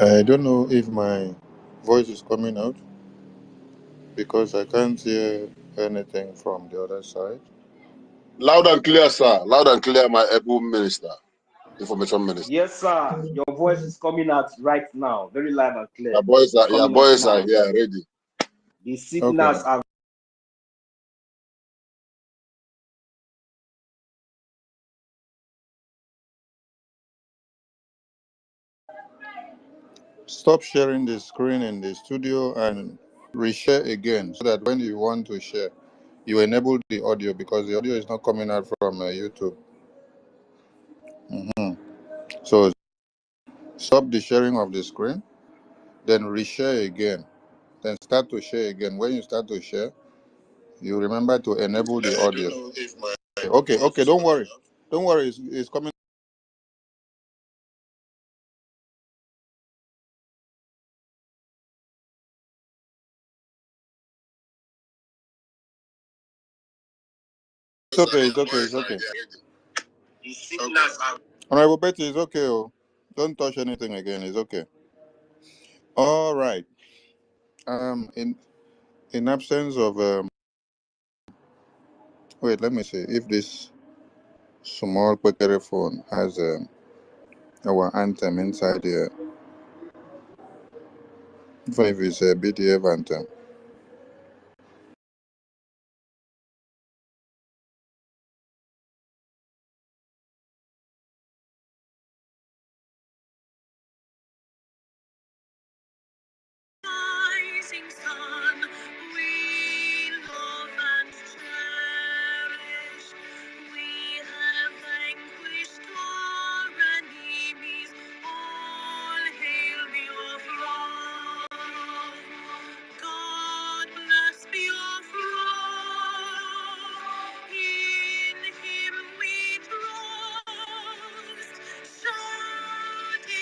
I don't know if my voice is coming out because I can't hear anything from the other side. Loud and clear, sir. Loud and clear, my able minister, information minister. Yes, sir. Your voice is coming out right now, very loud and clear. Your boys are here ready. The signals are. Stop sharing the screen in the studio and reshare again so that when you want to share, you enable the audio because the audio is not coming out from YouTube. So stop the sharing of the screen, then reshare again, then start to share again. When you start to share, you remember to enable the audio. Okay, don't worry. Don't worry, it's coming. It's okay. The signals are. Honorable Betty, it's okay. Oh. Don't touch anything again. It's okay. All right. In absence of wait, let me see if this small Quaker phone has our anthem inside here. Even if it's a BDF anthem. Rising sun, we love and cherish. We have vanquished our enemies. All hail Biafra. God bless Biafra. In Him we trust. Shout it.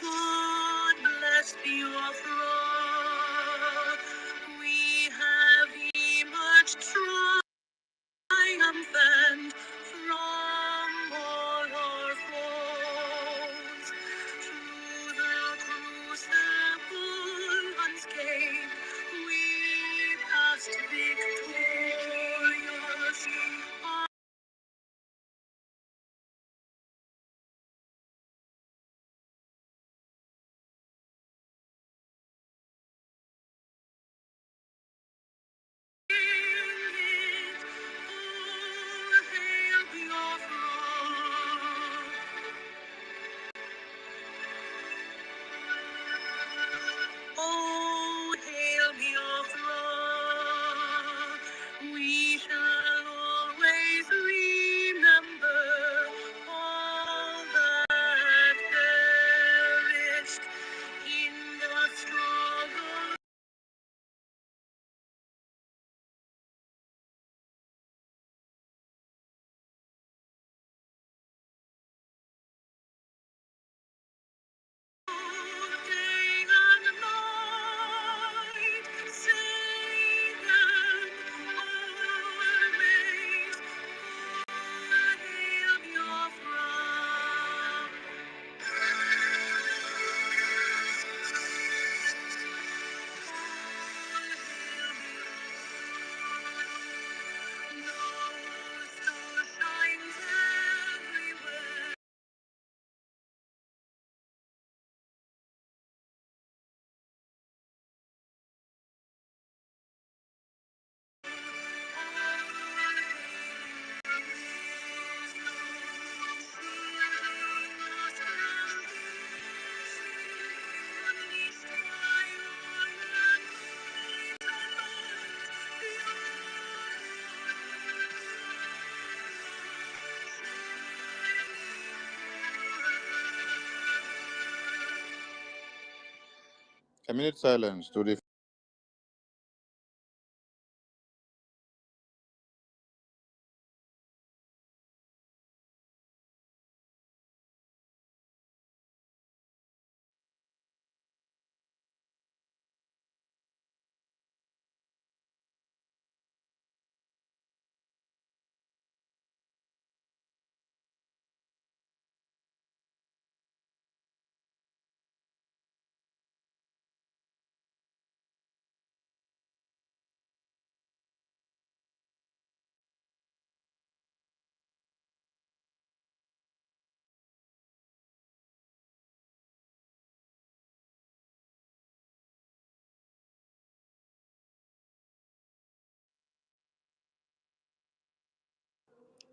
God bless Biafra. We have emerged triumphant from all our foes. Through the crucible unscathed, we passed victorious. Oh, hail Biafra. We shall always remember all that perished in the struggle. Day and night, sing them always. All hail Biafra. No star shines everywhere. A minute silence to the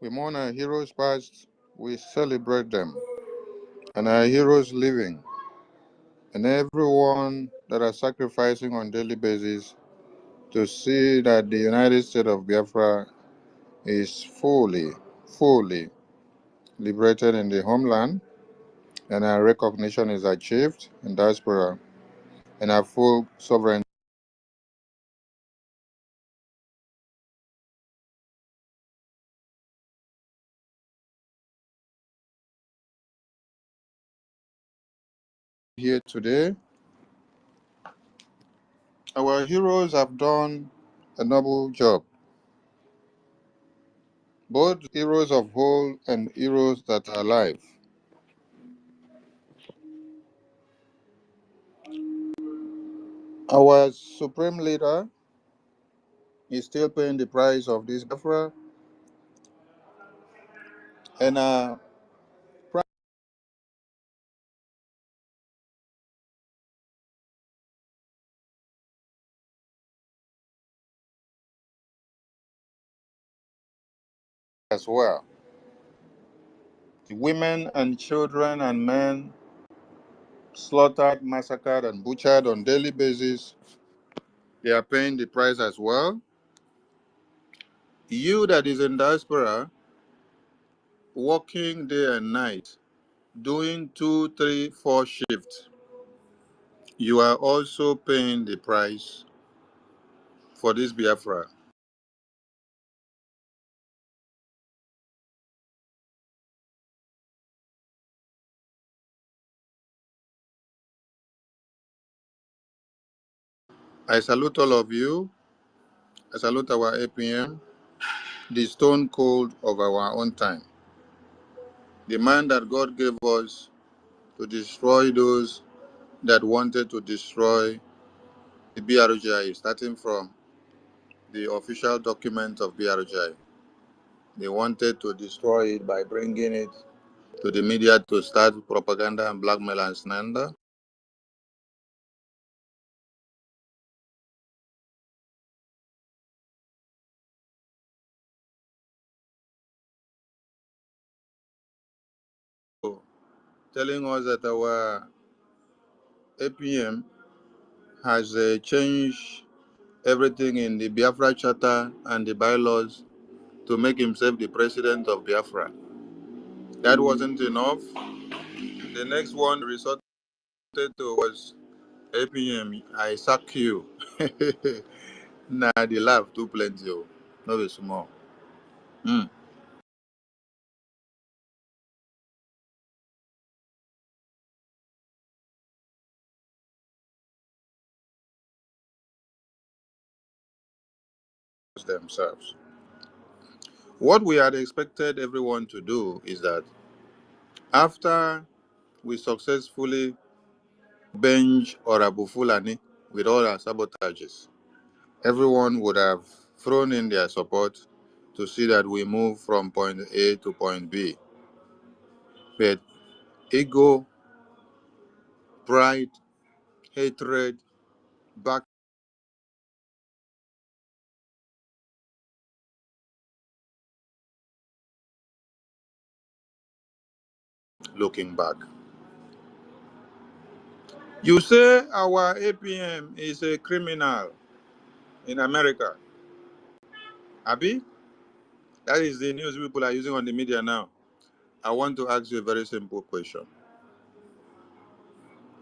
We mourn our heroes past, we celebrate them, and our heroes living, and everyone that are sacrificing on daily basis to see that the United States of Biafra is fully liberated in the homeland, and our recognition is achieved in diaspora, and our full sovereignty here today. Our heroes have done a noble job, both heroes of old and heroes that are alive. Our supreme leader is still paying the price of this Biafra, and prime as well. The women and children and men slaughtered, massacred, and butchered on daily basis, they are paying the price as well. You that is in diaspora, working day and night, doing 2, 3, 4 shifts, you are also paying the price for this Biafra. I salute all of you. I salute our APM, the stone cold of our own time, the man that God gave us to destroy those that wanted to destroy the BRGI, starting from the official document of BRGI. They wanted to destroy it by bringing it to the media to start propaganda and blackmail and slander. So, telling us that our APM has changed everything in the Biafra Charter and the bylaws to make himself the president of Biafra. That wasn't enough. The next one resorted to was APM, I sack you. Nah, the laugh too plenty, oh. No be small. Mm. Themselves. What we had expected everyone to do is that after we successfully bench or Abu Fulani with all our sabotages, everyone would have thrown in their support to see that we move from point A to point B. But ego, pride, hatred, back looking back. You say our APM is a criminal in America. Abi? That is the news people are using on the media now. I want to ask you a very simple question.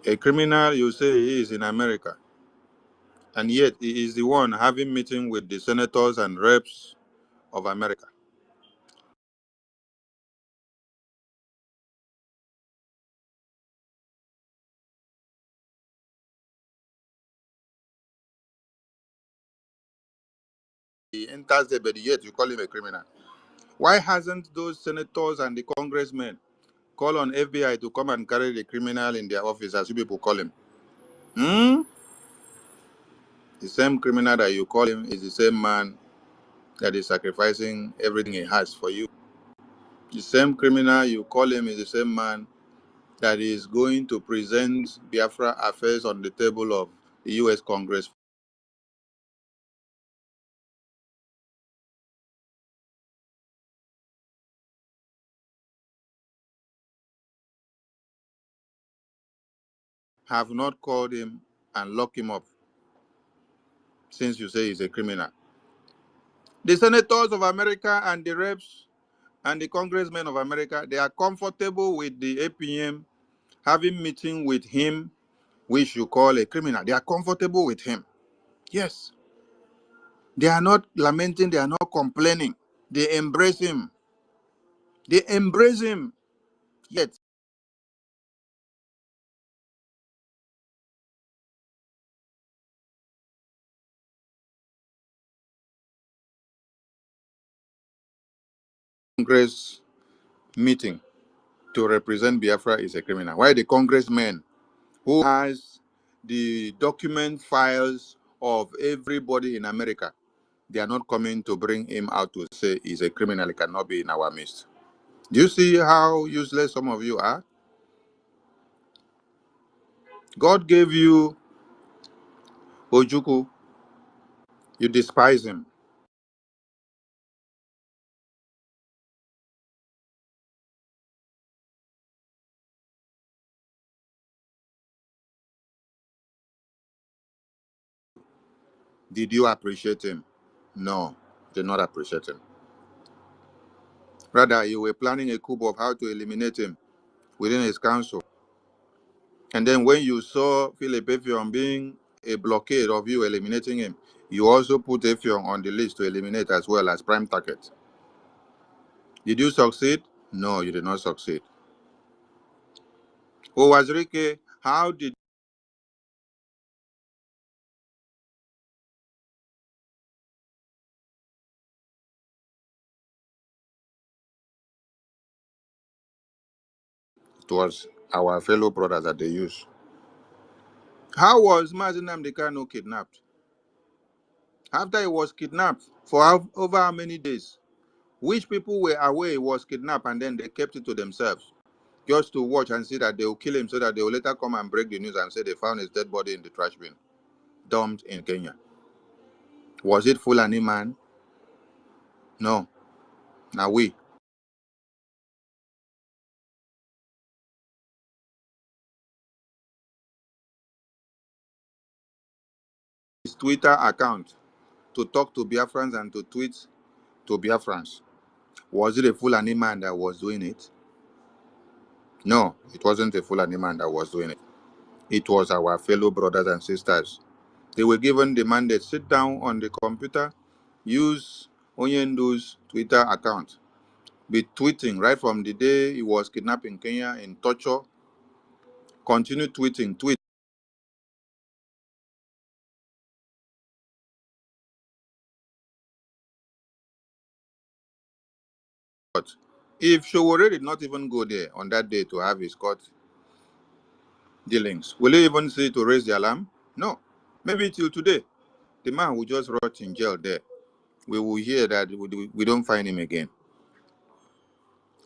A criminal, you say he is in America, and yet he is the one having meeting with the senators and reps of America. He enters there, but yet you call him a criminal. Why hasn't those senators and the congressmen call on FBI to come and carry the criminal in their office, as you people call him? Hmm? The same criminal that you call him is the same man that is sacrificing everything he has for you. The same criminal you call him is the same man that is going to present Biafra affairs on the table of the U.S. Congress. have not called him and locked him up since you say he's a criminal. The senators of America and the reps and the congressmen of America, they are comfortable with the APM having meeting with him, which you call a criminal. They are comfortable with him. Yes. They are not lamenting. They are not complaining. They embrace him. They embrace him. Yet, Congress meeting to represent Biafra is a criminal. Why the congressmen who has the document files of everybody in America, they are not coming to bring him out to say he's a criminal, he cannot be in our midst. Do you see how useless some of you are? God gave you Ojuku, you despise him. Did you appreciate him? No, did not appreciate him. Rather, you were planning a coup of how to eliminate him within his council. And then when you saw Philip Effiong being a blockade of you eliminating him, you also put Effiong on the list to eliminate as well as prime target. Did you succeed? No, you did not succeed. Owazirike, how did it was our fellow brothers that they used? How was Mazi Nnamdi Kanu kidnapped? After he was kidnapped for over how many days? Which people were aware he was kidnapped and then they kept it to themselves just to watch and see that they will kill him so that they will later come and break the news and say they found his dead body in the trash bin, dumped in Kenya? Was it Fulani man? No. Now we. His Twitter account to talk to Biafrans and to tweet to Biafrans. Was it a Fulani man that was doing it? No, it wasn't a Fulani man that was doing it. It was our fellow brothers and sisters. They were given the mandate, sit down on the computer, use Onyendu's Twitter account, be tweeting right from the day he was kidnapped in Kenya in torture, continue tweeting, tweet. If Showore did not even go there on that day to have his court dealings, will he even see to raise the alarm? No. Maybe till today, the man will just rot in jail there. We will hear that we don't find him again.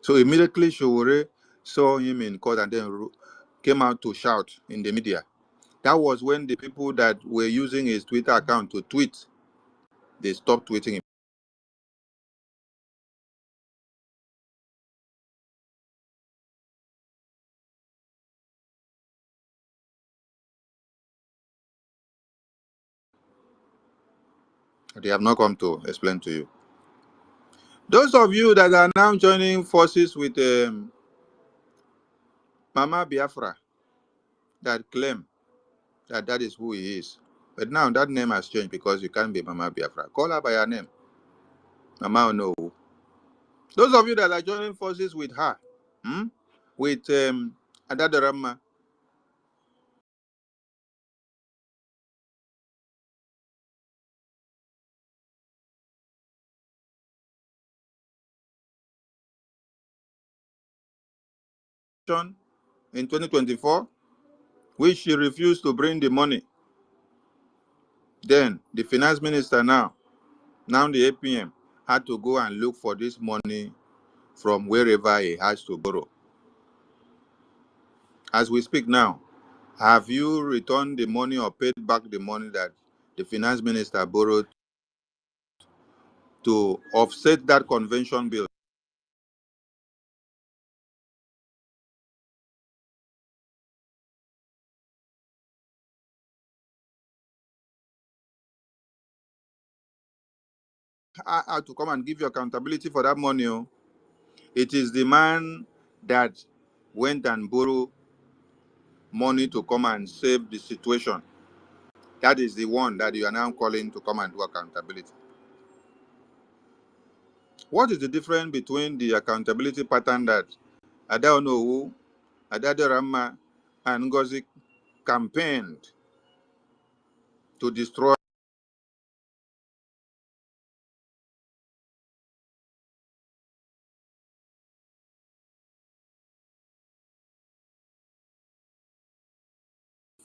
So immediately Showore saw him in court and then came out to shout in the media. That was when the people that were using his Twitter account to tweet, they stopped tweeting him. They have not come to explain to you. Those of you that are now joining forces with Mama Biafra that claim that that is who he is. But now that name has changed because you can't be Mama Biafra. Call her by her name. Mama no. Those of you that are joining forces with her, with Adadarama, in 2024, which she refused to bring the money. Then the finance minister now the APM, had to go and look for this money from wherever he has to borrow. As we speak now, have you returned the money or paid back the money that the finance minister borrowed to offset that convention bill? out to come and give you accountability for that money. Oh. It is the man that went and borrowed money to come and save the situation. That is the one that you are now calling to come and do accountability. What is the difference between the accountability pattern that Adaonowu, Adaderama, and Ngozi campaigned to destroy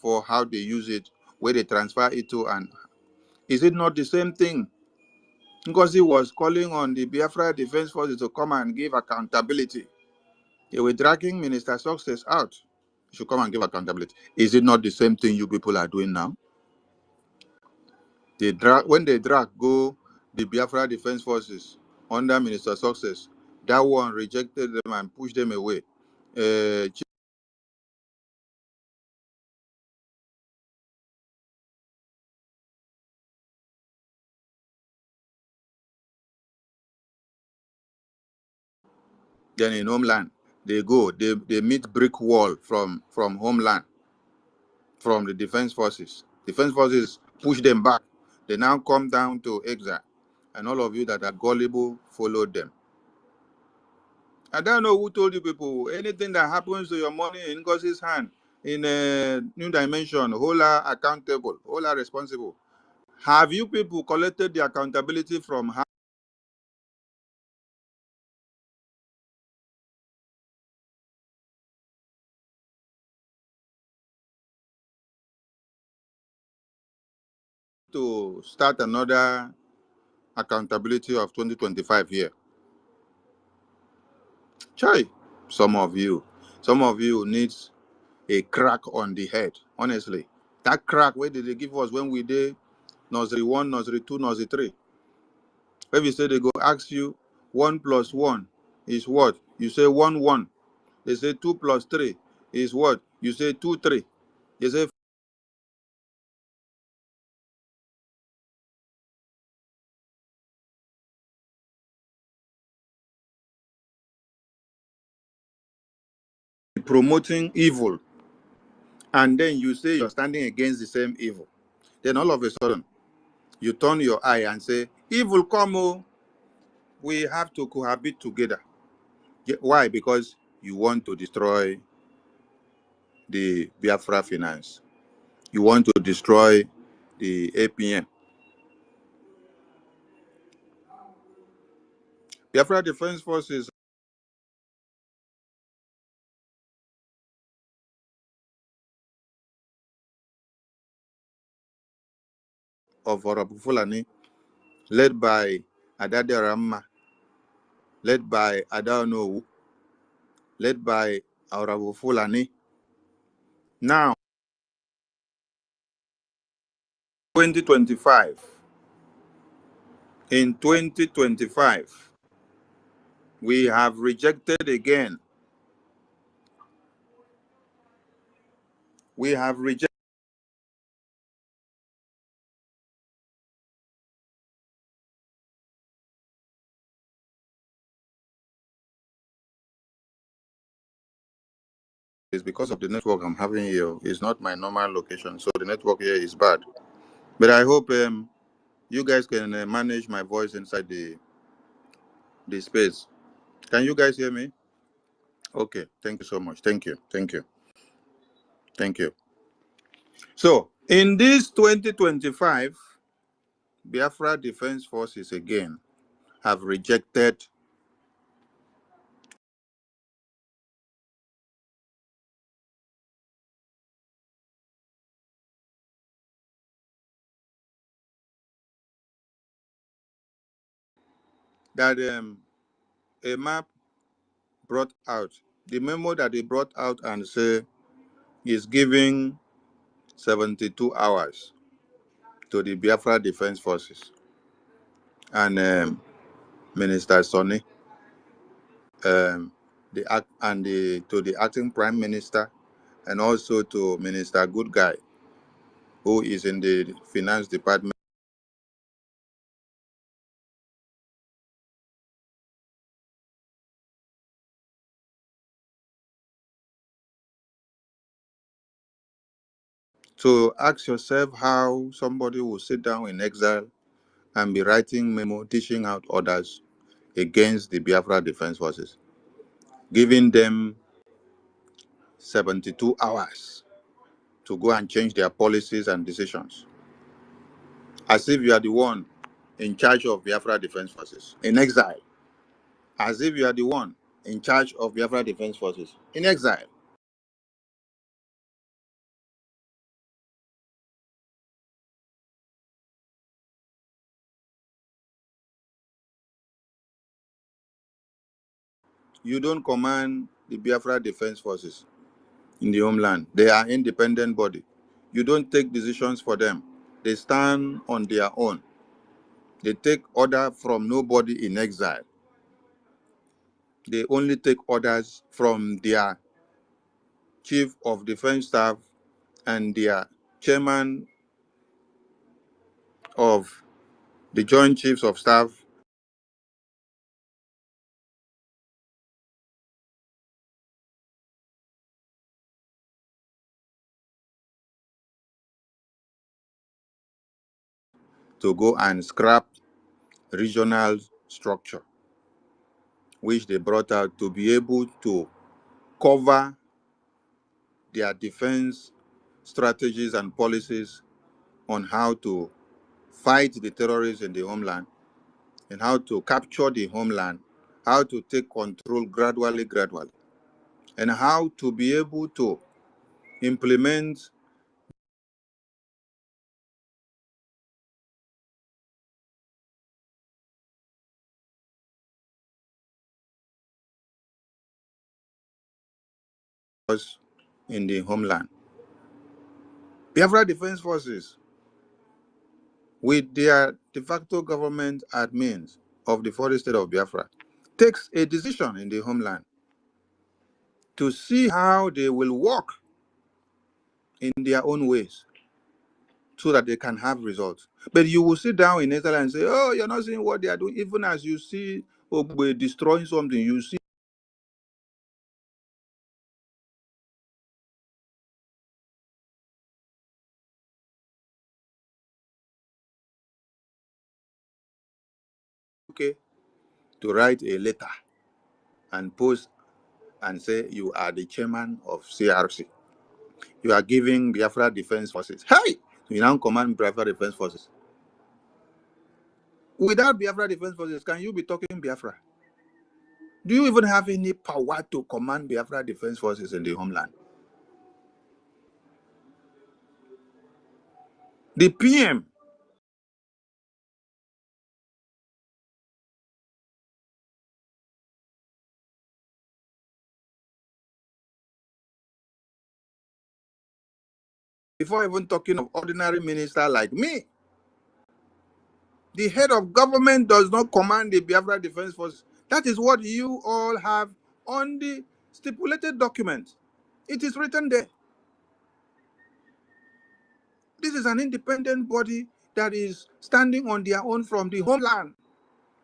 for how they use it, where they transfer it to, and is it not the same thing? Ngozi was calling on the Biafra Defense Forces to come and give accountability. They were dragging Minister Success out. You should come and give accountability. Is it not the same thing you people are doing now? They drag when they drag go the Biafra Defense Forces under Minister Success. That one rejected them and pushed them away. Then in homeland, they meet brick wall from homeland, from the defense forces. Defense forces push them back. They now come down to exile. And all of you that are gullible followed them. I don't know who told you people, anything that happens to your money in God's hand, in a new dimension, whole are accountable, whole are responsible. Have you people collected the accountability from how to start another accountability of 2025 here? Chai, some of you needs a crack on the head, honestly. That crack, where did they give us when we did nursery 1, nursery 2, nursery 3? If you say they go ask you 1 plus 1 is what? You say 1, 1. They say 2 plus 3 is what? You say 2, 3. They say promoting evil. And then you say you're standing against the same evil. Then all of a sudden, you turn your eye and say, evil come, oh, we have to cohabit together. Why? Because you want to destroy the Biafra finance. You want to destroy the APM. Biafra Defense Forces of Orabufulani, led by Adade Ramma, led by Adaonowu, led by Orabufulani. Now, 2025, in 2025, we have rejected again. We have rejected this because of the network I'm having here. It's not my normal location, so the network here is bad. But I hope you guys can manage my voice inside the space. Can you guys hear me? Okay, thank you so much. Thank you. Thank you. Thank you. So, in this 2025, Biafra Defense Forces again have rejected that a map brought out, the memo that they brought out and say is giving 72 hours to the Biafra Defense Forces and Minister Sonny, to the acting Prime Minister, and also to Minister Good Guy, who is in the Finance Department. So ask yourself how somebody will sit down in exile and be writing memo, teaching out orders against the Biafra Defense Forces, giving them 72 hours to go and change their policies and decisions, as if you are the one in charge of Biafra Defense Forces in exile, as if you are the one in charge of Biafra Defense Forces in exile. You don't command the Biafra Defense Forces in the homeland. They are independent body. You don't take decisions for them. They stand on their own. They take order from nobody in exile. They only take orders from their chief of defense staff and their chairman of the joint chiefs of staff to go and scrap regional structure, which they brought out to be able to cover their defense strategies and policies on how to fight the terrorists in the homeland and how to capture the homeland, how to take control gradually, and how to be able to implement us in the homeland. Biafra Defense Forces, with their de facto government admins of the foreign state of Biafra, takes a decision in the homeland to see how they will work in their own ways so that they can have results. But you will sit down in Israel and say, oh, you're not seeing what they are doing. Even as you see Ogbe destroying something, you see okay to write a letter and post and say you are the chairman of CRC. You are giving Biafra Defense Forces. Hey! You now command Biafra Defense Forces. Without Biafra Defense Forces, can you be talking Biafra? Do you even have any power to command Biafra Defense Forces in the homeland? The PM, before even talking of ordinary minister like me, the head of government does not command the Biafra Defense Forces. That is what you all have on the stipulated document. It is written there. This is an independent body that is standing on their own from the homeland,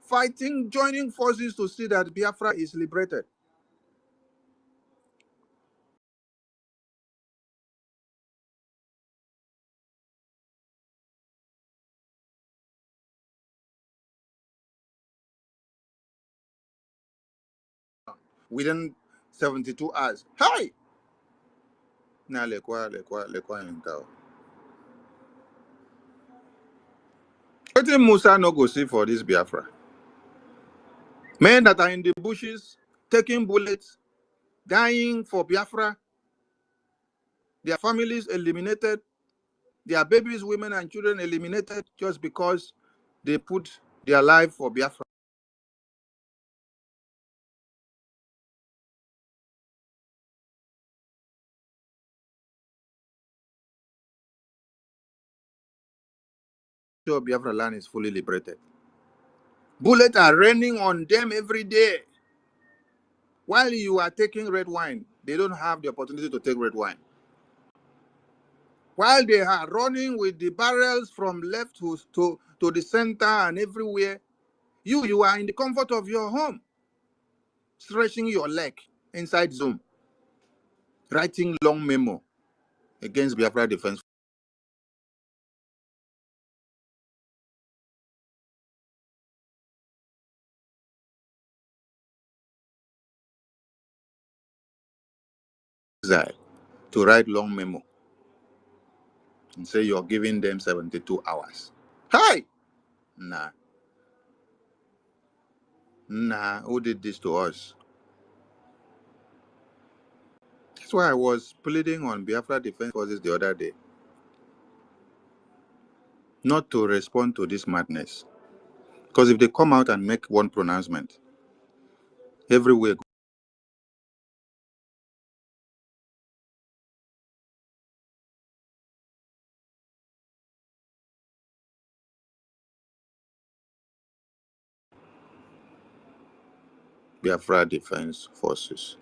fighting, joining forces to see that Biafra is liberated. Within 72 hours. Hi! Now, lekwa enter. Wetin Musa no go see for this Biafra? Men that are in the bushes, taking bullets, dying for Biafra, their families eliminated, their babies, women, and children eliminated just because they put their life for Biafra. So Biafra land is fully liberated. Bullets are raining on them every day. While you are taking red wine, they don't have the opportunity to take red wine. While they are running with the barrels from left to the center and everywhere, you are in the comfort of your home, stretching your leg inside Zoom, writing long memo against Biafra Defense. exile to write long memo and say you're giving them 72 hours. Hi! Nah. Nah, who did this to us? That's why I was pleading on Biafra Defense Forces the other day not to respond to this madness. Because if they come out and make one pronouncement, everywhere Biafra Defense Forces,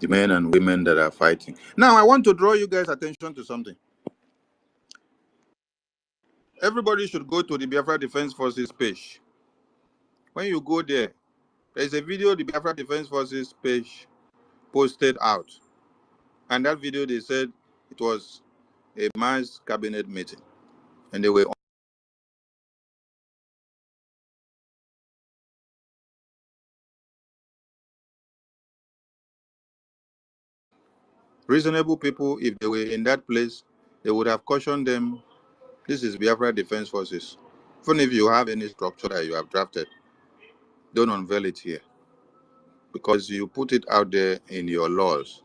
the men and women that are fighting. Now, I want to draw you guys' attention to something. Everybody should go to the Biafra Defense Forces page. When you go there, there's a video the Biafra Defense Forces page posted out. And that video, they said it was a mass cabinet meeting. And they were reasonable people. If they were in that place, they would have cautioned them, this is Biafra Defense Forces. Even if you have any structure that you have drafted, don't unveil it here. Because you put it out there in your laws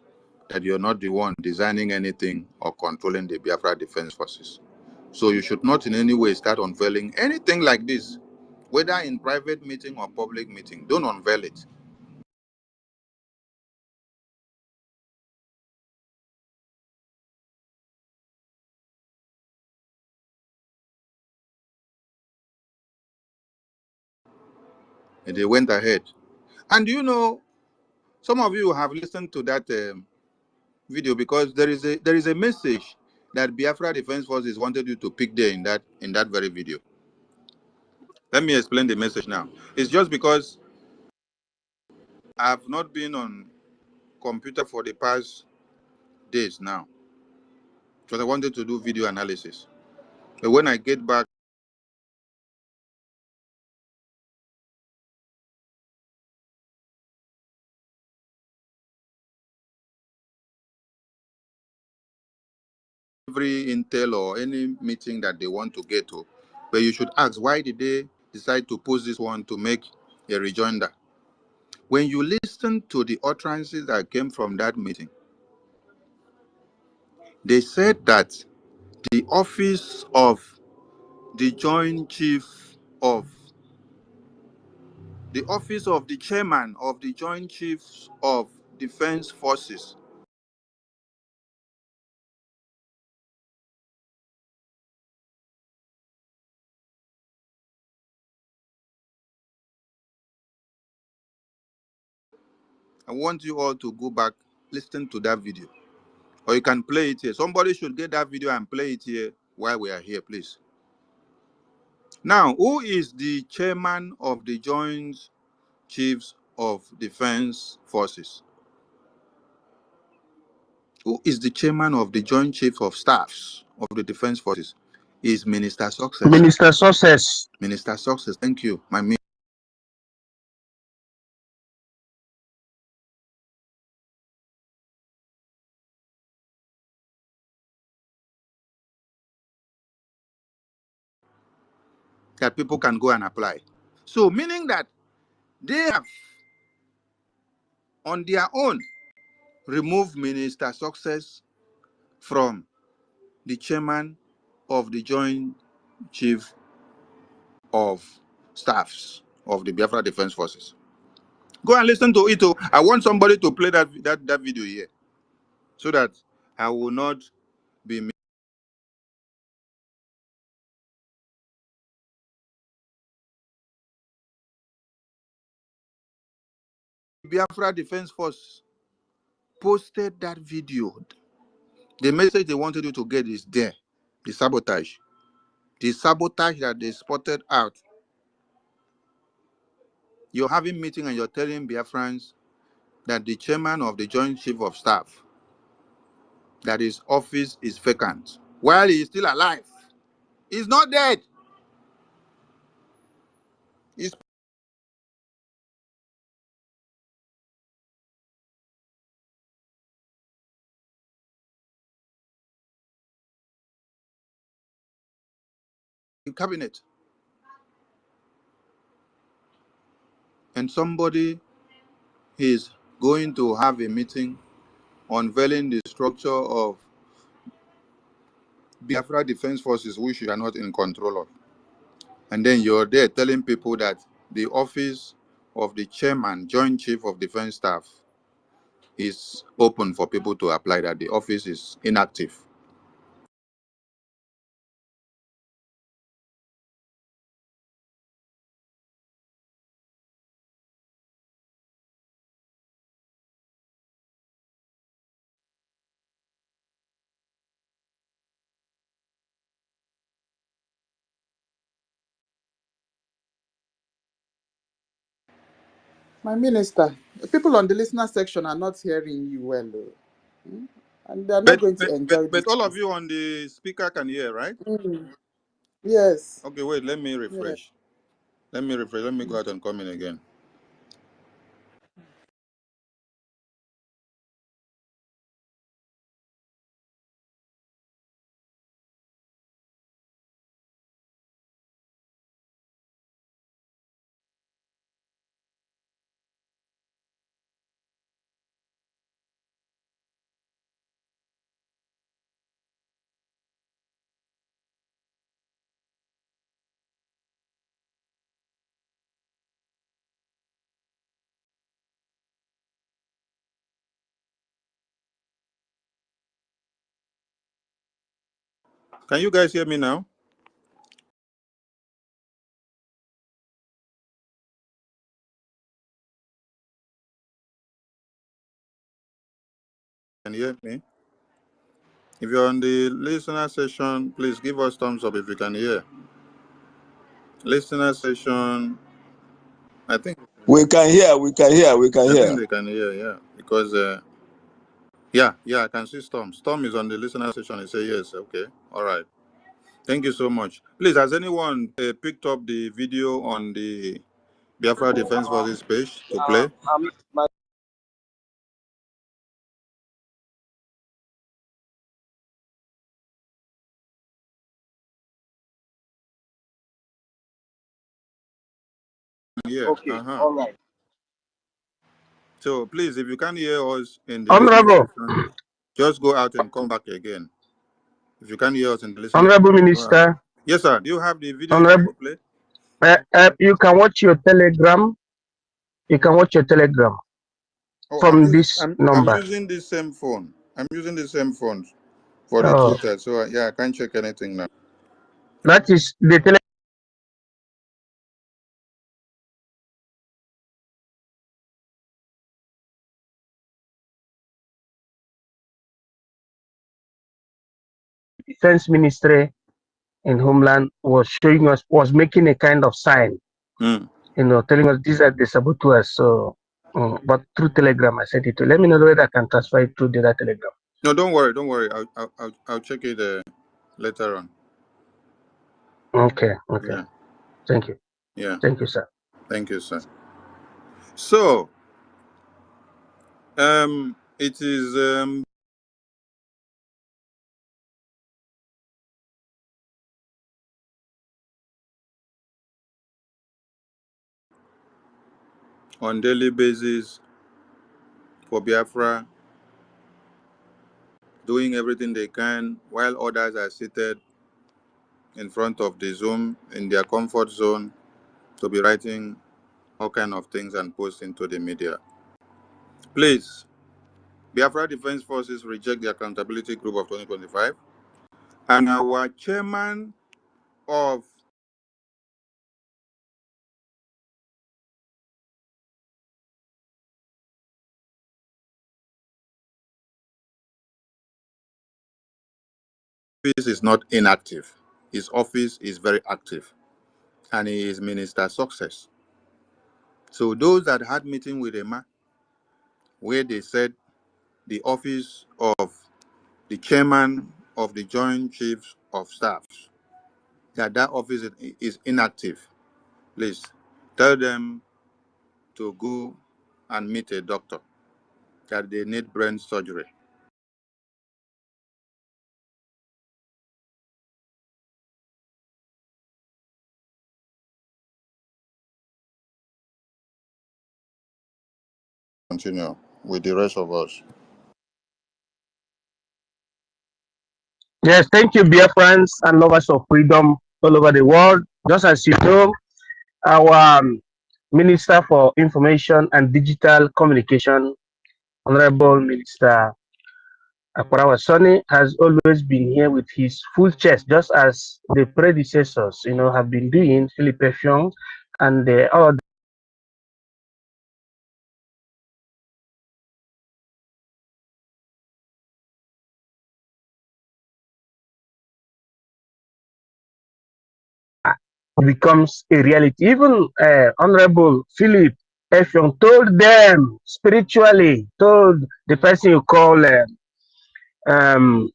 that you're not the one designing anything or controlling the Biafra Defense Forces. So you should not in any way start unveiling anything like this, whether in private meeting or public meeting. Don't unveil it. And they went ahead. And you know, some of you have listened to that video because there is a message that Biafra Defense Forces wanted you to pick there in that very video. Let me explain the message now. It's just because I've not been on computer for the past days now because I wanted to do video analysis. But when I get back, every intel or any meeting that they want to get to, but you should ask, why did they decide to post this one to make a rejoinder? When you listen to the utterances that came from that meeting, they said that the office of the Joint Chief of the office of the chairman of the Joint Chiefs of Defense Forces. I want you all to go back, listen to that video, or you can play it here. Somebody should get that video and play it here while we are here, please. Now, who is the chairman of the Joint Chiefs of Defense Forces? Who is the chairman of the Joint Chiefs of Staffs of the Defense Forces? Is Minister Success. Minister Success. Minister Success, thank you. That people can go and apply. So, meaning that they have, on their own, removed Minister Success from the chairman of the Joint Chief of Staffs of the Biafra Defense Forces. Go and listen to it. I want somebody to play that video here so that I will not be Biafra Defense Force posted that video. The message they wanted you to get is there. The sabotage. The sabotage that they spotted out. You're having meeting and you're telling Biafrans that the chairman of the Joint Chief of Staff, that his office is vacant while he is still alive. He's not dead. He's cabinet. And somebody is going to have a meeting unveiling the structure of Biafra Defense Forces, which you are not in control of. And then you're there telling people that the office of the chairman, Joint Chief of Defense Staff, is open for people to apply, that the office is inactive. My minister, people on the listener section are not hearing you well, hmm? And they are not But, going but, to but, enjoy but this. all of you on the speaker can hear, right? Mm. Yes. Okay, wait, let me Yes. refresh. Let me go out and come in again. Can you guys hear me now? Can you hear me? If you're on the listener session, please give us thumbs up if you can hear. Listener session, I think We can hear, we can hear, we can I think hear. they can hear, yeah. Because yeah, I can see Storm. Storm is on the listener session. He say yes. Okay, all right. Thank you so much. Please, has anyone picked up the video on the Biafra Defense Forces page to play? My Yeah. okay, all right. So please, if you can't hear us in the listening Honorable, section, just go out and come back again. If you can't hear us in the listening Honorable section, go out. Minister, Yes, sir. Do you have the video you want to Honorable, play? you can watch your Telegram. You can watch your Telegram Oh, from this I'm number. using this same phone. I'm using the same phone for the Oh, Twitter. So yeah, I can't check anything now. that is the Defense Ministry in Homeland was showing us, was making a kind of sign, Hmm. telling us these are the saboteurs. So, but through Telegram, I sent it to. Let me know whether I can transfer it through the other Telegram. No, don't worry, don't worry. I'll check it later on. Okay, okay. Yeah, Thank you. yeah. Thank you, sir. Thank you, sir. So it is on daily basis for Biafra, doing everything they can while others are seated in front of the Zoom in their comfort zone to be writing all kind of things and posting to the media. Please, Biafra Defense Forces reject the accountability group of 2025, and our chairman of office is not inactive. His office is very active, and he is Minister Success. So those that had meeting with Emma, where they said the office of the chairman of the Joint Chiefs of Staff, that office is inactive, please tell them to go and meet a doctor, that they need brain surgery. continue with the rest of us. Yes, thank you, Biafrans and lovers of freedom all over the world. Just as you know, our Minister for Information and Digital Communication, Honorable Minister Akwarawa Sonny, has always been here with his full chest, just as the predecessors, have been doing, Philip Effiong and all of becomes a reality. Even Honorable Philip Effiong told them spiritually, told the person you call um,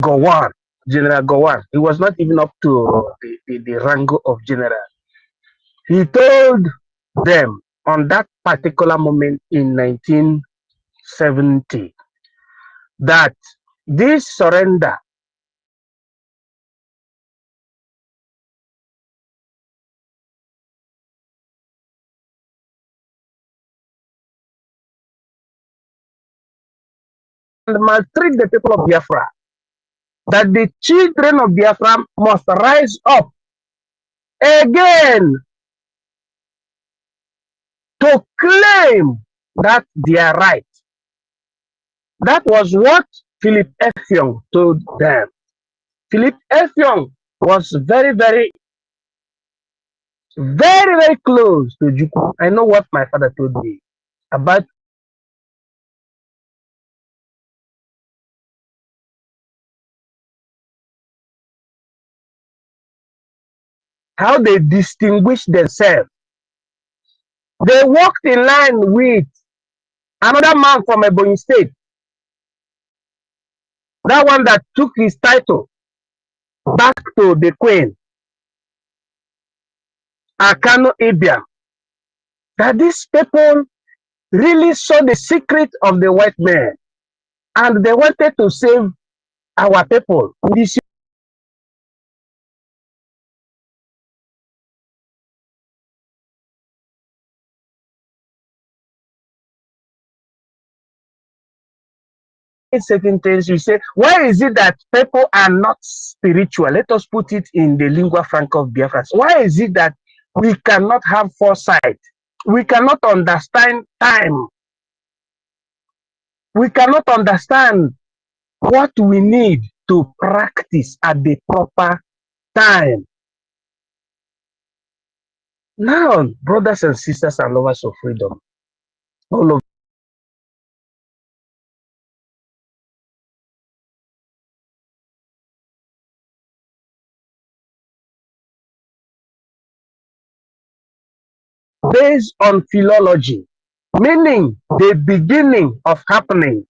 Gowon, General Gowon. He was not even up to the rank of general. He told them on that particular moment in 1970 that this surrender and maltreat the people of Biafra, that the children of Biafra must rise up again to claim that they are right. That was what Philip Effiong told them. Philip Effiong was very, very, very, very close to Juku. I know what my father told me about how they distinguish themselves. They walked in line with another man from Ebonyi State, that one that took his title back to the Queen, Akano Ibiam. That these people really saw the secret of the white man and they wanted to save our people. This certain things you say, why is it that people are not spiritual? Let us put it in the lingua franca of Biafra. Why is it that we cannot have foresight? We cannot understand time. We cannot understand what we need to practice at the proper time. Now, brothers and sisters and lovers of freedom, all of based on philology, meaning the beginning of happening.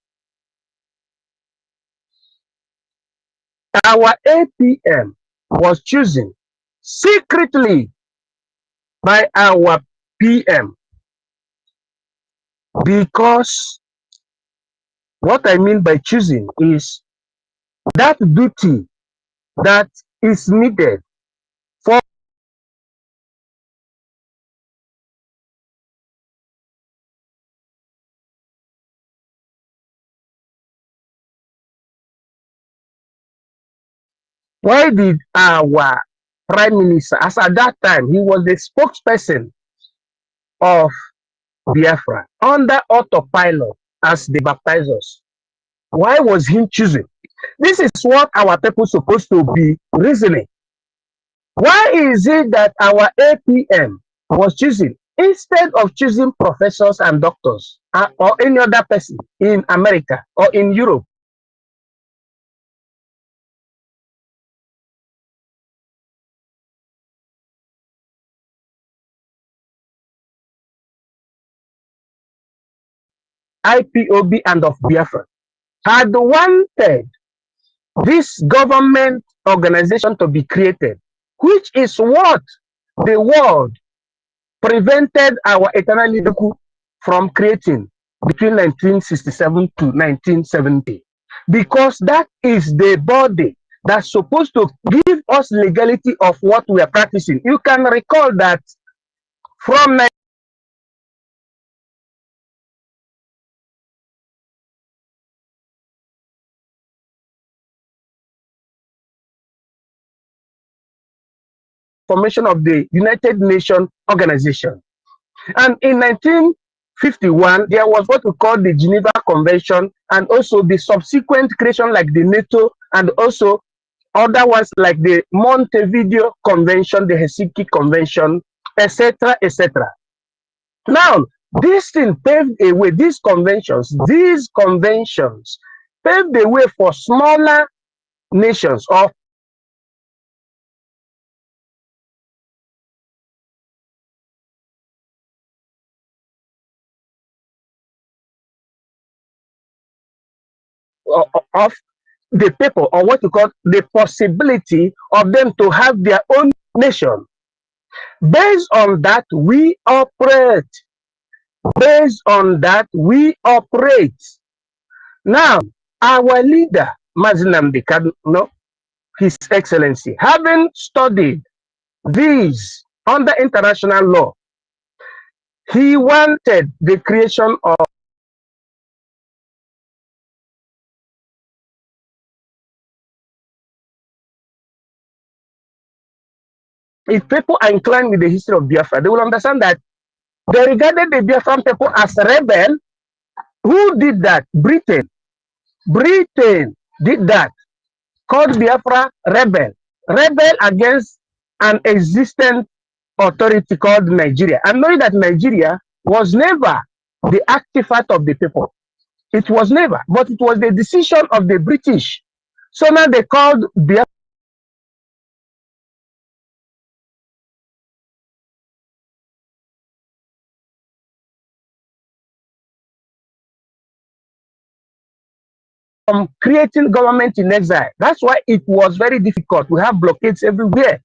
Our APM was chosen secretly by our PM because what I mean by choosing is that duty that is needed for why did our prime minister, as at that time he was the spokesperson of Biafra under autopilot as the baptizers, why was he choosing? This is what our people supposed to be reasoning. Why is it that our APM was choosing instead of choosing professors and doctors or any other person in America or in Europe? IPOB and of Biafra had wanted this government organization to be created, which is what the world prevented our eternal leader from creating between 1967 to 1970, because that is the body that's supposed to give us legality of what we are practicing. You can recall that from formation of the United Nations Organization. And in 1951, there was what we call the Geneva Convention, and also the subsequent creation like the NATO, and also other ones like the Montevideo Convention, the Helsinki Convention, etc., etc. Now, this thing paved a way, these conventions paved the way for smaller nations of the people, or what you call the possibility of them to have their own nation. Based on that, we operate. Based on that, we operate. Now, our leader, Mazinamdi Kano, His Excellency, having studied these under international law, he wanted the creation of, if people are inclined with the history of Biafra, they will understand that they regarded the Biafran people as rebel. Who did that? Britain. Britain did that, called Biafra rebel. Rebel against an existent authority called Nigeria. And knowing that Nigeria was never the artifact of the people. It was never, but it was the decision of the British. So now they called Biafra from creating government in exile. That's why it was very difficult. We have blockades everywhere.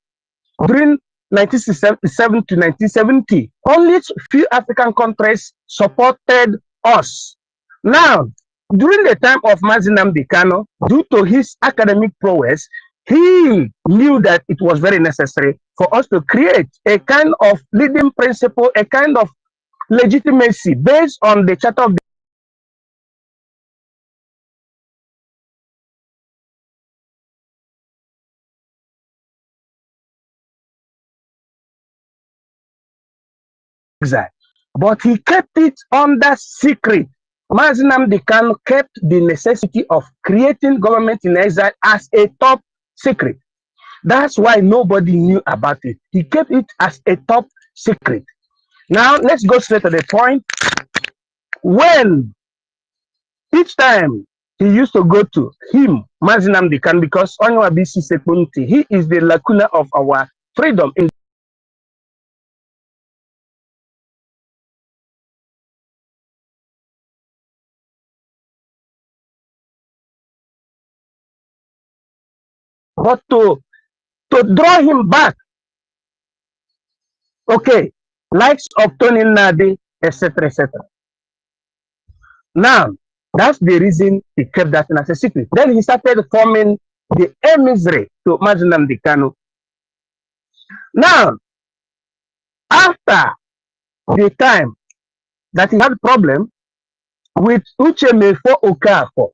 During 1967 to 1970, only few African countries supported us. Now, during the time of Mazinamdi Kano, due to his academic prowess, he knew that it was very necessary for us to create a kind of leading principle, a kind of legitimacy based on the Charter of the Exile. But he kept it under secret. Mazinamdi Kano kept the necessity of creating government in exile as a top secret. That's why nobody knew about it. He kept it as a top secret. Now, let's go straight to the point. When each time he used to go to him, Mazinamdi Kano, because Onywabisi Sekunti, he is the lacuna of our freedom. But to draw him back, okay, likes of Tony Nadi, etc., etc. Now, that's the reason he kept that as a secret. Then he started forming the emissary to Mazinamdi Kano. Now, after the time that he had problem with Uchemefo Okafor,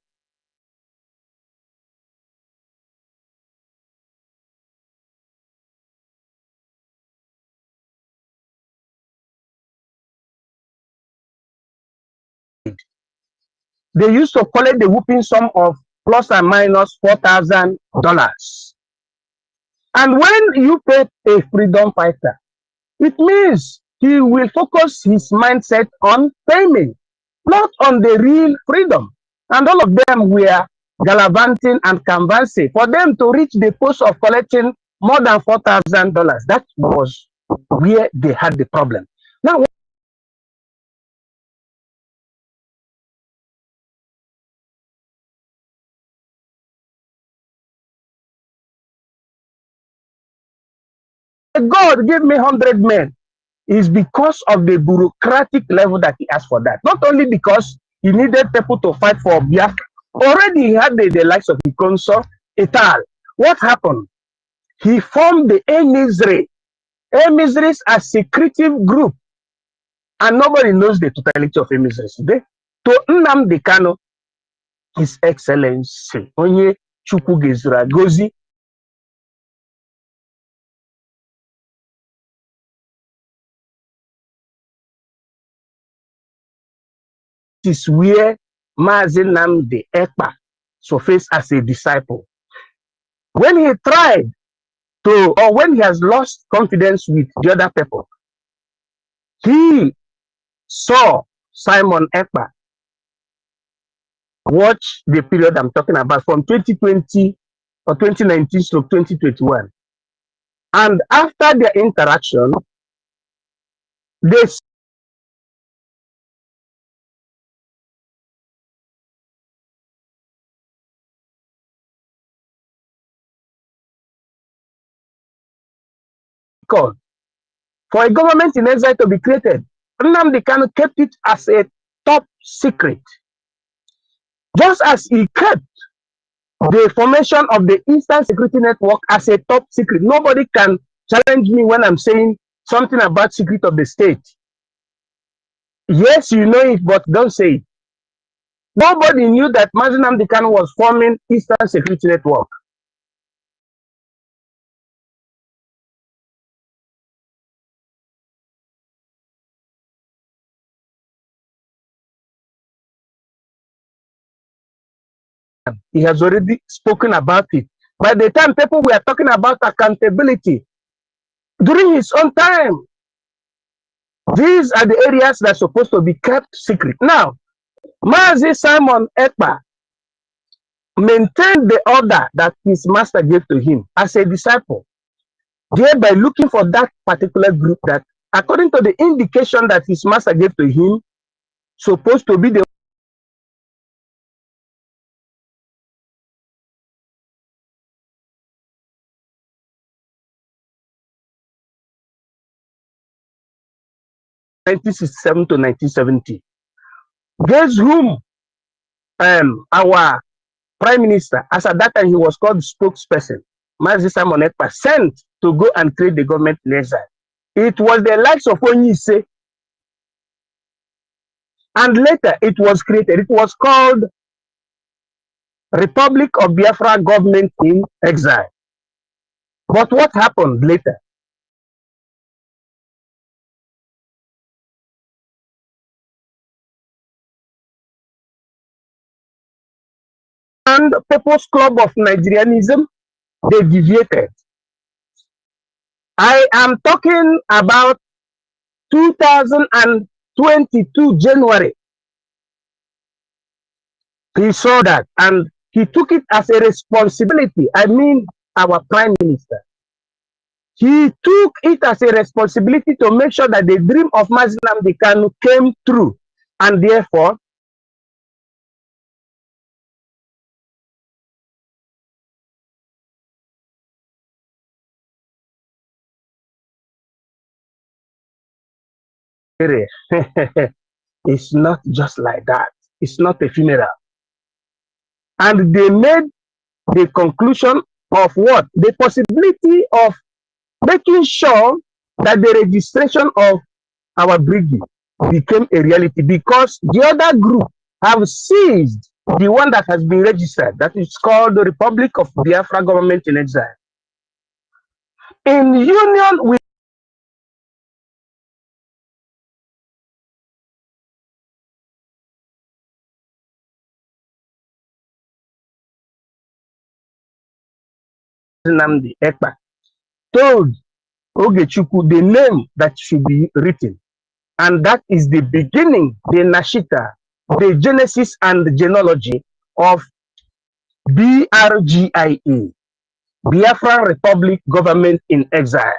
they used to collect the whooping sum of plus and minus $4,000. And when you pay a freedom fighter, it means he will focus his mindset on payment, not on the real freedom. And all of them were gallivanting and canvassing for them to reach the post of collecting more than $4,000. That was where they had the problem. Now, God gave me 100 men is because of the bureaucratic level that he asked for that. Not only because he needed people to fight for Biafra. Already he had the likes of Ikonso, Etal. What happened? He formed the emissary. Emissaries are secretive group. And nobody knows the totality of emissaries today. To Nnamdi Kano, His Excellency, Onye Chukwu Gezura Gozi, is where Mazi Nnamdi Ekpa surfaced as a disciple. When he tried to, or when he has lost confidence with the other people, he saw Simon Ekpa. Watch the period I'm talking about from 2020 or 2019 to 2021. And after their interaction, they called for a government in exile to be created. Nnamdi Kanu kept it as a top secret, just as he kept the formation of the Eastern Security Network as a top secret. Nobody can challenge me when I'm saying something about secret of the state. Yes, you know it, but don't say it. Nobody knew that Mazi Nnamdi Kanu was forming Eastern Security Network. He has already spoken about it. By the time people were talking about accountability, during his own time, these are the areas that are supposed to be kept secret. Now, Mazi Simon Ekpa maintained the order that his master gave to him as a disciple, thereby looking for that particular group that, according to the indication that his master gave to him, supposed to be the 1967 to 1970. Guess whom our prime minister, as at that time he was called spokesperson, Mazi Simon Ekpa, sent to go and create the government in exile. It was the likes of Onyise, and later it was created. It was called Republic of Biafra Government in Exile. But what happened later? And People's Club of Nigerianism, they deviated. I am talking about 2022 January. He saw that and he took it as a responsibility. I mean, our prime minister. He took it as a responsibility to make sure that the dream of Mazi Nnamdi Kanu came true. And therefore, it's not just like that. It's not a funeral. And they made the conclusion of what? The possibility of making sure that the registration of our brigade became a reality, because the other group have seized the one that has been registered, that is called the Republic of Biafra Government in Exile. In union with Nnamdi Ekpa, told Ogechukwu the name that should be written. And that is the beginning, the Nashita, the genesis and the genealogy of BRGIE, Biafra Republic Government in Exile.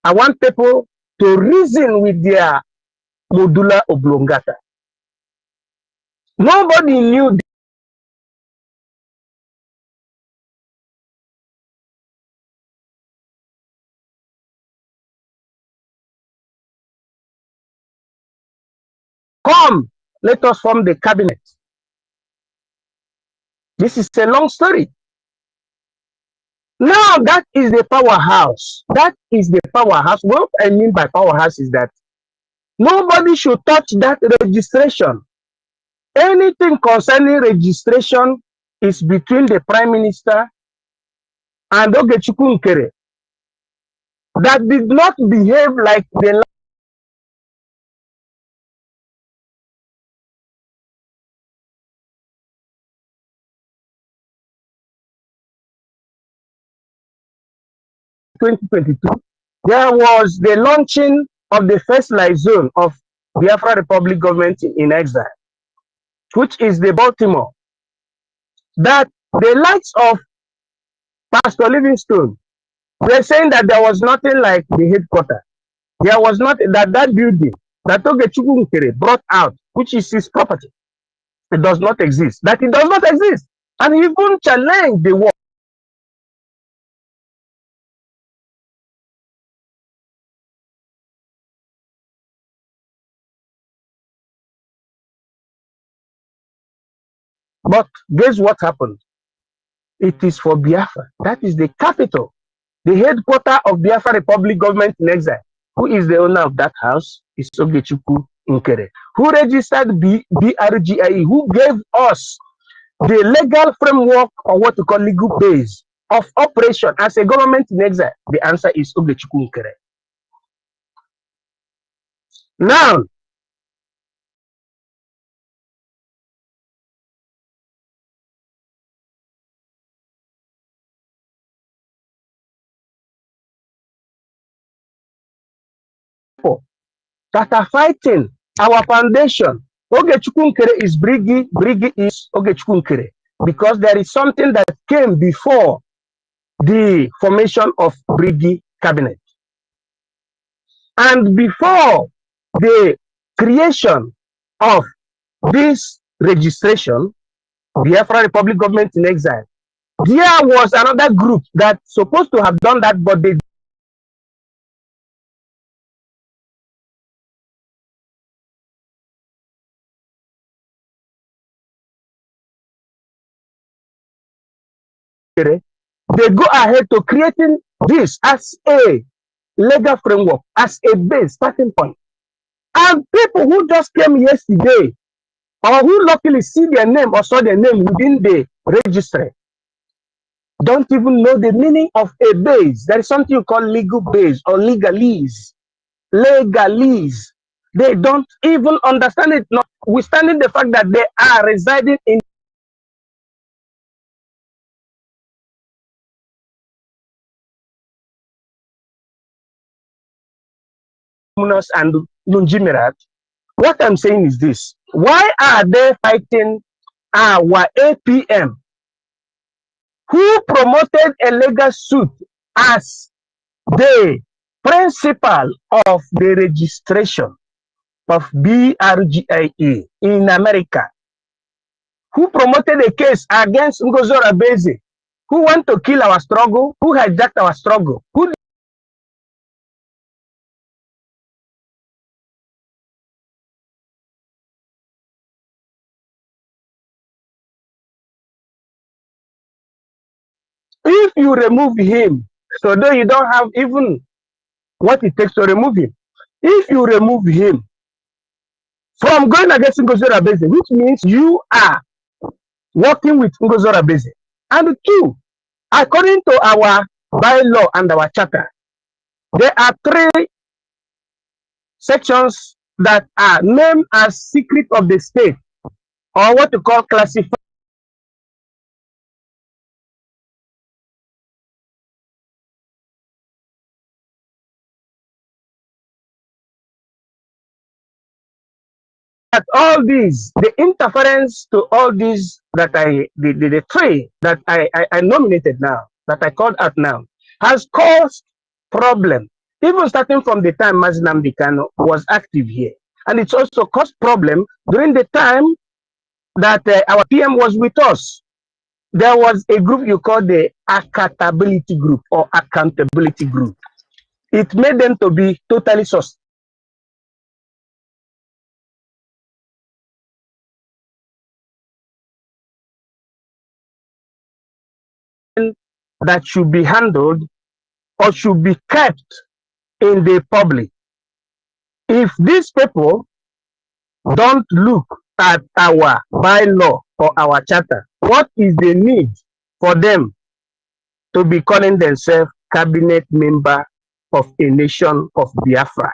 I want people to reason with their medulla oblongata. Nobody knew. Come, let us form the cabinet. This is a long story. Now that is the powerhouse. That is the powerhouse. What I mean by powerhouse is that nobody should touch that registration. Anything concerning registration is between the Prime Minister and Ogechukwu Nkere, that did not behave like the 2022, there was the launching of the first light zone of Biafra Republic government in exile, which is the Baltimore, that the likes of Pastor Livingstone were saying that there was nothing like the headquarters. There was not that building that Ogechukwu Nkere brought out, which is his property. It does not exist. That it does not exist. And he even challenged the war. But guess what happened? It is for Biafra. That is the capital, the headquarters of Biafra Republic government in exile. Who is the owner of that house? Is Ogechukwu Nkere. Who registered BRGIE? Who gave us the legal framework, or what we call legal base of operation as a government in exile? The answer is Ogechukwu Nkere. Now, that are fighting our foundation, Ogechukwu Nkere is Brigi, Brigi is Ogechukwu Nkere, because there is something that came before the formation of Brigi cabinet. And before the creation of this registration, Biafra Republic government in exile, there was another group that supposed to have done that, but they go ahead to creating this as a legal framework, as a base starting point. And people who just came yesterday, or who luckily see their name or saw their name within the registry, don't even know the meaning of a base. There is something you call legal base or legalese. Legalese. They don't even understand it, notwithstanding the fact that they are residing in Munos and Lunjimirat. What I'm saying is this: why are they fighting our APM, who promoted a legal suit as the principal of the registration of BRGIE in America, who promoted a case against Ngozora Beze, who want to kill our struggle, who hijacked our struggle, who if you remove him, so though you don't have even what it takes to remove him, if you remove him from going against Ngozora Beze, which means you are working with Ngozora Beze. And two, according to our bylaw and our charter, there are 3 sections that are named as secret of the state, or what you call classified. At all these, the interference to all these that the 3 that I nominated now, that I called out now, has caused problem, even starting from the time Mazinam Dikano was active here. And it's also caused problem during the time that our PM was with us. There was a group you call the accountability group or accountability group. It made them to be totally suspect that should be handled or should be kept in the public. If these people don't look at our bylaw or our charter, what is the need for them to be calling themselves cabinet member of a nation of Biafra?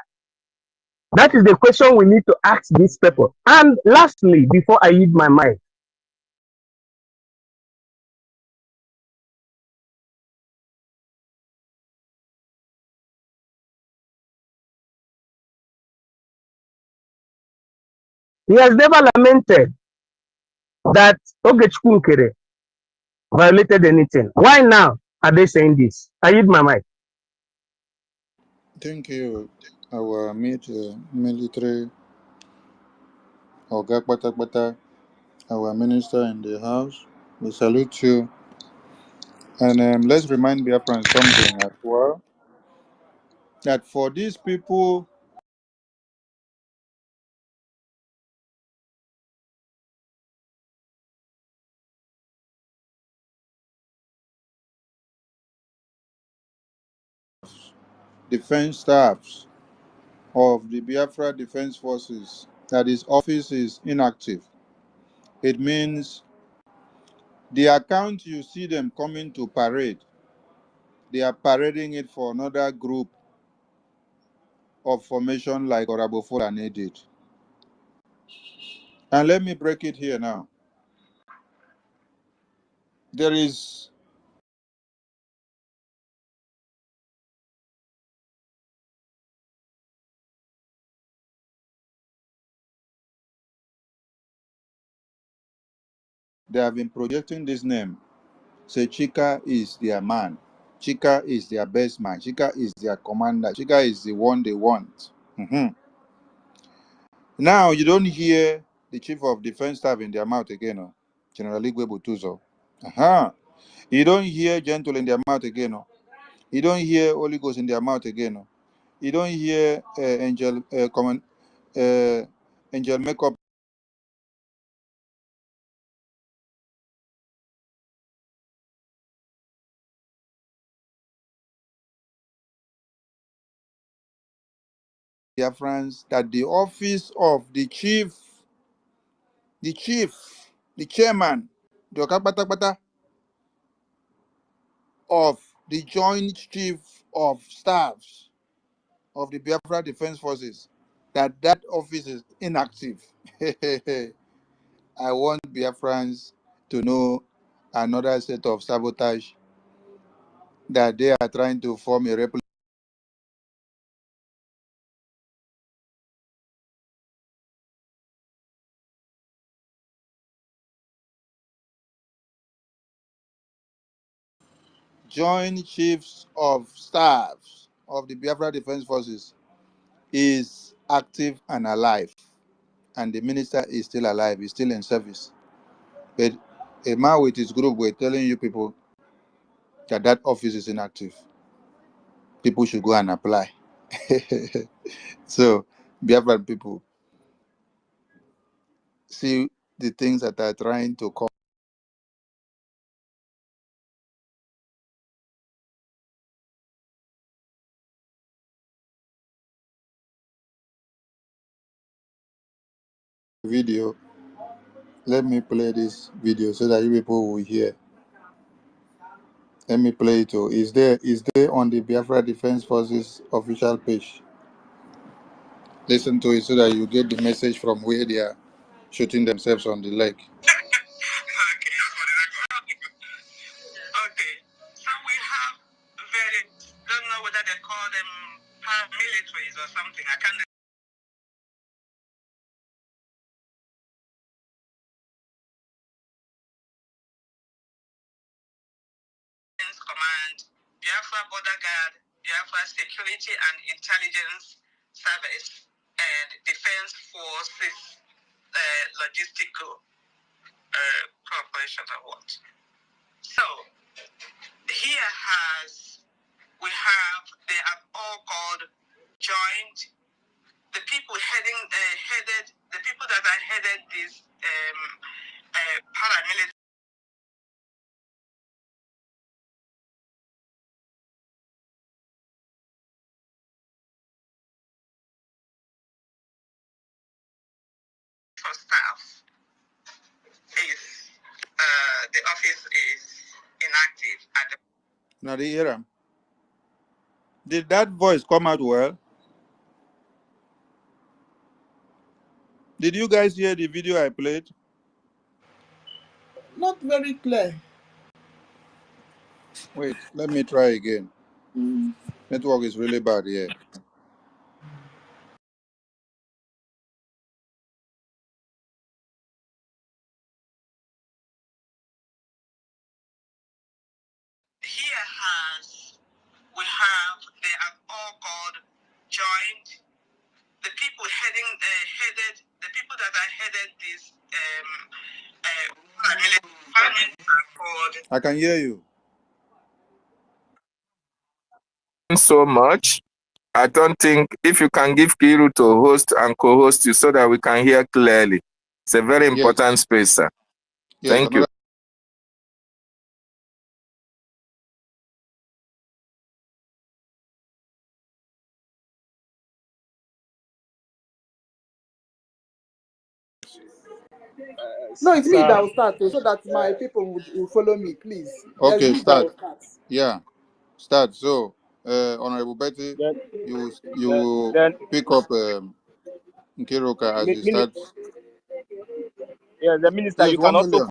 That is the question we need to ask these people. And lastly, before I use my mind, He has never lamented that Ogechukwu Nkere violated anything. Why now are they saying this? I use my mic. Thank you, our military Oga Kpatakpata, our minister in the house. We salute you. And let's remind Biafran something as well, that for these people, defense staffs of the Biafra Defense Forces, that his office is inactive. It means the account you see them coming to parade, they are parading it for another group of formation like Orabofola did. And let me break it here now. There is they have been projecting this name. Say Chika is their man. Chika is their best man. Chika is their commander. Chika is the one they want. Mhm. Now you don't hear the chief of defense staff in their mouth again, General Igwe Butuzo. You don't hear gentle in their mouth again. You don't hear Holy Ghost in their mouth again. You don't hear angel makeup. Dear friends, that the office of the chief, the chairman, the Okakpatakpata of the Joint Chief of Staffs of the Biafra Defense Forces, that office is inactive. I want Biafrans to know another set of sabotage that they are trying to form a replica Joint Chiefs of Staffs of the Biafra Defense Forces is active and alive, and the minister is still alive, he's still in service. But a man with his group were telling you people that that office is inactive. People should go and apply. So, Biafran people, see the things that are trying to come. Video. Let me play this video so that you people will hear. Let me play it. Is there on the Biafra Defense Forces official page? Listen to it so that you get the message from where they are shooting themselves on the leg. Okay, so we have very, don't know whether they call them paramilitaries or something. I can't. Command, Biafra Border Guard, Biafra Security and Intelligence Service, and Defense Forces Logistical Corporation or what. So here we have, they have all called joint, the people the people that are headed this paramilitary staff is, the office is inactive at the. Now the era. Did that voice come out well? Did you guys hear the video I played? Not very clear. Wait, let me try again. Mm. Network is really bad here. has, we have, they are all called joint. The people the people that are headed this paramilitary departments are called. I can hear you. So much. I don't think if you can give Kiru to host and co-host you so that we can hear clearly. It's a very important Yes. space, sir. Yes. Thank you. No, it's me Sir, that will start, so that my people will follow me, please. There's Okay, me that start. will start. Yeah, start. So, Honorable Betty, then, you then pick up Nkiruka as he mini, starts. yeah, the minister, Yes, you can 1 also. million.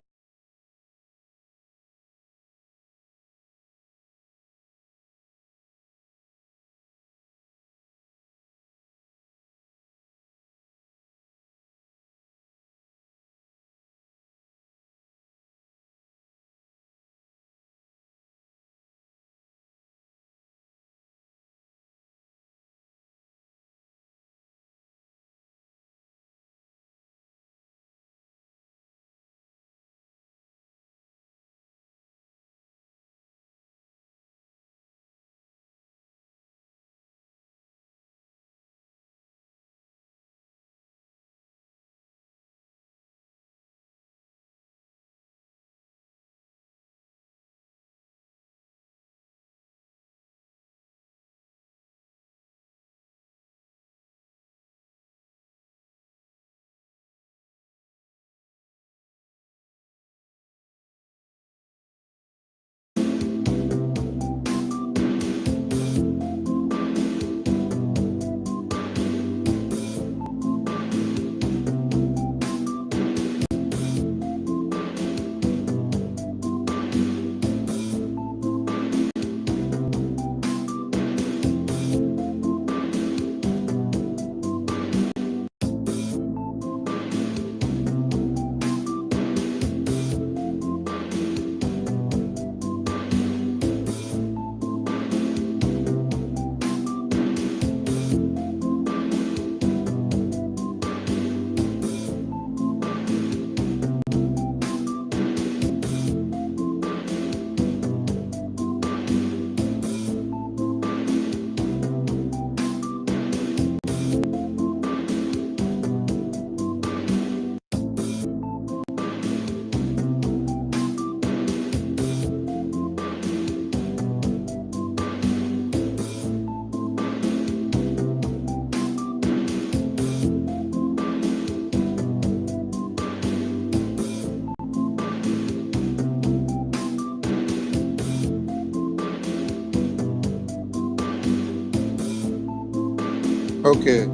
Okay.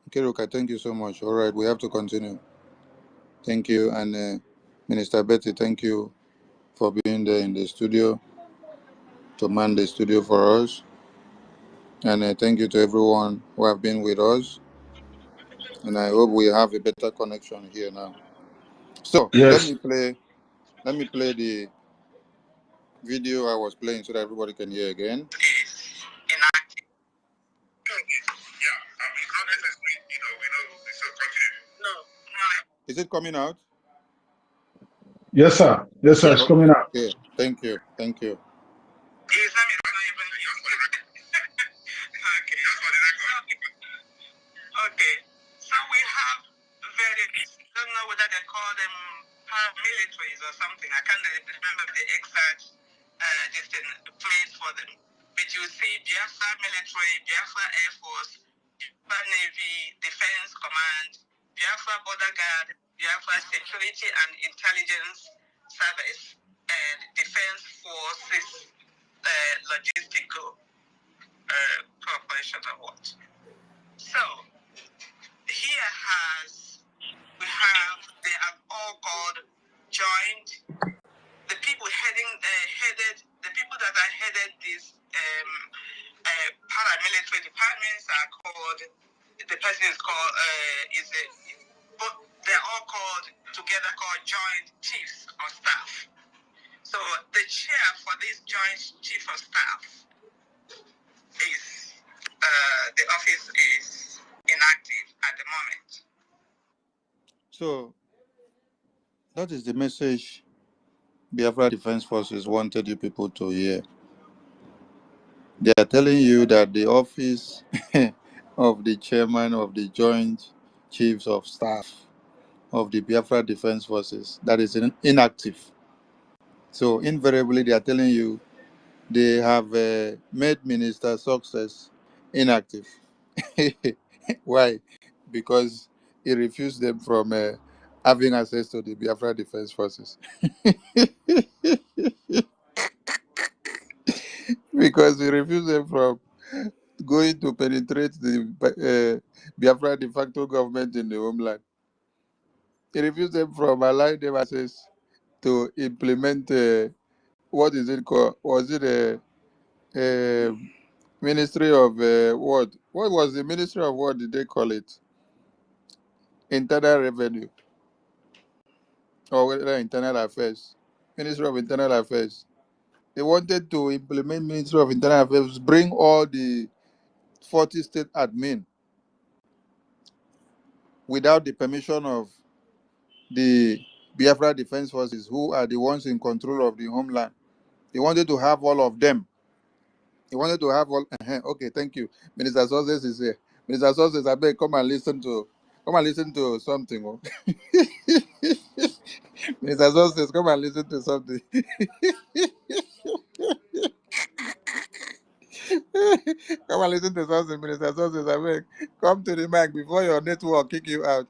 Nkiruka, thank you so much. All right, we have to continue. Thank you. And Minister Betty, thank you for being there in the studio to man the studio for us. And thank you to everyone who have been with us. And I hope we have a better connection here now. So Yes. let me play the video I was playing so that everybody can hear again. Is enacted. Yeah, it's not necessary, we know it's a continue. No, no. Is it coming out? Yes, sir. Yes, sir. It's Okay. coming out. Thank you. Thank you. It's not even just for the record. Okay. Just for the record. Okay. So we have various, I don't know whether they call them paramilitaries or something. I can't remember the exact this thing, place for them. But you see Biafra military, Biafra Air Force, Biafra Navy, Defense Command, Biafra Border Guard, Biafra Security and Intelligence Service, and Defense Forces Logistical Corporation or what. So here they have all called joint. The people the people that are headed these paramilitary departments are called, the person is called, but they're all called together called joint chiefs of staff. So the chair for this Joint Chief of Staff is, the office is inactive at the moment. So that is the message Biafra Defense Forces wanted you people to hear. They are telling you that the office of the chairman of the Joint Chiefs of Staff of the Biafra Defense Forces that is inactive. So invariably, they are telling you they have made Minister Success inactive. Why? Because he refused them from having access to the Biafra Defense Forces. Because he refused them from going to penetrate the Biafra de facto government in the homeland. He refused them from allowing them access to implement what is it called? Was it a Ministry of what? What was the Ministry of what did they call it? Internal Revenue or whether Internal Affairs? Ministry of Internal Affairs. They wanted to implement Ministry of Internal Affairs, bring all the 40 state admin without the permission of the Biafra Defense Forces, who are the ones in control of the homeland. They wanted to have all of them. He wanted to have all. Okay, thank you. Minister Sources is here. Minister Sources, I beg, come and listen to something. Oh. Minister Sources, come and listen to something. Come and listen to something, Minister Sources. I beg, come to the mic before your network kick you out.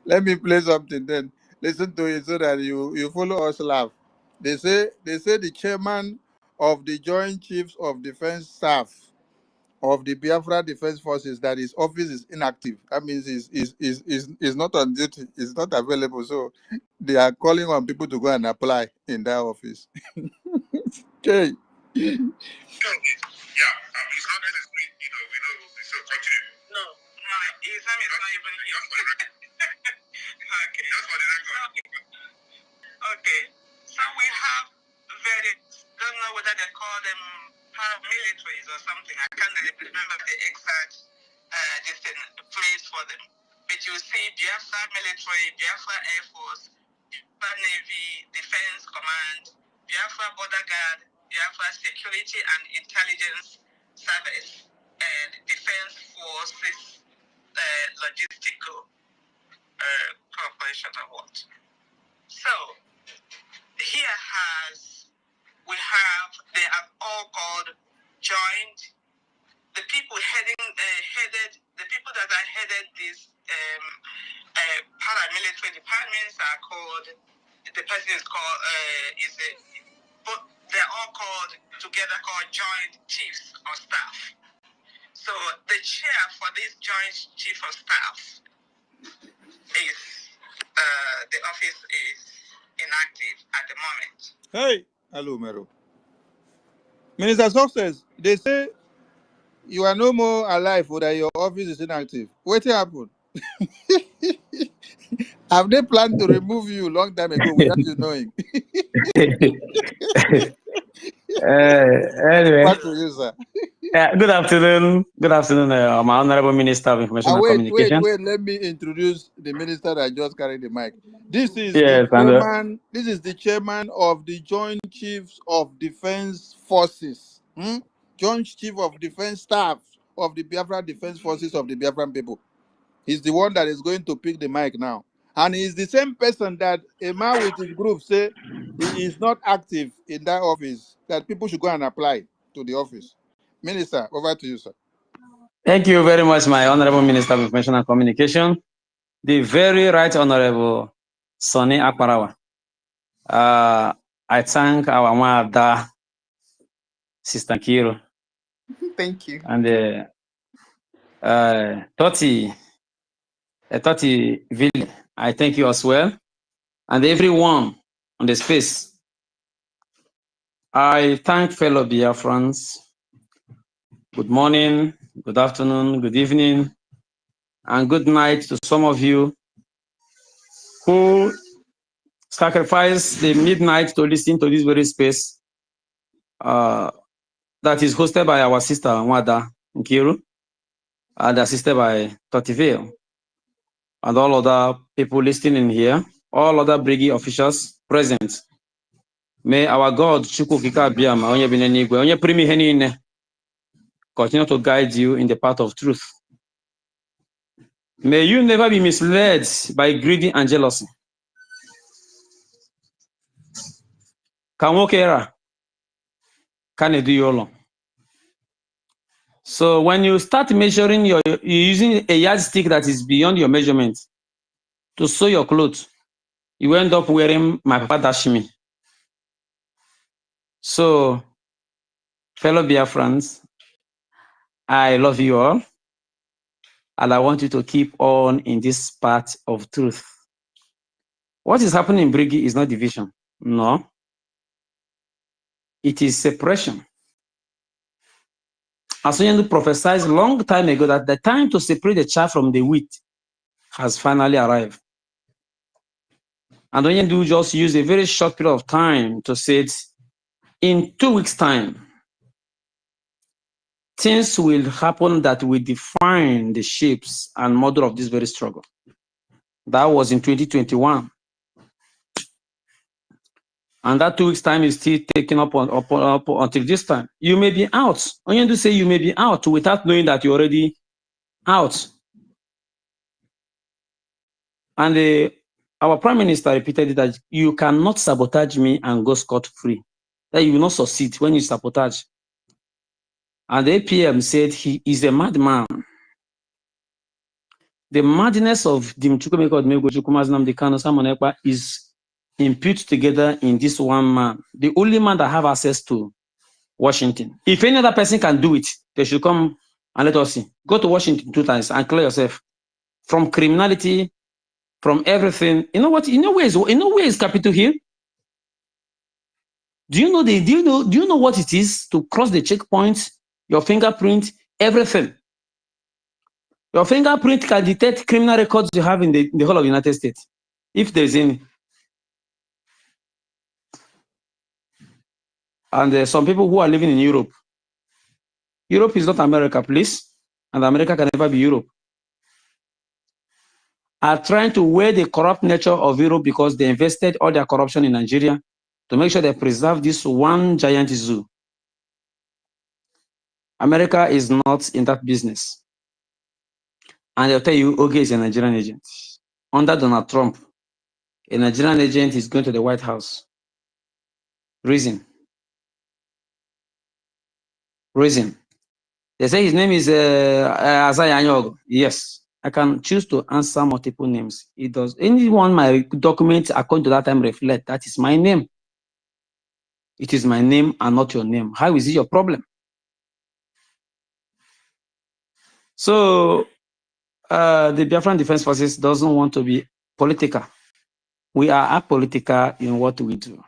Let me play something then. Listen to it so that you follow us laugh. They say the chairman of the Joint Chiefs of Defense Staff of the Biafra Defense Forces that his office is inactive. That means is not on duty, is not available. So they are calling on people to go and apply in that office. Okay. Yeah, it's not necessary, we know, so continue. No, it's not even here. Okay. That's for the record. Okay. So we have don't know whether they call them paramilitaries or something. I can't remember the exact place for them. But you see Biafra military, Biafra Air Force, Biafra Navy, Defense Command, Biafra Border Guard, Biafra Security and Intelligence Service, and Defense Forces Logistical Corporation or what. So here they have all called joint. The people the people that are headed these paramilitary departments are called. The person is called but they're all called together called Joint Chiefs of Staff. So the chair for this Joint Chief of Staff is the office is inactive at the moment. Hey, hello, Mero. Minister Success, they say you are no more alive or that your office is inactive. What happened? Have they planned to remove you long time ago without you knowing? Anyway, Back to you, sir. good afternoon. Good afternoon, my Honorable Minister of Information and Wait. Communication. Let me introduce the minister that just carried the mic. This is Yes, the chairman. This is the chairman of the Joint Chiefs of Defense Forces. Joint Chief of Defense Staff of the Biafra Defense Forces of the Biafran people. He's the one that is going to pick the mic now. And he's the same person that a man with his group say he is not active in that office, that people should go and apply to the office. Minister, over to you, sir. Thank you very much, my Honorable Minister of Information and Communication, the very right Honorable Sonny Akparawa. I thank our mother, Sister Kiro. Thank you. And Toti Village, I thank you as well. And everyone on the space. I thank fellow Biafrans. Good morning, good afternoon, good evening, and good night to some of you who sacrifice the midnight to listen to this very space that is hosted by our sister Nwada Nkiru and assisted by Totiville and all other people listening here, all other Briggy officials present. May our God, Chukwu Kika Abiyama, onye bi n'eluigwe, onye pụrụ ime ihe niile, continue to guide you in the path of truth. May you never be misled by greed and jealousy. Ka nwoke era, ka na-edu ya ụlọ. So when you start measuring you're using a yardstick that is beyond your measurement to sew your clothes, you end up wearing my papa dashimi. So, fellow Biafrans, I love you all, and I want you to keep on in this path of truth. What is happening in Briggy is not division. No. It is separation. As Onyendu prophesied a long time ago that the time to separate the chaff from the wheat has finally arrived. And Onyendu just used a very short period of time to say it. In 2 weeks' time, things will happen that will define the shapes and model of this very struggle. That was in 2021. And that 2 weeks' time is still taken up until this time. You may be out. Onyendu say you may be out without knowing that you're already out. And our Prime Minister repeated that you cannot sabotage me and go scot-free. That you will not succeed when you sabotage. And the APM said he is a madman. The madness of Dimchukwemeka Odumegwu Nnamdi Kanu Simon Ekpa is imputed together in this one man, the only man that have access to Washington. If any other person can do it, they should come and let us see. Go to Washington 2 times and clear yourself from criminality, from everything. You know what? You know where is Capitol Hill? Do you know what it is to cross the checkpoint, your fingerprint, everything? Your fingerprint can detect criminal records you have in the whole of the United States, if there's any. And some people who are living in Europe. Europe is not America, please. And America can never be Europe. Are trying to weigh the corrupt nature of Europe because they invested all their corruption in Nigeria to make sure they preserve this one giant zoo. America is not in that business. And they'll tell you, Oge is a Nigerian agent. Under Donald Trump, a Nigerian agent is going to the White House. Reason. They say his name is Azaya Anyog. Yes, I can choose to answer multiple names. It does. Anyone my document according to that time reflect that is my name. It is my name and not your name. How is it your problem? So the Biafran Defense Forces doesn't want to be political. We are apolitical in what we do.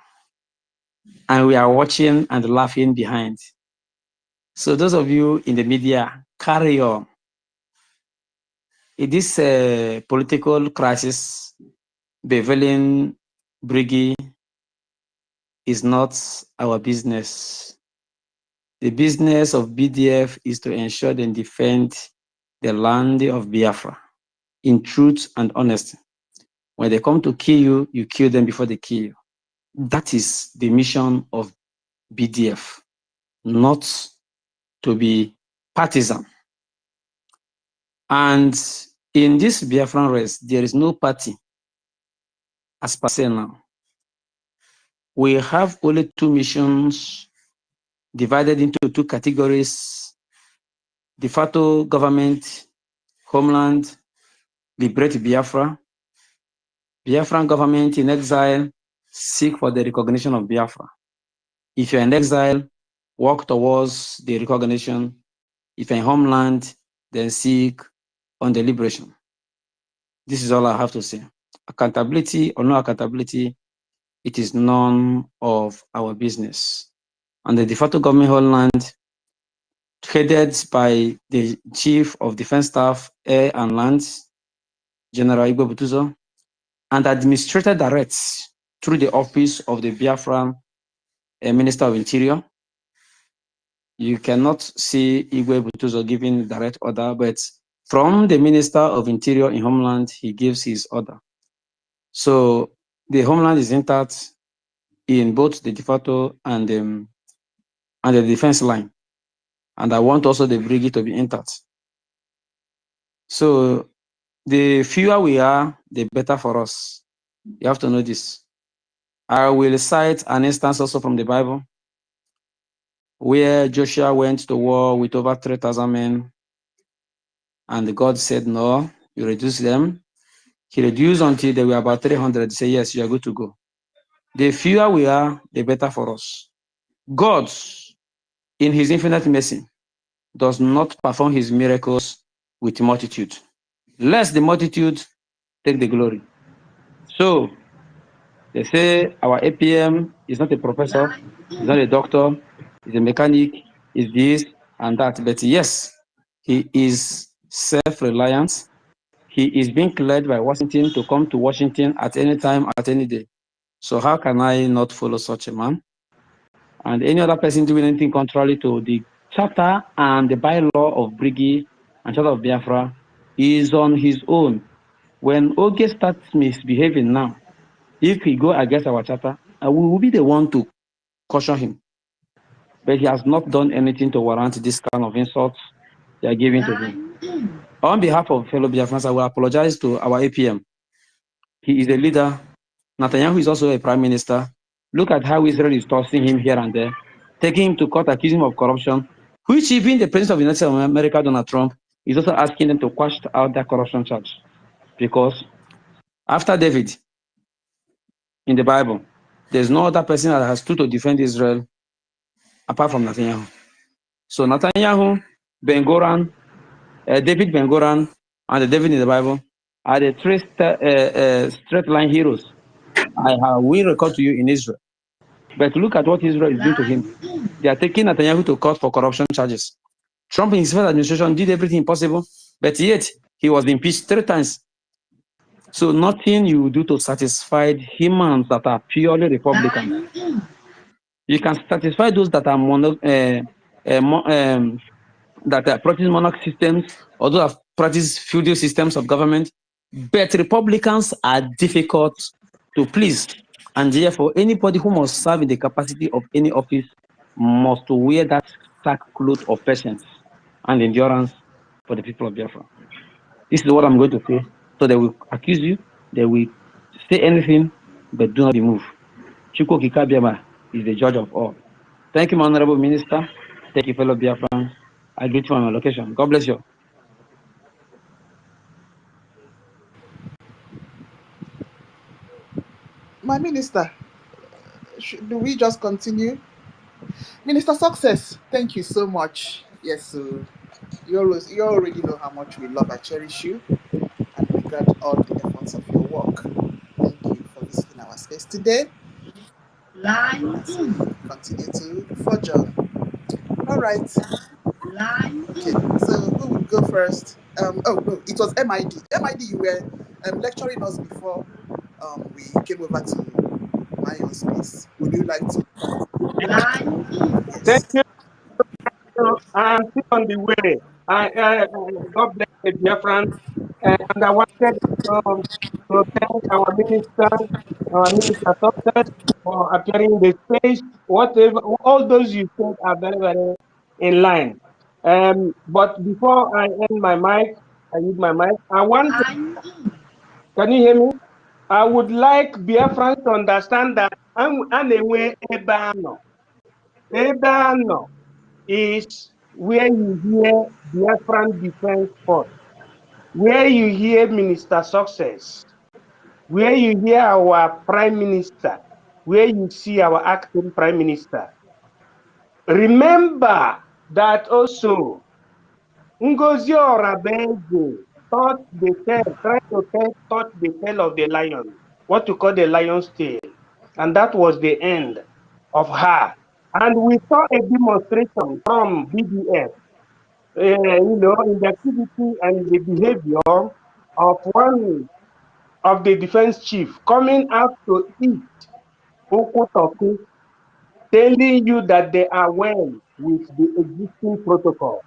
And we are watching and laughing behind. So those of you in the media, carry on. In this political crisis, beveling Briggy is not our business. The business of BDF is to ensure and defend the land of Biafra in truth and honesty. When they come to kill you, you kill them before they kill you. That is the mission of BDF, not to be partisan. And in this Biafran race, there is no party as per se now. We have only 2 missions divided into 2 categories: de facto government, homeland, liberate Biafra. Biafran government in exile, seek for the recognition of Biafra. If you're in exile, work towards the recognition. If you're in homeland, then seek on the liberation. This is all I have to say. Accountability or no accountability, it is none of our business. And the de facto government homeland, headed by the Chief of Defense Staff, Air and Land, General Igbo Butuzo, and administrator directs through the office of the Biafran Minister of Interior. You cannot see Igwe Butuzo giving direct order, but from the Minister of Interior in Homeland, he gives his order. So the Homeland is intact in both the de facto and the defense line. And I want also the brigade to be intact. So the fewer we are, the better for us. You have to know this. I will cite an instance also from the Bible where Joshua went to war with over 3,000 men, and God said, no, you reduce them. He reduced until they were about 300. He said, yes, you are good to go. The fewer we are, the better for us. God, in his infinite mercy, does not perform his miracles with multitude. Lest the multitude take the glory. So they say our APM is not a professor, he's not a doctor, he's a mechanic, is this and that. But yes, he is self-reliant. He is being cleared by Washington to come to Washington at any time, at any day. So how can I not follow such a man? And any other person doing anything contrary to the charter and the bylaw of Briggy and charter of Biafra is on his own. When Oge starts misbehaving now, if he go against our charter, we will be the one to caution him. But he has not done anything to warrant this kind of insults they are giving to him. On behalf of fellow Biafrans, I will apologize to our APM. He is a leader. Netanyahu is also a prime minister. Look at how Israel is tossing him here and there, taking him to court, accusing him of corruption, which even the president of the United States of America, Donald Trump, is also asking them to quash out that corruption charge. Because after David, in the Bible, there's no other person that has stood to defend Israel apart from Netanyahu. So Netanyahu, Ben-Goran, David Ben-Goran, and the David in the Bible are the three straight line heroes I will record to you in Israel. But look at what Israel is doing to him. They are taking Netanyahu to court for corruption charges. Trump in his first administration did everything possible, but yet he was impeached 3 times. So nothing you do to satisfy humans that are purely Republican. You can satisfy those that are that practice monarch systems, or those that practice feudal systems of government. But Republicans are difficult to please, and therefore anybody who must serve in the capacity of any office must wear that sackcloth of patience and endurance for the people of Biafra. This is what I'm going to say. So they will accuse you, they will say anything, but do not be moved. Chukwu Kikabiama is the judge of all. Thank you, my honorable minister. Thank you, fellow Biafrans. I greet you on my location. God bless you. My minister, do we just continue? Minister Success, thank you so much. Yes, so you already know how much we love and cherish you and regard all the efforts of your work. Thank you for visiting our space today. As we continue to forge on. All right. Okay, so who will go first? Oh no, it was MID. MID, you were lecturing us before we came over to my own space. Would you like to? Thank Yes. you. I'm still on the way. God bless the Biafran. And I wanted to thank our minister Success, for appearing in the space. Whatever, all those you said are very, very in line. But before I end my mic, I use my mic. Can you hear me? I would like Biafrans to understand that anyway, Ebano is where you hear Biafran Defense Force, where you hear Minister Success, where you hear our Prime Minister, where you see our acting Prime Minister. Remember that also Ngozi Orabeze taught the tail, tried to touch the tail of the lion, what you call the lion's tail. And that was the end of her. And we saw a demonstration from BDF, in the activity and the behavior of one of the defense chief coming out to eat Oko talking, telling you that they are well with the existing protocol,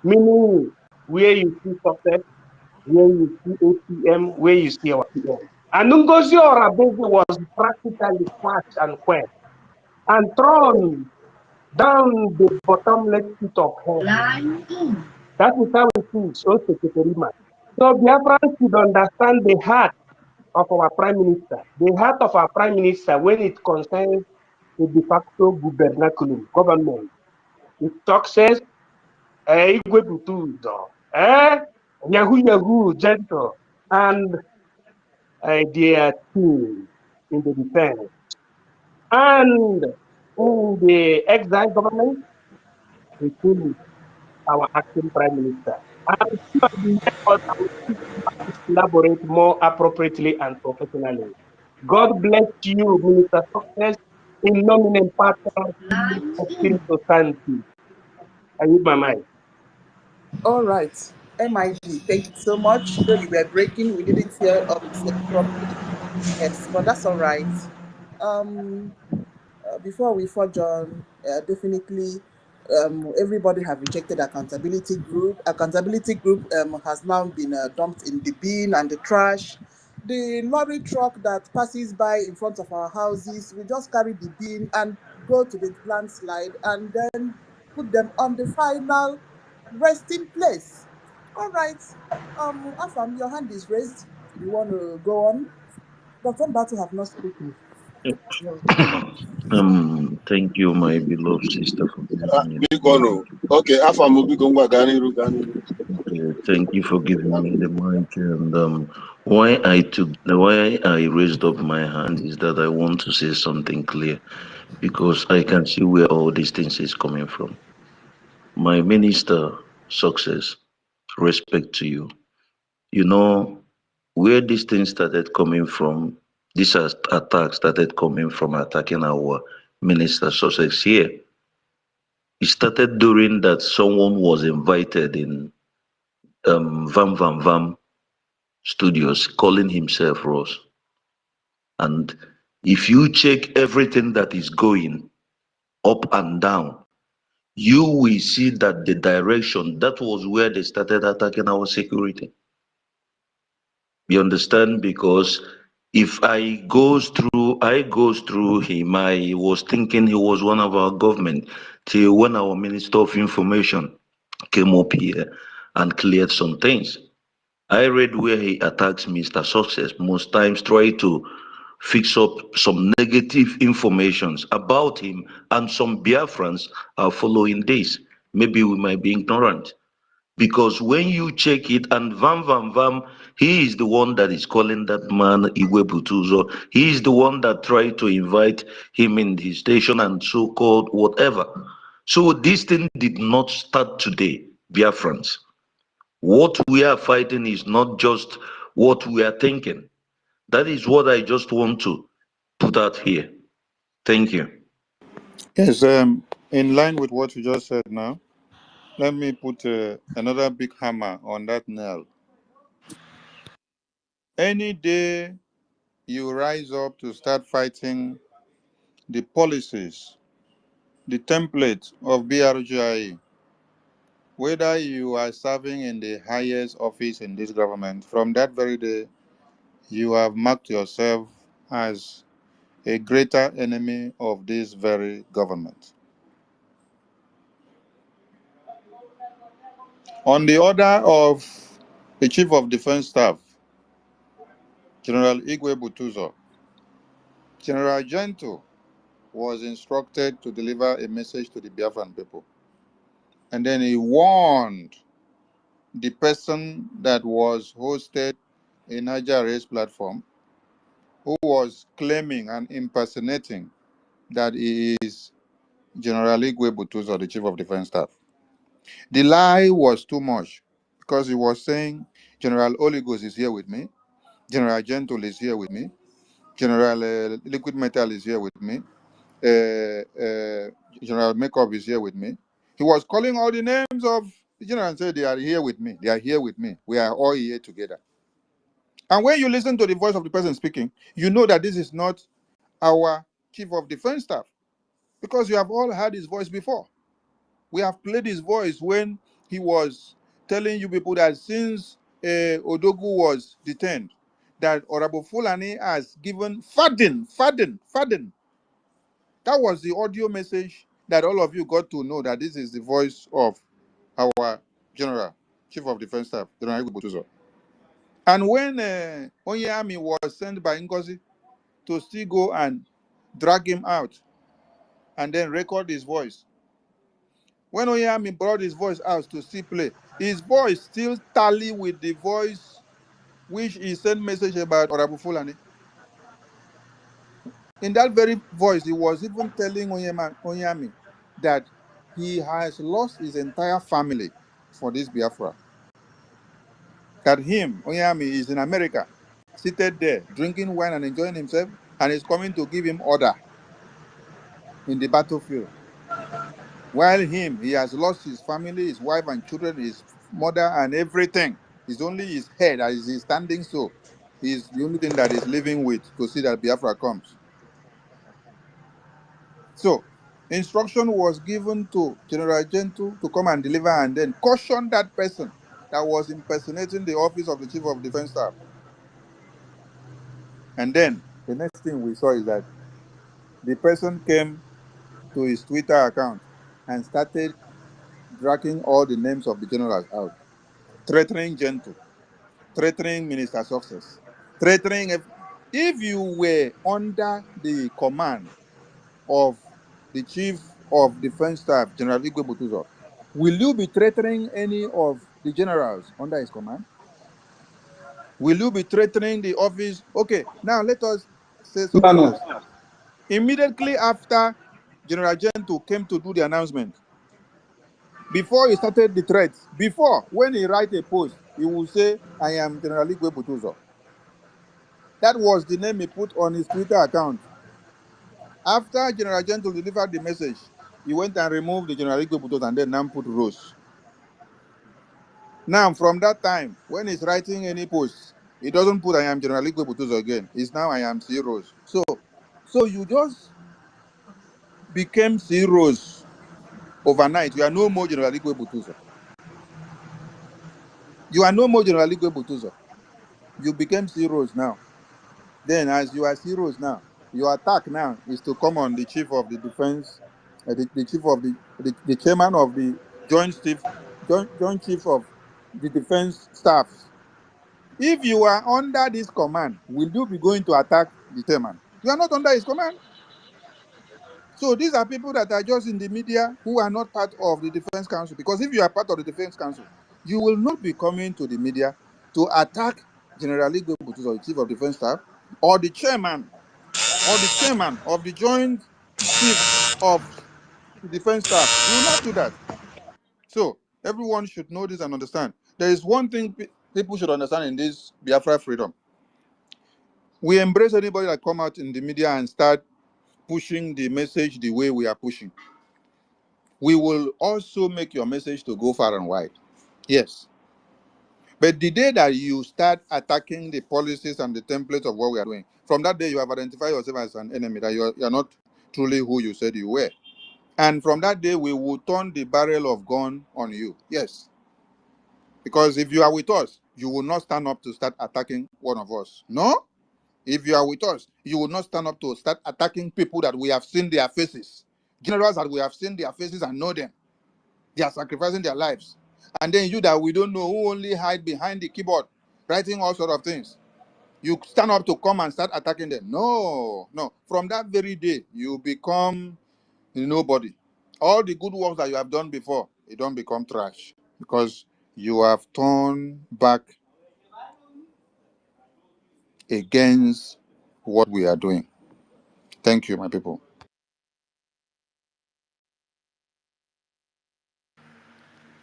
meaning where you see success, where you see ATM, where you see our PM. And Ngozi Orabeze was practically smashed and quenched and thrown down the bottomless pit of hell. That is how it is, so Seketerima. So Biafrans should understand the heart of our Prime Minister. The heart of our Prime Minister when it concerns the de facto gubernaculum, government. It success, Igwe Butuzo, Yahoo Yahoo, gentle, and their team in the defense. And in the exile government, we still our acting Prime Minister. And elaborate more appropriately and professionally. God bless you, Minister Success, in nomine Patris et Spiritus Sancti. I use my mind. All right. MIG, thank you so much. Though you were breaking, we didn't hear all you said properly. Yes, but that's all right. Um, before we forge on, definitely everybody have rejected accountability group. Accountability group has now been dumped in the bin and the trash. The lorry truck that passes by in front of our houses, we just carry the bin and go to the landslide and then put them on the final resting place. All right. Afam, your hand is raised. You want to go on? Dr. Batu have not spoken. No. Thank you, my beloved sister, for giving me the Big mic. one. Okay, Afam will be going to Ganiru. Thank you for giving me the mic. And why I raised up my hand is that I want to say something clear because I can see where all these things is coming from. My minister, success, respect to you. You know where these things started coming from. These attacks started coming from attacking our minister, success here. It started during that someone was invited in Vam Vam Vam Studios calling himself Ross. And if you check everything that is going up and down, you will see that the direction, that was where they started attacking our security. You understand? Because if I goes through him, I was thinking he was one of our government till when our Minister of Information came up here and cleared some things. I read where he attacks Mr. Success, most times try to fix up some negative informations about him, and some Biafrans are following this. Maybe we might be ignorant. Because when you check it, and Vam Vam Vam, he is the one that is calling that man Iwe Butuzo. He is the one that tried to invite him in his station and so-called whatever. So this thing did not start today, Biafrans. What we are fighting is not just what we are thinking. That is what I just want to put out here. Thank you. Yes, in line with what you just said now, let me put another big hammer on that nail. Any day you rise up to start fighting the policies, the template of BRGIE, whether you are serving in the highest office in this government, from that very day, you have marked yourself as a greater enemy of this very government. On the order of the Chief of Defense Staff, General Igwe Butuzo, General Gento was instructed to deliver a message to the Biafran people. And then he warned the person that was hosted in Niger Race platform, who was claiming and impersonating that he is General Igwe Butuzo, the Chief of Defense Staff. The lie was too much because he was saying General Oligos is here with me, General Gentle is here with me, General Liquid Metal is here with me, General Makeup is here with me. He was calling all the names of the general and said, they are here with me. They are here with me. We are all here together. And when you listen to the voice of the person speaking, you know that this is not our Chief of Defense Staff, because you have all heard his voice before. We have played his voice when he was telling you people that since Odogu was detained, that Honorable Fulani has given Fadin. That was the audio message that all of you got to know that this is the voice of our General, Chief of Defense Staff, General Igwe. And when Onyami was sent by Ngozi to still go and drag him out and then record his voice, when Onyami brought his voice out to still play, his voice still tally with the voice which he sent message about Honorable Fulani. In that very voice, he was even telling Onyami that he has lost his entire family for this Biafra. That him, Onyami, is in America, seated there, drinking wine and enjoying himself, and is coming to give him order in the battlefield. While him, he has lost his family, his wife and children, his mother and everything. It's only his head as he's standing so. He's the only thing that he's living with to see that Biafra comes. So, instruction was given to General Gentle to come and deliver and then caution that person that was impersonating the office of the Chief of Defense Staff. And then the next thing we saw is that the person came to his Twitter account and started dragging all the names of the generals out, threatening Gentle, threatening Minister Success, threatening. If you were under the command of the Chief of Defense Staff, General Igwe Butuzo, will you be threatening any of the generals under his command? Will you be threatening the office? Okay, now let us say something No. else. Immediately after General Gentle came to do the announcement, before he started the threats, before, when he write a post, he will say, I am General Igwe Butuzo. That was the name he put on his Twitter account. After General Gentle delivered the message, he went and removed the General Igwe Butuzo and then now put Rose. Now, from that time, when he's writing any post, he doesn't put I am General Igwe Butuzo again. It's now I am C. Rose. So you just became C. Rose overnight. You are no more General Igwe Butuzo. You are no more General Igwe Butuzo. You became C. Rose now. Then, as you are C. Rose now, your attack now is to come on the chief of the defense, the chief of the chairman of the joint chief of the defense staffs. If you are under this command, will you be going to attack the chairman? You are not under his command. So these are people that are just in the media who are not part of the defense council. Because if you are part of the defense council, you will not be coming to the media to attack General Igwe Butuzo, the chief of defense staff, or the chairman of the joint chief of the defense staff. You will not do that. So everyone should know this and understand. There is one thing people should understand in this Biafra freedom. We embrace anybody that come out in the media and start pushing the message the way we are pushing. We will also make your message to go far and wide. Yes. But the day that you start attacking the policies and the templates of what we are doing, from that day you have identified yourself as an enemy, that you are not truly who you said you were. And from that day, we will turn the barrel of gun on you. Yes. Because if you are with us, you will not stand up to start attacking one of us. No? If you are with us, you will not stand up to start attacking people that we have seen their faces. Generals that we have seen their faces and know them. They are sacrificing their lives. And then you that we don't know, who only hide behind the keyboard, writing all sorts of things. You stand up to come and start attacking them. No. From that very day, you become nobody. All the good works that you have done before, it don't become trash. Because you have turned back against what we are doing. Thank you, my people.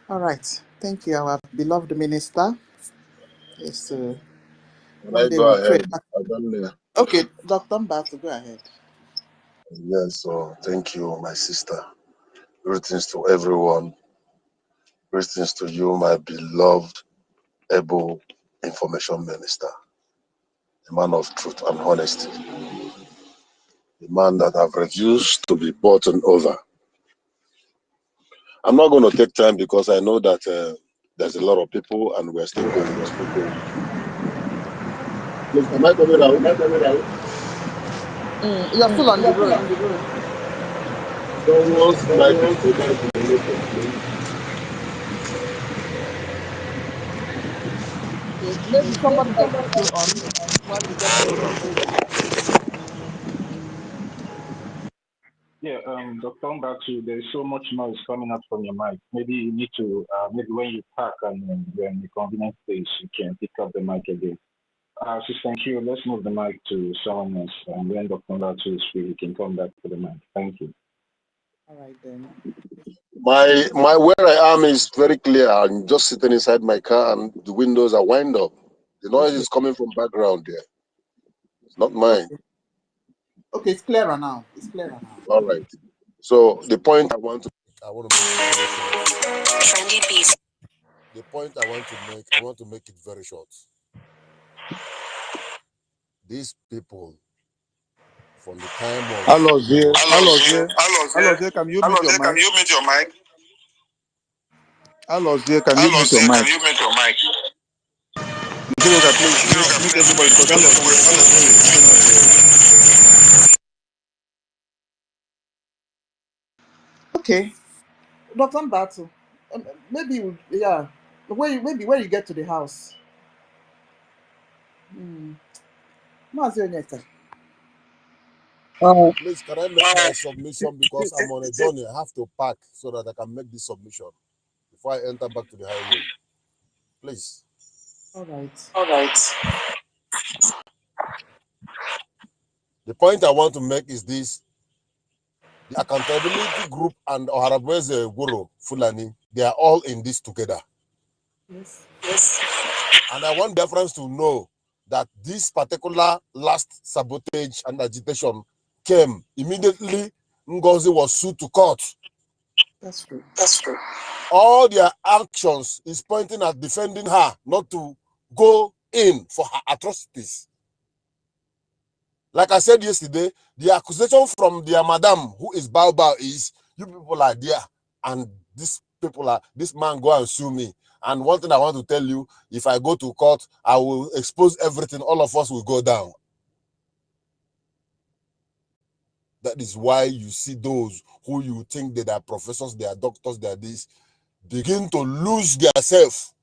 All right. Thank you, our beloved minister. Yes, Can one I day go we pray. ahead? I don't know. Okay, Dr. Mbatu, go ahead. Yes, so thank you, my sister. Greetings to everyone. Greetings to you, my beloved, able information minister, a man of truth and honesty. a man that I've refused to be bought over. I'm not going to take time because I know that there's a lot of people and we're still going. Please, am I coming out? You're still on the road. Someone's mic is muted. Okay, maybe somebody just go on while we get connected. Yeah, Dr. Mbatu, there's so much noise coming up from your mic. Maybe you need to, maybe when you park and you're in a convenient place, you can pick up the mic again. Sister Q, let's move the mic to someone else. And when Dr. Mbatu is free, you can come back to the mic. Thank you. All right, then. My where I am is very clear. I'm just sitting inside my car and the windows are wind up. The noise is coming from background there. It's not mine. Okay, it's clearer now. It's clearer now. All right. So the point I want to make it very short. Trendy piece. The point I want to make it very short. These people from the time of Alozie, can you mute your Can mic? you mute your mic? Alozie, can you mute your Can mic? you mute your mic? Nkiruka, please mute everybody because Alozie is giving us Okay, Dr. Mbatu, maybe maybe when you get to the house. Mazi Onyeka. Please, can I make my submission because I'm on a journey? I have to park so that I can make this submission before I enter back to the highway. Please. All right. The point I want to make is this. The accountability group and Oharabweze Guru Fulani, they are all in this together. Yes. And I want Biafrans to know that this particular last sabotage and agitation came immediately. Ngozi was sued to court. That's true. All their actions is pointing at defending her, not to go in for her atrocities. Like I said yesterday, the accusation from their madam, who is Bao, is you people are there and this man go and sue me. And one thing I want to tell you, if I go to court, I will expose everything. All of us will go down. That is why you see those who you think that are professors, they are doctors, they are this, begin to lose their self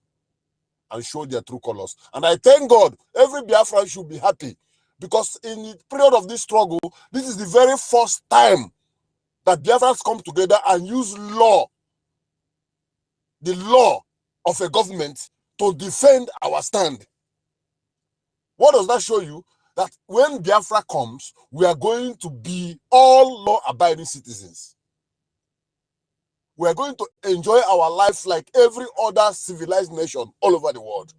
and show their true colors. And I thank God, every Biafran should be happy because in the period of this struggle, this is the very first time that Biafrans come together and use law, the law of a government, to defend our stand. What does that show you? That when Biafra comes, we are going to be all law-abiding citizens. We are going to enjoy our life like every other civilized nation all over the world.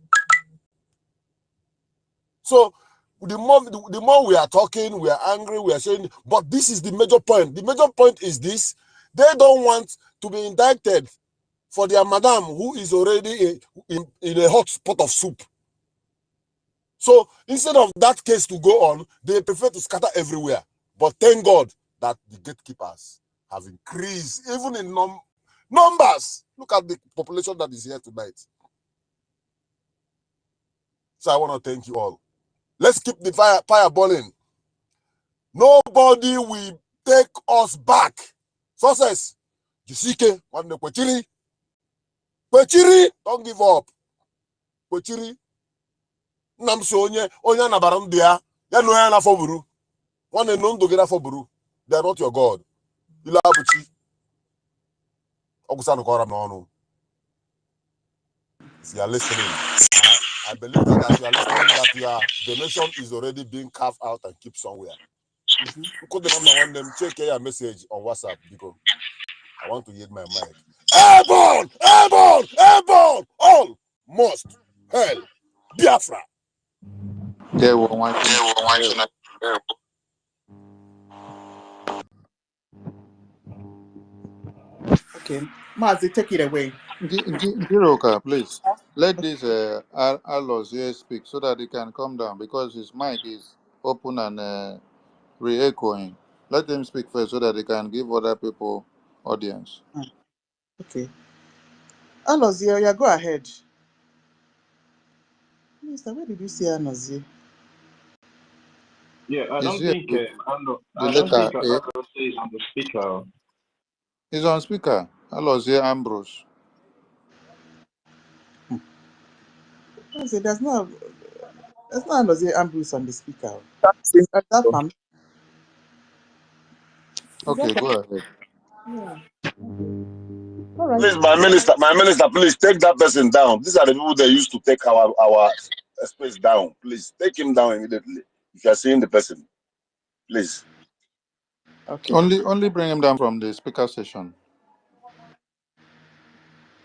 So the more we are talking, we are angry, we are saying, but this is the major point. The major point is this: they don't want to be indicted for their madam who is already in a hot pot of soup. So instead of that case to go on, they prefer to scatter everywhere. But thank God that the gatekeepers have increased, even in numbers. Look at the population that is here tonight. So I want to thank you all. Let's keep the fire burning. Nobody will take us back. Success. Jisike, Kwechiri. Kwechiri, don't give up. Kwechiri. Namso onye anabara ndị ya no ya na foburu. One no ndo gera foburu. They are not your God. Ila abuchi. Ogusanu kora n'ọnụ. If you are listening, I believe that as you are listening, that your donation is already being carved out and kept somewhere. Check your message on WhatsApp because I want to use my mic. Airborne! All must hell. Biafra. They were watching. Okay, Mazi, take it away. Nkiruka, please let this Alozie speak so that he can come down because his mic is open and re-echoing. Let them speak first so that they can give other people audience. Okay. Anozie, yeah, go ahead. Minister, where did you see Anozie? Yeah, I Is don't here think with the I don't letter think A? is on the speaker. He's on speaker. Alozie Ambrose. I said, there's no Anozie Ambrose on the speaker. That's Is it. that family? Is that Okay, go ahead. yeah. All right. Please, my minister, please take that person down. These are the people that used to take our space down. Please take him down immediately. If you are seeing the person, please. Okay. Only bring him down from the speaker session.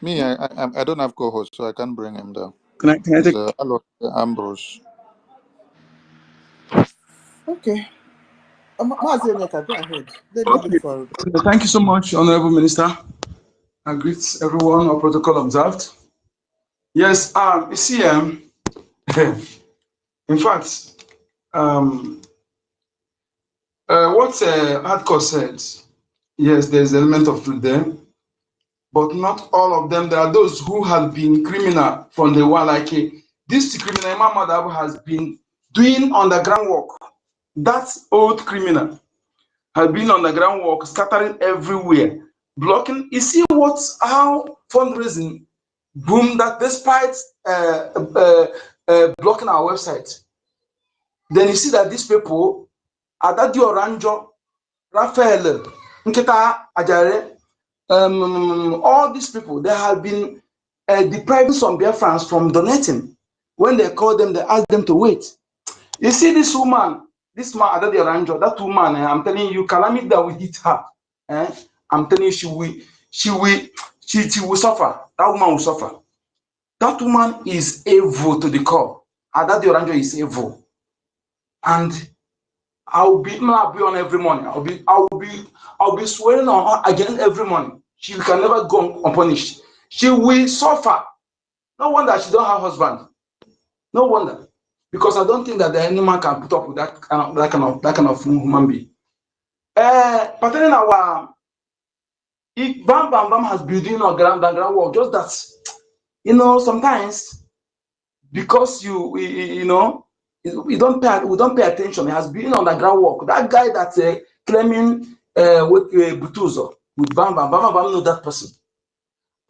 Me, I don't have co-host, so I can't bring him down. Can I It's take? Alozie Ambrose. Okay. Mazi Onyeka, go ahead. Let me look Okay. for. Thank you so much, Honorable Minister. I greet everyone of protocol observed. Yes, you see, in fact, what Hardcore said, yes, there's an element of truth there, but not all of them. There are those who have been criminal from the one, like this criminal Imam Madhabu has been doing underground work. That old criminal has been underground work, scattering everywhere, blocking. You see how fundraising boomed that despite blocking our website. Then you see that these people, Adadi Oranjo, Raphael, Nketa Ajare, all these people, they have been depriving some Biafrans from donating. When they call them, they ask them to wait. You see this woman, this man, Adadi Oranjo, that woman, I'm telling you, calamity that will hit her. I'm telling you, she will suffer. That woman will suffer. That woman is evil to the core. Adadi Oranjo is evil. And I'll be on every morning. I'll be swearing on her again every morning. She can never go unpunished. She will suffer. No wonder she don't have husband. No wonder, because I don't think that any man can put up with that kind of human being. But then Bam Bam Bam has been doing ground work. Just that, sometimes because we don't pay attention. He has been on the ground work. That guy that's claiming with Butuzo with Bam Bam know that person.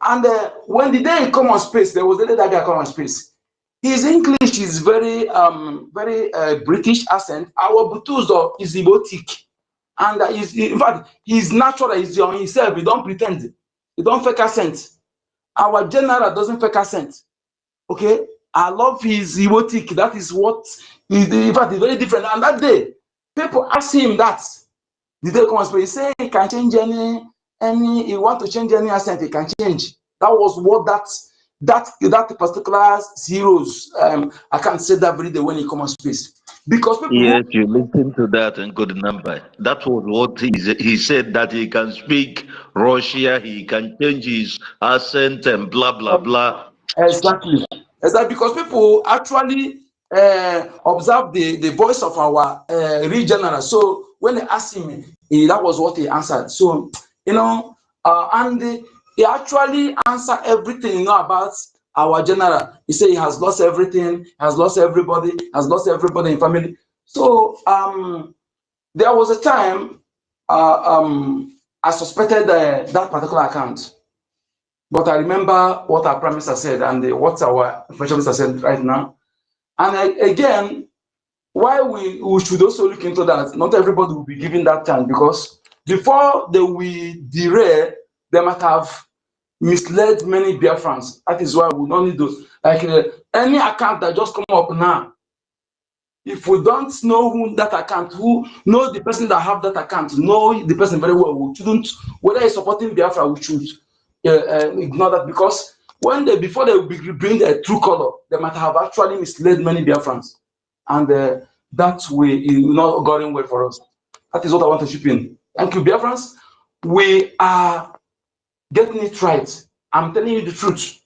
And when the day he come on space, there was the day that guy come on space. His English is very British accent. Our Butuzo is Ibotic, and in fact he's natural. He's on himself. He don't pretend. He don't fake accent. Our general doesn't fake accent. Okay, I love his erotic. That is what in fact is very different. And that day, people ask him that. The day comes, he say he can change any he want to change any accent, he can change. That was what that particular zeros. I can't say that every day when he comes on space. Because people Yes, you listen to that and good number. That was what he said, that he can speak Russia, he can change his accent and blah blah blah. exactly. Because people actually observe the voice of our real general. So when they asked him, that was what he answered. So, and he actually answered everything, about our general. He said he has lost everything, has lost everybody, has lost everybody in family. So there was a time I suspected that particular account. But I remember what our Prime Minister said and what our Financial Minister said right now. And again, why we should also look into that. Not everybody will be given that chance, because before they will derail, they might have misled many Biafrans. That is why we don't need to, like any account that just come up now. If we don't know who that account, who know the person that have that account, know the person very well, we shouldn't, whether he's supporting Biafra, we should ignore that, because before they bring the true color, they might have actually misled many Biafrans, and that way is not going well for us. That is what I want to chip in. Thank you, Biafrans. We are getting it right. I'm telling you the truth.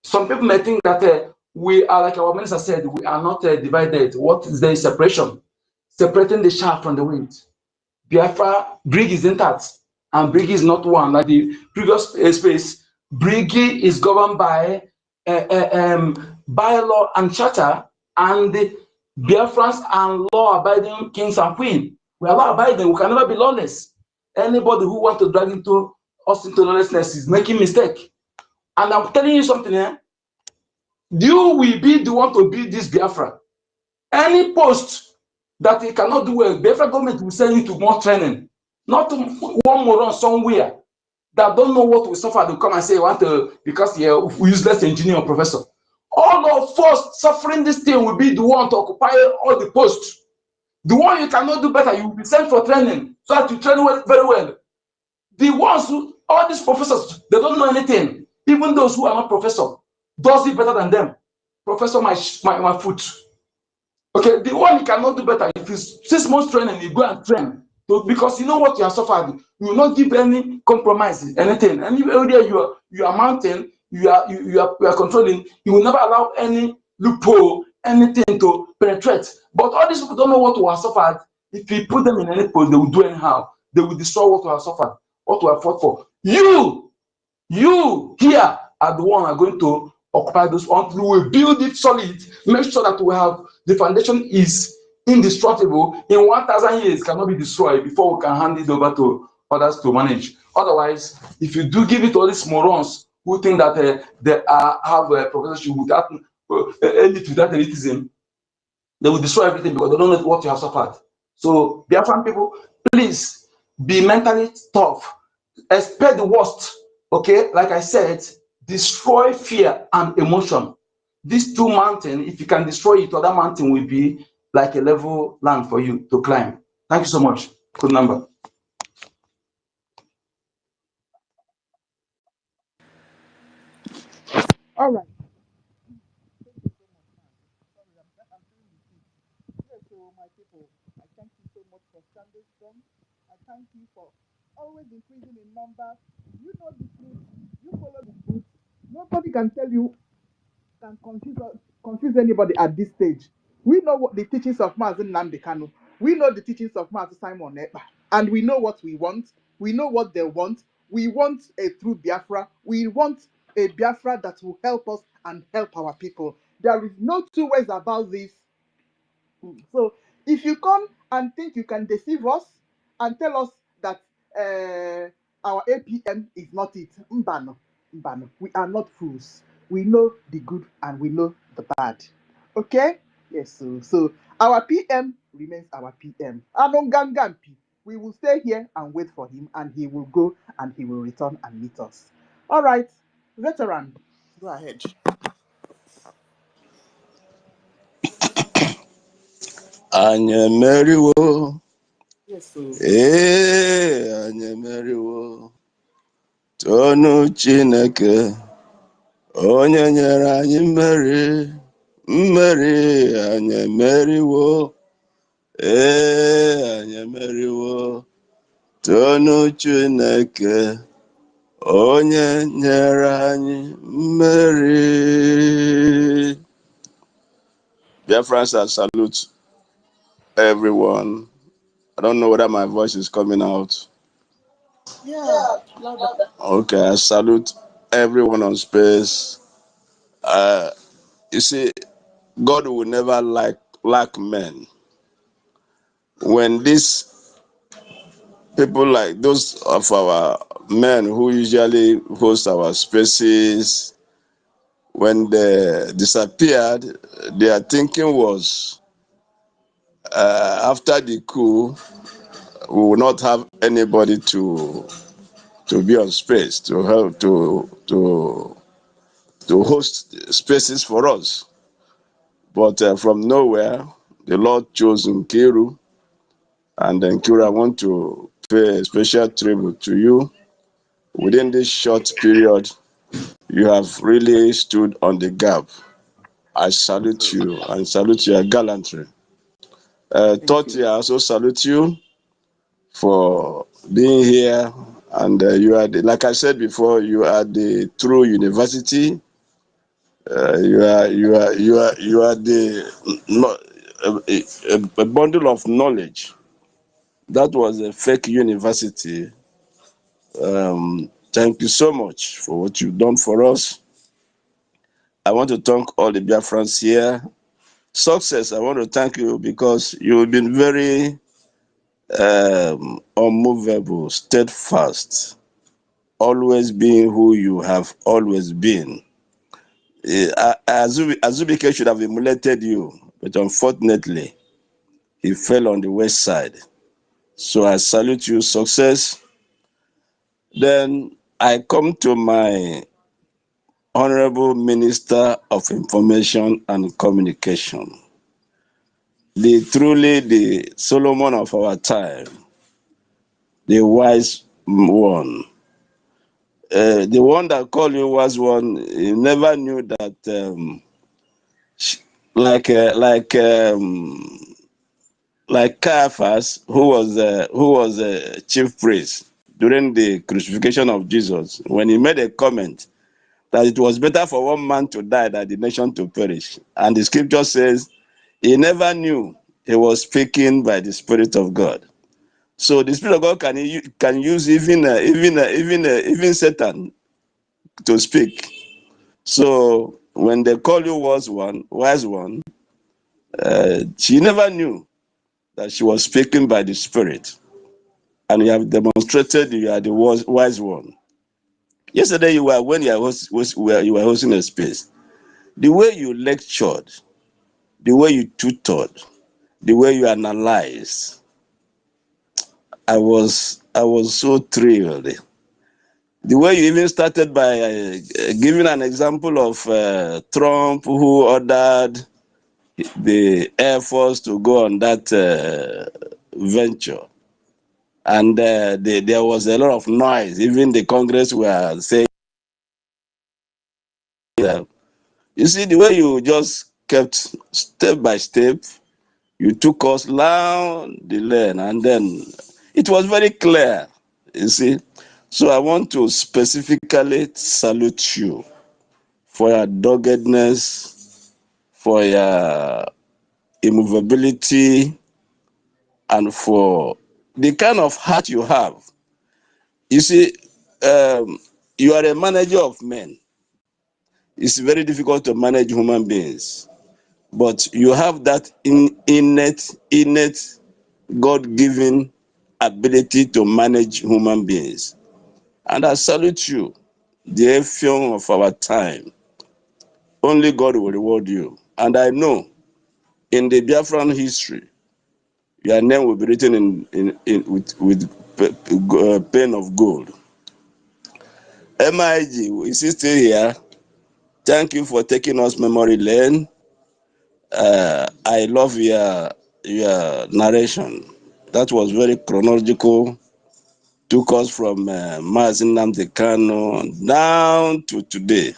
Some people may think that we are, like our minister said, we are not divided. What is the separation? Separating the chaff from the wheat. Biafra brig is intact, and brig is not one like the previous space. Brig is governed by bylaw and charter, and the Biafrans are law-abiding kings and queens. We are law-abiding. We can never be lawless. Anybody who wants to drag us into lawlessness is making mistake. And I'm telling you something, you will be the one to build this Biafra. Any post that he cannot do well, Biafra government will send you to more training. Not one moron somewhere that don't know what we suffer to come and say, want to, because you're useless engineer or professor. All of us suffering this thing will be the one to occupy all the posts. The one you cannot do better, you will be sent for training so that you train well, very well. The ones who, all these professors, they don't know anything. Even those who are not professors, does it better than them. Professor, my foot. Okay, the one you cannot do better. If it's 6 months training, you go and train. So, because you know what you have suffered, you will not give any compromise, anything. And area you are mounting, you are controlling, you will never allow any loophole, anything to penetrate. But all these people don't know what we have suffered. If you put them in any post, they will do anyhow. They will destroy what we have suffered, what we have fought for. You here are the one are going to occupy those until we build it solid. Make sure that we have the foundation is indestructible. In 1,000 years, cannot be destroyed before we can hand it over to others to manage. Otherwise, if you do give it to all these morons who think that they have a professorship without elite, without elitism, they will destroy everything because they don't know what you have suffered. So, Biafran people, please be mentally tough. Expect the worst. Okay, like I said, destroy fear and emotion. These two mountains, if you can destroy it, other mountain will be like a level land for you to climb. Thank you so much. Good number. All right. Yes, so my people, I thank you so much for standing strong. I thank you for always increasing in numbers. You know the truth. You follow the truth. Nobody can tell you, can confuse anybody at this stage. We know what the teachings of Mazen Nandekano. We know the teachings of Mazen Simon Ekpa. And we know what we want. We know what they want. We want a true Biafra. We want a Biafra that will help us and help our people. There is no two ways about this. So if you come and think you can deceive us and tell us that our APM is not it, mbano, mbano, we are not fools. We know the good and we know the bad. Okay? Yes, so our PM remains our PM. Anongangampi. We will stay here and wait for him, and he will go and he will return and meet us. All right, veteran, go ahead. Anyị emeriwo, Yes, so anyị emeriwo, tonu Chineke, onye nyere anyị mmeri, mmeri, anyị emeriwo, anyị emeriwo, tonu Chineke, onye nyere anyị mmeri. Biafrans, I salute everyone. I don't know whether my voice is coming out. yeah, louder. Okay, I salute everyone on space. You see, God will never lack men. When these people like those of our men who usually host our spaces, when they disappeared, their thinking was after the coup, we will not have anybody to be on space to help to host spaces for us. But from nowhere, the Lord chose Nkiru, and Nkiru, I want to pay a special tribute to you. Within this short period, you have really stood on the gap. I salute you and salute your gallantry. Toti, I also salute you for being here. And you are, like I said before, you are the true university. You are the a bundle of knowledge That was a fake university. Thank you so much for what you've done for us. I want to thank all the Biafrans here. Success, I want to thank you because you've been very unmovable, steadfast, always being who you have always been. Azubike should have emulated you, but unfortunately, he fell on the west side. So I salute you, Success. Then I come to my Honorable Minister of Information and Communication, truly the Solomon of our time, the wise one. The one that called you was one. He never knew that, like Caiaphas, who was a chief priest during the crucifixion of Jesus, when he made a comment that it was better for one man to die than the nation to perish, and the scripture says he never knew he was speaking by the Spirit of God. So the Spirit of God can use even Satan to speak. So when they call you wise one, she never knew that she was speaking by the Spirit, and you have demonstrated you are the wise one. Yesterday, you were hosting a space. The way you lectured, the way you tutored, the way you analyzed, I was so thrilled. The way you even started by giving an example of Trump, who ordered the Air Force to go on that venture. And there was a lot of noise. Even the Congress were saying, you see, the way you just kept step by step, you took us down the lane, and then it was very clear, you see. So I want to specifically salute you for your doggedness, for your immovability, and for the kind of heart you have. You see, you are a manager of men. It's very difficult to manage human beings, but you have that innate God-given ability to manage human beings. And I salute you, the Ephraim of our time. Only God will reward you. And I know in the Biafran history, your name will be written with pen of gold. MIG, is he still here? Thank you for taking us memory lane. I love your narration. That was very chronological. Took us from Mazin Nnamdi Kanu down to today.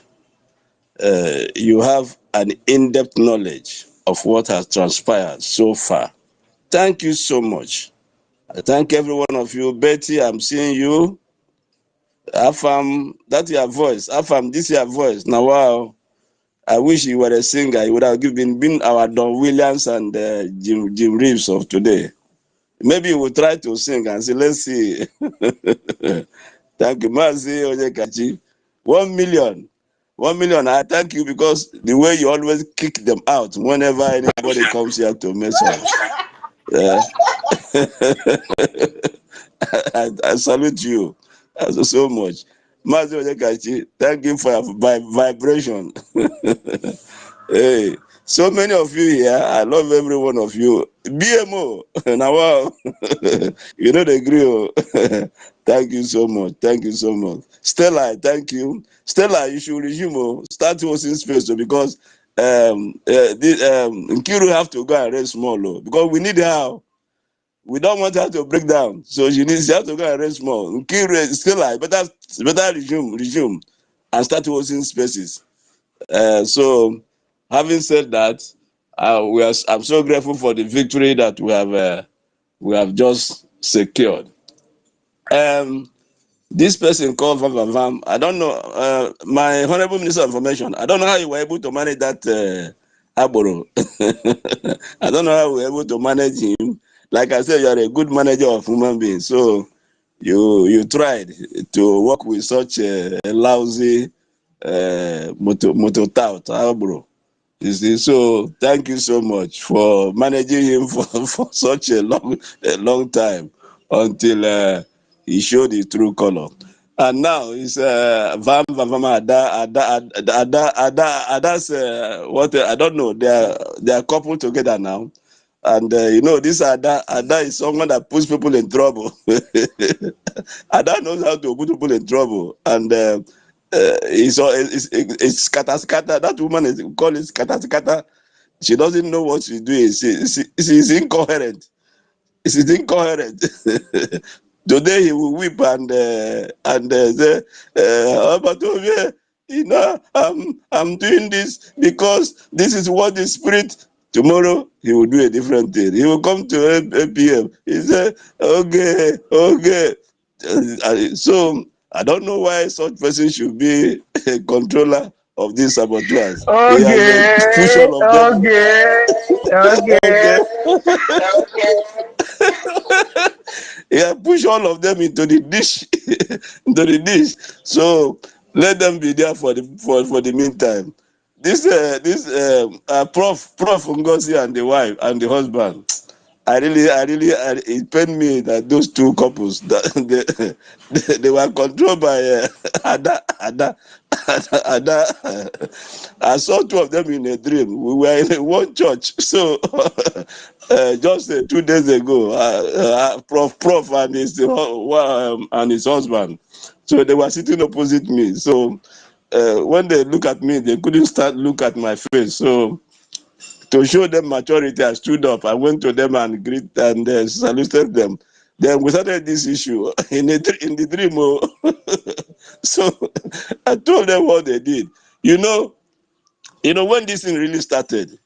You have an in-depth knowledge of what has transpired so far. Thank you so much. I thank every one of you. Betty, I'm seeing you. Afam, that's your voice. Afam, this is your voice. Now, wow. I wish you were a singer. You would have been our Don Williams and Jim Reeves of today. Maybe you will try to sing and say, let's see. Thank you, Mazi Onyekachi. 1 million. 1 million. I thank you because the way you always kick them out whenever anybody comes here to mess up. I salute you so much. Mazi Onyekachi, thank you for your vibration. Hey, so many of you here. I love every one of you. BMO, now wow, you know the grill. Thank you so much. Thank you so much. Stella, thank you. Stella, you should resume. Start hosting space because Nkiru have to go and rest small because we need her. We don't want her to break down, so she have to go and rest small. Nkiru, Stella, better resume, and start hosting spaces. So, having said that, I'm so grateful for the victory that we have just secured. This person called Vam, I don't know, my Honorable Minister of Information, I don't know how you were able to manage that Aboro. I don't know how we were able to manage him. like I said, you are a good manager of human beings. So you tried to work with such a lousy motor tout, bro. You see, so thank you so much for managing him for such a long time until he showed his true color. And now it's Vam Ada's what I don't know. They are coupled together now, and this Ada is someone that puts people in trouble. Ada knows how to put people in trouble, and it's scatter. That woman is called it scatter. She doesn't know what she's doing. She's incoherent. She's incoherent. Today he will weep and say, but yeah, I'm doing this because this is what the spirit. Tomorrow he will do a different thing. He will come to APM. He say, okay. So I don't know why such person should be a controller of these saboteurs. He has pushed Okay, all of them. okay, Okay. okay. Yeah, push all of them into the dish, into the dish. So let them be there for the meantime. This Prof Ngozi and the wife and the husband. It pained me that those two couples that they were controlled by Ada. I saw two of them in a dream. We were in one church. So just 2 days ago, Prof and his husband. So they were sitting opposite me. So when they look at me, they couldn't start look at my face. So to show them maturity, I stood up. I went to them and greeted and saluted them. Then we started this issue in the dream. So I told them what they did. When this thing really started,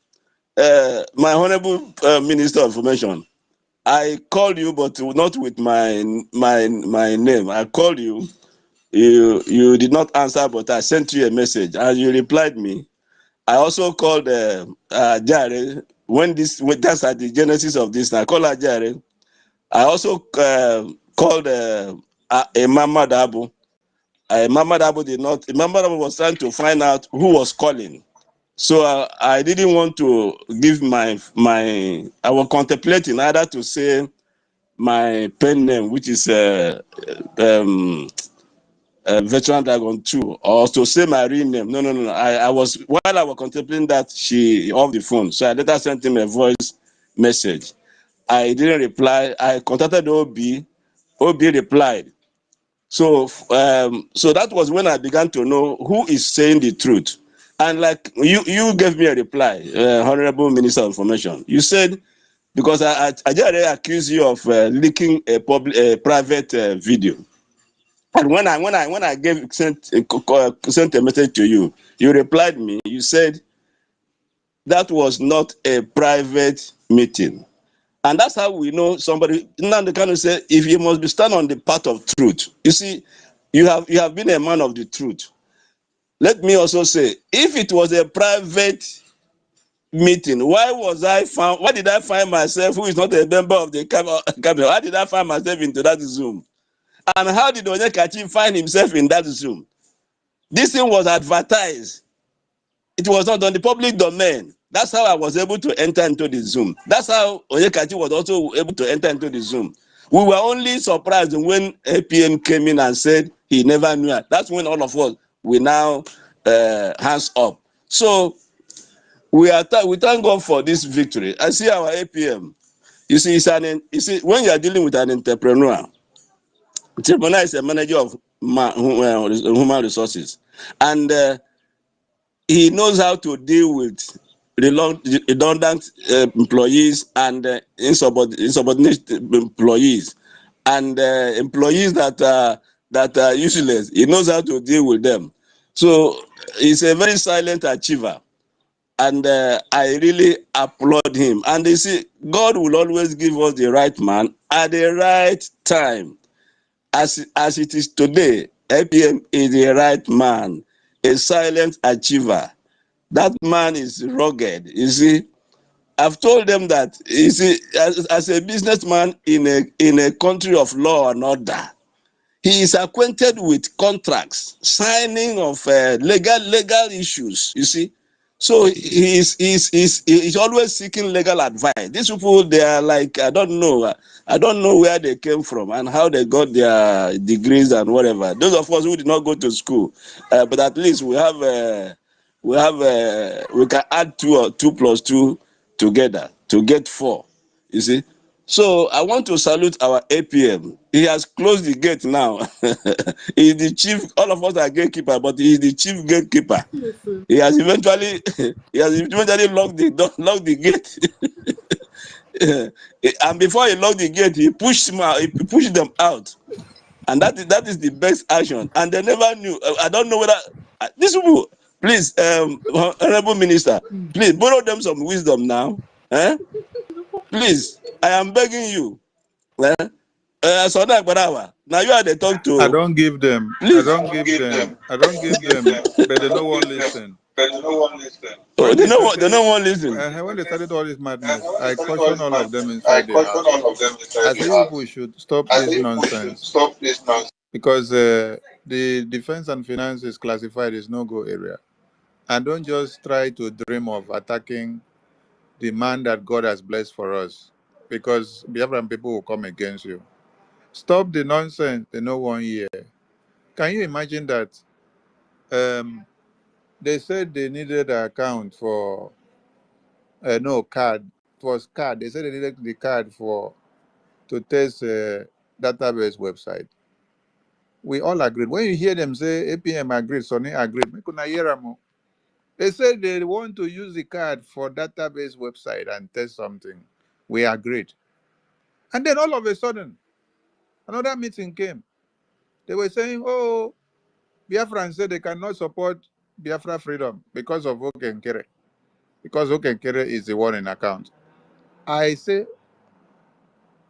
my honorable Minister of Information, I called you, but not with my name. I called you. You did not answer, but I sent you a message, and you replied me. I also called Jare that's at the genesis of this. I called her Jare. I also called Mama Dabo. Mama Dabo did not. Mama Dabo was trying to find out who was calling. So I didn't want to give my. I was contemplating either to say my pen name, which is Veteran Dragon 2, or to say my real name. No. While I was contemplating that, she off the phone. So I later sent him a voice message. I didn't reply. I contacted OB. OB replied. So that was when I began to know who is saying the truth. And like you gave me a reply, Honorable Minister of Information. You said, because I just accused you of leaking a private video. And when I sent a message to you, you replied me. You said that was not a private meeting, and that's how we know somebody. Now they kind of say, if you must be stand on the path of truth. You see, you have been a man of the truth. Let me also say, if it was a private meeting, why did I find myself, who is not a member of the cabinet? Why did I find myself into that Zoom? And how did Onyekachi find himself in that Zoom? This thing was advertised. It was not on the public domain. That's how I was able to enter into the Zoom. That's how Onyekachi was also able to enter into the Zoom. We were only surprised when APM came in and said he never knew it. That's when all of us, we now hands up. So we thank God for this victory. I see our APM. You see, when you are dealing with an entrepreneur is a manager of human resources, and he knows how to deal with redundant employees and insubordinate employees, and employees that are useless. He knows how to deal with them. So he's a very silent achiever, and I really applaud him. And you see, God will always give us the right man at the right time. As it is today, APM is the right man, a silent achiever. That man is rugged. You see, I've told them that, you see, as a businessman in a country of law and order, he is acquainted with contracts, signing of legal issues. You see, so he's always seeking legal advice. These people, they are like, I don't know where they came from and how they got their degrees and whatever. Those of us who did not go to school, but at least we can add 2 plus 2 together to get 4. You see. So I want to salute our APM. He has closed the gate now. He's the chief. All of us are gatekeeper, but he is the chief gatekeeper. Yes, sir. He has eventually locked the gate. And before he locked the gate, he pushed him out. He pushed them out, and that is the best action. And they never knew. I don't know whether these people. Please, honorable minister, please borrow them some wisdom now. Eh? Please, I am begging you. Eh? So now, now you are the talk I to. don't give them. I Please. don't give them. I don't give them. But they no one listen. Oh, When they they know what they started, don't want to listen. when they started all this madness, I cautioned all of them inside the house. I say you people should stop this nonsense because the defense and finance is classified as no-go area, and don't just try to dream of attacking the man that God has blessed for us, because Biafran people will come against you. Stop the nonsense. They know 1 year. Can you imagine that? They said they needed an account for no card. It was card. They said they needed the card for to test database website. We all agreed. When you hear them say APM agreed, Sonny agreed, make una hear am o. They said they want to use the card for database website and test something. We agreed. And then all of a sudden, another meeting came. They were saying, oh, Biafran said they cannot support Biafra freedom because of Okenkere. Because Okenkere is the one in account. I say,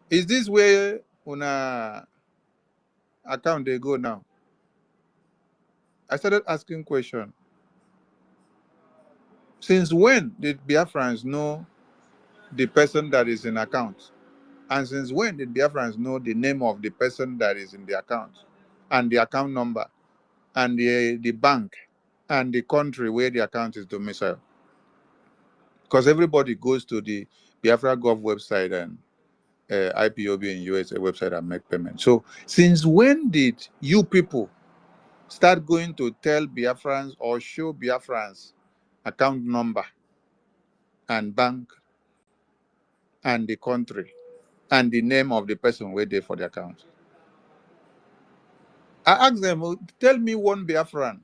is this where una account they go now? I started asking question. Since when did Biafrans know the person that is in account? And since when did Biafrans know the name of the person that is in the account and the account number and the bank and the country where the account is domiciled? Because everybody goes to the Biafra Gov website and IPOB in USA website and make payment. So since when did you people start going to tell Biafrans or show Biafrans account number and bank and the country and the name of the person waiting for the account? I asked them, "Oh, tell me one Biafran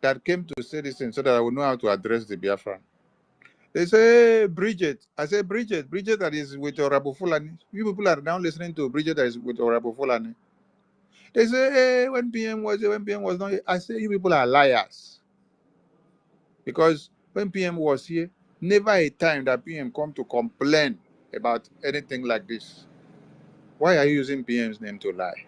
that came to say this thing so that I will know how to address the Biafran." They say, hey, Bridget. I say, Bridget that is with Orabu Fulani. You people are now listening to Bridget that is with Orabu Fulani. They say, hey, when PM was not here. I say, you people are liars. Because when PM was here, never a time that PM come to complain about anything like this. Why are you using PM's name to lie?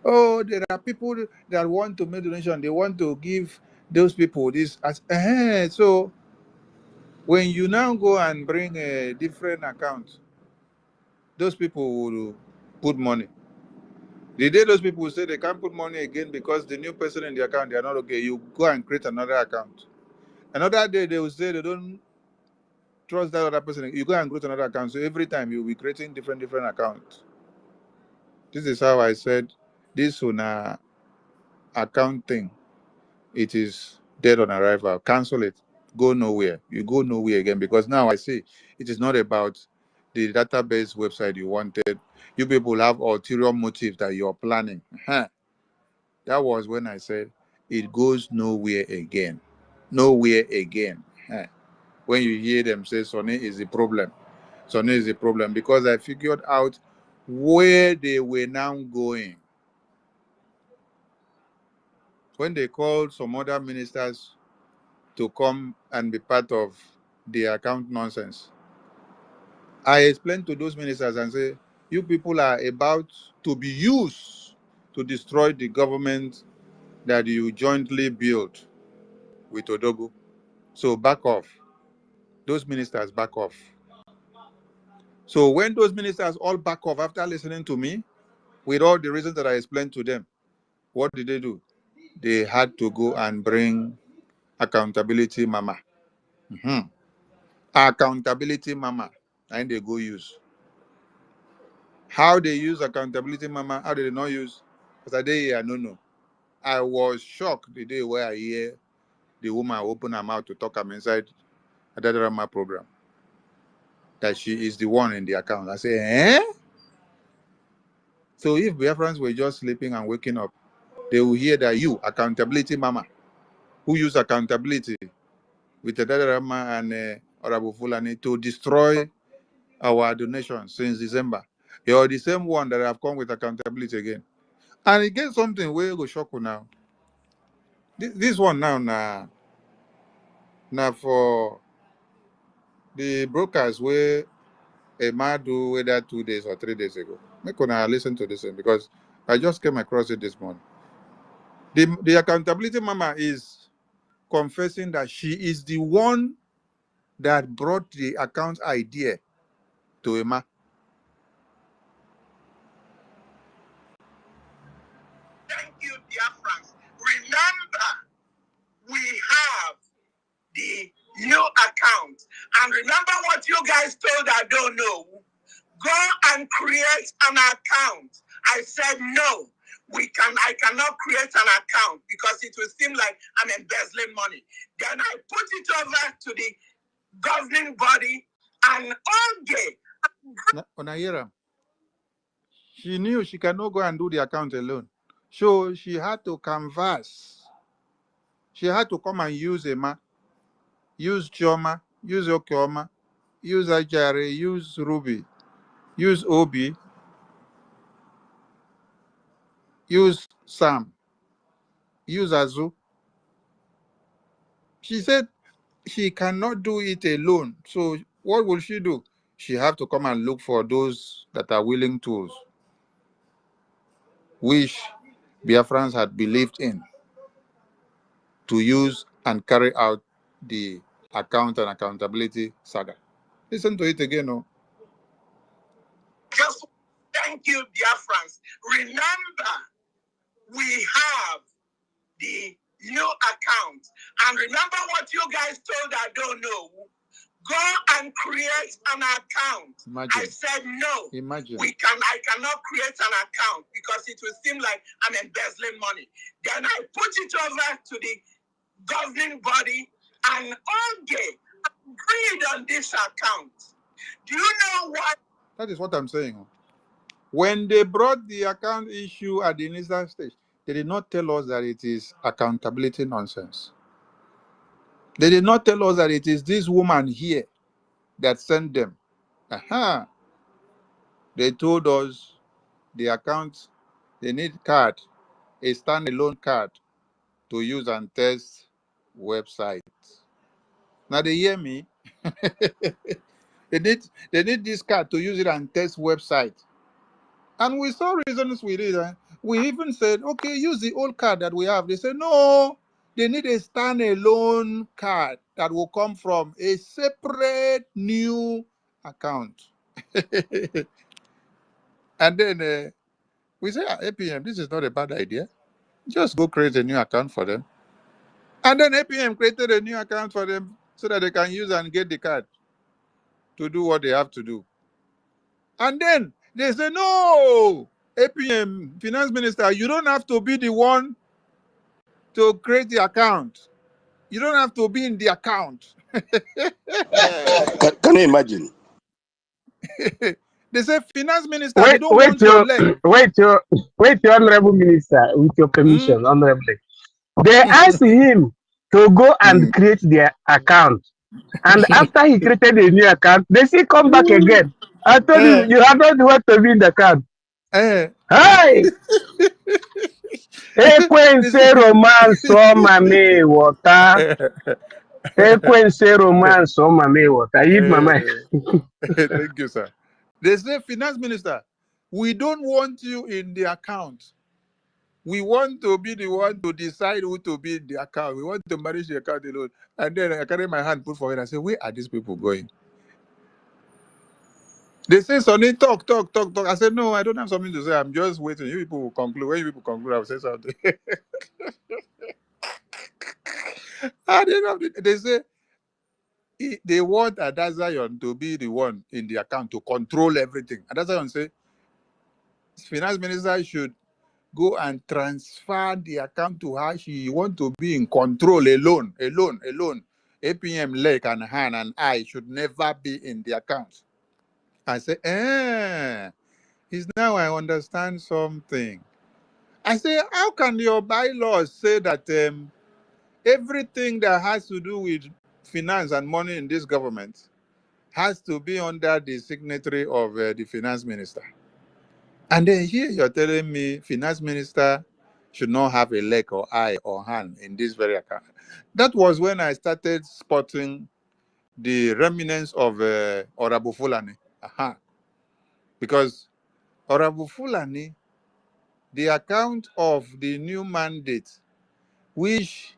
Oh, there are people that want to make donation. They want to give those people this. So when you now go and bring a different account, those people will put money. The day those people say they can't put money again because the new person in the account, they are not okay, you go and create another account. Another day they will say they don't trust that other person. You go and create another account. So every time you'll be creating different accounts. This is how I said this una account thing. It is dead on arrival. Cancel it. Go nowhere. You go nowhere again because now I see it is not about the database website you wanted. You people have ulterior motives that you're planning. That was when I said it goes nowhere again. Nowhere again. When you hear them say Sonny is the problem. Sonny is the problem because I figured out where they were now going. When they called some other ministers to come and be part of the account nonsense, I explained to those ministers and say, you people are about to be used to destroy the government that you jointly built with Odogu. So back off. Those ministers back off. So when those ministers all back off after listening to me, with all the reasons that I explained to them, what did they do? They had to go and bring accountability mama. Mhm. Accountability mama. And they go use. How they use accountability mama, how did they not use? Because I did I don't know. I was shocked the day where I hear the woman open her mouth to talk am inside a Dadarama program. That she is the one in the account. I say, eh? So if Biafrans were just sleeping and waking up, they will hear that you, accountability mama, who use accountability with the Dadarama and Honorable Fulani to destroy our donations since December. You're the same one that have come with accountability again. And again, something where go shock you now. This one now, now for the brokers where a man do whether 2 days or 3 days ago. Make una listen to this one because I just came across it this morning. The accountability mama is confessing that she is the one that brought the account idea to Emma. Thank you, dear friends. Remember, we have the new account. And remember what you guys told I don't know. Go and create an account. I said no. I cannot create an account because it will seem like I'm embezzling money. Then I put it over to the governing body and Onayera, she knew she cannot go and do the account alone. So she had to canvas. She had to come and use Emma, use Chioma, use Okioma, use Ajare, use Ruby, use Obi, use Sam, use Azu. She said she cannot do it alone. So what will she do? She have to come and look for those that are willing to, which Biafrans had believed in, to use and carry out the account and accountability saga. Listen to it again. Oh. just thank you, dear friends. Remember, we have the new account. And remember what you guys told I don't know. Go and create an account. Imagine. I said no. Imagine. I cannot create an account because it will seem like I'm embezzling money. Then I put it over to the governing body and agreed on this account. Do you know what? That is what I'm saying. When they brought the account issue at the initial stage, they did not tell us that it is accountability nonsense. They did not tell us that it is this woman here that sent them. Aha. They told us the account, they need card, a standalone card to use and test websites. Now they hear me. they need this card to use it and test website. And we saw reasons with it. We even said, okay, use the old card that we have. They said, no, they need a standalone card that will come from a separate new account. And then we say, APM, this is not a bad idea. Just go create a new account for them. And then APM created a new account for them so that they can use and get the card to do what they have to do. And then they say, no, APM, finance minister, you don't have to be the one to create the account. You don't have to be in the account. Can you imagine? They say, finance minister, we don't want your leg. Wait, your honorable minister, with your permission, honorably. They asked him to go and create their account. And after he created a new account, they say come back again. I told you, you have not want to be in the account. Hey! Ekwense romance mame water. Ekwense romance mame water. I eat my mind. Thank you, sir. They say, finance minister, we don't want you in the account. We want to be the one to decide who to be in the account. We want to manage the account alone. And then I carry my hand, put for it, and say, where are these people going? They say, Sonny, talk. I said, no, I don't have something to say. I'm just waiting. You people will conclude. When you people conclude, I'll say something. And they say, they want Adazion to be the one in the account to control everything. Adazion say, finance minister should go and transfer the account to her. She want to be in control alone. APM, leg and hand and I should never be in the account. I say, it's now I understand something. I say, how can your bylaws say that everything that has to do with finance and money in this government has to be under the signatory of the finance minister? And then here you're telling me finance minister should not have a leg or eye or hand in this very account. That was when I started spotting the remnants of Orabu Fulani. Because Orabu Fulani, the account of the new mandate, which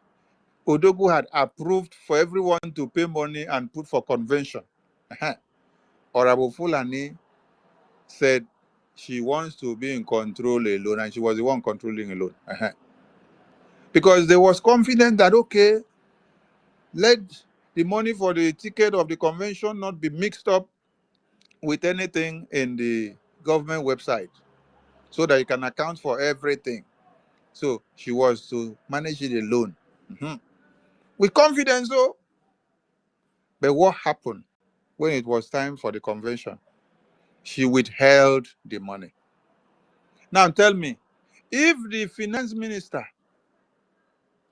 Odogu had approved for everyone to pay money and put for convention. Orabu Fulani said she wants to be in control alone, and she was the one controlling alone. Because they was confident that, okay, let the money for the ticket of the convention not be mixed up with anything in the government website so that you can account for everything. So she was to manage it alone. With confidence, though. But what happened when it was time for the convention? She withheld the money. Now tell me, if the finance minister,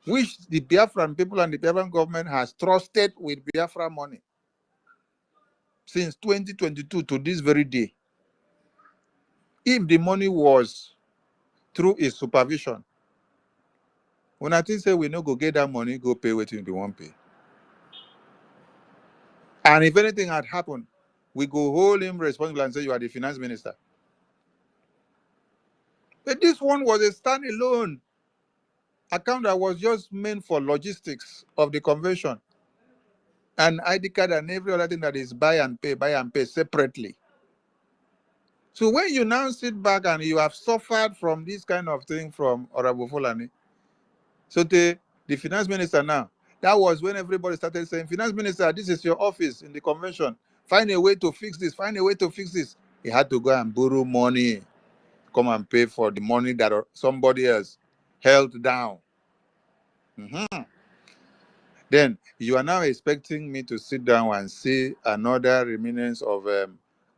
which the Biafran people and the Biafran government has trusted with Biafra money since 2022 to this very day, if the money was through his supervision, when I think say we no go get that money, go pay what we won't pay. And if anything had happened, we go hold him responsible and say you are the finance minister. But this one was a standalone account that was just meant for logistics of the convention. And ID card and every other thing that is buy and pay separately. So when you now sit back and you have suffered from this kind of thing from Orabu Fulani, so the finance minister now, that was when everybody started saying, finance minister, this is your office in the convention. Find a way to fix this. Find a way to fix this. He had to go and borrow money, come and pay for the money that somebody else held down. Then you are now expecting me to sit down and see another remnants of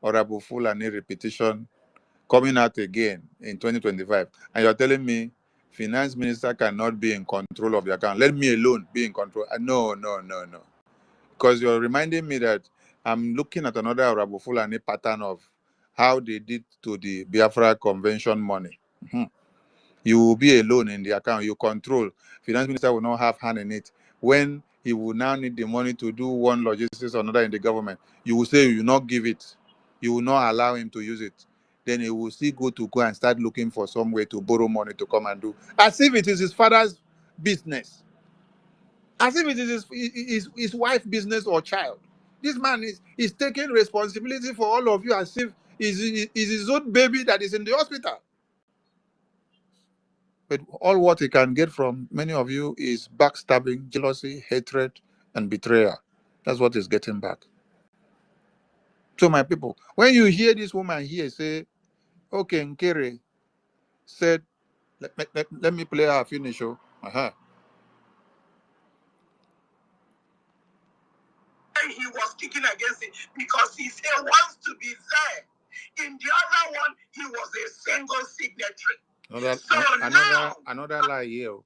Orabu Fulani repetition coming out again in 2025. And you're telling me finance minister cannot be in control of the account. Let me alone be in control. No. Because you're reminding me that I'm looking at another Orabu Fulani pattern of how they did to the Biafra convention money. You will be alone in the account. You control. Finance minister will not have hand in it. When he will now need the money to do one logistics or another in the government, you will say you will not give it. You will not allow him to use it. Then he will still go and start looking for some way to borrow money to come and do. As if it is his father's business. As if it is his wife's business or child. This man is taking responsibility for all of you as if it's his own baby that is in the hospital. But all what he can get from many of you is backstabbing, jealousy, hatred, and betrayal. That's what he's getting back. So, my people, when you hear this woman here say, okay, Nkere said, let me play her finish. He was kicking against it because he said wants to be there. In the other one, he was a single signatory. Another lie here.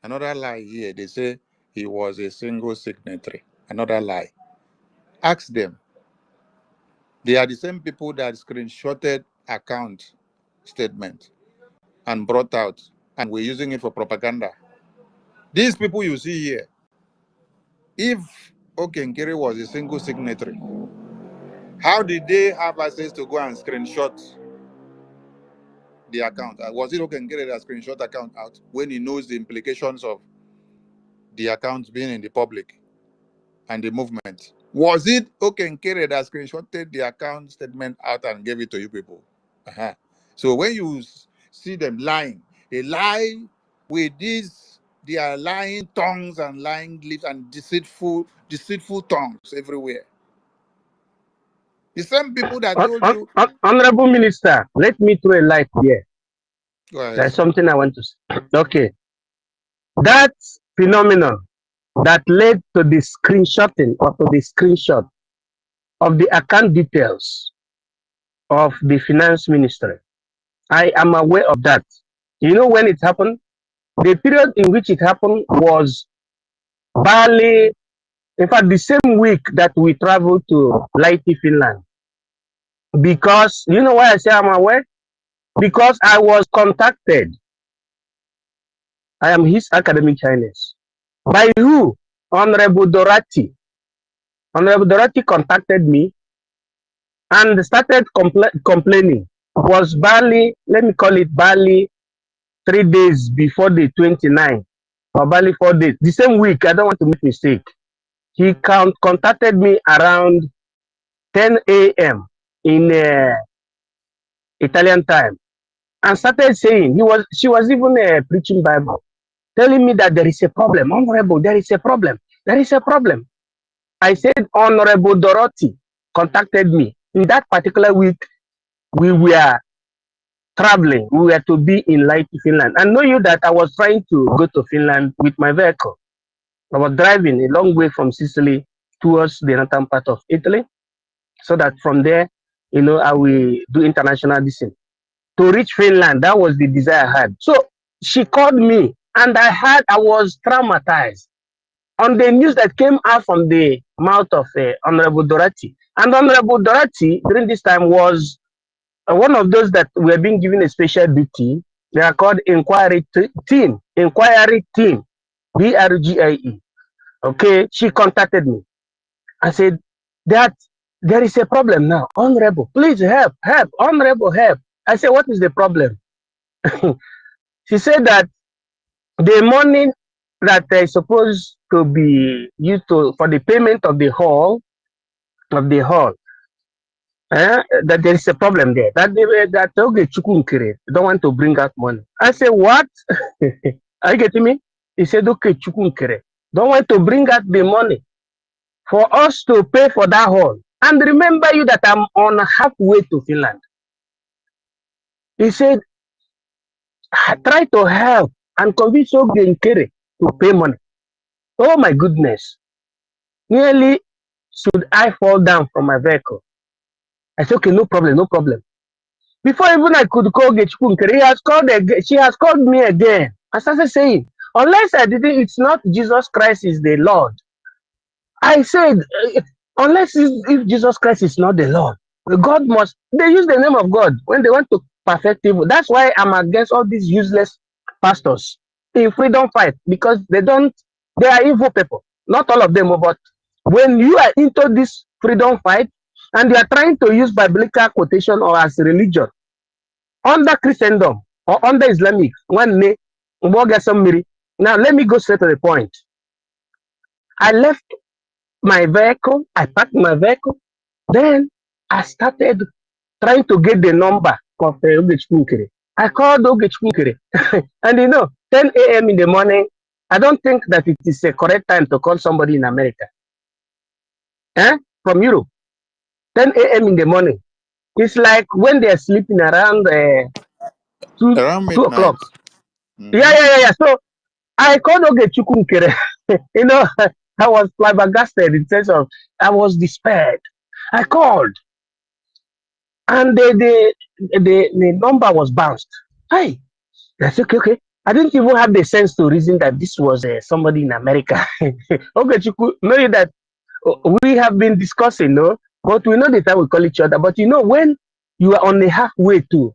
Another lie here. They say he was a single signatory. Another lie. Ask them. They are the same people that screenshotted account statement and brought out, and we're using it for propaganda. These people you see here, if Okenkere was a single signatory, how did they have access to go and screenshot the account? Was it Okenkere that screenshot the account out when he knows the implications of the account being in the public and the movement? Was it Okenkere that screenshotted the account statement out and gave it to you people? Uh-huh. So when you see them lying, they lie with their lying tongues and lying lips and deceitful tongues everywhere. The same people that told you. Honorable Minister, let me throw a light here. Go ahead, There's sir. something I want to say. Okay. That phenomenon that led to the screenshotting or to the screenshot of the account details of the finance ministry, I am aware of that. You know when it happened? The period in which it happened was barely, in fact, the same week that we traveled to Laiti, Finland. Because, you know why I say I'm aware? Because I was contacted. I am his academic highness. By who? Honorable Dorati. Honorable Dorati contacted me and started complaining. It was barely, let me call it barely 3 days before the 29th, or barely 4 days. The same week, I don't want to make mistake. He contacted me around 10 a.m. in Italian time and started saying, she was even preaching Bible, telling me that there is a problem. Honorable, there is a problem. There is a problem. I said, Honorable Dorothy contacted me. In that particular week, we were traveling. We were to be in Laiti, Finland. I know you that I was trying to go to Finland with my vehicle. I was driving a long way from Sicily towards the northern part of Italy, so that from there, I will do international distance. To reach Finland, that was the desire I had. So she called me, and I was traumatized on the news that came out from the mouth of Honorable Dorati. And Honorable Dorati, during this time, was one of those that were being given a special duty. They are called Inquiry Team, BRGIE. Okay, she contacted me. I said that there is a problem now. Honorable, please help, Honorable, help. I said, what is the problem? She said that the money that is supposed to be used for the payment of the hall, that there is a problem there. That okay, Chukunkere don't want to bring out money. I said, what? Are you getting me? He said, okay, Chukunkere don't want to bring out the money for us to pay for that hall. And remember you that I'm on halfway to Finland. He said, try to help and convince Ogenkere to pay money. Oh my goodness. Nearly should I fall down from my vehicle. I said, okay, no problem, no problem. Before even I could call Gechkunkere, she has called me again. I started saying, unless I didn't, it's not Jesus Christ is the Lord. I said, unless if Jesus Christ is not the Lord, God must, they use the name of God when they want to perfect evil. That's why I'm against all these useless pastors in freedom fight, because they are evil people. Not all of them, but when you are into this freedom fight and you are trying to use biblical quotation or as religion under Christendom or under Islamic, now let me go straight to the point. I left my vehicle, I packed my vehicle, then I started trying to get the number of Ogechkunkere. I called Ogechkunkere, and 10 a.m. in the morning, I don't think that it is a correct time to call somebody in America. From Europe, 10 a.m. in the morning. It's like when they're sleeping around Around 2 o'clock. midnight. Yeah. So I called Ogechkunkere. I was flabbergasted in sense of I was despaired. I called, and the number was bounced. Hey, I said, okay. I didn't even have the sense to reason that this was somebody in America. Ogechukwu, know that we have been discussing, no? But we know the time we call each other. But when you are on the halfway to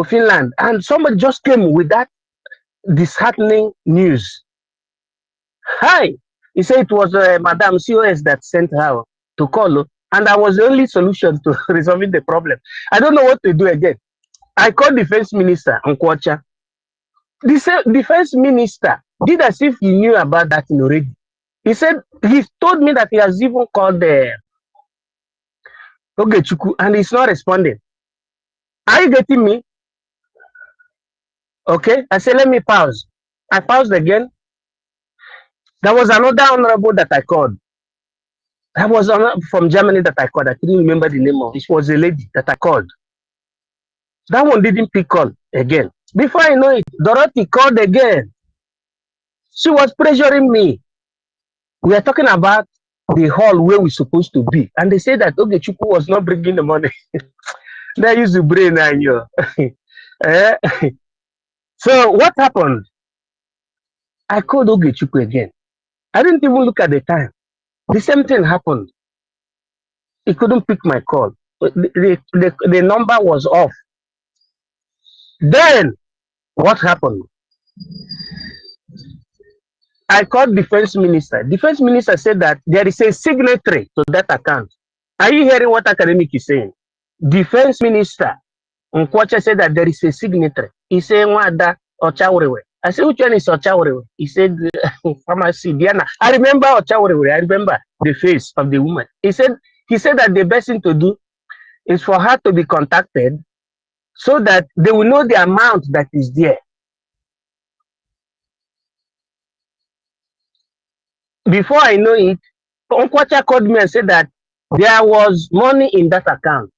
Finland, and somebody just came with that disheartening news. Hi, he said it was Madam COS that sent her to call, and that was the only solution to resolving the problem. I don't know what to do again. I called defense minister Nkwocha. The defense minister did as if he knew about that thing already. He said he told me that he has even called the Ogechukwu and he's not responding. Are you getting me? Okay. I said, let me pause. I paused again. There was another honorable that I called. That was from Germany that I called. I couldn't remember the name of it. It was a lady that I called. That one didn't pick on again. Before I know it, Dorothy called again. She was pressuring me. We are talking about the hall where we're supposed to be. And they said that Ogechukwu was not bringing the money. They used to brain and you. Eh? So what happened? I called Ogechukwu again. I didn't even look at the time. The same thing happened. He couldn't pick my call. The number was off. Then what happened? I called defense minister. Defense minister said that there is a signatory to that account. Are you hearing what academic is saying? Defense minister Nkwocha said that there is a signatory. He said, Wada Ochawrewe. I said, which one is Ochawrewe? He said, Pharmacy Diana. I remember Ochawrewe. I remember the face of the woman. He said that the best thing to do is for her to be contacted so that they will know the amount that is there. Before I know it, Nkwocha called me and said that there was money in that account.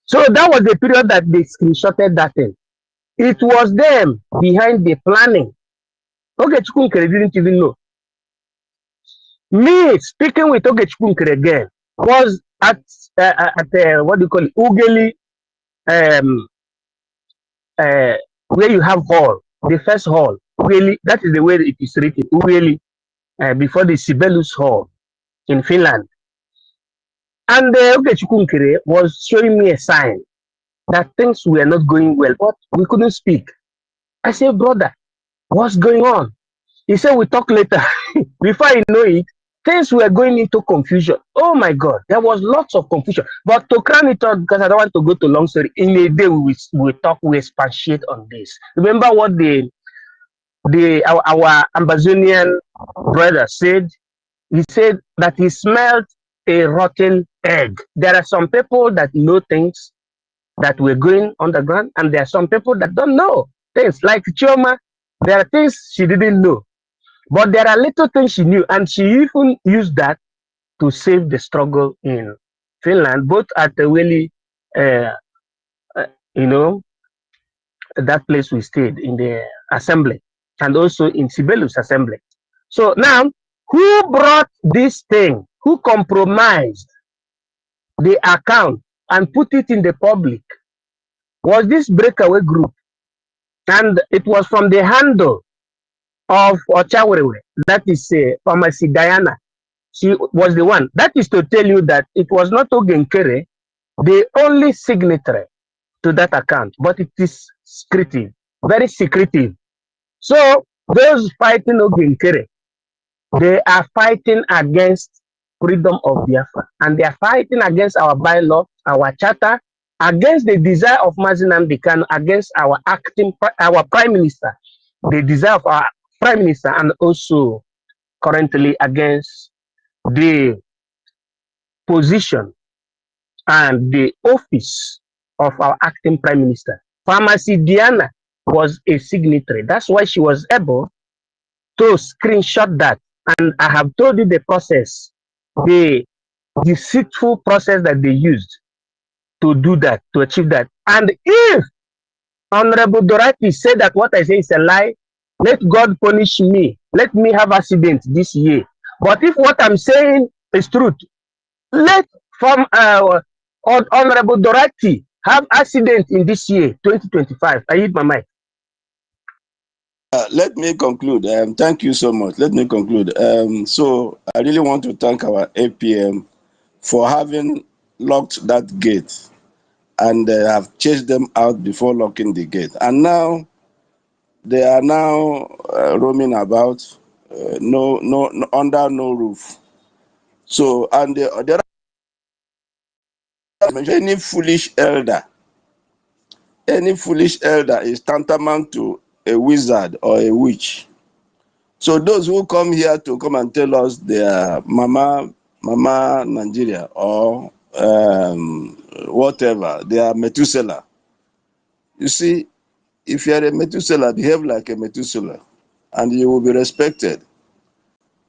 So that was the period that they screenshotted that thing. It was them behind the planning. Ogechukwu didn't even know. Me speaking with Ogechukwu again was at what do you call it, Ugeli, where you have hall, the first hall. Really, that is the way it is written. Ugeli, before the Sibelius Hall in Finland. And Ogechukwu was showing me a sign that things were not going well, but we couldn't speak. I said, brother, what's going on? He said, we'll talk later. Before I know it, things were going into confusion. Oh my God, there was lots of confusion. But to cram it out, because I don't want to go to long story, in a day we talk, we expatiate on this. Remember what our Amazonian brother said? He said that he smelled a rotten egg. There are some people that know things that were going underground, and there are some people that don't know things. Like Chioma, there are things she didn't know. But there are little things she knew, and she even used that to save the struggle in Finland, both at the Willy, that place we stayed in the assembly, and also in Sibelius assembly. So now, who brought this thing? Who compromised the account and put it in the public? Was this breakaway group? And it was from the handle of Ochawrewe, that is Pharmacy Diana. She was the one. That is to tell you that it was not Ogenkere, the only signatory to that account, but it is secretive, very secretive. So those fighting Ogenkere, they are fighting against freedom of Biafra, and they are fighting against our bylaw, our charter, against the desire of Mazi Nnamdi Kanu, against our prime minister, the desire of our prime minister, and also currently against the position and the office of our acting prime minister. Pharmacy Diana was a signatory. That's why she was able to screenshot that. And I have told you the process, the deceitful process that they used to do that, to achieve that. And if Honorable Dorothy said that what I say is a lie, let God punish me. Let me have accident this year. But if what I'm saying is truth, let from Honorable Dorothy have accident in this year, 2025. I hit my mic. Let me conclude. Thank you so much. Let me conclude. So I really want to thank our APM for having locked that gate and have chased them out before locking the gate. And now they are now roaming about, under no roof. So, and the other any foolish elder is tantamount to a wizard or a witch. So those who come here to come and tell us they are Mama Nigeria or whatever, they are Methuselah. You see, if you are a Methuselah, behave like a Methuselah and you will be respected.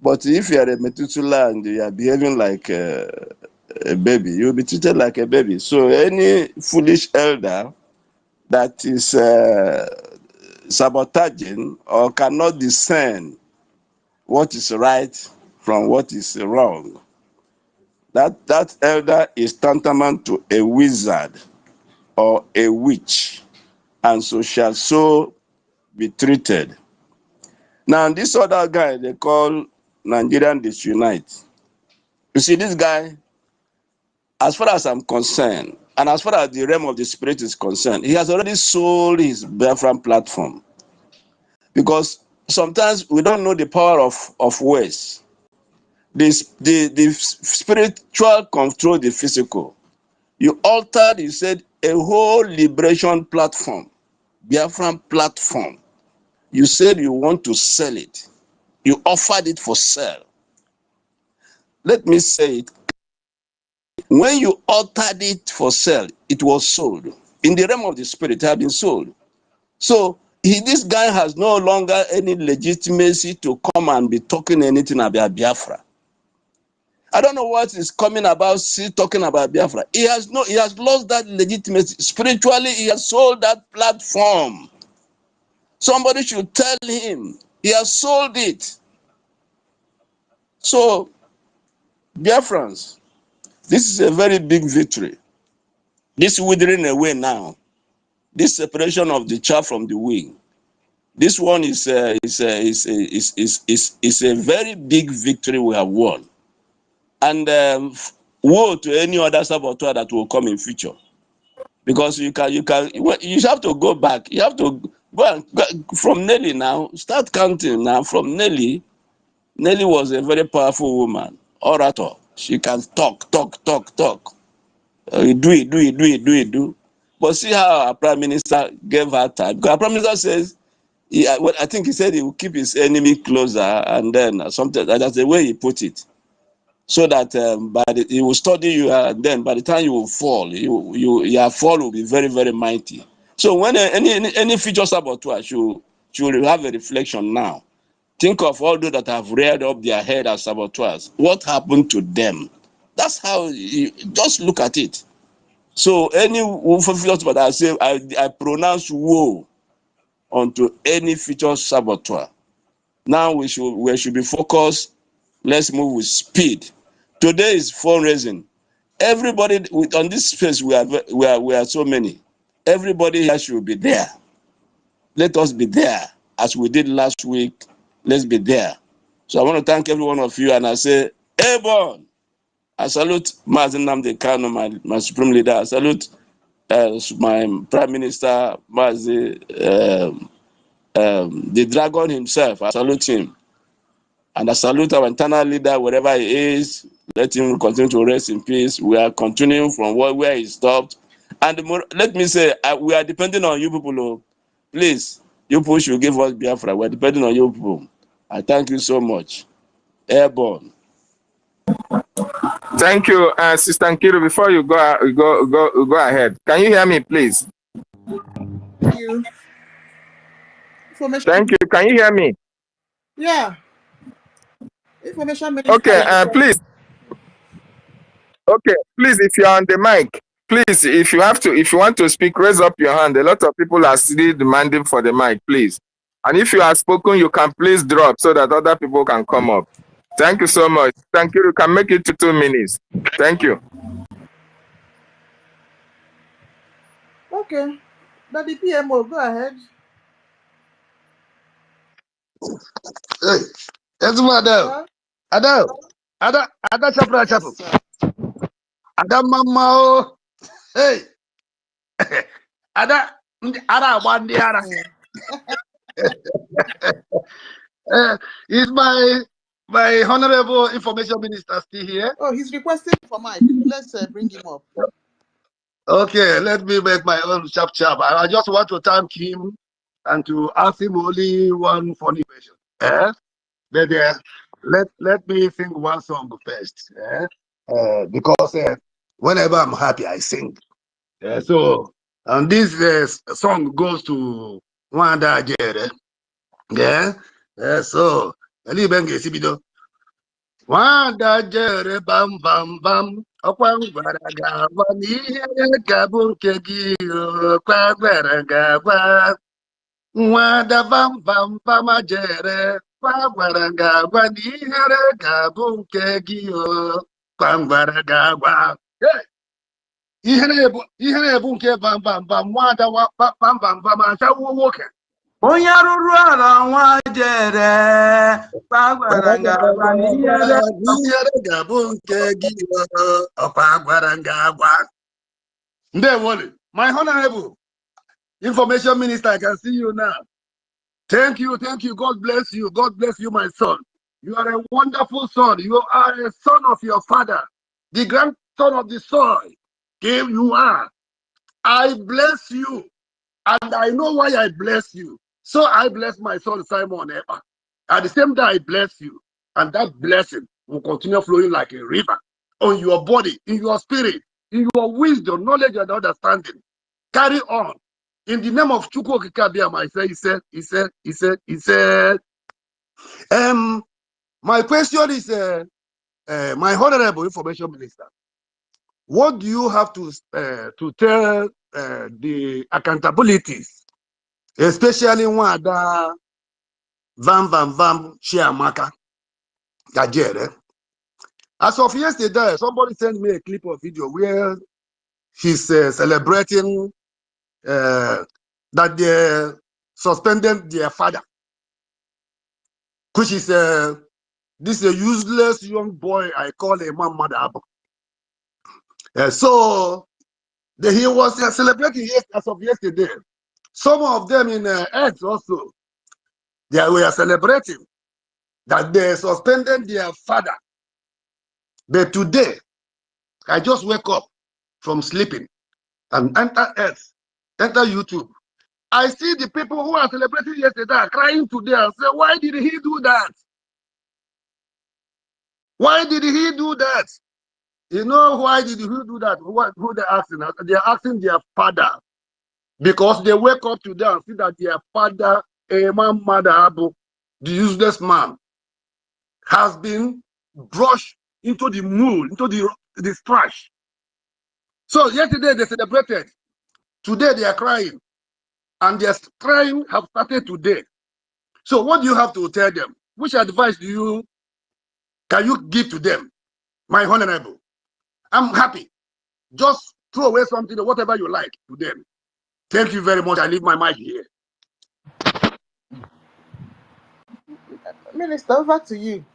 But if you are a Methuselah and you are behaving like a baby, you will be treated like a baby. So any foolish elder that is sabotaging or cannot discern what is right from what is wrong, that elder is tantamount to a wizard or a witch, and so shall so be treated. Now, this other guy they call Nigerian Disunite. You see, this guy, as far as I'm concerned, and as far as the realm of the spirit is concerned, he has already sold his Biafran platform. Because sometimes we don't know the power of words. The spiritual control the physical. You altered, you said, a whole liberation platform, Biafran platform. You said you want to sell it. You offered it for sale. Let me say it. When you altered it for sale, it was sold. In the realm of the spirit, it had been sold. So this guy has no longer any legitimacy to come and be talking anything about Biafra. I don't know what is coming about still talking about Biafra. He has lost that legitimacy. Spiritually, he has sold that platform. Somebody should tell him he has sold it. So, Biafrans, this is a very big victory. This withering away now, this separation of the chaff from the wheat, this one is a very big victory we have won. And woe to any other saboteur that will come in future. Because you have to go back. You have to go from Nelly now. Start counting now from Nelly. Nelly was a very powerful woman, orator. She can talk. Do. But see how our prime minister gave her time. Because our prime minister says, I think he said he will keep his enemy closer, and then something. That's the way he put it. So that he will study you, and then by the time you will fall, your fall will be very, very mighty. So when any future saboteur should have a reflection now. Think of all those that have reared up their head as saboteurs. What happened to them? That's how you just look at it. So any future saboteur, I say I pronounce woe unto any future saboteur. Now we should be focused. Let's move with speed. Today is fundraising. Everybody on this space we are so many. Everybody here should be there. Let us be there as we did last week. Let's be there. So I want to thank every one of you, and I say, Airborne. I salute Mazen Nnamdi Kanu, my supreme leader. I salute my prime minister, Mazi, the dragon himself. I salute him. And I salute our internal leader, wherever he is. Let him continue to rest in peace. We are continuing from where he stopped. And let me say, we are depending on you people. Oh. Please, you people should give us Biafra. We are depending on you people. I thank you so much. Airborne. Thank you, Sister Nkiru. Before you go ahead, can you hear me, please? Thank you. Information. Thank you. Can you hear me? Yeah. Information minister. Okay, please. Okay, please, if you're on the mic, please, if you want to speak, raise up your hand. A lot of people are still demanding for the mic, please. And if you are spoken, you can please drop so that other people can come up. Thank you so much. Thank you. You can make it to 2 minutes. Thank you. Okay. Daddy PMO, go ahead. Hey, it's madam. Adam. Ada chapel. Adam mama. Hey. Ada bandi ara. Is my honorable information minister still here? Oh, he's requesting for mic. Let's bring him up. Okay, let me make my own chap. I just want to thank him and to ask him only one funny question. But let me sing one song first. Because whenever I'm happy, I sing. So, and this song goes to Wanda Jere. Yeah. So, Libenge Sibido. Wanda Jere bam bam bam. Ọkwa gwara ga-agwa n'ihe ga-abụ nke gị kwa gwara ga-agwa nwada bam bam bam jere kwa gwara ga-agwa n'ihere ga-abụ nke gị kwa gwara ga-agwa. Ihe na-ebu nke bam bam bam nwada bam bam bam achawo nwoke. Onye rụrụ ala nwa jere gbagwara ngagwa n'ihere N'ihere ga-abụ nke gị ọkwa gwara ga-agwa. Ndewole, my honorable information minister, I can see you now. Thank you. God bless you. God bless you, my son. You are a wonderful son. You are a son of your father, the grandson of the soil. Here you are. I bless you, and I know why I bless you. So I bless my son Simon Eber. At the same time, I bless you, and that blessing will continue flowing like a river on your body, in your spirit, in your wisdom, knowledge, and understanding. Carry on. In the name of Chukwu Okike I he said, my question is, my honorable information minister, what do you have to tell the accountabilities, especially one that Vam Chiamaka Gajere? As of yesterday, somebody sent me a clip of video where he's celebrating that they suspended their father, which is this is a useless young boy I call a man mother. So he was celebrating as of yesterday. Some of them in X also, they were celebrating that they suspended their father. But today, I just wake up from sleeping and enter X, enter YouTube. I see the people who are celebrating yesterday are crying today and say, why did he do that? Why did he do that? You know why did he do that? Who they're asking? They're asking their father. Because they wake up today and see that their father, Imam Madabu, the useless man, has been brushed into the mold, into the trash. So yesterday they celebrated. Today they are crying. And their crying have started today. So what do you have to tell them? Which advice can you give to them? My honorable, I'm happy. Just throw away something or whatever you like to them. Thank you very much. I leave my mic here. Minister, over to you.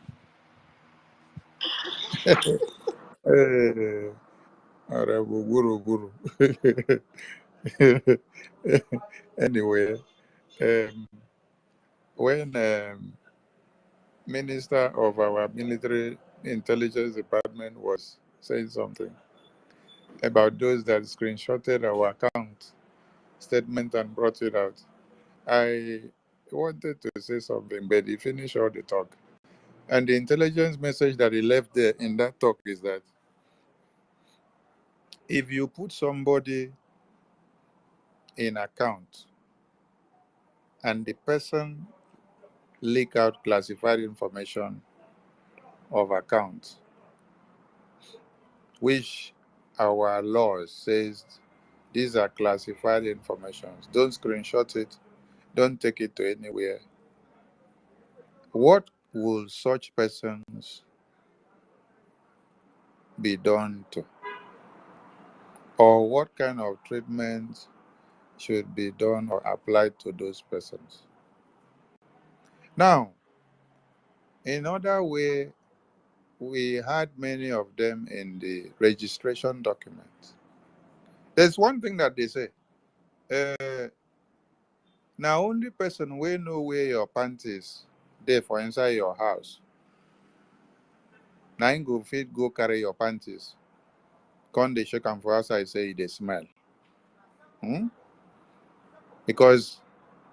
Guru. Anyway, when Minister of our Military Intelligence Department was saying something about those that screenshotted our account statement and brought it out, I wanted to say something, but he finished all the talk. And the intelligence message that he left there in that talk is that if you put somebody in account and the person leak out classified information of account, which our law says these are classified informations, don't screenshot it, don't take it to anywhere. What will such persons be done to? Or what kind of treatment should be done or applied to those persons? Now, in other way, we had many of them in the registration document. There's one thing that they say. Now, only person we know where your panties there for inside your house. Now, you go fit go carry your panties. Come they shake am for outside say they smell. Hmm? Because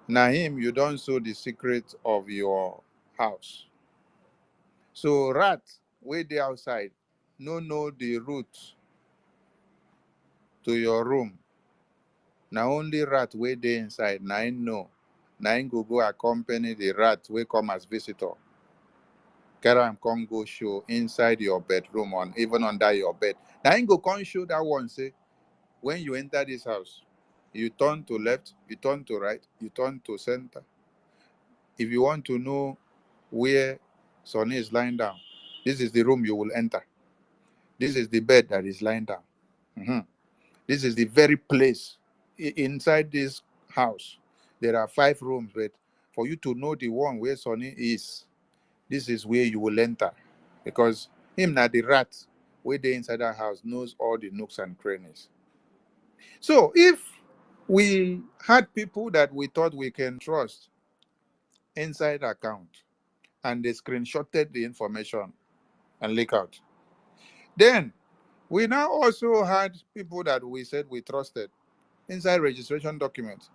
na him you don't show the secret of your house. So rat way dey outside no know the route to your room. Na only rat wey dey inside na him know. Na him go accompany the rat wey come as visitor. Carry am come go show inside your bedroom or even under your bed. Na him go come show that one say when you enter this house, you turn to left, you turn to right, you turn to center. If you want to know where Sonny is lying down, this is the room you will enter. This is the bed that is lying down. Mhm. This is the very place inside this house. There are 5 rooms, but for you to know the one where Sonny is, this is where you will enter. Because him na the rat where they inside that house knows all the nooks and crannies. So if we had people that we thought we can trust inside account and they screenshotted the information and leak out, then we now also had people that we said we trusted inside registration documents.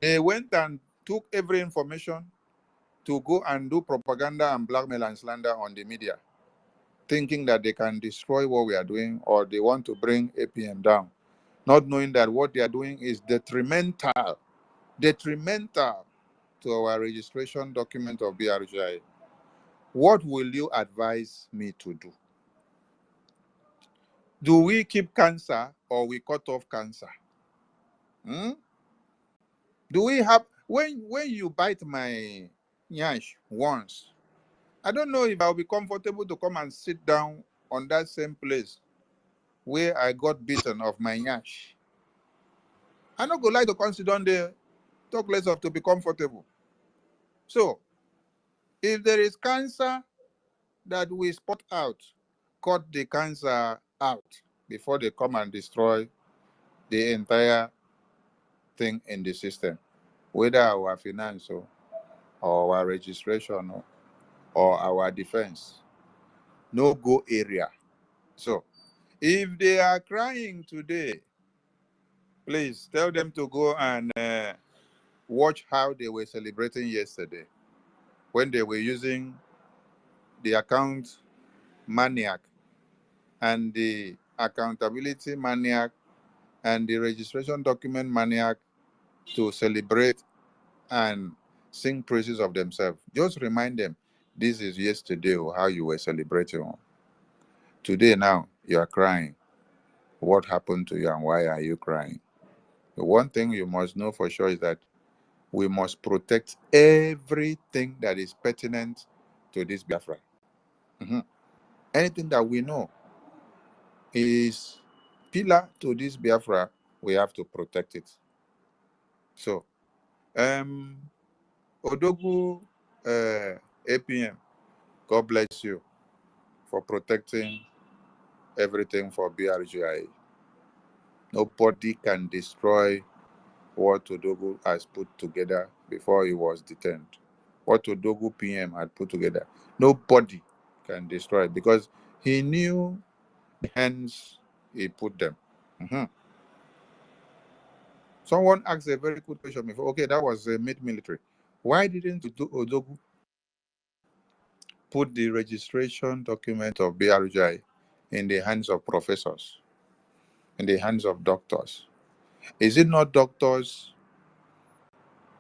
They went and took every information to go and do propaganda and blackmail and slander on the media, thinking that they can destroy what we are doing or they want to bring APM down, not knowing that what they are doing is detrimental to our registration document of BRGI. What will you advise me to do? Do we keep cancer or we cut off cancer? Hmm? Do we have when you bite my nyash once, I don't know if I'll be comfortable to come and sit down on that same place where I got bitten of my nyash. I not go like to consider on there, talk less of to be comfortable. So if there is cancer that we spot out, cut the cancer out before they come and destroy the entire thing in the system, whether our finance or our registration or our defense. No go area. So if they are crying today, please tell them to go and watch how they were celebrating yesterday when they were using the account maniac and the accountability maniac and the registration document maniac to celebrate and sing praises of themselves. Just remind them this is yesterday or how you were celebrating. Today now you are crying. What happened to you and why are you crying? The one thing you must know for sure is that we must protect everything that is pertinent to this Biafra. Mhm. Anything that we know is pillar to this Biafra, we have to protect it. So, Odogu APM, God bless you for protecting everything for BRGI. Nobody can destroy what Odogu has put together before he was detained. What Odogu PM had put together. Nobody can destroy it because he knew the hands he put them. Mhm. Someone asked a very good question before. Okay, that was mid-military. Why didn't Odogu put the registration document of BRGI in the hands of professors, in the hands of doctors? Is it not doctors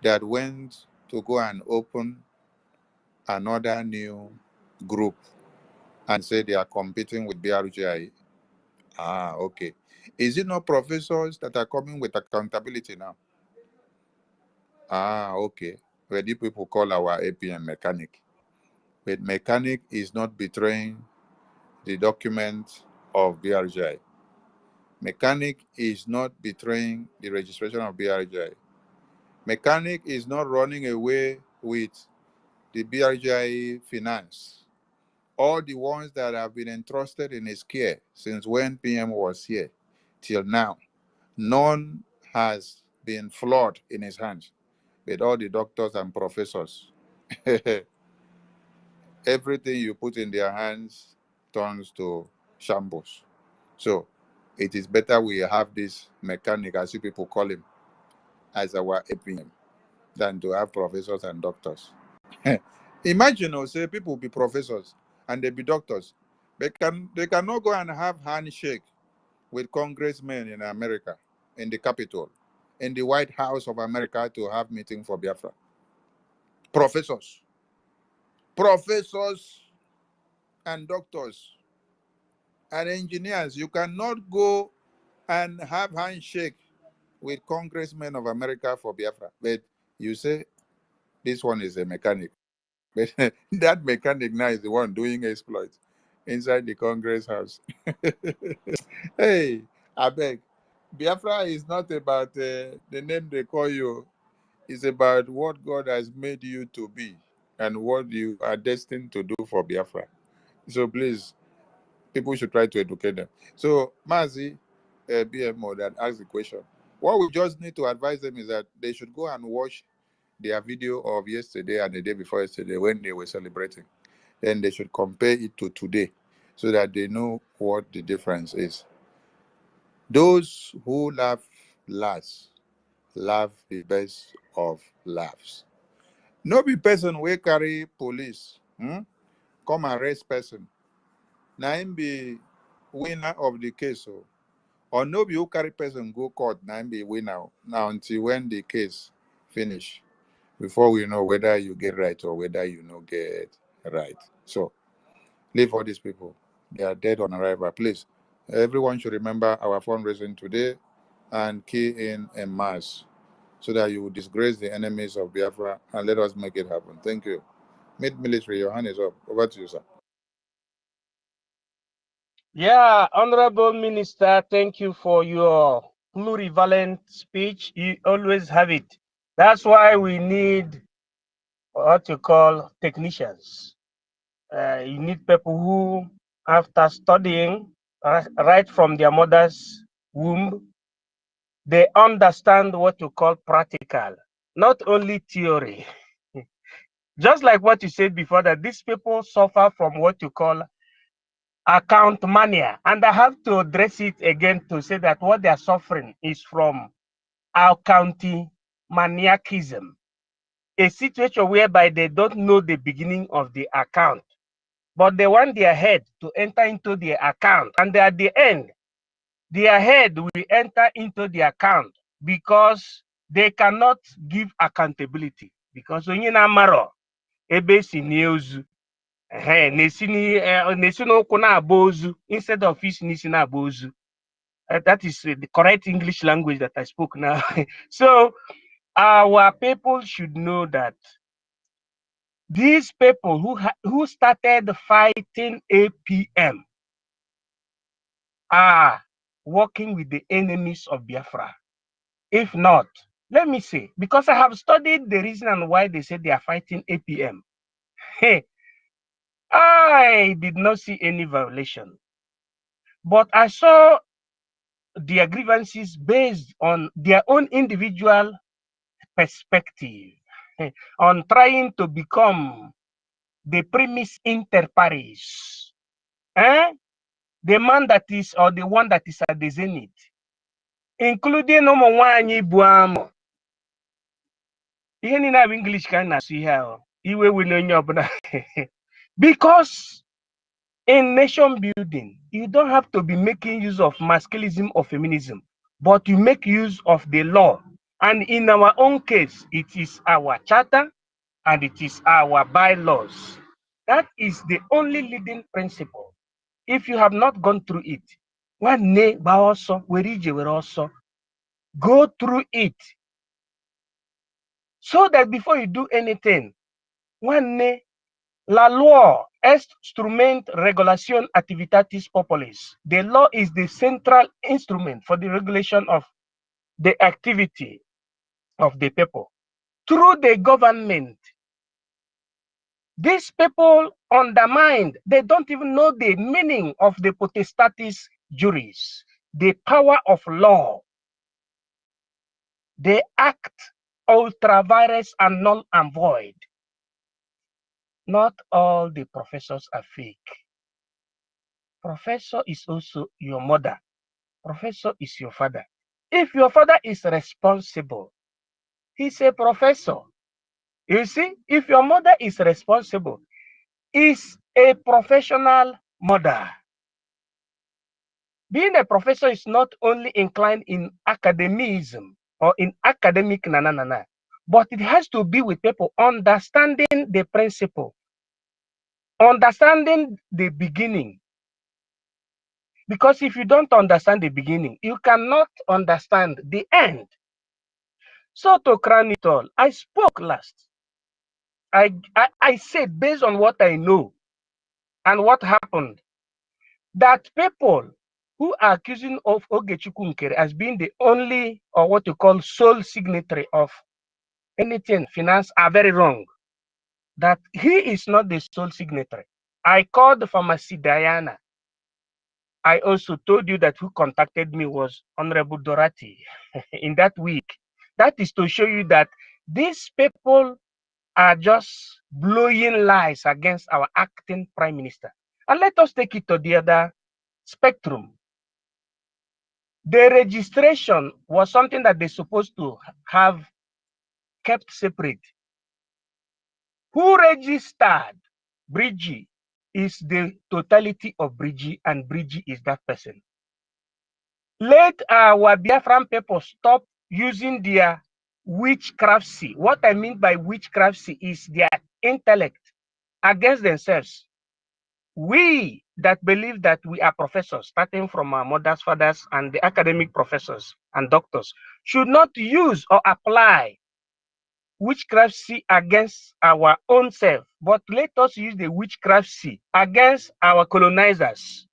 that went to go and open another new group and say they are competing with BRGI? Ah, okay. Is it not professors that are coming with accountability now? Ah, okay. Where do people call our APM mechanic? But mechanic is not betraying the document of BRGI. Mechanic is not betraying the registration of BRGI. Mechanic is not running away with the BRGI finance. All the ones that have been entrusted in his care since when PM was here till now, none has been flawed in his hands with all the doctors and professors. Everything you put in their hands turns to shambles. So it is better we have this mechanic, as you people call him, as our APM than to have professors and doctors. Imagine, say people be professors and they be doctors. They cannot go and have handshake with congressmen in America, in the Capitol, in the White House of America to have meeting for Biafra. Professors, professors and doctors and engineers, you cannot go and have handshake with congressmen of America for Biafra. But you say this one is a mechanic. But that mechanic now is the one doing exploits inside the Congress House. Hey, I beg. Biafra is not about the name they call you. It's about what God has made you to be and what you are destined to do for Biafra. So please, people should try to educate them. So Mazi, BMO that asked the question. What we just need to advise them is that they should go and watch their video of yesterday and the day before yesterday when they were celebrating. Then they should compare it to today so that they know what the difference is. Those who laugh last laugh the best of laughs. No be person wey carry police come arrest person. Na him be winner of the case. Or no be who carry person go court, na him be winner. Now until when the case finish, before we know whether you get right or whether you no get right. So leave all these people. They are dead on arrival. Please, everyone should remember our fundraising today and key in a mass so that you will disgrace the enemies of Biafra and let us make it happen. Thank you. Mid-military, your hand is up. Over to you, sir. Yeah, Honorable Minister, thank you for your plurivalent speech. You always have it. That's why we need what you call technicians. You need people who, after studying right from their mother's womb, they understand what you call practical, not only theory. Just like what you said before, that these people suffer from what you call account mania. And I have to address it again to say that what they are suffering is from accounting maniacism, a situation whereby they don't know the beginning of the account, but they want their head to enter into the account. And at the end, their head will enter into the account because they cannot give accountability. Because when you maro ebe si n'ozu, na-esi n'ụkwụ na-agba ozu instead of isi n'isi na-agba ozu. That is the correct English language that I spoke now. So our people should know that these people who started fighting APM are working with the enemies of Biafra. If not, let me say, because I have studied the reason and why they say they are fighting APM. Hey, I did not see any violation, but I saw their grievances based on their own individual perspective, on trying to become the primus inter pares, the man that is, or the one that is at the zenith, including ụmụ bụ amụ. Ihe niile bụ English ka na-asụ ihe ahụ, iwe wele onye ọbụla. Because in nation building, you don't have to be making use of masculinism or feminism, but you make use of the law. And in our own case, it is our charter and it is our bylaws. That is the only leading principle. If you have not gone through it, go through it. So that before you do anything, la loi est instrument regulation activitatis populis. The law is the central instrument for the regulation of the activity of the people. Through the government, these people undermined, they don't even know the meaning of the potestatis juris, the power of law. They act ultra vires and null and void. Not all the professors are fake. Professor is also your mother. Professor is your father. If your father is responsible, he's a professor. You see, if your mother is responsible, is a professional mother. Being a professor is not only inclined in academism or in academic na, but it has to be with people understanding the principle, understanding the beginning. Because if you don't understand the beginning, you cannot understand the end. So to crown it all, I spoke last. I said, based on what I know and what happened, that people who are accusing of Ogechukwu Nkere as being the only, or what you call sole signatory of anything finance, are very wrong. That he is not the sole signatory. I called the pharmacy Diana. I also told you that who contacted me was Honorable Dorati in that week. That is to show you that these people are just blowing lies against our acting prime minister. And let us take it to the other spectrum. The registration was something that they're supposed to have kept separate. Who registered Bridgie is the totality of Bridgie, and Bridgie is that person. Let our Biafran people stop using their witchcraftsy. What I mean by witchcraftsy is their intellect against themselves. We that believe that we are professors, starting from our mothers, fathers, and the academic professors and doctors, should not use or apply witchcraftsy against our own self, but let us use the witchcraftsy against our colonizers.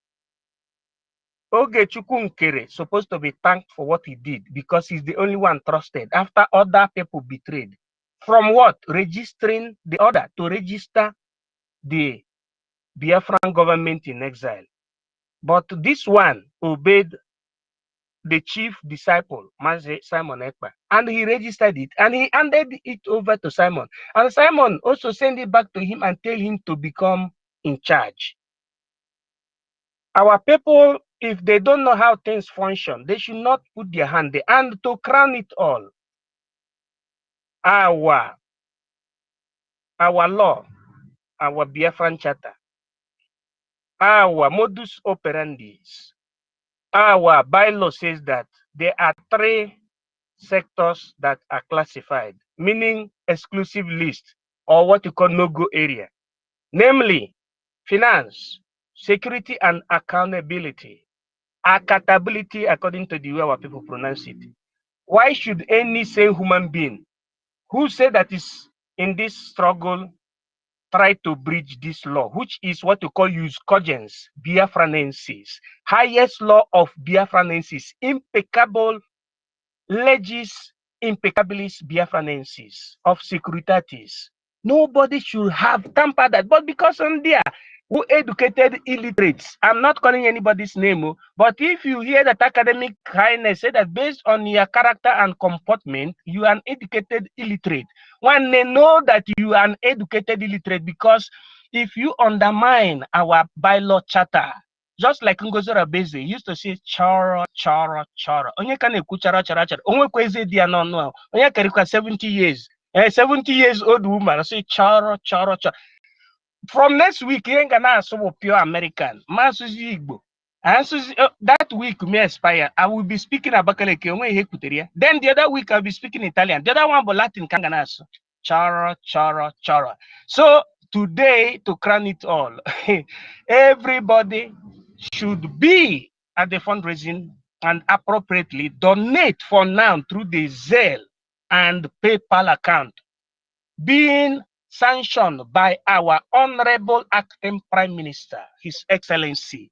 Ogechukwu Nkere supposed to be thanked for what he did because he's the only one trusted after other people betrayed. From what? Registering the order to register the Biafran government in exile. But this one obeyed the chief disciple, Mazi Simon Ekpa, and he registered it and he handed it over to Simon. And Simon also sent it back to him and tell him to become in charge. Our people, if they don't know how things function, they should not put their hand there. And to crown it all, our law, our Biafran charter, our modus operandi, our bylaw says that there are 3 sectors that are classified, meaning exclusive list, or what you call no-go area, namely finance, security, and accountability. Accountability, according to the way our people pronounce it. Why should any sane human being who say that is in this struggle try to breach this law, which is what you call use cogence, Biafranensis, highest law of Biafranensis, impeccable legis impeccabilis Biafranensis of securitatis. Nobody should have tampered that, but because on there, who educated illiterates, I'm not calling anybody's name, but if you hear that academic highness say that based on your character and comportment, you are an educated illiterate. One may know that you are an educated illiterate because if you undermine our bylaw charter, just like Ngozora Beze used to say chara chara chara. Onye ka na-ekwu chara chara chara. Onwe kweze di ya n'ọnụ. Onye karịkwa 70 years. 70 years old woman say chara chara chara. From next week, you ain't gonna assume pure American. Masuzi Igbo. That week may expire. I will be speaking Abakaleke. Then the other week I'll be speaking Italian. The other one but Latin Kanganaso. Chara chara chara. So today, to crown it all, everybody should be at the fundraising and appropriately donate for now through the Zelle and PayPal account being sanctioned by our Honorable Acting Prime Minister, His Excellency,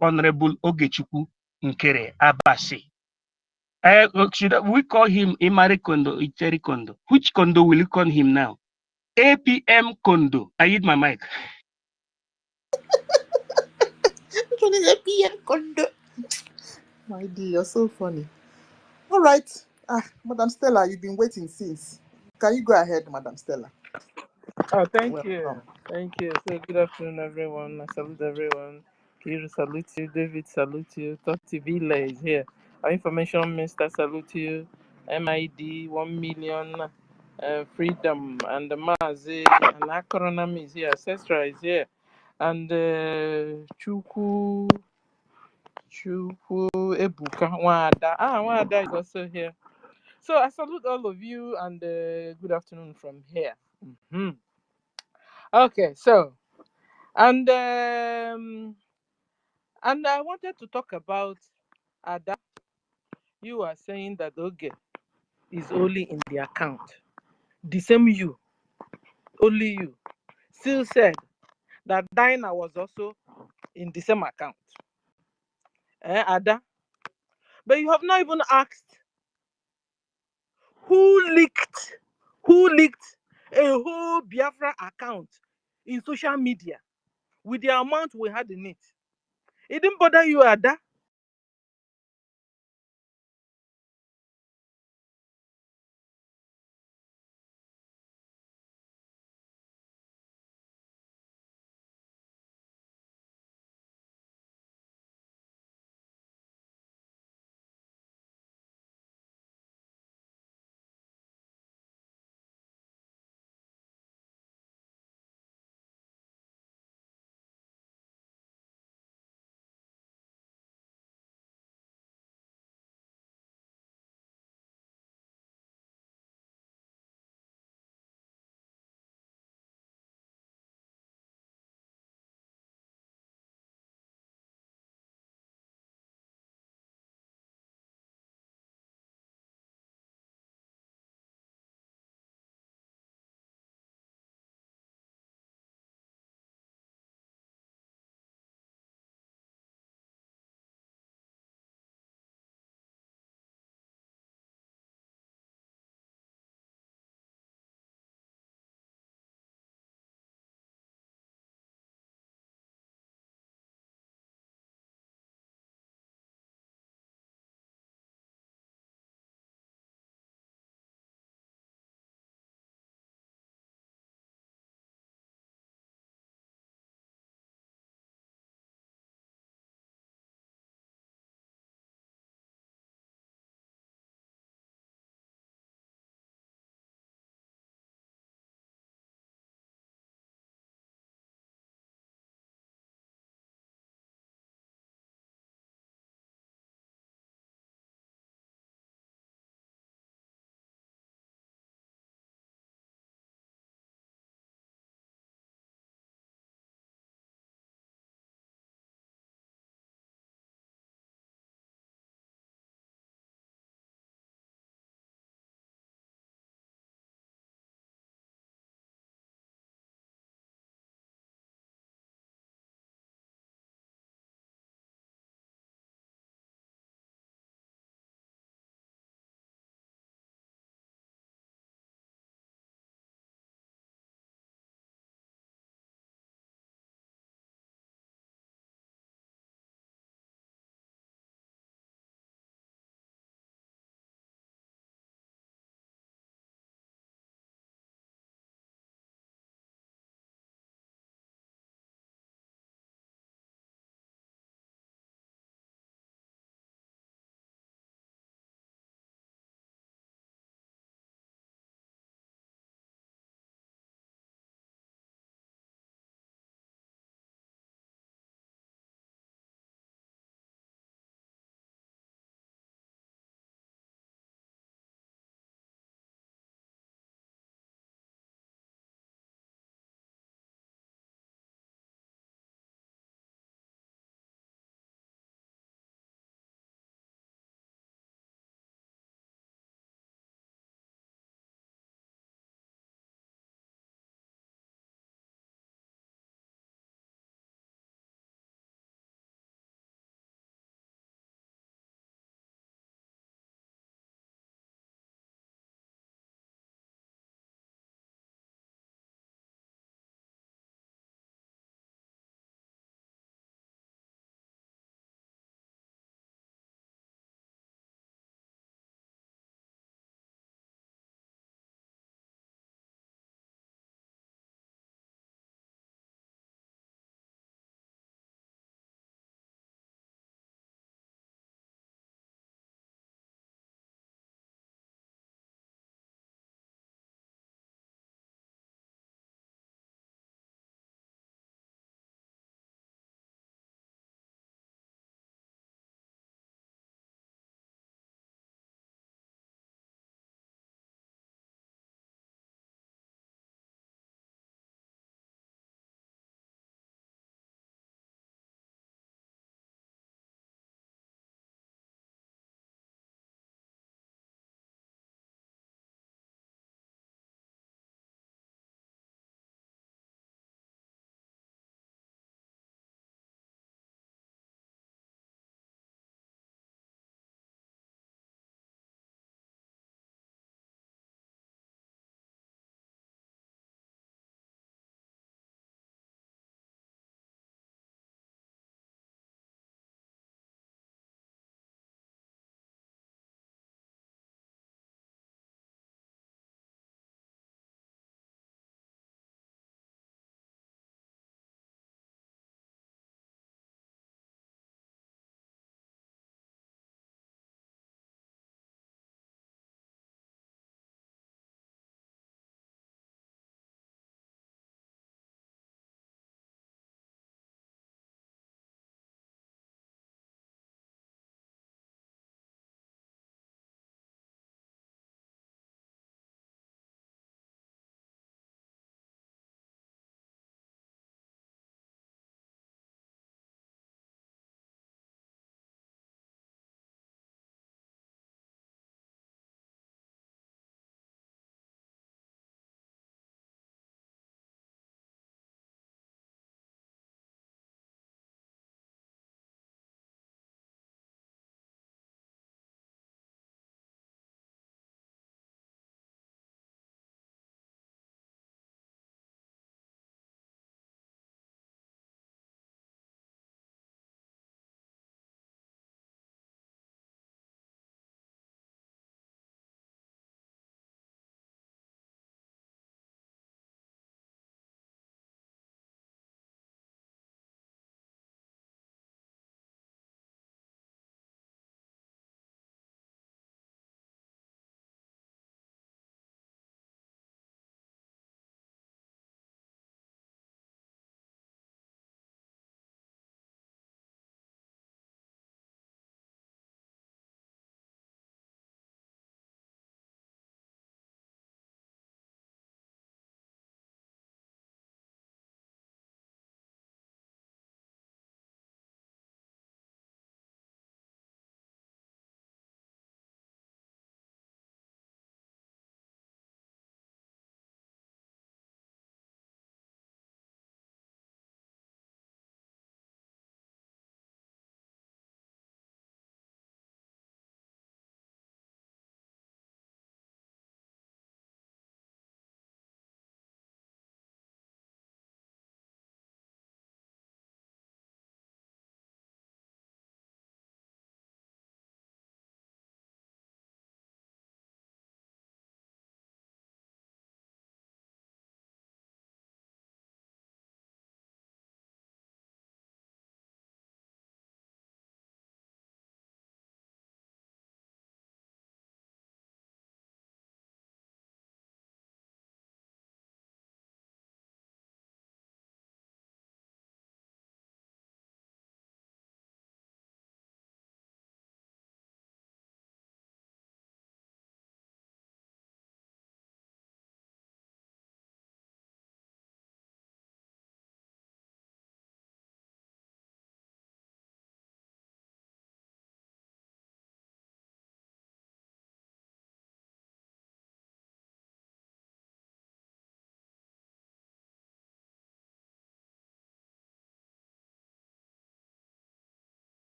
Honorable Ogechukwu Nkere Abasi. Should we call him Imari Kondo, Iteri Kondo? Which Kondo will you call him now? APM Kondo. I hit my mic. Which one is APM Kondo? My dear, you're so funny. All right. Madam Stella, you've been waiting since. Can you go ahead, Madam Stella? Oh, thank Welcome. you. Thank you. So, good afternoon, everyone. I salute everyone. Kiru salute you. David salute you. Toti Villa is here. Our information minister salute you. MID 1 million. Freedom and the Mazi and Acronym is here. Ancestra is here. And Chuku Ebuka Wada. Wada is also here. So I salute all of you and good afternoon from here. Mhm. Okay, so and I wanted to talk about Ada. You are saying that Oge is only in the account. The same you, only you, still said that Dinah was also in the same account. Ada? But you have not even asked who leaked a whole Biafra account in social media with the amount we had in it. It didn't bother you, Ada?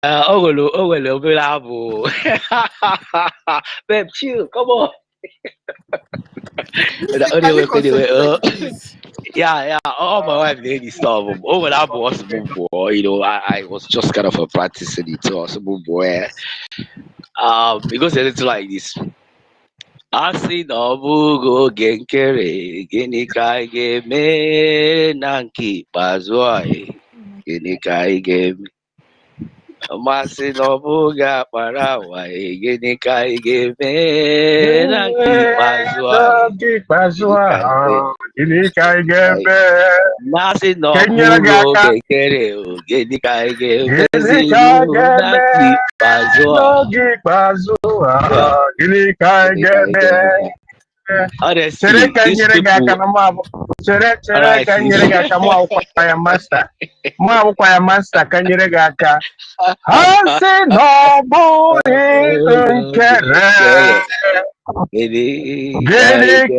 Oh, well, babe, chill, come on. Music, Only can you way anyway. concentrate, please? Yeah. All my wife did this stuff. Oh, well, I was a move boy. I was just kind of practicing it. So I was a move boy. Because it's like this. Asị na ọ bụghị oge nkere, gịnị ka anyị ga-eme na nke ikpeazụ a? Gịnị ka anyị ga-eme? Masị na ọ bụghị akpara agwa, gịnị ka anyị ga-eme na nke ikpeazụ a? Gịnị ka anyị ga-eme? Masị na ọ bụghị oge nkere, gịnị ka anyị ga-emezi na nke ikpeazụ a? Yeah. Gịnị ka anyị ga-eme? Honestly, these people. Alright, master kanyere Hasi no buri nkere Gini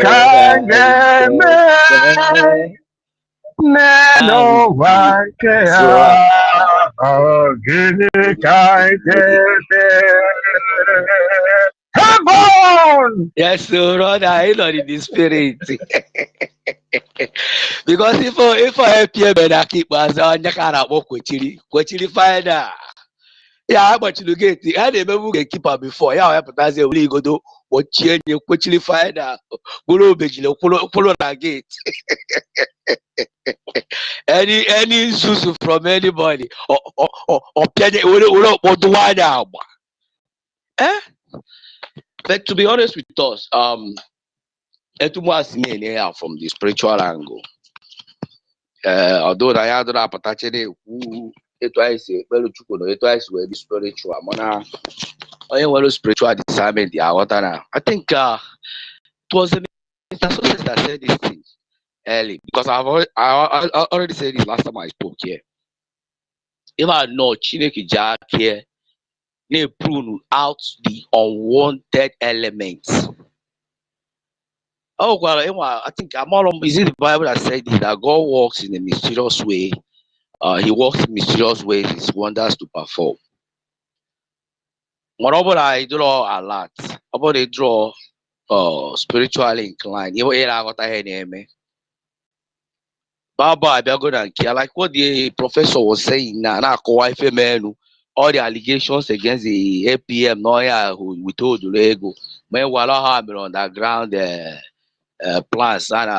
kageme Neno wakea Gini kageme Heaven! Yes, so brother, I not in the spirit. Because if I help you, I keep myself, I can't walk with Chili finder. Yeah, how much you get? I never get keeper before. Yeah, I have to say, we go do what change you quickly finder. Follow that gate. Any susu from anybody or penny or do one now. Eh? But to be honest with us, Etumas me from the spiritual angle. Although I had a potentially who it was it was where the spiritual mana I spiritual discernment I think it was the Mr. that said this thing early because I already said this last time I spoke here. If I know Chineke Jack here, they prune out the unwanted elements. Oh well, I think is it the Bible that said this, that God works in a mysterious way. He works in mysterious ways, his wonders to perform. Whenever I draw a lot, about they draw spiritually inclined. You know what I hear Baba, I be good and care. Like what the professor was saying now, all the allegations against the APM, no, yeah, who we told you, Lego, when we have underground plants and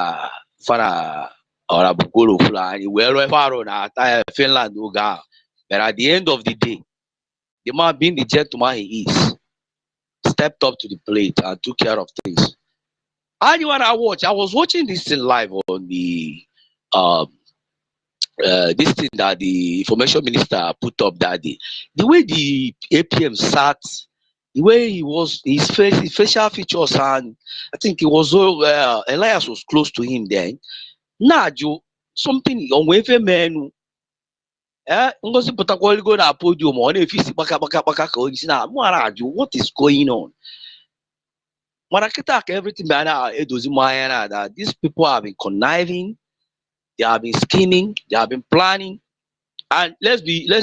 or a bukuru fly, wherever on Finland, Uga. But at the end of the day, the man being the gentleman he is, stepped up to the plate and took care of things. And when I was watching this thing live on the this thing that the information minister put up that day. The way the APM sat, the way he was, his facial features, and I think it was Elias was close to him then. Nah, Joe, something on Wefe menu. Ngozi putakwali go na podium on if you baka what is going on? Marakita everything that these people have been conniving, they have been scheming, they have been planning. And let's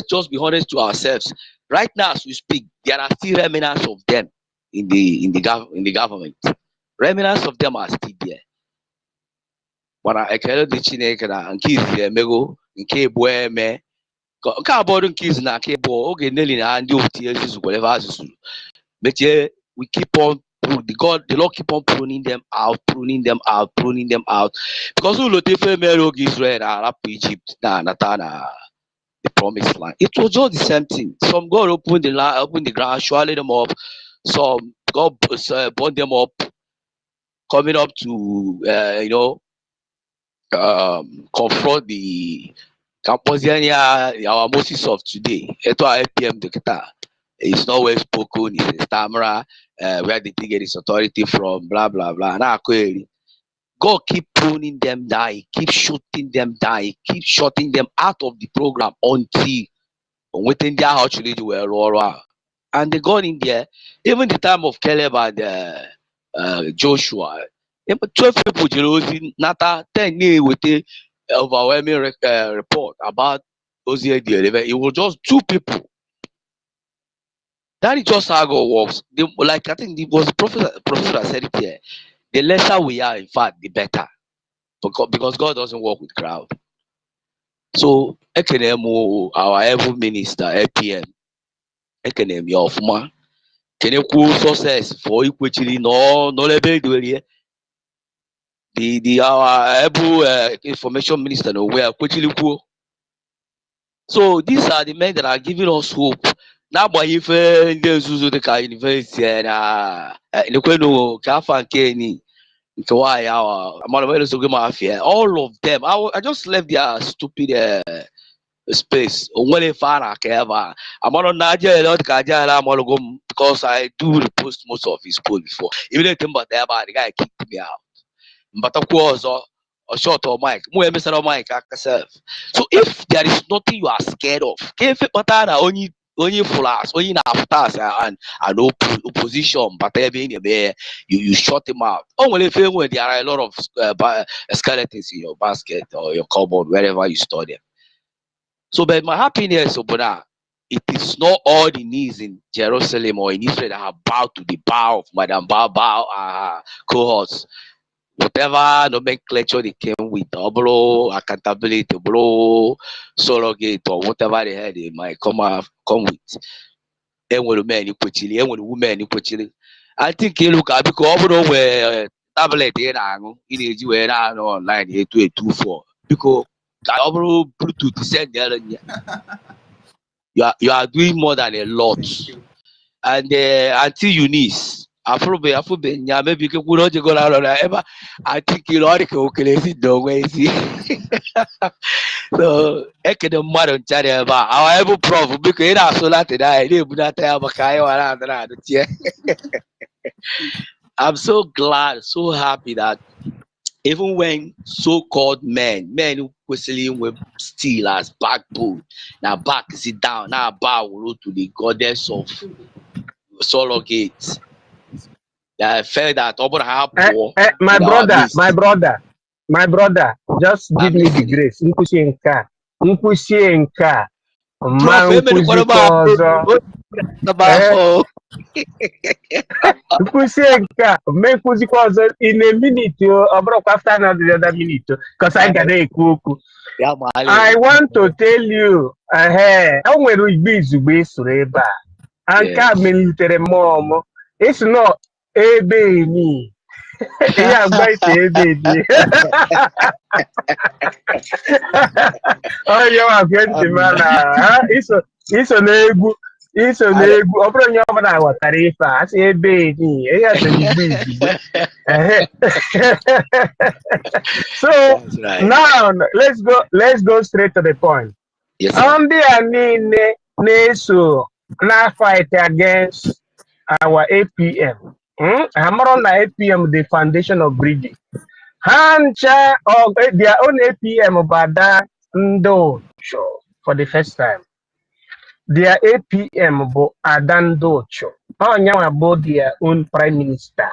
just be honest to ourselves. Right now, as we speak, there are still remnants of them in the government. Remnants of them are still there. But I cannot the Chineke and kids here mego in K boy me. About kids na K boy okay Nelly and do whatever. But yeah, we keep on the Lord keep on pruning them out. Because who look if Israel Arab Egypt Natana. The promised land. It was just the same thing. Some God opened the ground, swallowed them up. Some God burned them up, coming up to confront the Camposiania, our Moses of today. Eto IPM Dekata. It's not well spoken. It's a stammerer. Where did he get his authority from? Blah blah blah. Now God keep pruning them down. He keep shooting them down. He keep shutting them out of the program until within their house they were and they got in there. Even the time of Caleb and Joshua, 12 people Jerusalem, Nata 10 with the overwhelming report about Hosea the 11. It was just 2 people That is just how God works. Like I think it was professor that said it here. The lesser we are, in fact, the better. Because God doesn't work with crowd. So Ekenemu, our heaven minister, APM, Ekenem Yofuma, Keneku success for equity no level the our able information minister no where quickly. So these are the men that are giving us hope. Now, but if the university and all of them, I just left their stupid space. Only far I'm on Nigeria because I do repost most of his posts before. Even if the guy kicked me out. Mbatakuwa ọzọ or short or mic. So if there is nothing you are scared of, only flaws, only afters and opposition, but you shut him out. Only if when there are a lot of skeletons in your basket or your cupboard, wherever you store them. So, but my happiness, Obona, it is not all the knees in Jerusalem or in Israel that have bowed to the bow of Madam Bao cohorts. Whatever nomenclature they came with, bro, accountability, bro, surrogate, or whatever they had, they might come with. And when the men equally, and when the women equally. I think you look at because over where tablet here now, in a online 8224 because overall Bluetooth send there. You are doing more than a lot. And until Eunice, maybe you could not go out on ever. I think you know the way. So, I can modern chat about our ever prof because it also like that I did not have a kayo. I'm so glad, so happy that even when so-called men who questioning with still as backbone, now back sit down, now bow to the goddess of surrogates. I felt that poor My in our brother, midst. just give I'm me the listening. grace. Nkwusie nke a, Prof, ma nkwuzikwa ọzọ. Nkwusie nke a, ma nkwuzikwa ọzọ in a minute, ọ bụrụkwa after another the other minute, because I ga na-ekwu okwu. I want to tell you, o nwere igbe izugbe isoro ebe a. Nke a melitere mmụọ m. It's not ebe ni. Ihe agba ite ebe ni. Onye nwa ntị mana iso n'egwu ọ bụrụ onye ọbụla ghọtara ife a asị ebe ni ihe so n'igbe izugbe. So now let's go straight to the point. Ndị a niile na-eso na-fight against our APM. Hammer na APM, the foundation of breeding. Hancha of their own APM Bada Ndocho for the first time. Their APM Bo Adandocho. Oh, now about their own prime minister.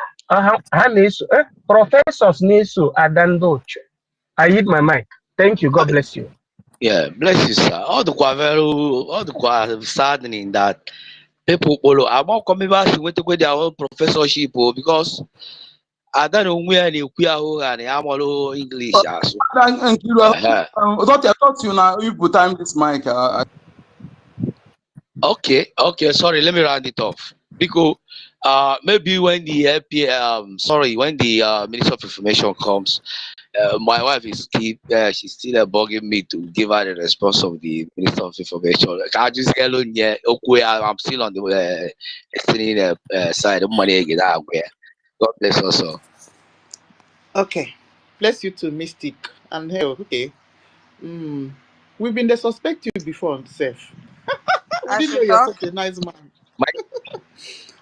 Professors Nesu Adandocho. I hit my mic. Thank you. God bless you. Yeah, bless you, sir. All the saddening that people I'm not coming back to their own professorship because I don't know where they and I'm all English. Thank you. I thought you now you put time this mic. Okay, sorry, let me round it off. Because maybe when the when the Minister of Information comes, my wife is she's still bugging me to give her the response of the Minister of Information. I just get on here. Okay, I'm still on the listening side of money. God bless us all. Okay. Bless you too, Mystic. And hey, okay. We've been the suspect you before on Seth. We didn't know you're such a nice man.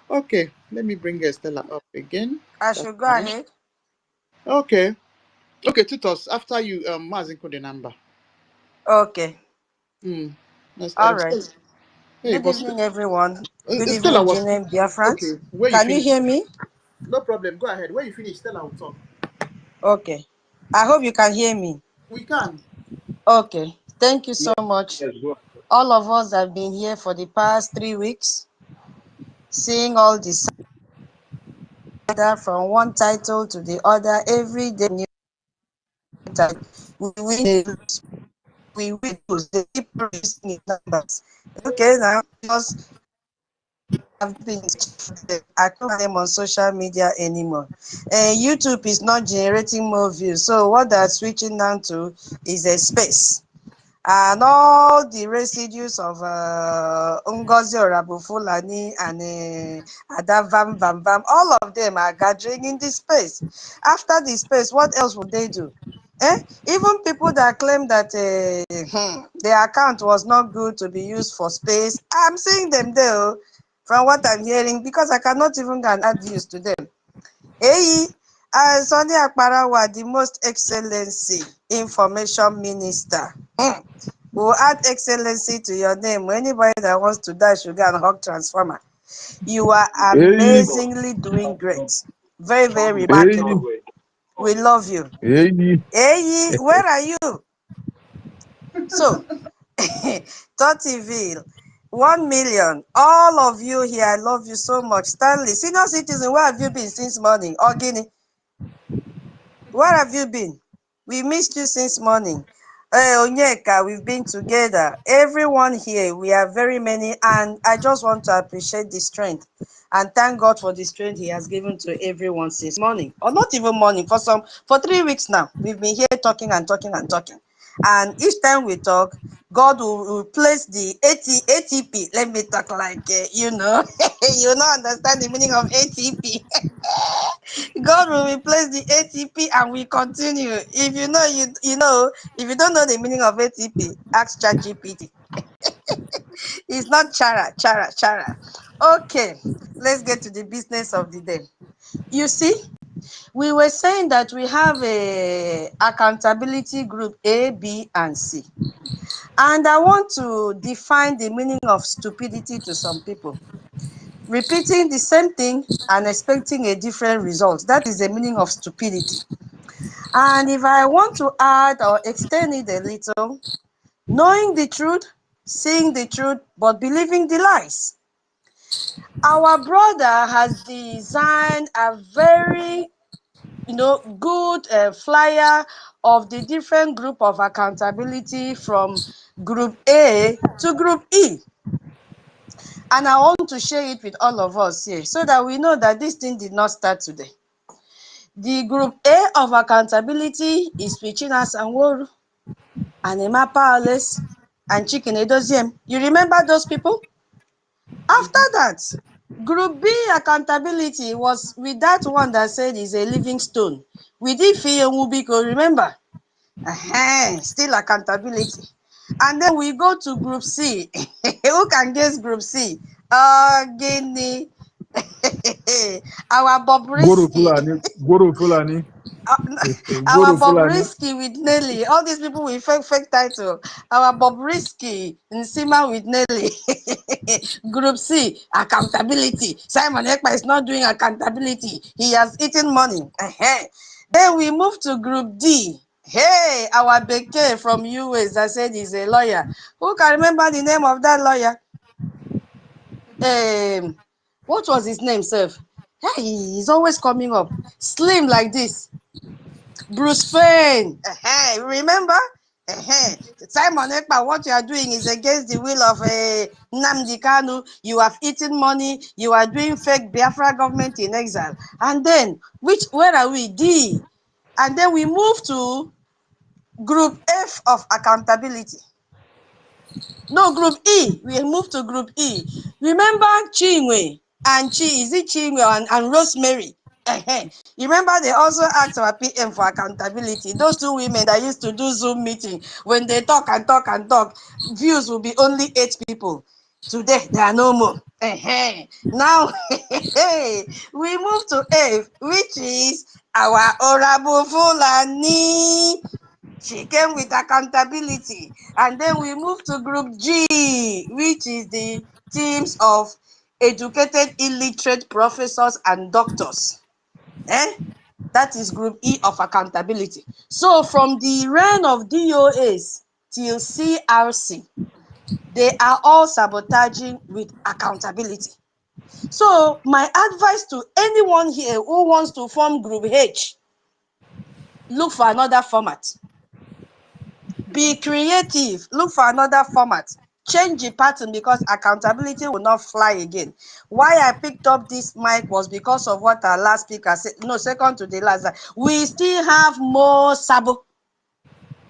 Okay, let me bring Stella up again. I should go ahead. Okay. Okay, Tutos, after you Mazinko the number. Okay. All right. Hey, Good evening, everyone. Good Stella evening, Jane Biafra. Okay, Can you hear me? No problem. Go ahead. Where you finish, Stella will talk. Okay. I hope you can hear me. We can. Okay. Thank you so much. All of us have been here for the past 3 weeks. seeing all the from one title to the other every day. New title. We win, we lose. They keep producing in numbers. Okay, now because I've been, I can't have them on social media anymore. YouTube is not generating more views, so what they're switching down to is a space. And all the residues of Ngozi Orabufulani and Ada Vam Vam Vam, all of them are gathering in this space. After the space, what else would they do? Even people that claim that their account was not good to be used for space, I'm seeing them there from what I'm hearing, because I cannot even go and add views to them. Hey, Sunday Akparawa, the most excellency information minister. We'll add excellency to your name. Anybody that wants to die should go and hug transformer. You are Hey, amazingly doing great. Very, very hey, remarkable. We love you. hey. Hey, where are you? So, Tottiville, 1 million. All of you here, I love you so much. Stanley, senior citizen, where have you been since morning? Ogini, where have you been? We missed you since morning. Onyeka, we've been together. Everyone here, we are very many, and I just want to appreciate the strength and thank God for the strength He has given to everyone since morning, or not even morning, for 3 weeks now. We've been here talking and talking and talking, and each time we talk, God will place the ATP. Let me talk like you know, you don't understand the meaning of ATP. God will replace the ATP and we continue. If you know, you know. If you don't know the meaning of ATP, ask ChatGPT. It's not chara. Okay, let's get to the business of the day. You see, we were saying that we have a accountability group A, B, and C. And I want to define the meaning of stupidity to some people. Repeating the same thing and expecting a different result. That is the meaning of stupidity. And if I want to add or extend it a little, knowing the truth, seeing the truth, but believing the lies. Our brother has designed a very, good flyer of the different group of accountability from group A to group E. And I want to share it with all of us here so that we know that this thing did not start today. The group A of accountability is Pichina Sanworu and Emma Palace and Chicken Edoziem. You remember those people? After that, group B accountability was with that one that said is a living stone. We did feel Wubiko, remember? Still accountability. And then we go to group C. Who can guess group C? Guinea. Our Goro Bobrisky. Fulani, Goro Fulani, Our Goro Fulani. Bobrisky with Nelly. All these people with fake title. Our Bobrisky, Nsima with Nelly. Group C, accountability. Simon Ekpa is not doing accountability. He has eaten money. Then we move to group D. Hey, our Beke from US that said he's a lawyer. Who can remember the name of that lawyer? What was his name, sir? Hey, he's always coming up. Slim like this. Bruce Payne. Remember? Simon Ekpa, what you are doing is against the will of Nnamdi Kanu. You have eaten money. You are doing fake Biafra government in exile. And then, where are we? D. And then we move to group F of accountability. No, group E. We move to group E. Remember Chinwe and is it Chinwe and Rosemary? You remember they also asked our PM for accountability. Those two women that used to do Zoom meeting, when they talk and talk and talk, views will be only 8 people. Today, there are no more. Now, we move to F, which is our Honorable Fulani. She came with accountability. And then we move to group G, which is the teams of educated illiterate professors and doctors. That is group E of accountability. So from the reign of DOAs till CRC, they are all sabotaging with accountability. So my advice to anyone here who wants to form Group H, look for another format. Be creative. Look for another format. Change the pattern, because accountability will not fly again. Why I picked up this mic was because of what our last speaker said. No, second to the last. We still have more sabo.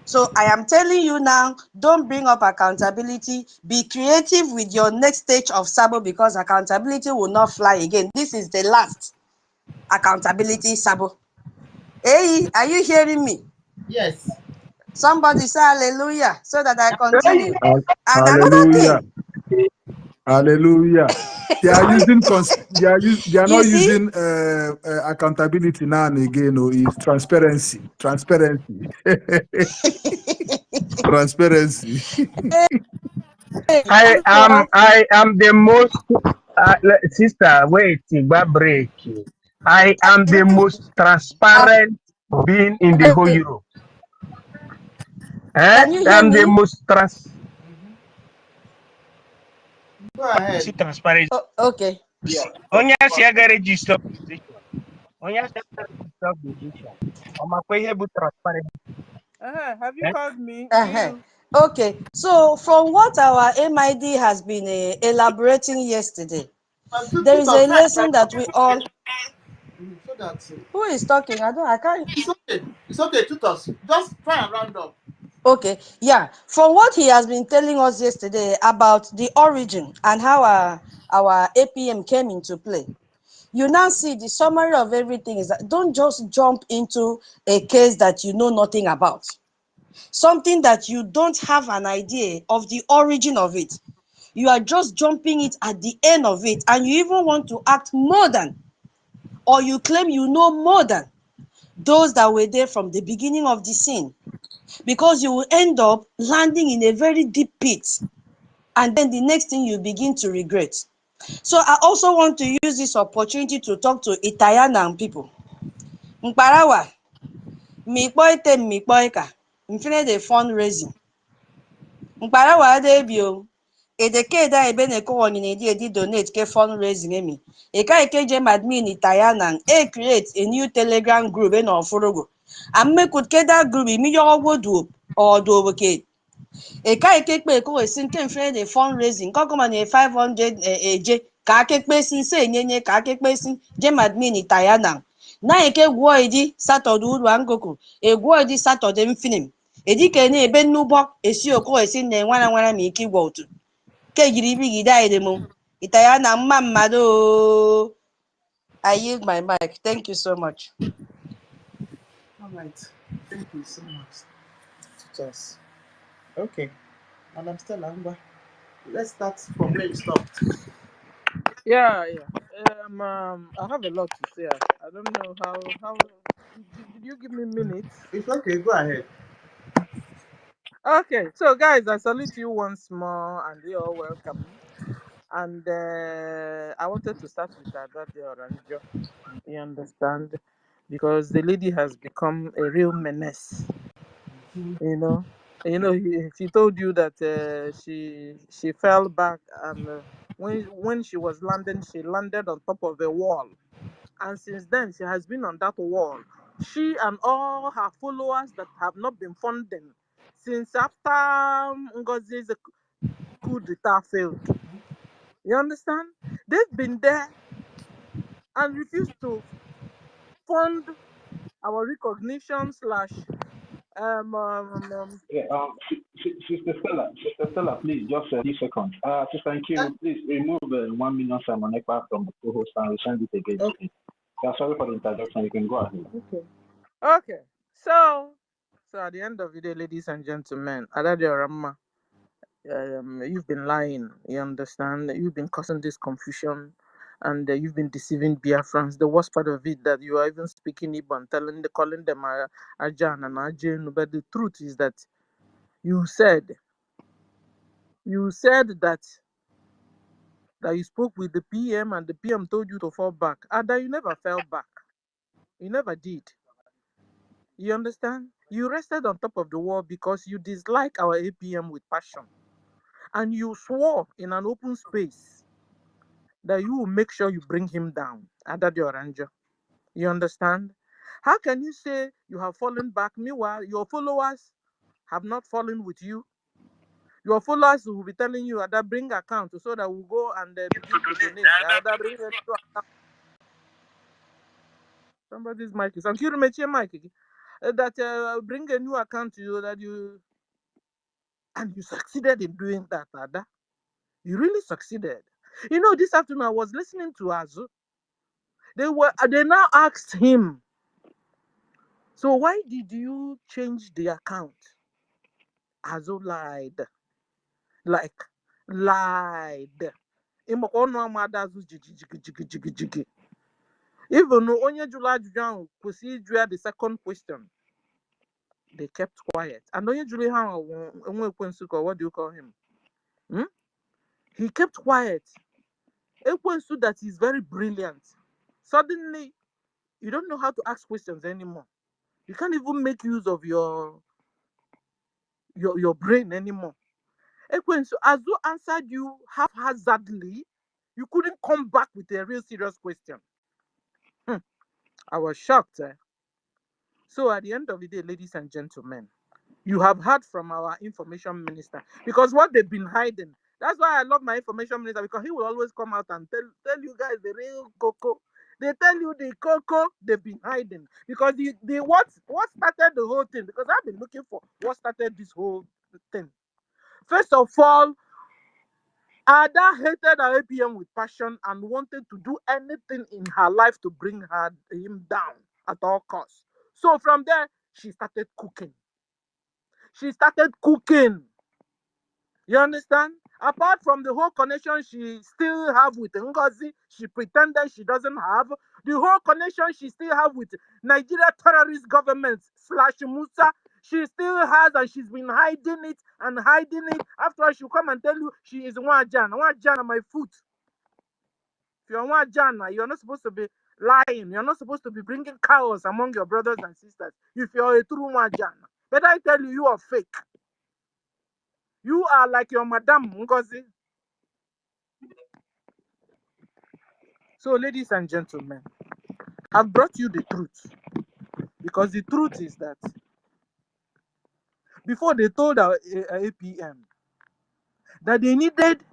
So I am telling you now, don't bring up accountability. Be creative with your next stage of sabo, because accountability will not fly again. This is the last accountability sabo. Hey, are you hearing me? Yes. Somebody say hallelujah so that I continue. And another Hallelujah. thing, Hallelujah. They are they are you not see, using accountability now and again. No, it's transparency. Transparency. Transparency. I am the most sister. Wait, break. I am the most transparent being in the whole Europe. can you hear I'm the me? most Go ahead. transparent. Oh, okay. Yeah. Onye si aga register position. Onye si aga register position. Ọmakwa ihe bụ transparent. Have you called me? Uh-huh. You. Okay. So from what our MID has been elaborating yesterday, there is a lesson that we all. So that Who is talking? I can't. it's okay. It's okay, Tutos. Just try and round up. Okay, yeah. From what he has been telling us yesterday about the origin and how our APM came into play, you now see the summary of everything is that don't just jump into a case that you know nothing about. Something that you don't have an idea of the origin of it. You are just jumping it at the end of it, and you even want to act more than, or you claim you know more than those that were there from the beginning of the scene, because you will end up landing in a very deep pit, and then the next thing you begin to regret. So I also want to use this opportunity to talk to Itayanan people. Mkparawa, mikpo ite mikpo ika, mfine the fundraising. Mkparawa adebio, edekeda ebe ne ko woni ne di donate ke fundraising emi. Eka eke admin Itayanan, create a new Telegram group in Oforogo. Amme could get that group immediately do or do okay. Eka ekekpe ko esi nke mfere the fundraising kokoma na 500 eje ka akekpe si se nyenye ka akekpe si jem admin Itayana na eke gwo edi Saturday uru angoku egwo edi Saturday mfinim edi ke na ebe nubo esi oko esi na nwana ma ike gwo otu ke giri bi gida idemu Itayana mma mmado. I yield my mic. Thank you so much. All right. Thank you so much, Tutos. Okay. Madam Stella, let's start from where you stopped. Yeah. I have a lot to say. I don't know how. Did you give me minutes? It's okay, go ahead. Okay, so guys, I salute you once more, and you're welcome. And I wanted to start with Adade Oranjo. You understand? Because the lady has become a real menace. You know, she told you that she fell back, and when she was landing, she landed on top of a wall, and since then she has been on that wall. She and all her followers that have not been funding since after Ngozi's coup d'etat failed. You understand? They've been there and refused to fund our recognition slash Yeah, Sister Stella, please, just a few seconds. Sister Nkiru, please remove 1 million Simon Ekpa from the co-host and resend it again, okay. please. Yeah, sorry for the interjection. You can go ahead. Okay. So at the end of the day, ladies and gentlemen, Adade Rama, you've been lying. You understand? You've been causing this confusion, and you've been deceiving Biafrans. The worst part of it that you are even speaking Igbo and calling them Ajan and Ajenu. But the truth is that you said that you spoke with the PM and the PM told you to fall back. Ada, you never fell back. You never did. You understand? You rested on top of the wall because you dislike our APM with passion. And you swore in an open space that you will make sure you bring him down. Adadi Oranjo. You understand? How can you say you have fallen back? Meanwhile, your followers have not fallen with you. Your followers will be telling you that bring account so that we'll go and begin to donate. That bring account. Somebody's mic is on. Can you make your mic? That bring a new account to you that you and you succeeded in doing that, Ada. You really succeeded. You know, this afternoon I was listening to Azu. They now asked him, so why did you change the account? Azu lied. Like lied. Ịmakwa ọnụ ama Ada Azu jigi. Even onye jụrụ ajụjụ ahụ kwesịrị ịjụ ya the second question. They kept quiet. And onye jụrụ ihe ahụ enwe ekwensu ka what do you call him? He kept quiet. Ekwensu that is very brilliant. Suddenly, you don't know how to ask questions anymore. You can't even make use of your brain anymore. Ekwensu, Azu answered you haphazardly. You couldn't come back with a real serious question. I was shocked. So at the end of the day, ladies and gentlemen, you have heard from our information minister, because what they've been hiding. That's why I love my information minister, because he will always come out and tell you guys the real cocoa. They tell you the cocoa they've been hiding, because the what started the whole thing. Because I've been looking for what started this whole thing. First of all, Ada hated her APM with passion and wanted to do anything in her life to bring him down at all costs. So from there, she started cooking. You understand? Apart from the whole connection she still have with Ngozi, she pretended she doesn't have. The whole connection she still have with Nigeria terrorist government / Musa, she still has, and she's been hiding it. After all, she'll come and tell you she is Wajan on my foot. If you're Wajan, you're not supposed to be lying. You're not supposed to be bringing chaos among your brothers and sisters. If you're a true Wajan, but I tell you, you are fake. You are like your Madam Ngozi. So, ladies and gentlemen, I've brought you the truth. Because the truth is that before they told our APM that they needed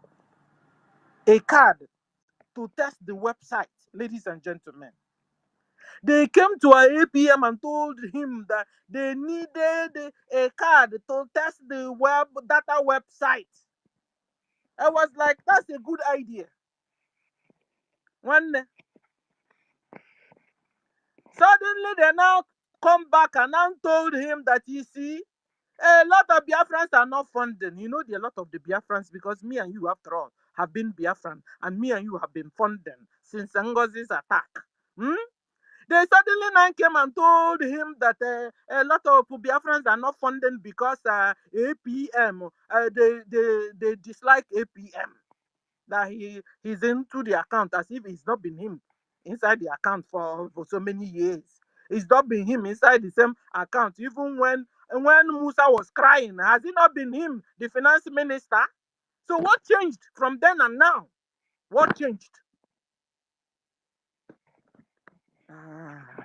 a card to test the website, ladies and gentlemen, they came to our APM and told him that they needed a card to test the web data website. I was like, that's a good idea. Suddenly they now come back and now told him that, you see, a lot of Biafrans are not funding. You know, a lot of the Biafrans, because me and you, after all, have been Biafran, and me and you have been funding since Ngozi's attack. They suddenly now came and told him that a lot of Biafrans are not funding because APM, they dislike APM. That he's into the account as if it's not been him inside the account for so many years. It's not been him inside the same account. Even when Musa was crying, has it not been him, the finance minister? So what changed from then and now? What changed?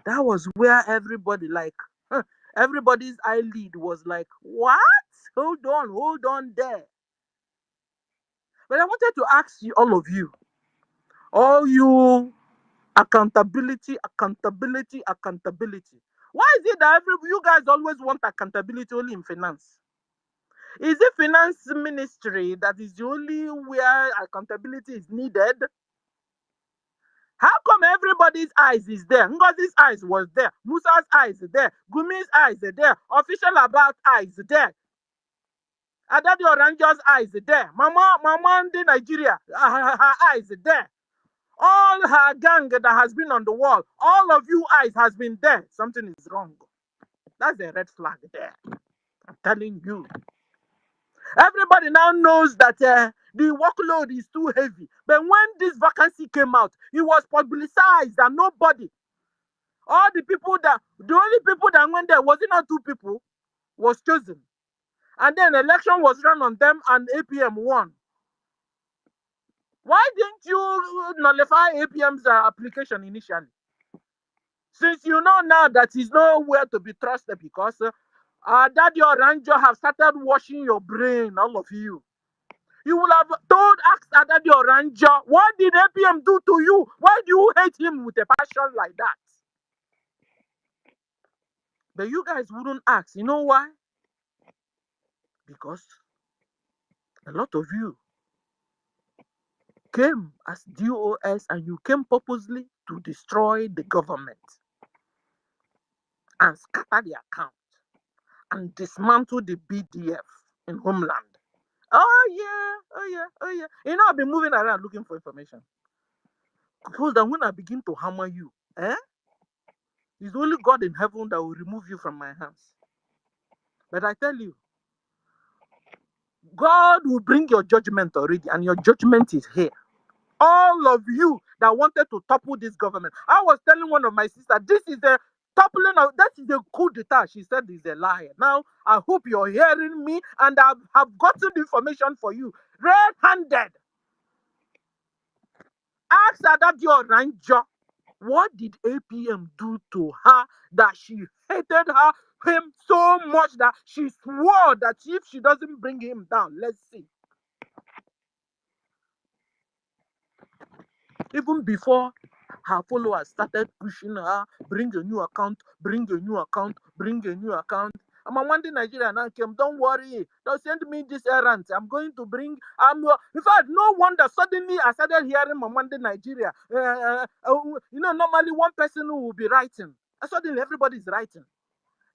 That was where everybody, everybody's eyelid was like, what? Hold on there. But I wanted to ask you, all of you, accountability. Why is it that you guys always want accountability only in finance? Is it finance ministry that is the only where accountability is needed? How come everybody's eyes is there? Ngozi's eyes was there. Musa's eyes is there. Gumi's eyes are there. Official about eyes is there. Adadi Oranjo's eyes is there. Mama in Nigeria, her eyes is there. All her gang that has been on the wall, all of you eyes has been there. Something is wrong. That's a red flag there. I'm telling you. Everybody now knows that the workload is too heavy. But when this vacancy came out, it was publicized and nobody. The only people that went there, was it not 2 people, was chosen. And then election was run on them and APM won. Why didn't you nullify APM's application initially? Since you know now that he's nowhere to be trusted because Daddy Oranjo have started washing your brain, all of you. You will have asked Daddy Oranjo, what did APM do to you? Why do you hate him with a passion like that? But you guys wouldn't ask. You know why? Because a lot of you came as DOS and you came purposely to destroy the government and scatter the account and dismantle the BDF in homeland. Oh yeah. You know, I've been moving around looking for information. Because then when I begin to hammer you, it's only God in heaven that will remove you from my hands. But I tell you, God will bring your judgment already, and your judgment is here. All of you that wanted to topple this government. I was telling one of my sisters, this is a toppling of, that is a coup d'etat. She said it's a lie. Now, I hope you're hearing me, and I have gotten information for you. Red-handed. Ask Adadio Ranjo, what did APM do to her that she hated him so much that she swore that if she doesn't bring him down, let's see. Even before her followers started pushing her, bring a new account, bring a new account, bring a new account. I'm a one Nigeria now came, don't worry, don't send me this errand. I'm going to bring, in fact, no wonder suddenly I started hearing Mamande Nigeria. Normally one person who will be writing. Suddenly everybody's writing.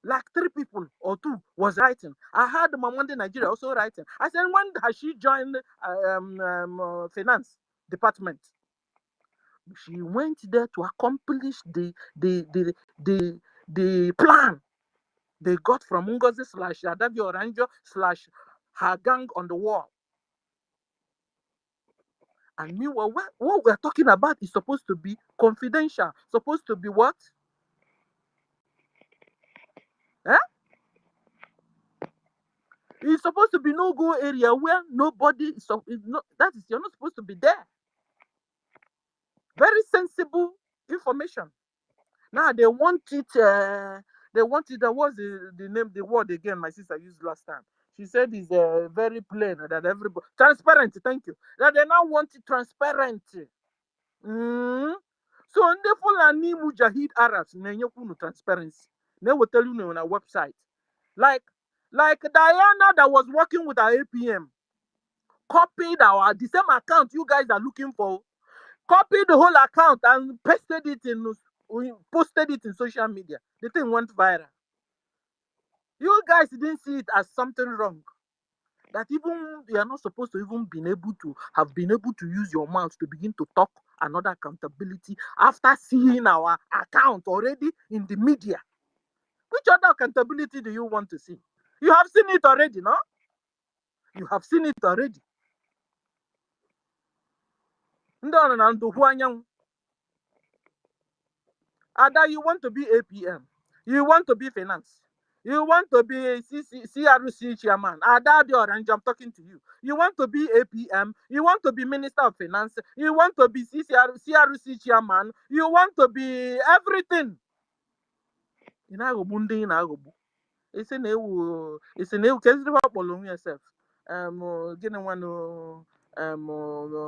Like 3 people or 2 was writing. I heard Mamande Nigeria also writing. I said, when has she joined finance department? She went there to accomplish the plan they got from Ngozi / Adabi Oranjo / her gang on the wall. And meanwhile, what we're talking about is supposed to be confidential. Supposed to be what? It's supposed to be no-go area where nobody is. You're not supposed to be there. Very sensible information. Now they want it. That was the name, the word again my sister used last time. She said it's very plain that everybody transparent. Thank you. That they now want it transparent. So ndị Fulani Mujahid Arabs na-enyekwu transparency. They will tell you on our website. Like Diana that was working with our APM, copied the same account you guys are looking for, copied the whole account and posted it in social media. The thing went viral. You guys didn't see it as something wrong. That even you are not supposed to even have been able to use your mouth to begin to talk another accountability after seeing our account already in the media. Which other accountability do you want to see? You have seen it already, no? You have seen it already. Ada, you want to be APM. You want to be finance. You want to be CRC chairman. Ada the Orange, I'm talking to you. You want to be APM. You want to be Minister of Finance. You want to be CRC chairman. You want to be everything. It's in a case of yourself.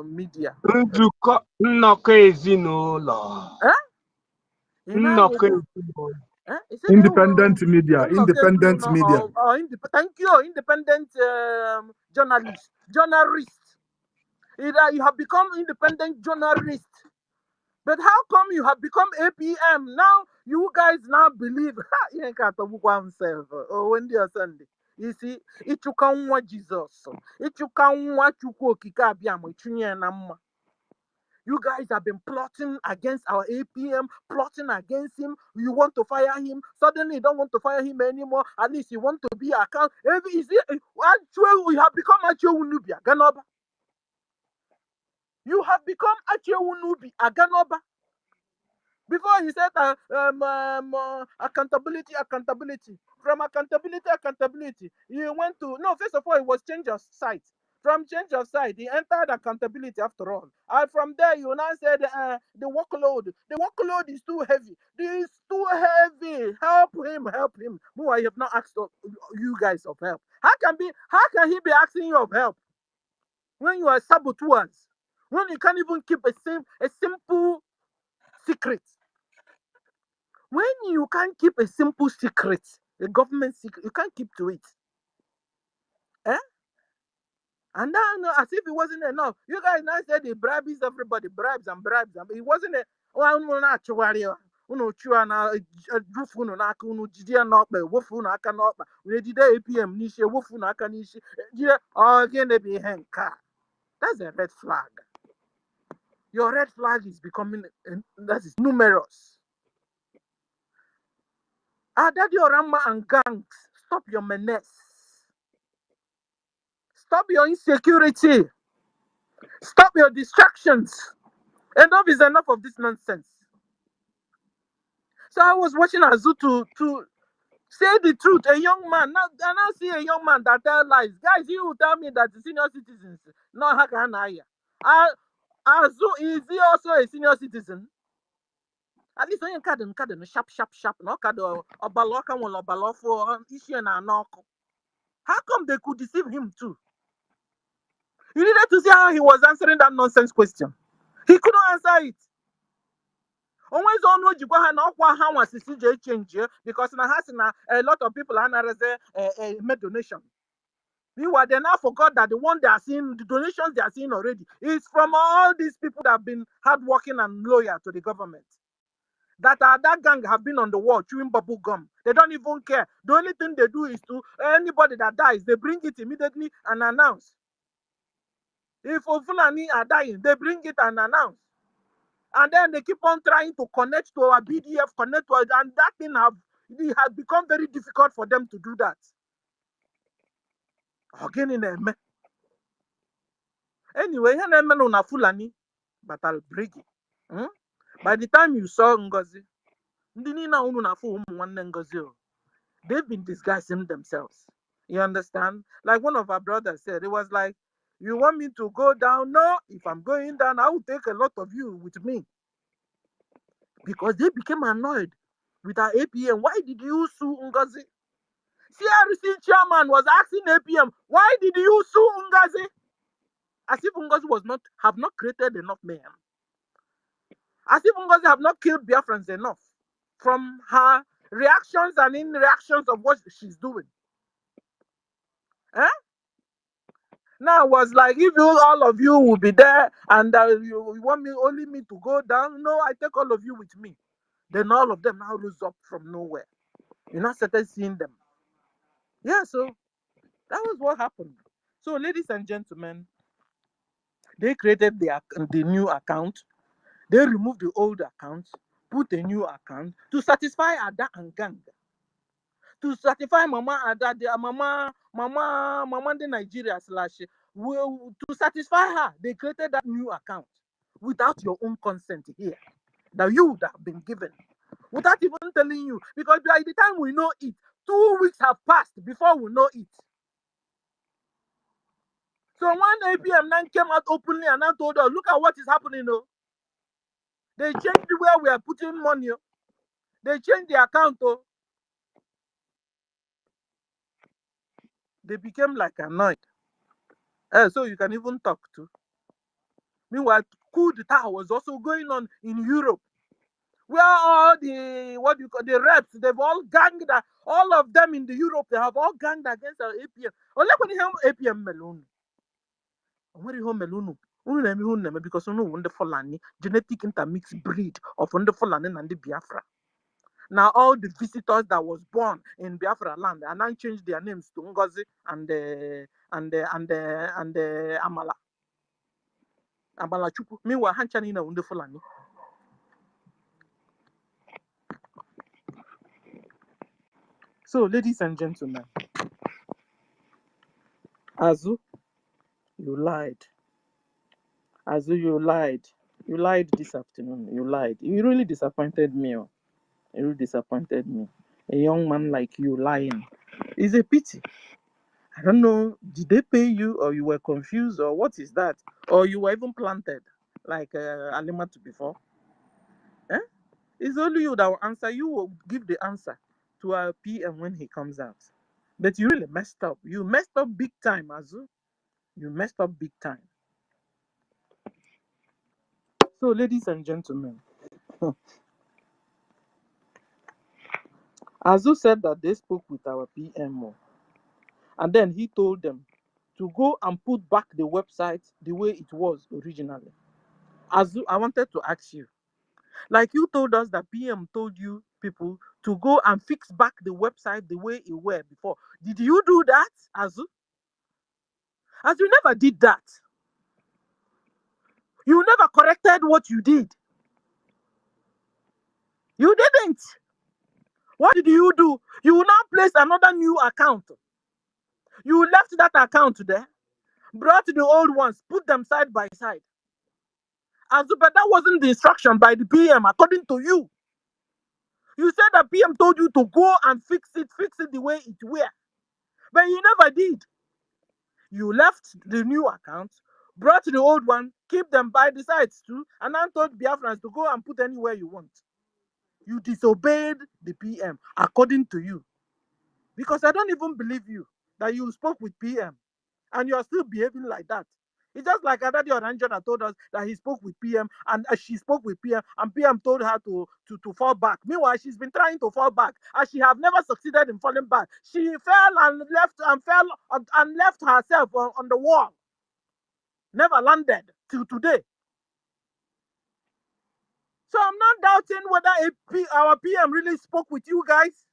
Media. Nzukọ nnọkọ ezinụlọ. Nnọkọ ezinụlọ. Independent media. Thank you, independent journalist. You have become independent journalist. But how come you have become APM? Now you guys now believe himself. Oh, when they are Sunday. You see, Ichukanwa Jesus. Ichukanwa Chukwu Okike Abiyama, Ichunye na mma. You guys have been plotting against our APM, plotting against him. You want to fire him. Suddenly, you don't want to fire him anymore. At least you want to be account. You have become Achewunubia, Ganoba. You have become Achewunubi, Aganoba. Before you said accountability. From accountability, you went to, no, first of all, it was change your site. From change of side, he entered accountability after all. And from there, you now said the workload is too heavy. This is too heavy. Help him, help him. No, I have not asked you guys of help. How can he be asking you of help when you are saboteurs? When you can't even keep a simple secret. When you can't keep a simple secret, a government secret, you can't keep to it. Eh? And now, as if it wasn't enough, you guys now said they bribes everybody, bribes and bribes. It wasn't a chua na dufu no na aka unu jide na okpa wofu na aka na okpa we jide APM n'ishi wofu na aka n'ishi jide gịnị bụ ihe nke a? That's a red flag. Your red flag is becoming that is numerous. Daddy Orama and gangs, stop your menace. Stop your insecurity. Stop your distractions. Enough is enough of this nonsense. So I was watching Azu to say the truth. A young man. Now I now see a young man that tell lies. Guys, you will tell me that the senior citizens not Haganaya. Azu, is he also a senior citizen? At least on card and sharp. No card or baloka will balo for issue and anoko. How come they could deceive him too? You needed to see how he was answering that nonsense question. He couldn't answer it. Always on what you go and how was the CJ change because now has a lot of people are made donation. You are then now forgot that the one they are seeing, the donations they are seeing already is from all these people that have been hardworking and loyal to the government. That gang have been on the wall chewing bubble gum. They don't even care. The only thing they do is to anybody that dies, they bring it immediately and announce. If Fulani are dying, they bring it and announce. And then they keep on trying to connect to our BDF, connect to us, and that thing it has become very difficult for them to do that. Again in a anyway, una Fulani, but I'll bring it. By the time you saw Ngozi, they've been disguising themselves. You understand? Like one of our brothers said, it was like, you want me to go down? No, if I'm going down, I will take a lot of you with me. Because they became annoyed with our APM. Why did you sue Ngozi? CRC chairman was asking APM, why did you sue Ngozi? As if Ngozi have not created enough mayhem. As if Ngozi have not killed Biafrans enough from her reactions and in reactions of what she's doing. Eh? Now it was like if all of you will be there and you want only me to go down. No, I take all of you with me. Then all of them now rose up from nowhere. You now started seeing them. Yeah, so that was what happened. So, ladies and gentlemen, they created the new account. They removed the old account, put a new account to satisfy Ada and gang. To satisfy Mama Ada, Mama the Nigeria slash. To satisfy her, they created that new account without your own consent here. That you would have been given. Without even telling you. Because by the time we know it, 2 weeks have passed before we know it. So when APM now came out openly and now told us, look at what is happening. Oh. They changed where we are putting money. Oh. They changed the account. Oh. They became like annoyed. So you can even talk to. Meanwhile, coup d'etat was also going on in Europe. Where all the reps, they've all ganged, all of them in the Europe, they have all ganged against our APM. Only when you have APM Melun. Where you have Melunu? Because the Fulani genetic intermixed breed of the Fulani and the Biafra. Now all the visitors that was born in Biafra land and now changed their names to Ngozi and Amala. Amala Chupu. Meanwhile, Hanchanina the Fulani. So, ladies and gentlemen, Azu, you lied. Azu, you lied. You lied this afternoon. You lied. You really disappointed me. You really disappointed me. A young man like you lying is a pity. I don't know, did they pay you or you were confused or what is that? Or you were even planted like Alimatu before? Eh? It's only you that will answer. You will give the answer to our PM when he comes out. But you really messed up. You messed up big time, Azu. You messed up big time. So, ladies and gentlemen, Azu said that they spoke with our PMO, and then he told them to go and put back the website the way it was originally. Azu, I wanted to ask you, like you told us that PM told you people to go and fix back the website the way it were before. Did you do that, Azu? As you never did that. You never corrected what you did. You didn't. What did you do? You now place another new account. You left that account there, brought the old ones, put them side by side. But that wasn't the instruction by the PM, according to you. You said the PM told you to go and fix it the way it were. But you never did. You left the new account, brought the old one, keep them by the sides too, and then told Biafrans to go and put anywhere you want. You disobeyed the PM, according to you. Because I don't even believe you that you spoke with PM and you are still behaving like that. It's just like Adadi Oranjona told us that he spoke with PM and she spoke with PM and PM told her to fall back. Meanwhile, she's been trying to fall back and she have never succeeded in falling back. She fell and left herself on the wall. Never landed till today. So I'm not doubting whether our PM really spoke with you guys.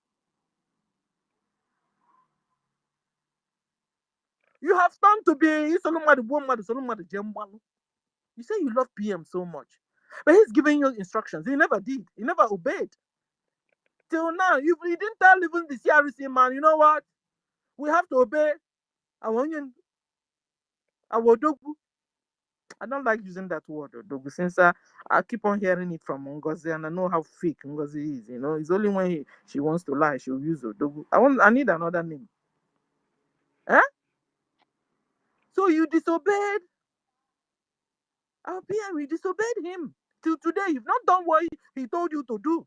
You have turned to be You say you love PM so much, but he's giving you instructions. He never did. He never obeyed. Till now, you didn't tell even the CRC man, you know what? We have to obey our union, our dogu. I don't like using that word, dogu, since I keep on hearing it from Ngozi, and I know how fake Ngozi is. You know, it's only when she wants to lie she'll use dogu. I need another name. Eh? So you disobeyed our PM. You disobeyed him. Till today, you've not done what he told you to do.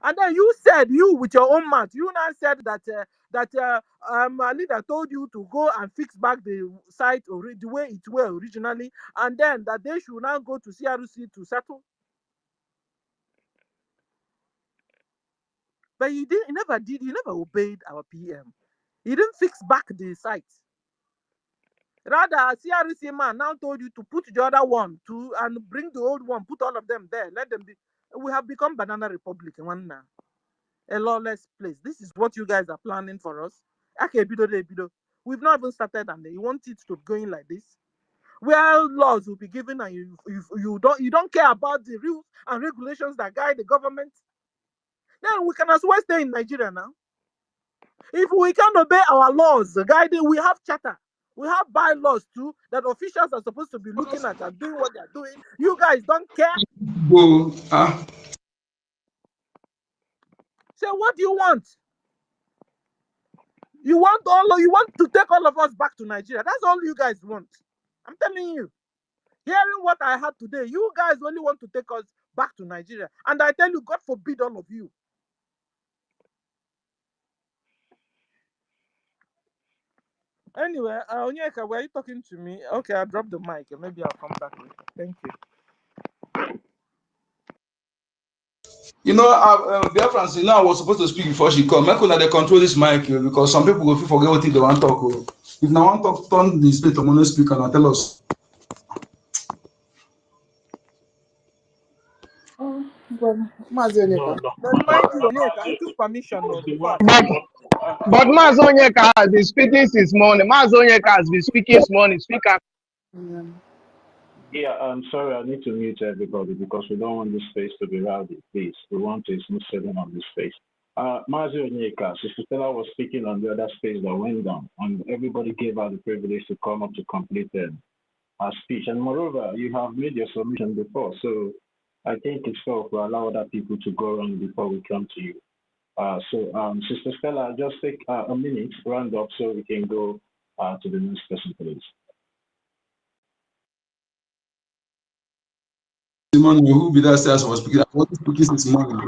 And then you said, you with your own mouth, you now said that a leader told you to go and fix back the site the way it were originally, and then that they should now go to CRC to settle. But you never did. You never obeyed our PM. You didn't fix back the site. Rather, CRC man now told you to put the other one and bring the old one, put all of them there. Let them be. We have become Banana Republic in one now. A lawless place. This is what you guys are planning for us. We've not even started, and you want it to be going like this, where laws will be given and you don't care about the rules and regulations that guide the government. Then we can as well stay in Nigeria now. If we can't obey our laws guiding, we have charter. We have bylaws too that officials are supposed to be looking at and doing what they're doing. You guys don't care. So what do you want? You want to take all of us back to Nigeria. That's all you guys want. I'm telling you. Hearing what I had today, you guys only want to take us back to Nigeria. And I tell you, God forbid all of you. Anyway, Onyeka, were you talking to me? Okay, I dropped the mic. Maybe I'll come back later. Thank you. You know, Biafrans, you know, I was supposed to speak before she come. Make una dey control this mic because some people go forget what they want to talk. If na want talk, turn the split to mono speaker and tell us. Well, Mazi No, Onyeka. no. But mind you, Onyeka, I took permission before I But came up. but Mazonyeka has been speaking since morning. Mazonyeka has been speaking since morning. Speaker. Yeah. Yeah, I'm sorry, I need to mute everybody because we don't want this space to be rowdy, please. We want a smooth sailing on this space. Mazi Onyeka, Sister Stella was speaking on the other space that went down, and everybody gave her the privilege to come up to complete her speech. And moreover, you have made your submission before, so I think it's fair to allow other people to go on before we come to you. Sister Stella, just take a minute, round up, so we can go to the next person, please. Morning, who be that says I was speaking? I was speaking since morning.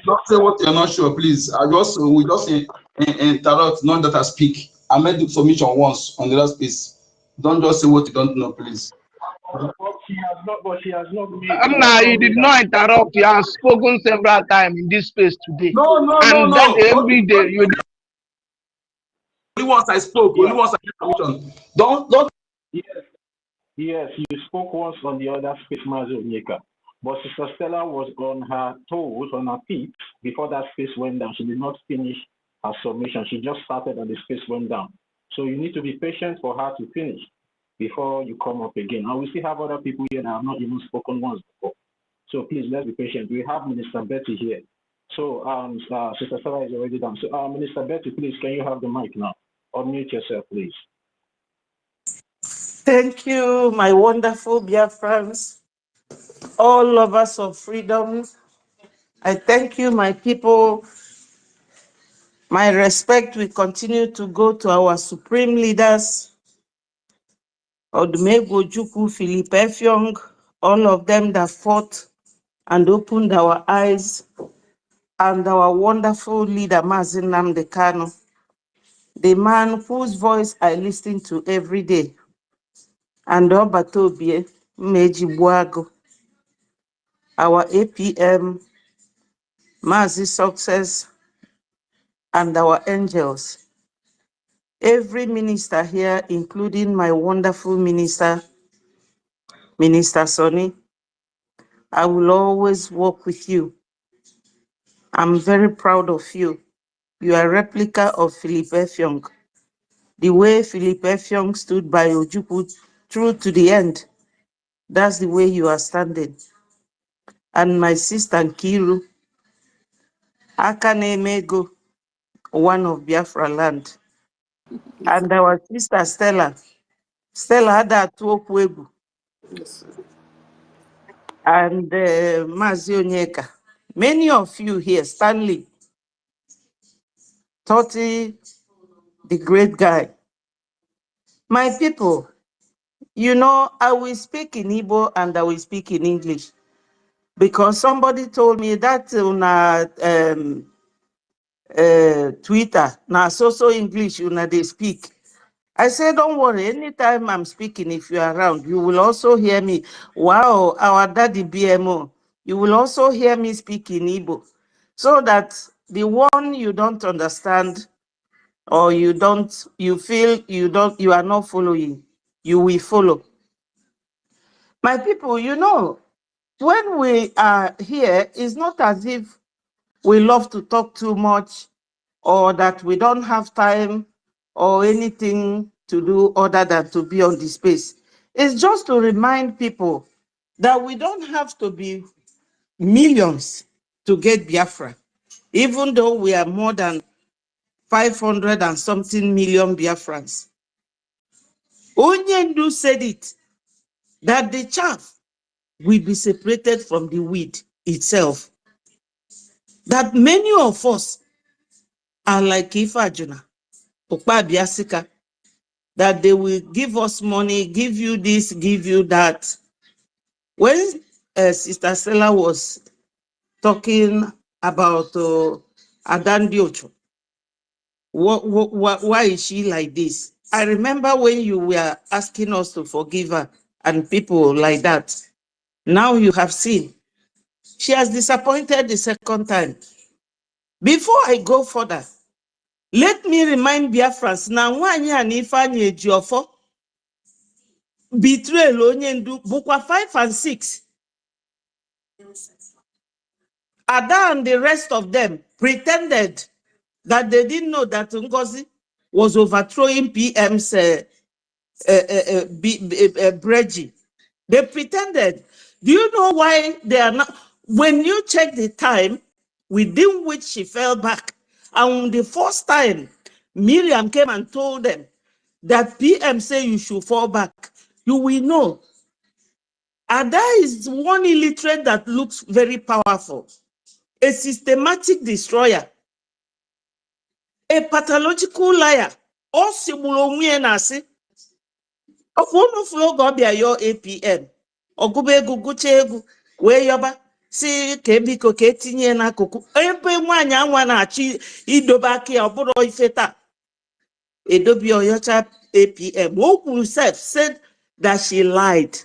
Don't say what you're not sure, please. We just interrupt, none that I speak. I made the submission once on the last piece. Don't just say what you don't know, please. But she has not made. You did not interrupt. You have spoken several times in this space today. No. That every day you. Only once I spoke. Yeah. Only once I made submission. Don't. Yes, you spoke once on the other space, Mazu Onyeka. But Sister Stella was on her toes, on her feet, before that space went down. She did not finish her submission. She just started and the space went down. So you need to be patient for her to finish before you come up again. And we still have other people here that have not even spoken once before. So please, let's be patient. We have Minister Betty here. So Sister Stella is already done. So Minister Betty, please, can you have the mic now? Unmute yourself, please. Thank you, my wonderful Biafrans, all lovers of freedom. I thank you, my people. My respect will continue to go to our supreme leaders, Odumegwu Ojukwu, Philip Effiong, all of them that fought and opened our eyes, and our wonderful leader, Mazi Nnamdi Kanu, the man whose voice I listen to every day, and Obatobie Meji Buago, our APM, Mazi Success, and our angels. Every minister here, including my wonderful minister, Minister Sonny, I will always work with you. I'm very proud of you. You are a replica of Philip Effiong. The way Philip Effiong stood by Ojukwu through to the end, that's the way you are standing. And my sister Nkiru, Akanemego, one of Biafra land. And our sister Stella had that Twokwebu. Yes. And Mazi Onyeka. Many of you here, Stanley, Toti, the great guy. My people, you know, I will speak in Igbo and I will speak in English because somebody told me that on Twitter, now so English, they speak. I said, don't worry, anytime I'm speaking, if you're around, you will also hear me. Wow, our daddy BMO, you will also hear me speak in Igbo so that the one you don't understand or you feel you are not following, you will follow. My people, you know, when we are here, it's not as if we love to talk too much or that we don't have time or anything to do other than to be on the space. It's just to remind people that we don't have to be millions to get Biafra, even though we are more than 500 and something million Biafrans. Onyendu said it, that the chaff will be separated from the weed itself. That many of us are like Ifajuna, Okpa Biasika, that they will give us money, give you this, give you that. When Sister Stella was talking about Adandiocho, why is she like this? I remember when you were asking us to forgive her and people like that. Now you have seen. She has disappointed the second time. Before I go further, let me remind Biafrans, now one year and Ifeanyi Ejiofor, betrayal Onyendu, Bukwa 5 and 6. Ada and the rest of them pretended that they didn't know that Ngozi was overthrowing PM's Breji. They pretended. Do you know why they are not? When you check the time within which she fell back, and the first time Miriam came and told them that PM say you should fall back, you will know. Ada is one illiterate that looks very powerful. a systematic destroyer, a pathological liar. All simulo na si. Of one flow go be your APM. Ogube guguche egu we yoba si kebiko ka etinye n'akụkụ ebe nwanyị anwa na-achị idobe aka ya ọbụrụ ife taa edobi oyocha APM. O kwuru self said that she lied.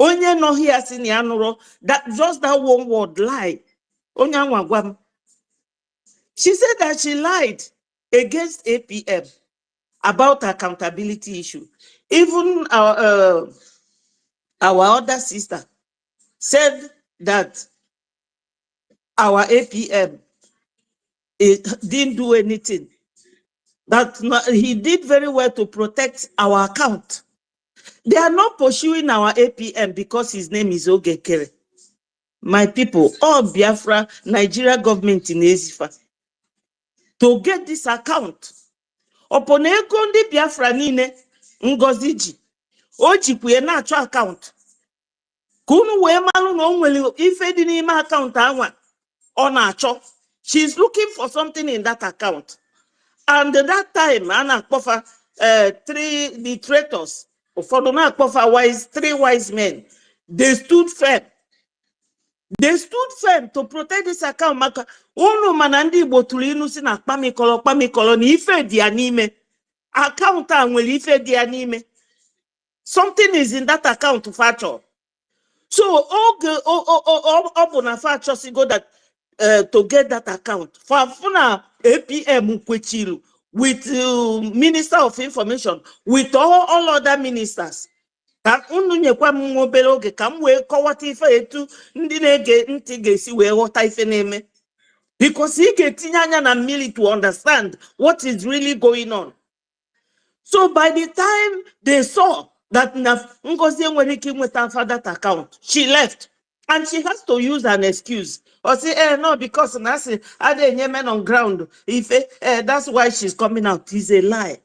Onye no here si na ya nụrụ that just that one word lie. Onye anwa gwa m. She said that she lied against APM about accountability issue. Even our other sister said that our APM didn't do anything. That he did very well to protect our account. They are not pursuing our APM because his name is Ogekere. My people, all Biafra, Nigeria government in Ezifa, to get this account. Upon Ekondi Biafra nine Ngoziji, Ojikwe na-achọ account. Kunu we malu no nwere ife dị n'ime account anwa ọ na-achọ. She's looking for something in that account. And that time, Anna Kofa, the traitors, three wise men, they stood firm. They stood firm to protect this account. Maka unu manandi botulinu sina pamikolo ni ife di anime. Account nwere ife di anime. Something is in that account to factor. So open factor go that to get that account. For APM Kwechilu with Minister of Information, with all other ministers. Ka unu nyekwa m obere oge ka m wee kọwata ife etu ndị na-ege ntị ga-esi wee ghọta ife na-eme. Because ị ga-etinye anya na mmiri to understand what is really going on. So by the time they saw that Ngozi enwere ike nweta that account, she left. And she has to use an excuse. Or say, no, because Nasi had men on ground. If that's why she's coming out. It's a lie.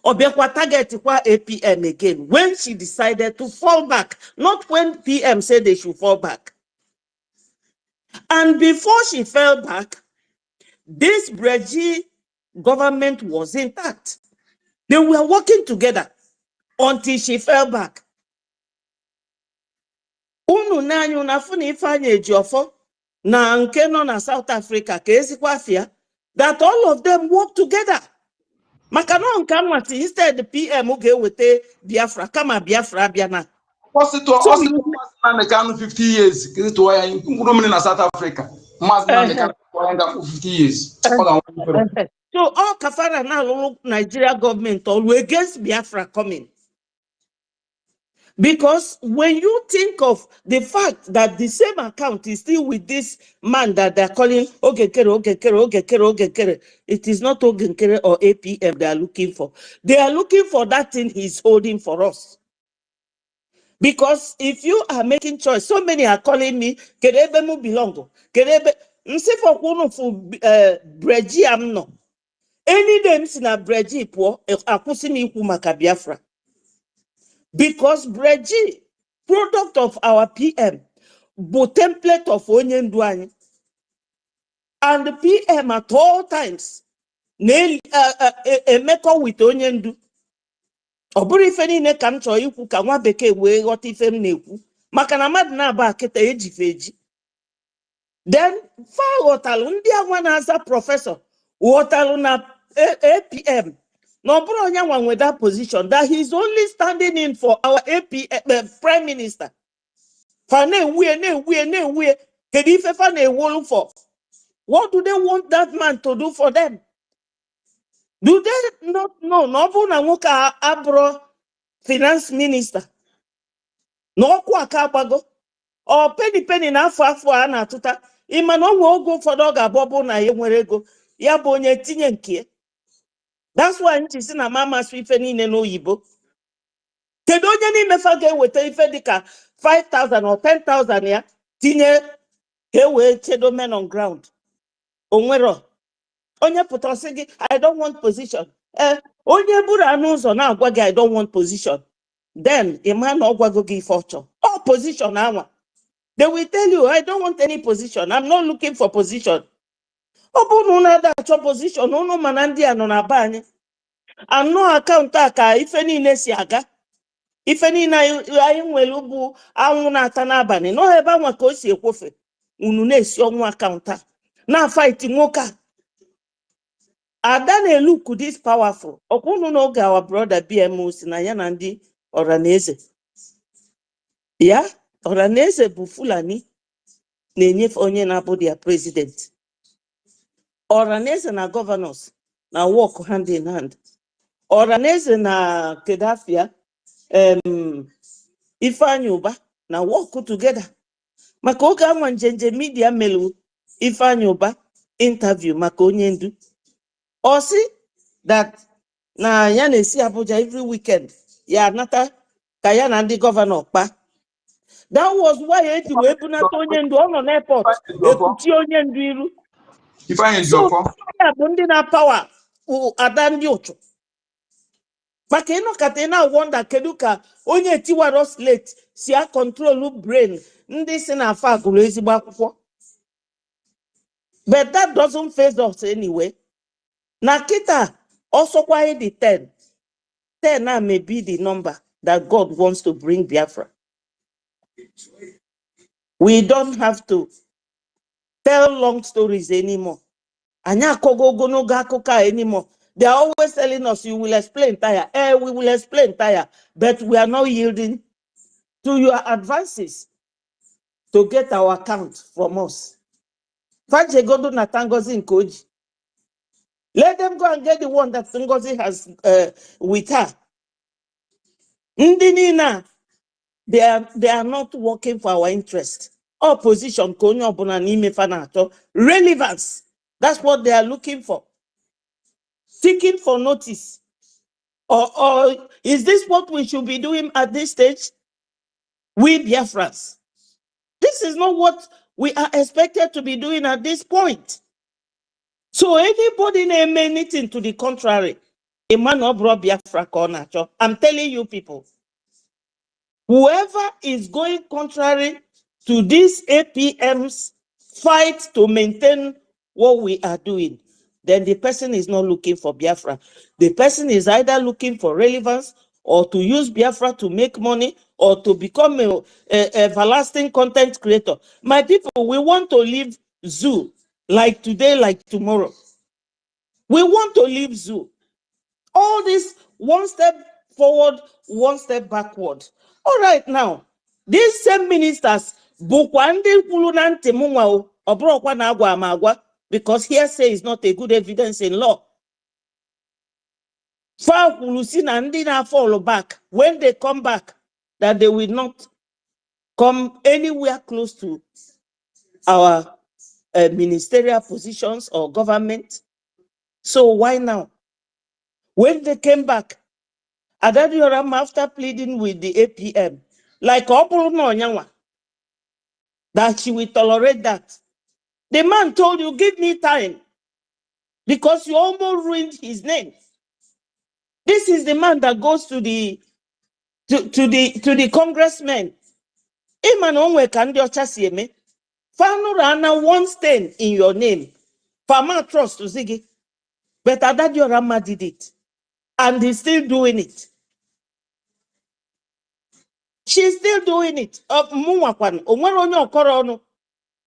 Obiekwa target APM again when she decided to fall back, not when PM said they should fall back. And before she fell back, this Breji government was intact. They were working together until she fell back. Unu nanyu na funi ifanye Ejiofor na nke no na South Africa ka ezikwa afia that all of them work together. Maka no nka nwati instead the PM ga-ewete Biafra kama Biafra bịa na. Also American 50 years to why in South Africa. American 50 years. So all kafara now Nigeria government always against Biafra coming. Because when you think of the fact that the same account is still with this man that they're calling Ogekere, it is not Ogekere or APM they are looking for. They are looking for that thing he's holding for us. Because if you are making choice, so many are calling me, Kerebe mu bilongo, Kerebe, Nsefo kuno fu Breji amno. Any dem sina Breji po, akusimi iku maka Biafra. Because Breji, product of our PM, but template of Onyenduani, and the PM at all times, a maker with Onyendu. Oburi feni ne kam cho iku ka nwa beke we ghọta ife m na-ekwu maka na mmadụ na-aba akịta ejifeji. Then fa ghọtalụ ndị anwa na-aza prọfesọ ghọtalụ na APM na ọbụrụ onye nwa nwe that position that he is only standing in for our APM prime minister. Fa na-ewuye kedu ife fa na-ewolu for? What do they want that man to do for them? Do they not know? No bụ na nwoke abụrụ finance minister. No kwa kabago. Or penny na afọ a na-atụta. Ima na onwe ogo ụfọdụ ọ ga-abụ na ya nwere ego. Ya bụ onye tinye nke. That's why nchi si na mama su ife niile n'oyibo. Kedu onye n'ime fa ga-eweta ife dịka 5,000 or 10,000 ya tinye ka wee chedo men on ground. Onwero. Onye pụta sị gị, I don't want position. Onye buru anụ ụzọ na-agwa gị, I don't want position. Then, a man ogwago give fortune. All position anwa. They will tell you, I don't want any position. I'm not looking for position. Position, no manandi anona banye. And no account aka if any nesi aga. If any na anyị nwere ugwu anwụ na-ata n'abalị no ebe anwa ka o si ekwofe unu na-esi ọnwụ akaụnta na fight nwoke a ada na-look this powerful ọkwụnụ n'oge our brother BMO si na ya na ndị ọraneze ya ọraneze bụ Fulani na-enyefe onye na-abụ their president ọraneze na governors na work hand in hand ọraneze na Kedafia Ifeanyi Uba na work together maka oge anwa njenje media melu Ifeanyi Uba interview maka onye ndu osi that na ya na-esi Abuja every weekend ya nata ka ya na ndị governor kpa. That was why eji wee bunata onye ndu ọ nọ n'airport ekuchi onye ndu iru. So ya bụ ndị na power ada ndị ụchụ maka ịnọkata na wonder kedu ka onye tiwaro slate si a control brain ndị si na afa agụrụ ezigbo akwụkwọ. But that doesn't phase us anyway. Na kita also quite the 10 now may be the number that God wants to bring Biafra. We don't have to tell long stories anymore. Anya kogo anymore. They are always telling us, you will explain tire. We will explain tire. But we are not yielding to your advances to get our account from us. Let them go and get the one that Ngozi has with her. Ndinina, they are not working for our interest. Opposition, relevance. That's what they are looking for. Seeking for notice. Or is this what we should be doing at this stage? We Biafrans. This is not what we are expected to be doing at this point. So anybody name anything to the contrary, a man of Biafra corner. I'm telling you people, whoever is going contrary to these APM's fight to maintain what we are doing, then the person is not looking for Biafra. The person is either looking for relevance or to use Biafra to make money or to become a everlasting content creator. My people, we want to live zoo like today, like tomorrow. We want to live zoo. All this one step forward, one step backward. All right, now, these same ministers, because hearsay is not a good evidence in law. Follow back. When they come back, that they will not come anywhere close to our ministerial positions or government. So why now? When they came back, Adadioram, after pleading with the APM, like that she will tolerate that. The man told you, give me time, because you almost ruined his name. This is the man that goes to the congressman. Fanurana one stain in your name. Fama trust to Ziggy. But Adadioram did it. And he's still doing it. She's still doing it.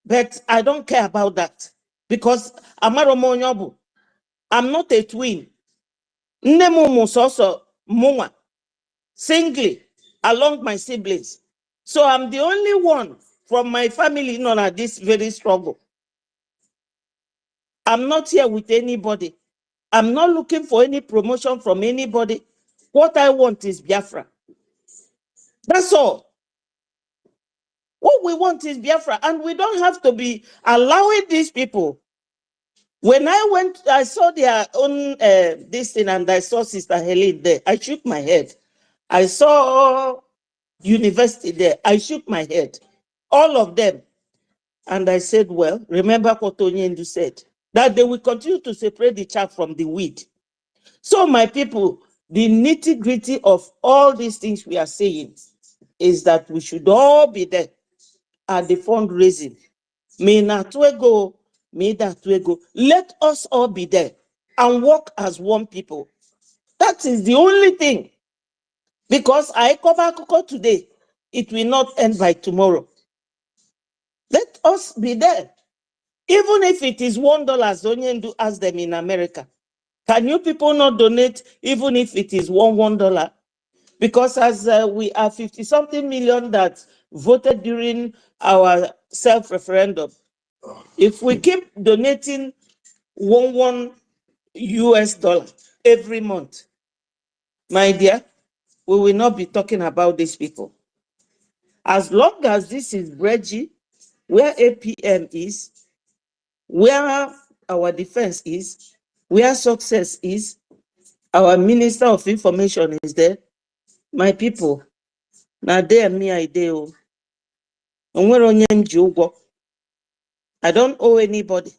But I don't care about that. Because I'm not a twin. Singly, along my siblings. So I'm the only one from my family known at this very struggle. I'm not here with anybody. I'm not looking for any promotion from anybody. What I want is Biafra. That's all. What we want is Biafra, and we don't have to be allowing these people. When I went, I saw their own this thing, and I saw Sister Helen there. I shook my head. I saw university there. I shook my head. All of them. And I said, well, remember what Onyendu said, that they will continue to separate the chaff from the wheat. So my people, the nitty-gritty of all these things we are saying is that we should all be there at the fundraising. Me na twego, me that twego. Let us all be there and work as one people. That is the only thing. Because I cover Koko today, it will not end by tomorrow. Let us be there. Even if it is $1, Zonyendu ask them in America. Can you people not donate even if it is $1? Because as we are 50-something million that voted during our self-referendum, if we keep donating $1 every month, my dear, we will not be talking about these people. As long as this is Reggie, where APM is, where our defense is, where success is, our Minister of Information is there, my people, now there me I do. I don't owe anybody.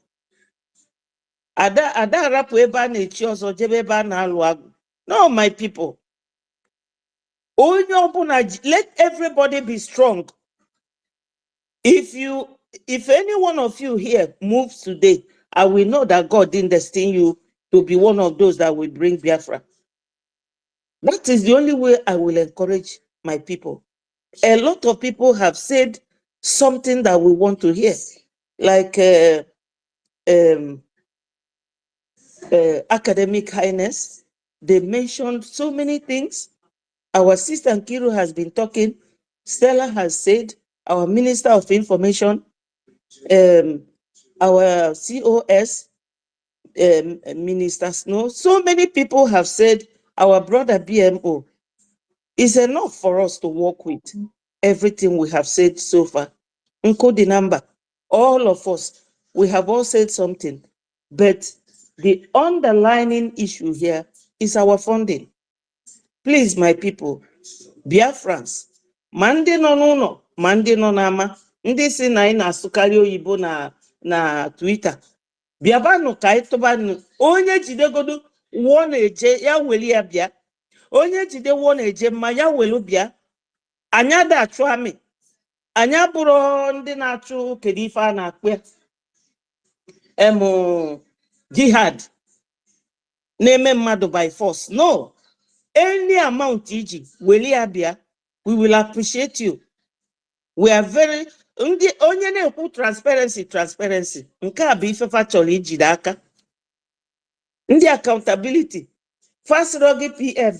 Ada rapu eba na echi ozo jebe eba na alu agu. No, my people. Let everybody be strong. If any one of you here moves today, I will know that God didn't destine you to be one of those that will bring Biafra. That is the only way I will encourage my people. A lot of people have said something that we want to hear, like academic highness. They mentioned so many things. Our sister Nkiru has been talking. Stella has said, our Minister of Information, our COS, Minister Snow. So many people have said, our brother BMO. Is enough for us to work with everything we have said so far. Including the number, all of us, we have all said something. But the underlying issue here is our funding. Please, my people, Biafrans, Mande no no, Mande no nama, ndị si na ị na-asụkarị oyibo na Twitter. Biabanu ka itobanu, onye jidegodu wọ na-eje ya weli ya bịa. Onye jide wọ na-eje mma ya welu bịa. Anya da achụ amị. Anya bụrụ ndị na-achụ kedu ife a na-akpụ jihad na-eme mmadụ by force. No. Any amount iji weli ya bịa, we will appreciate you. We are very onye na-ekwu transparency nke a bụ ifefa chọrọ ijide aka. Ndị accountability fasịrị gị PM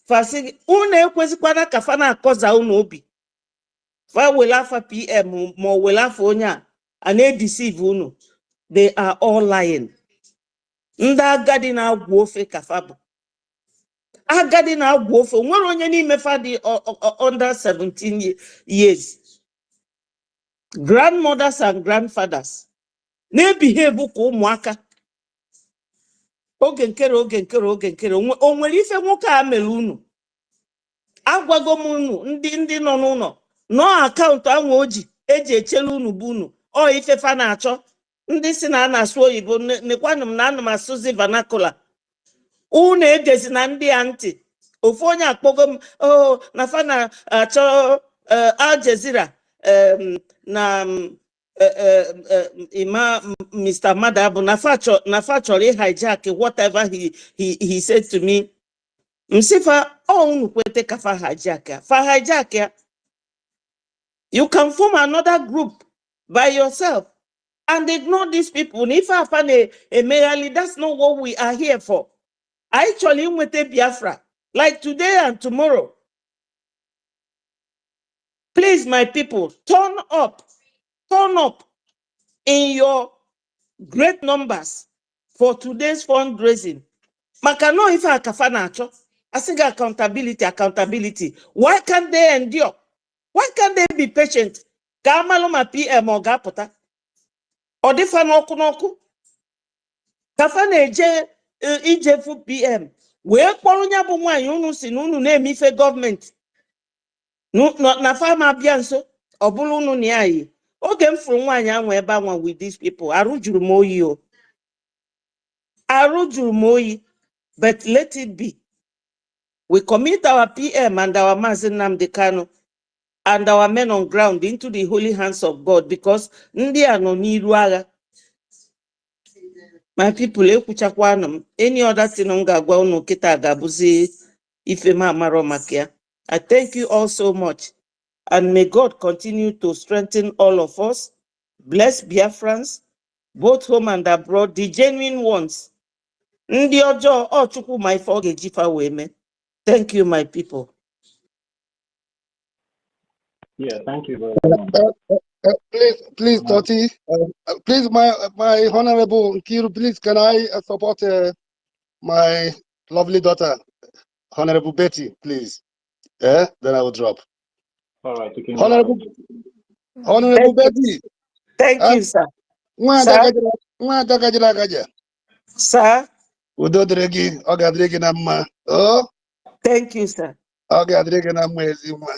fasị unu ekwezikwana ka fa na-akọza unu obi. Fa wele afa PM ma wele afa onye a na-edeceive unu. They are all lying. Ndị agadi na-agwụ ofe ka fa bụ. Agadi na-agwụ ofe nwere onye n'ime fa dị under 17 years. Grandmothers and grandfathers na-ebehave ka ụmụaka. Oge nkere o nwere ife nwoke a mere unu. Agwago m unu ndị nọ n'ụlọ nọ akaụntụ ahụ oji eji echelu unu bụ unu ọ ife fa na-achọ. Ndị si na na-asụ oyibo nekwanụ m na ana m asụzi vernacular. Unu egezi na ndị a ntị. Ofu onye akpọgo m na fa na-achọ Al Jazeera na Ima Mr. Madabu na fa chọrọ hijack whatever he said to me. Msifa unu kwete ka fa hijack ya. You can form another group by yourself and ignore these people. If I find a merely, that's not what we are here for. Actually, with Biafra, like today and tomorrow. Please, my people, turn up in your great numbers for today's fundraising. Makano if I kafanacho, I think accountability. Why can't they endure? Why can't they be patient? Kamaloma PM or gapota. Or defanoku. Kafana eje PM. Where Polonia Buma Yunu Sinunu name if a government. No, not na farmer bianso, or Bulunu Niai. Okay, from one young one with these people. Arujuru Moyo. Arujuru Moyi. But let it be. We commit our PM and our Mazen Namdekano and our men on ground into the holy hands of God, because ndị a nọ n'iru agha. My people, ekwuchakwanụ m. Any other thing m ga-agwa unu kịta ga-abụzi ife m amarọ maka ya. I thank you all so much, and may God continue to strengthen all of us. Bless Biafrans, both home and abroad, the genuine ones. Ndị ọjọọ, ọ Chukwu ma ife ọ ga-eji fa wee mee. Thank you, my people. Yeah, thank you very much. Please, Toti, please, my honorable Nkiru, please, can I support my lovely daughter, Honorable Betty, please? Then I will drop. All right, you can Honorable, go. Honorable Betty. Thank you, sir. Sir. Udo dịrị ọ ga-adịrị gị na mma. Thank you, sir. Ọ ga-adịrị gị na mma ezi nwa.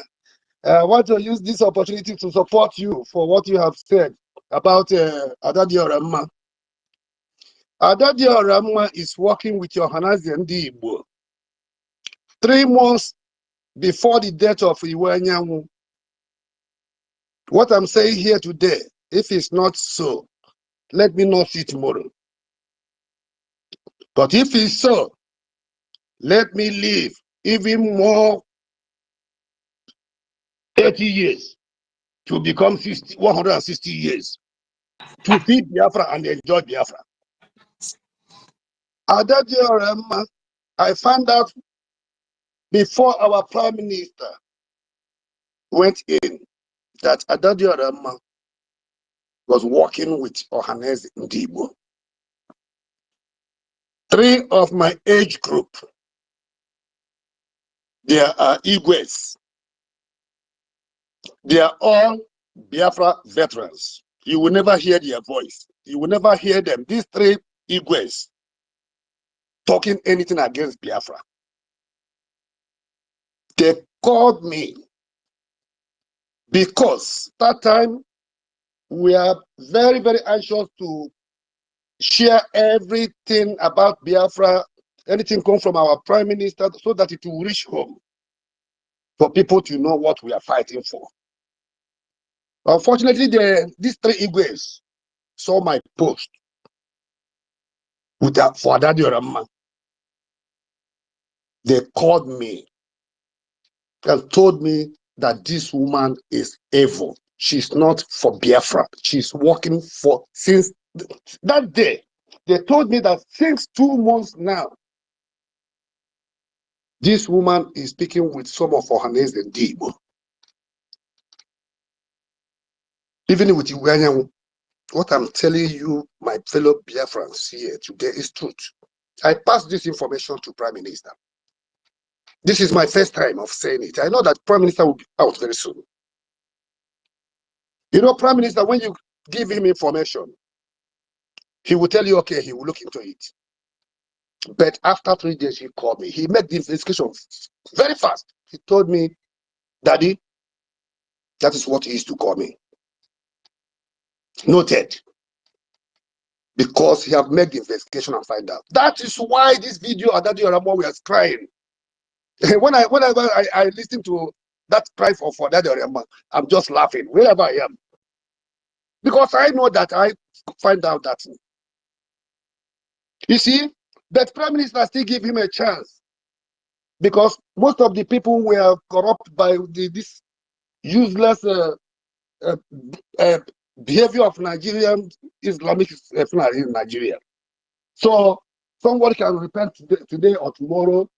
I want to use this opportunity to support you for what you have said about Adadiora Mma. Adadiora Mma is working with your Hanazi Ndi Igbo. 3 months before the death of Iwanyanwu. What I'm saying here today, if it's not so, let me not see tomorrow. But if it's so, let me live even more 80 years to become 160 years to feed Biafra and enjoy Biafra. Adadiora Mma, I found out before our Prime Minister went in that Adadiora Mma was working with Ohaneze Ndigbo. 3 of my age group, they are Igwes. They are all Biafra veterans. You will never hear their voice. You will never hear them. These 3 Igwes talking anything against Biafra. They called me because that time we are very, very anxious to share everything about Biafra, anything come from our Prime Minister, so that it will reach home for people to know what we are fighting for. Unfortunately, these 3 Igwes saw my post for Adadiora Mma. They called me and told me that this woman is evil. She's not for Biafra. She's working for, since that day, they told me that since 2 months now, this woman is speaking with some of Ohaneze Ndigbo. Even with Iwanyanwu, what I'm telling you, my fellow Biafrans here today, is truth. I passed this information to Prime Minister. This is my first time of saying it. I know that Prime Minister will be out very soon. You know, Prime Minister, when you give him information, he will tell you, okay, he will look into it. But after 3 days, he called me. He made the investigation very fast. He told me, Daddy, that is what he used to call me. Noted. Because he have made the investigation and find out. That is why this video, Adadiora Mma, we are crying. Whenever I listen to that cry for Adadiora Mma, I'm just laughing, wherever I am. Because I know that I find out that. You see, that Prime Minister still give him a chance. Because most of the people were corrupt by this useless behavior of Nigerian Islamic in Nigeria. So somebody can repent today or tomorrow.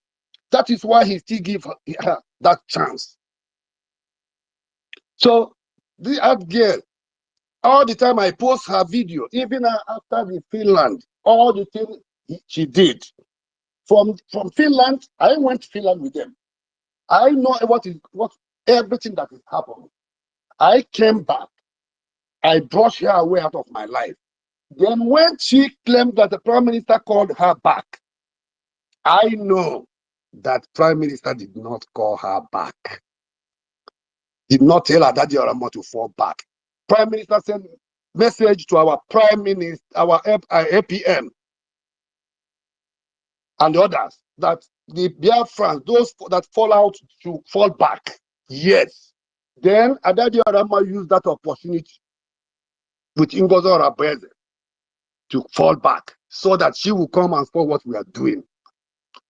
That is why he still give her that chance. So the girl, all the time I post her video, even after the Finland, all the things she did. From Finland, I went to Finland with them. I know what everything that is happening. I came back. I brushed her away out of my life. Then when she claimed that the Prime Minister called her back, I know that Prime Minister did not call her back. Did not tell her that Adadiora Mma to fall back. Prime Minister sent message to our Prime Minister, our APM, and the others, that the Biafrans, those that fall out, should fall back. Yes, Then Adadio Rama used that opportunity with Ngozo Rabeze to fall back so that she will come and spoil what we are doing.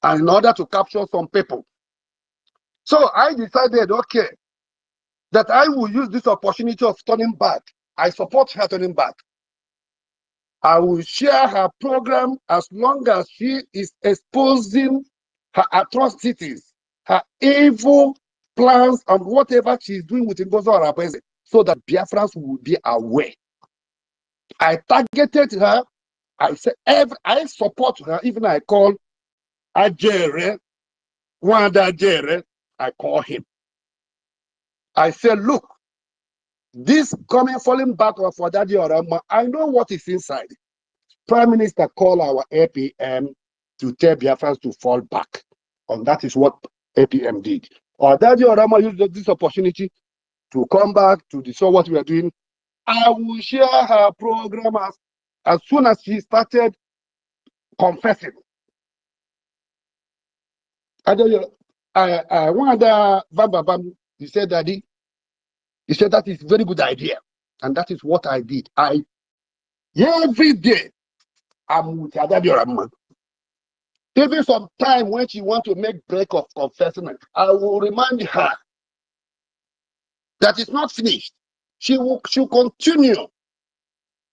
And in order to capture some people. So I decided, okay, that I will use this opportunity of turning back. I support her turning back. I will share her program as long as she is exposing her atrocities, her evil plans, and whatever she is doing with Ngozo Arabese, so that Biafrans will be aware. I targeted her. I said, I support her. Even I call Ajere, Wanda Ajere, I call him. I said, look, this falling back of Daddy Orama, I know what is inside. Prime Minister called our APM to tell Biafrans to fall back. And that is what APM did. Or Daddy Orama used this opportunity to come back to discuss what we are doing. I will share her program as soon as she started confessing. I wonder, he said, Daddy, he said that is a very good idea. And that is what I did. Every day, I'm with Daddy Orama. Even some time when she wants to make break of confessing, I will remind her that it's not finished. She'll continue.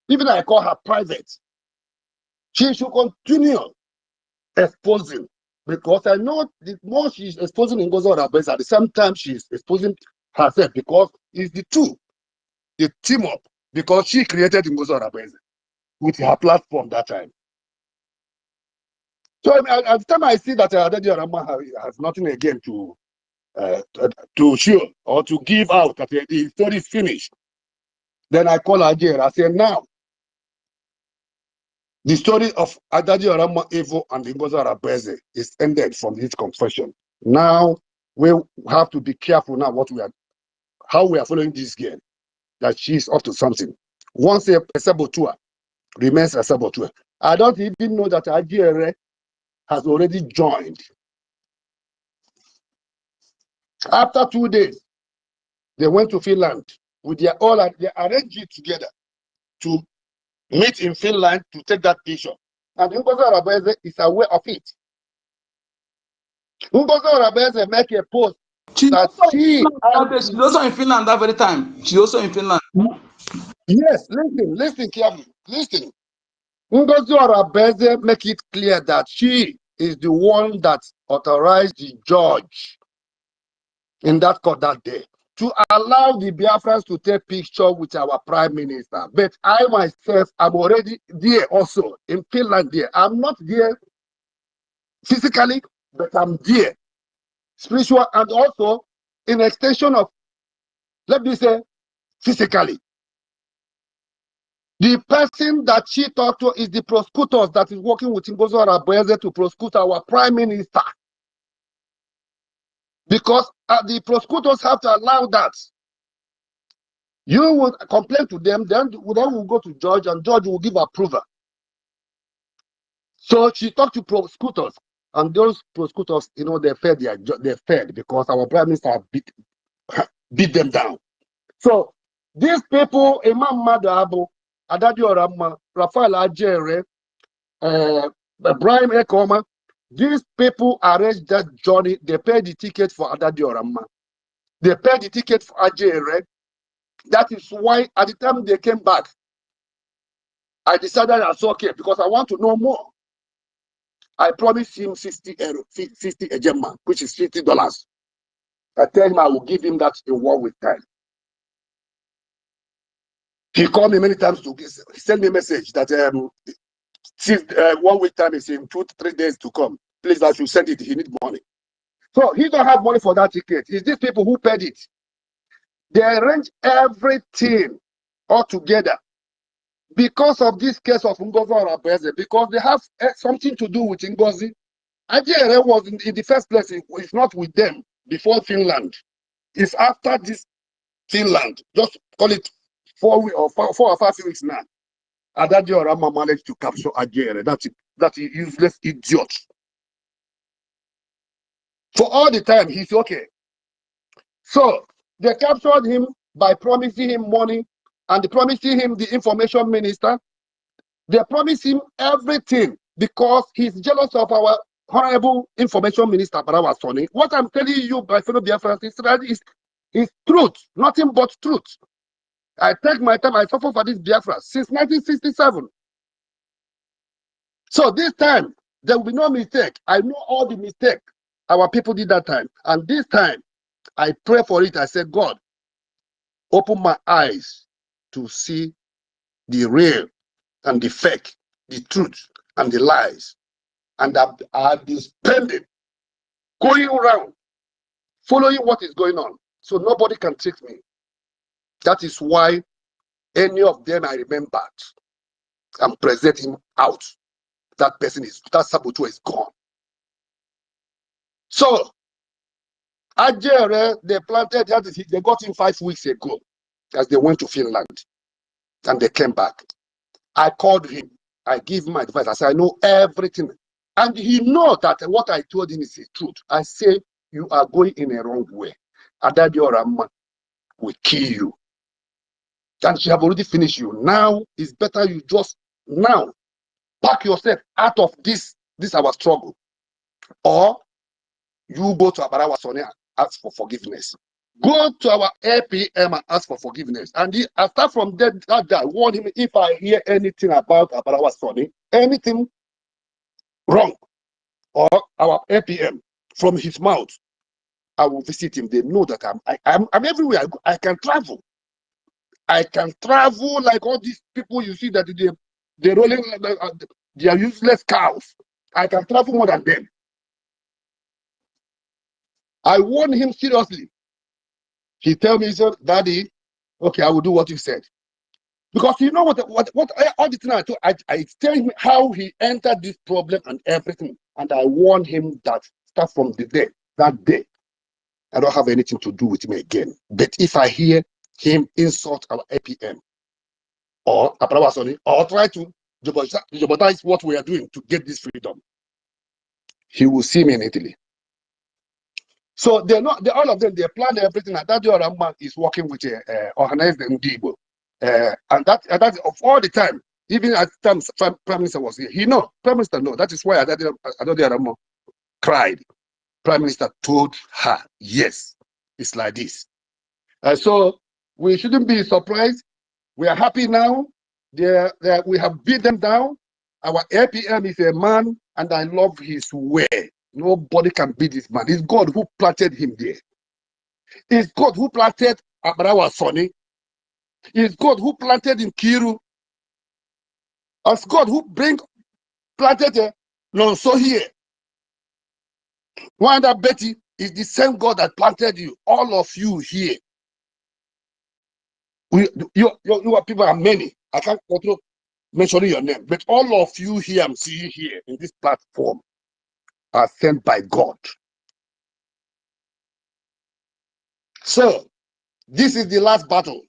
Even I call her private. She should continue exposing. Because I know the more she's exposing Ngozo Arabese, at the same time she's exposing herself, because it's the two, the team up, because she created Ngozo Arabese with her platform that time. So at the time I see that Adedi Arama has nothing again to show or to give out, that the story is finished, then I call Ajay. I say, now the story of Adedi Arama Evo and Ngozo Arabese is ended from this confession. Now we have to be careful now how we are following this girl, that she's up to something. Once a saboteur remains a saboteur. I don't even know that Ajay has already joined. After 2 days, they went to Finland with they arranged it together to meet in Finland to take that picture. And Ngozo Arabese is aware of it. Ngozo Arabese make a post that she's also in Finland that very time. She's also in Finland. Yes, listen carefully. Listen. Ngozo Arabese make it clear that she is the one that authorized the judge in that court that day to allow the Biafrans to take picture with our prime minister. But I myself am already there also in Finland there. I'm not there physically, but I'm there. Spiritual and also in extension of, let me say, physically. The person that she talked to is the prosecutors that is working with Ngozo Arabese to prosecute our prime minister. Because the prosecutors have to allow that. You would complain to them, then we'll go to judge, and judge will give approval. So she talked to prosecutors, and those prosecutors, they fed because our prime minister beat them down. So these people, Imam Madabu, Adadi Orama, Rafael Ajere, Brian Ekoma, these people arranged that journey. They paid the ticket for Adadi Orama. They paid the ticket for Ajere. That is why at the time they came back, I decided that's okay because I want to know more. I promised him 60 Ejema, which is $50. I tell him I will give him that in 1 week time. He called me many times to send me a message that 1 week time is in 2 to 3 days to come. Please, I should send it. He needs money. So he don't have money for that ticket. It's these people who paid it. They arrange everything all together because of this case of Ngozi Arabese, because they have something to do with Ngozi. Ajere was in the first place. It's not with them before Finland. It's after this Finland. Just call it 4 or 5 weeks now. Adadi Orama managed to capture Ajere. That's a useless idiot. For all the time, he's okay. So They captured him by promising him money and promising him the information minister. They promised him everything because he's jealous of our honorable information minister, Barawa Soni. What I'm telling you, my fellow Biafrans, is truth, nothing but truth. I take my time, I suffer for this Biafra since 1967. So this time, there will be no mistake. I know all the mistake our people did that time. And this time, I pray for it. I said, God, open my eyes to see the real and the fake, the truth and the lies. And I've been spending, going around, following what is going on. So nobody can trick me. That is why any of them I remembered and present him out. That saboteur is gone. So, Ajere, they planted that, they got him 5 weeks ago as they went to Finland and they came back. I called him. I give him advice. I said, I know everything. And he knows that what I told him is the truth. I say, you are going in a wrong way. Adadio Rama will kill you. And she have already finished you. Now, it's better you just now pack yourself out of this our struggle. Or you go to Abarawa Sonia and ask for forgiveness. Go to our APM and ask for forgiveness. And after from that day, I warn him, if I hear anything about Abarawa Sonia, anything wrong, or our APM from his mouth, I will visit him. They know that I'm everywhere. I can travel. I can travel like all these people you see that they're rolling, they are useless cows. I can travel more than them. I warn him seriously. He tell me, he said, Daddy, okay, I will do what you said. Because you know what all the thing I tell him how he entered this problem and everything. And I warn him that start from that day, I don't have anything to do with him again. But if I hear him insult our APM or try to jeopardize what we are doing to get this freedom, he will see me in Italy. So all of them, they plan everything. And that Rama is working with organized Ndibo. And that of all the time, even at times Prime Minister was here, he know, Prime Minister know. That is why Adado Rama cried. Prime Minister told her, yes, it's like this. So we shouldn't be surprised. We are happy now. We have beat them down. Our APM is a man, and I love his way. Nobody can beat this man. It's God who planted him there. It's God who planted Abrawa Soni. It's God who planted in Kiru. It's God who planted Nonso here. Wanda Betty is the same God that planted you. All of you here. Your people are many. I can't control mentioning your name, but all of you here I'm seeing here in this platform are sent by God. So this is the last battle,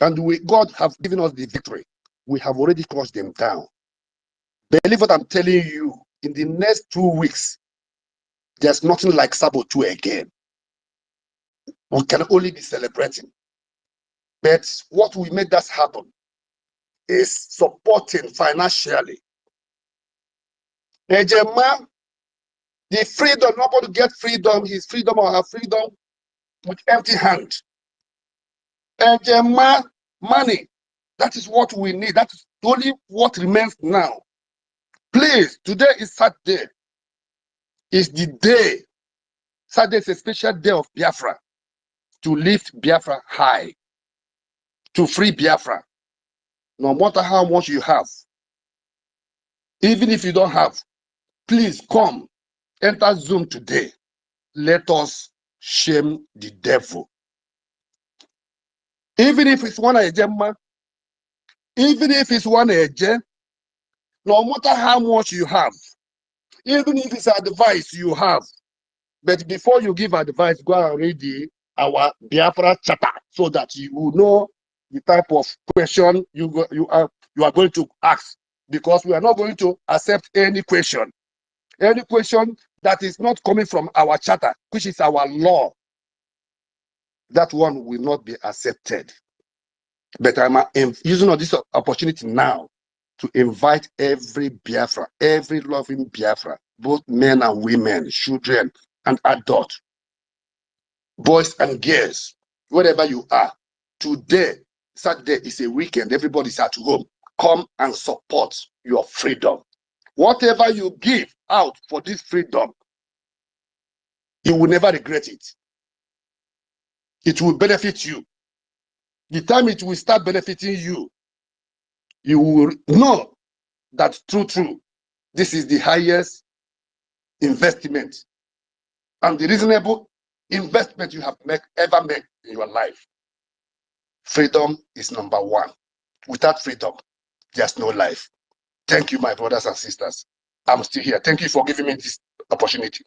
and God have given us the victory. We have already crushed them down. Believe what I'm telling you. In the next 2 weeks, there's nothing like Saboteur again. We can only be celebrating. But what will make that happen is supporting financially. Ejema, the freedom, nobody get freedom, his freedom or her freedom with empty hand. Ejema, money, that is what we need. That is only what remains now. Please, today is Saturday. It's the day. Saturday is a special day of Biafra. To lift Biafra high. To free Biafra. No matter how much you have. Even if you don't have. Please come. Enter Zoom today. Let us shame the devil. Even if it's one agenda, even if it's one agenda, no matter how much you have, even if it's advice you have, but before you give advice, go and read our Biafra charter so that you will know the type of question you are going to ask, because we are not going to accept any question that is not coming from our charter, which is our law. that one will not be accepted. But I'm using this opportunity now to invite every Biafra, every loving Biafra, both men and women, children and adults, boys and girls, wherever you are. Today, Saturday is a weekend. Everybody's at home. Come and support your freedom. Whatever you give out for this freedom, you will never regret it. It will benefit you. The time it will start benefiting you, you will know that true, this is the highest investment and the reasonable investment you have ever made in your life. Freedom is number one. Without freedom, there's no life. Thank you, my brothers and sisters. I'm still here. Thank you for giving me this opportunity.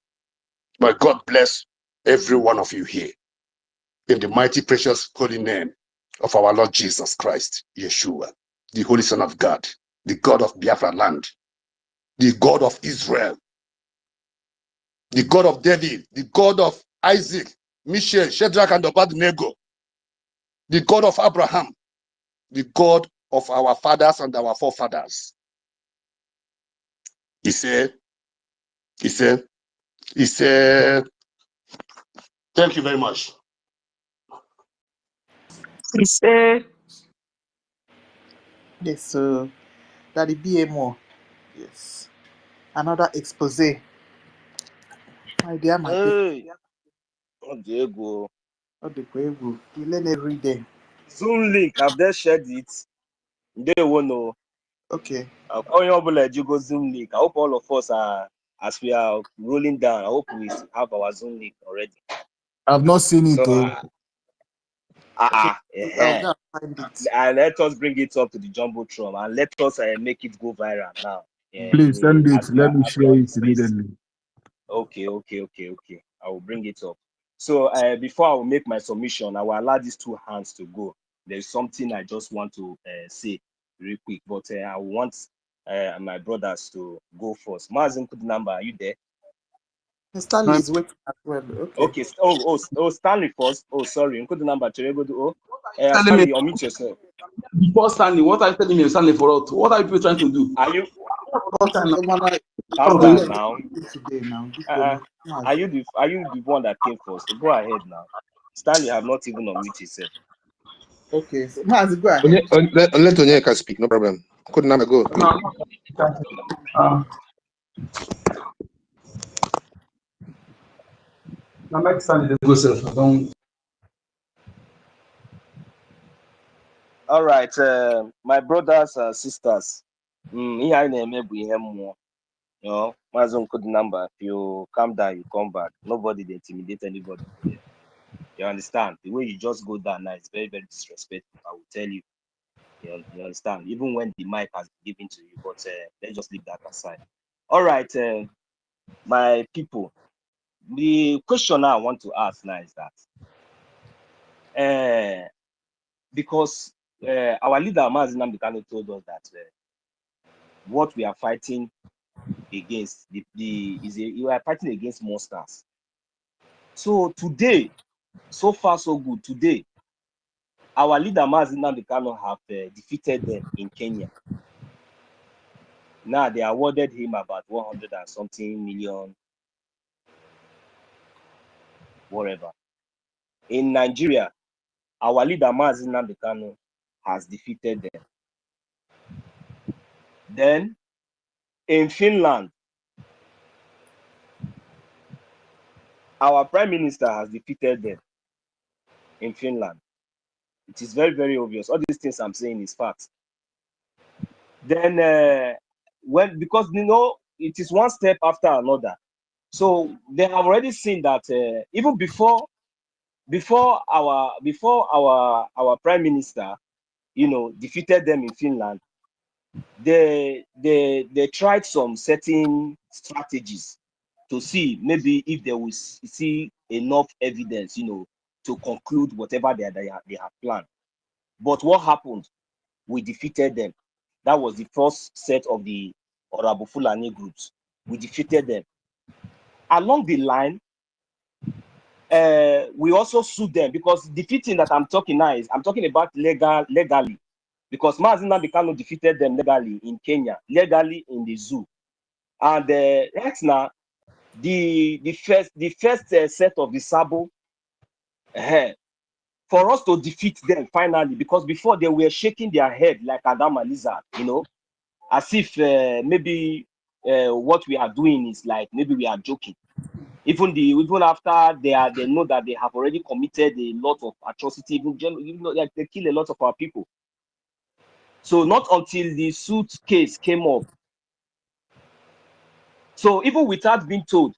May God bless every one of you here. In the mighty, precious, holy name of our Lord Jesus Christ, Yeshua, the Holy Son of God, the God of Biafra land, the God of Israel, the God of David, the God of Isaac, Michel, Shadrach, and Abednego, the God of Abraham, the God of our fathers and our forefathers. He said, thank you very much. He said, Yes, so Daddy BMO. Yes. Another expose. My dear, my people. Hey, oh Diego. Oh, the way we learn every day. Zoom link, I've just shared it. They won't know. Okay. I'll call you go Zoom link. I hope all of us are, as we are rolling down, I hope we have our Zoom link already. I've not seen it. So, Okay. I'll go and find it. let us bring it up to the Jumbotron and let us make it go viral now. Please send it. As Let me we are share on the it space. immediately. Okay. I will bring it up. So before I will make my submission, I will allow these two hands to go. There's something I just want to say real quick, but I want my brothers to go first. Mazin, put the number. Are you there? Stanley is waiting as well. Okay. Okay. Oh, Stanley first. Oh, sorry. Put the number. Telling Stanley, me unmute yourself. before Stanley, what are you telling me, Stanley, for what? What are you people trying to do? Are you? But Calm down now. today now. Are you the one that came first? Go ahead now. Stanley have not even unmuted himself. Okay, so Mazi, go ahead. Let Onyeka speak, no problem. Couldn't have go. No. Now make Stanley go self. Don't. All right, my brothers and sisters. Ihe anyị na-eme bụ ihe mmụọ. Maazị Nkudu number. If you calm down, you come back. Nobody dey intimidate anybody here. You understand? The way you just go down now is very, very disrespectful. I will tell you. You understand? Even when the mic has been given to you, but let's just leave that aside. All right, my people. The question I want to ask now is that because our leader Mazi Nnamdi Kanu told us that what we are fighting against we are fighting against monsters. So today, so far so good. Today, our leader Mazi Nnamdi Kanu have defeated them in Kenya. Now they awarded him about 100 and something million, whatever. In Nigeria, our leader Mazi Nnamdi Kanu has defeated them. Then in Finland, our prime minister has defeated them in Finland. It is very, very obvious. All these things I'm saying is facts. Then because it is one step after another. So they have already seen that even before our prime minister, defeated them in Finland, they tried some certain strategies to see maybe if they will see enough evidence, to conclude whatever they have planned. But what happened? We defeated them. That was the first set of the Orabu Fulani groups. We defeated them. Along the line, we also sued them because defeating that I'm talking now is I'm talking about legally, because Mazi Nnamdi Kanu defeated them legally in Kenya, legally in the zoo, and right now the first set of the Sabo, for us to defeat them finally, because before they were shaking their head like Adam and Lizard, you know, as if maybe what we are doing is like maybe we are joking. Even after they know that they have already committed a lot of atrocity, even though they kill a lot of our people. So not until the suit case came up. So even without being told,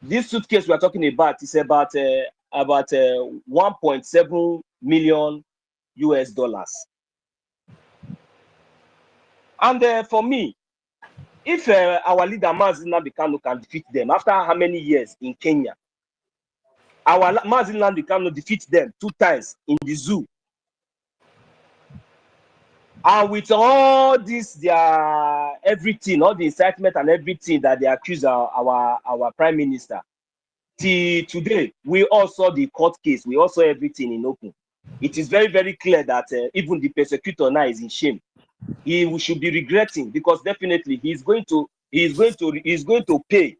this suitcase we are talking about is about 1.7 million US dollars. And for me, if our leader Mazi Nnamdi Kanu can defeat them after how many years in Kenya, our Mazi Nnamdi Kanu defeat them 2 times in the zoo, and with all this, their everything, all the incitement and everything that they accuse our prime minister, till today, we all saw the court case, we all saw everything in open. It is very, very clear that even the persecutor now is in shame. He should be regretting, because definitely he's going to pay.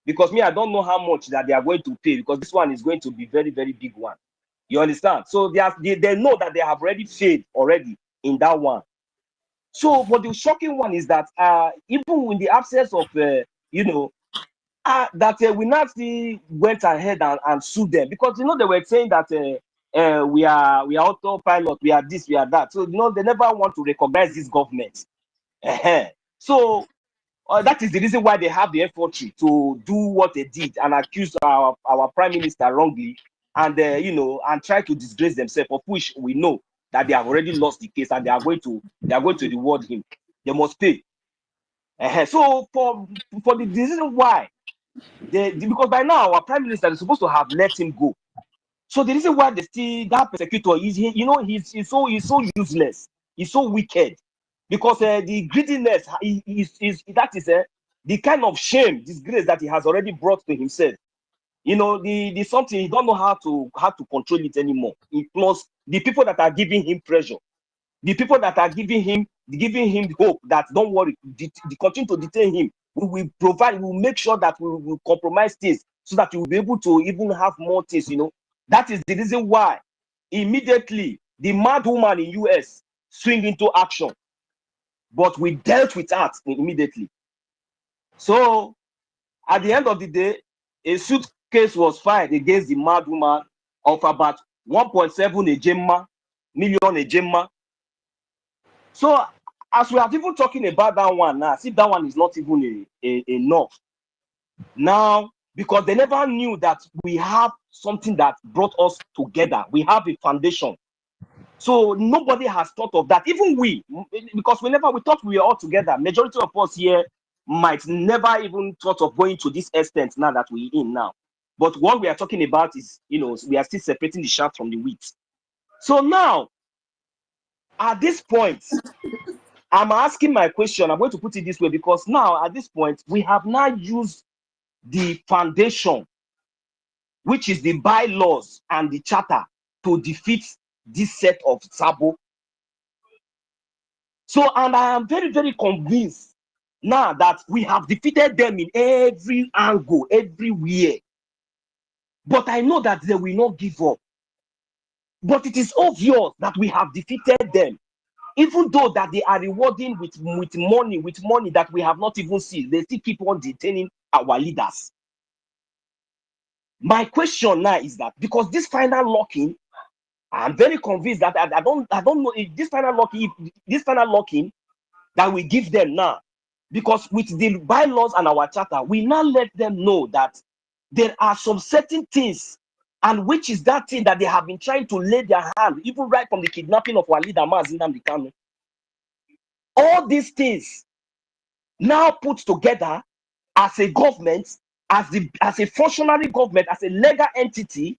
Because me, I don't know how much that they are going to pay, because this one is going to be very, very big one. You understand? So they know that they have already failed already in that one. So, but the shocking one is that even in the absence of you know, that we now still went ahead and sued them, because you know they were saying that we are autopilot, we are this, we are that. So you know they never want to recognize this government. So that is the reason why they have the infantry to do what they did and accuse our prime minister wrongly, and you know, and try to disgrace themselves, of which we know that they have already lost the case and they are going to reward him. They must pay. So for the reason why because by now our prime minister is supposed to have let him go. So the reason why they still that persecutor is he's so useless, he's so wicked, because the greediness is the kind of shame, disgrace that he has already brought to himself. You know, the something he don't know how to control it anymore. Plus the people that are giving him pressure, the people that are giving him hope that don't worry, continue to detain him. We will provide, we will make sure that we will compromise things so that we will be able to even have more things, you know. That is the reason why immediately the mad woman in US swing into action. But we dealt with that immediately. So at the end of the day, a suit case was filed against the mad woman of about 1.7 million ejema. So as we are even talking about that one now, see, that one is not even enough now, because they never knew that we have something that brought us together. We have a foundation. So nobody has thought of that. Even we, because we thought we were all together. Majority of us here might never even thought of going to this extent now that we're in now. But what we are talking about is, you know, we are still separating the chaff from the wheat. So now, at this point, I'm asking my question. I'm going to put it this way, because now at this point, we have now used the foundation, which is the bylaws and the charter, to defeat this set of Sabo. So, and I am very, very convinced now that we have defeated them in every angle, everywhere. But I know that they will not give up. But it is obvious that we have defeated them. Even though that they are rewarding with money that we have not even seen, they still keep on detaining our leaders. My question now is that, because this final locking, I'm very convinced that I don't know if this final locking that we give them now, because with the bylaws and our charter, we now let them know that there are some certain things, and which is that thing that they have been trying to lay their hand, even right from the kidnapping of our leader Mazi Nnamdi Kanu. All these things now put together as a government, as a functionary government, as a legal entity,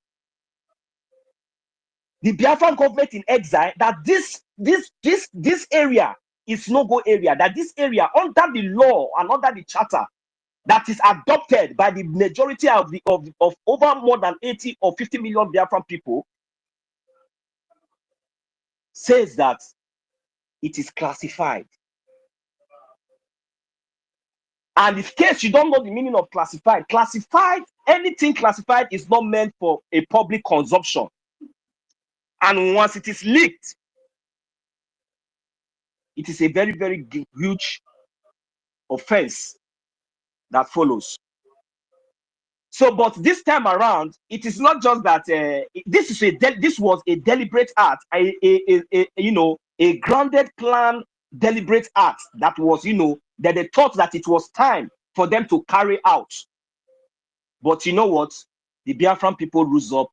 the Biafran government in exile, that this area is no-go area, that this area under the law and under the charter, that is adopted by the majority of over more than 80 or 50 million Biafran people says that it is classified. And in case you don't know the meaning of classified, anything classified is not meant for a public consumption. And once it is leaked, it is a very, very huge offense that follows. So, but this time around, it is not just that this was a deliberate act, a grounded plan, deliberate act that was, that they thought that it was time for them to carry out. But you know what? The Biafran people rose up,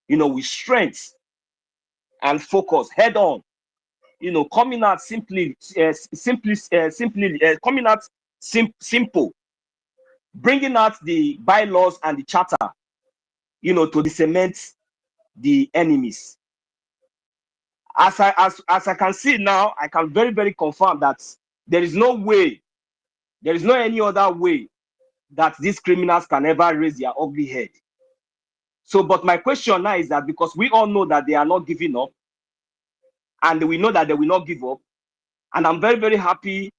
with strength and focus, head on, coming out simple, bringing out the bylaws and the charter, to cement the enemies. As I can see now, I can very, very confirm that there is no any other way that these criminals can ever raise their ugly head. So, but my question now is that because we all know that they are not giving up, and we know that they will not give up, and I'm very, very happy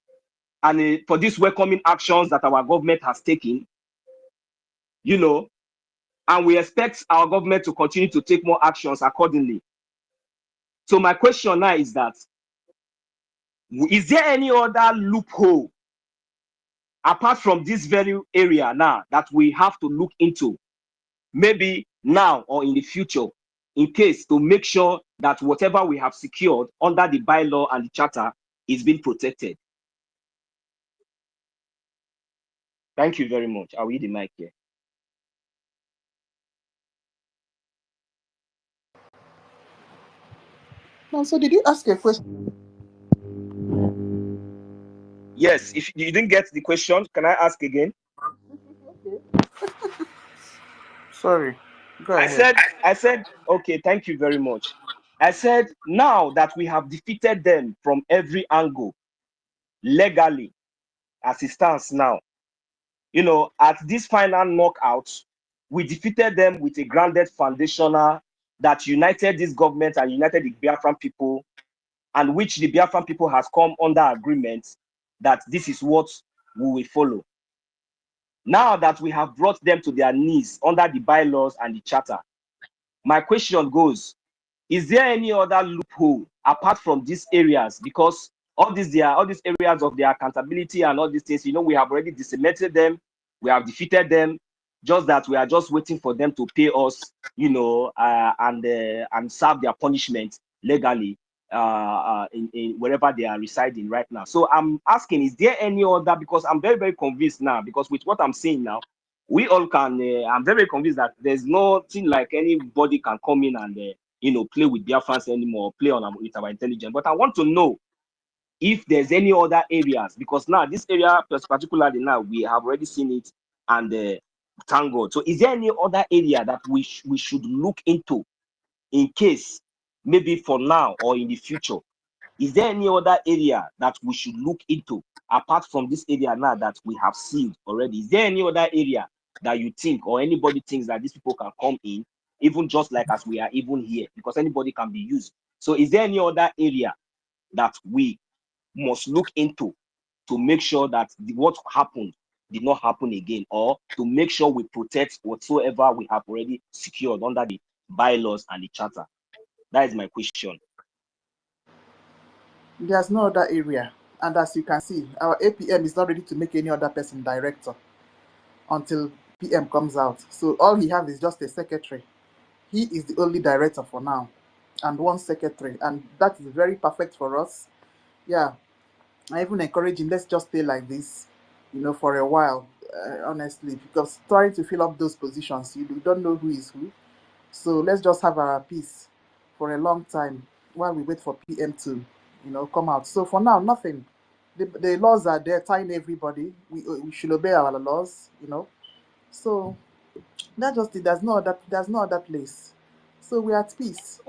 and for these welcoming actions that our government has taken, and we expect our government to continue to take more actions accordingly. So my question now is that, is there any other loophole apart from this very area now that we have to look into, maybe now or in the future, in case to make sure that whatever we have secured under the bylaw and the charter is being protected? Thank you very much. I'll read the mic here. No, so did you ask a question? Yes, if you didn't get the question, can I ask again? Okay. Sorry. Go ahead. I said, okay, thank you very much. I said, now that we have defeated them from every angle, legally, as it stands now, at this final knockout, we defeated them with a grounded foundational that united this government and united the Biafran people, and which the Biafran people has come under agreement that this is what we will follow. Now that we have brought them to their knees under the bylaws and the charter, my question goes, is there any other loophole apart from these areas? Because all these areas of their accountability and all these things, we have already decimated them, we have defeated them, just that we are just waiting for them to pay us, and serve their punishment legally in wherever they are residing right now. So I'm asking, is there any other, because I'm very, very convinced now, because with what I'm saying now, we all can, I'm very convinced that there's nothing like anybody can come in and play with Biafrans anymore, play with our intelligence. But I want to know if there's any other areas, because now this area, particularly now, we have already seen it, and thank God. So is there any other area that we should look into in case, maybe for now or in the future? Is there any other area that we should look into apart from this area now that we have seen already? Is there any other area that you think, or anybody thinks that these people can come in, even just like as we are even here, because anybody can be used? So is there any other area that we must look into to make sure that what happened did not happen again, or to make sure we protect whatsoever we have already secured under the bylaws and the charter? That is my question. There's no other area. And as you can see, our APM is not ready to make any other person director until PM comes out. So all he has is just a secretary. He is the only director for now, and one secretary. And that is very perfect for us. Yeah. I even encourage him, let's just stay like this, for a while, honestly, because trying to fill up those positions, you don't know who is who. So let's just have our peace for a long time while we wait for PM to, come out. So for now, nothing. The laws are there tying everybody. We should obey our laws, So that just it. There's no other place. So we're at peace.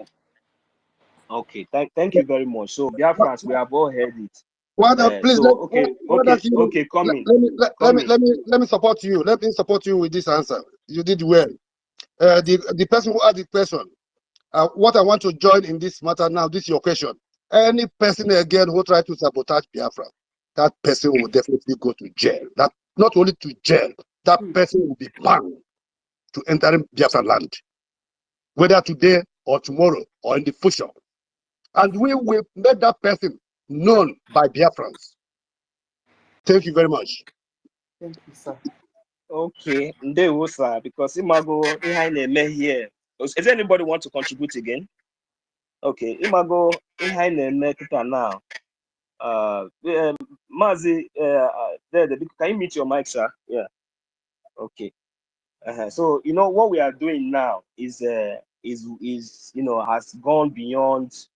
Okay, thank you very much. So, Biafrans, we have all heard it. Please So okay, let me support you. Let me support you with this answer. You did well. The person who asked the question, what I want to join in this matter now, this is your question. Any person again who try to sabotage Biafra, that person will definitely go to jail. That not only to jail, that person will be banned to enter Biafra land, whether today or tomorrow or in the future. And we will make that person known by Biafrans. Thank you very much. Thank you, sir. Okay, ndewo sir, because Imago here. Does anybody want to contribute again? Okay, Imago now. Mazi, can you mute your mic, sir? Yeah. Okay. So you know what we are doing now is has gone beyond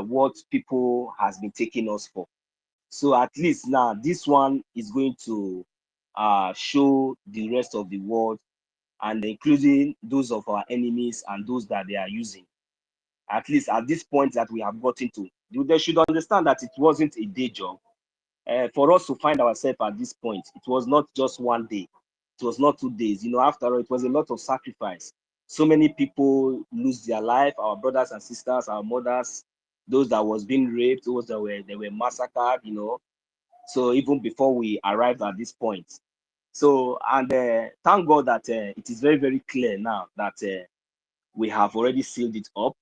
what people has been taking us for. So at least now this one is going to show the rest of the world, and including those of our enemies and those that they are using. At least at this point that we have gotten to, they should understand that it wasn't a day job. For us to find ourselves at this point, it was not just one day. It was not 2 days. You know, after all, it was a lot of sacrifice. So many people lose their life, our brothers and sisters, our mothers, those that was being raped, those that were massacred, you know. So even before we arrived at this point. So, and thank God that it is very, very clear now that we have already sealed it up.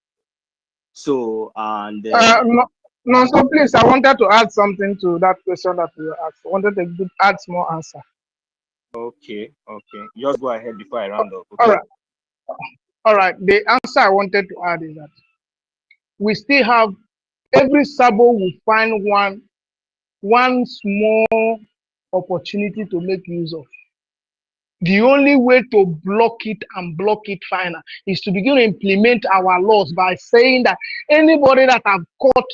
So, and no, so please, I wanted to add something to that question that you asked. I wanted to add more answer. okay, just go ahead before I round up. Okay? Okay. All right. The answer I wanted to add is that we still have every Sabo will find one small opportunity to make use of. The only way to block it and block it final is to begin to implement our laws by saying that anybody that have caught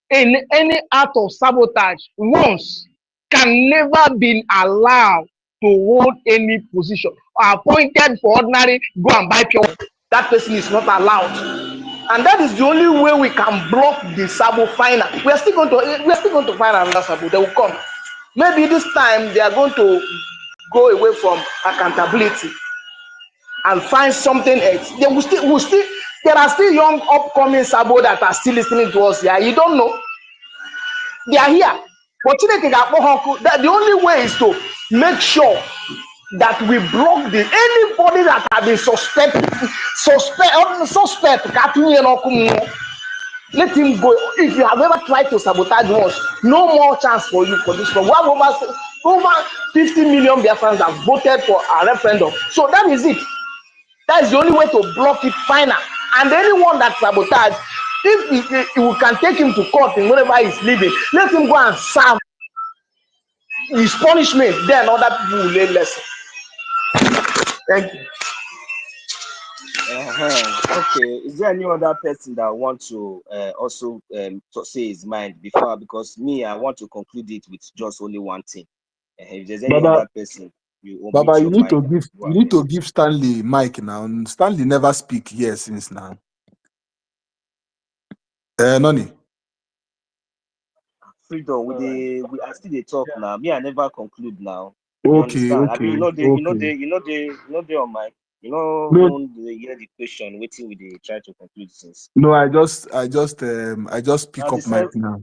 in any act of sabotage once can never be allowed to hold any position or appointed for ordinary go and buy pure. That person is not allowed, and that is the only way we can block the sabo final. We are still going to find another sabo. They will come. Maybe this time they are going to go away from accountability and find something else. They will still. There are still young upcoming sabo that are still listening to us here. You don't know. They are here. But the only way is to make sure that we block anybody that have been suspect, let him go. If you have ever tried to sabotage once, no more chance for you for this one. We have over 50 million Biafrans that voted for a referendum. So that is it. That is the only way to block it final. And anyone that sabotage, if we can take him to court in wherever he's living, let him go and serve his punishment. Then other people will learn lesson. Thank you. Okay. Is there any other person that want to also to say his mind before? Because me, I want to conclude it with just only one thing. If there's any Baba, other person, you Baba, unmute your mic. you need to give Stanley mic now. Stanley never speak here since now. Noni. Freedom. We I still they talk now. Me, I never conclude now. You Okay, understand? I mean, okay. they on mic. You know, No, when they hear the question, waiting with they try to conclude since. no, I just pick up mic now.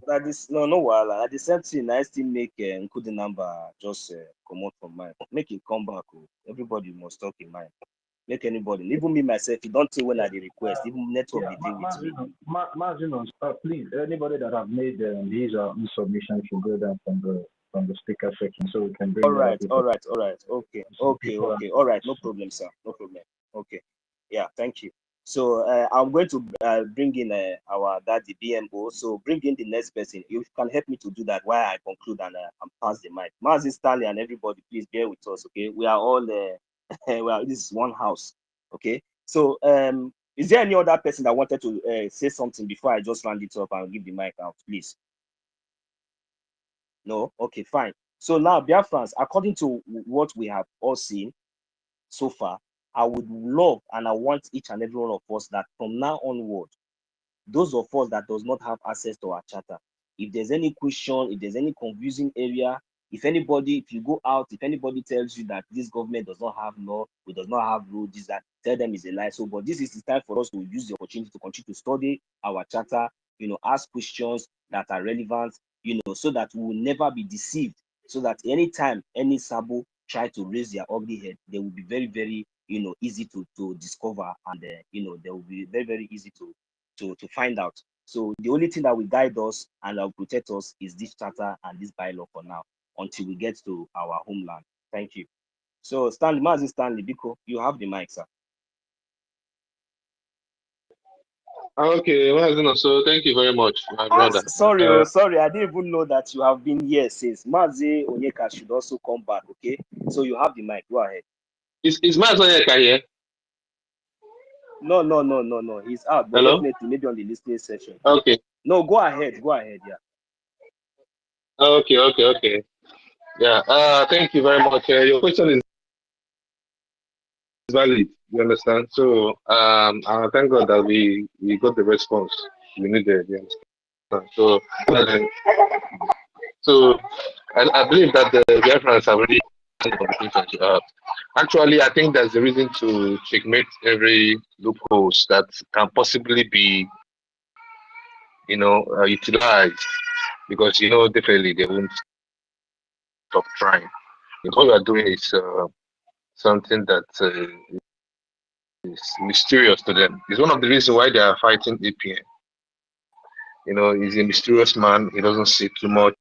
No, while at the same thing, I still make include the number just come out from mine. Make it come back. Everybody must talk in mind. Make anybody, even me myself, you don't say when I the request, even network they deal with me. Please, anybody that have made these submissions should go down from the speaker section so we can bring all right. Okay. All right, no problem, sir. No problem. Okay. Yeah, thank you. So I'm going to bring in our daddy BMO. So bring in the next person. You can help me to do that while I conclude and pass the mic. Mazi, Stanley, and everybody, please bear with us. Okay, we are all well. This is one house. Okay. So is there any other person that wanted to say something before I just round it up and give the mic out, please? No? Okay, fine. So now, Biafrans, according to what we have all seen so far, I would love and I want each and every one of us that from now onward, those of us that does not have access to our charter, If there's any question, if there's any confusing area, if you go out, if anybody tells you that this government does not have law, it does not have rules, this, that, tell them is a lie. So, but this is the time for us to use the opportunity to continue to study our charter, ask questions that are relevant, so that we will never be deceived. So that anytime any Sabo try to raise their ugly head, they will be very, very, easy to discover, and they will be very, very easy to find out. So the only thing that will guide us and that will protect us is this charter and this bylaw for now, until we get to our homeland. Thank you. So Stanley, Mazi Stanley Biko, you have the mic, sir. Okay, well, so thank you very much, my brother. Sorry, I didn't even know that you have been here since. Mazi Onyeka should also come back, okay? So you have the mic, go ahead. Is Mazi Onyeka here? No. He's out, but Hello? definitely maybe on the listening session. Okay. No, go ahead, yeah. Okay. Yeah, thank you very much. Your question is valid, you understand? So thank God that we got the response we needed, you understand? So I believe that the Biafrans have already actually, I think that's the reason to checkmate every loopholes that can possibly be, utilized, because definitely they won't stop trying. What we are doing is something that is mysterious to them. It's one of the reasons why they are fighting APN. He's a mysterious man. He doesn't say too much.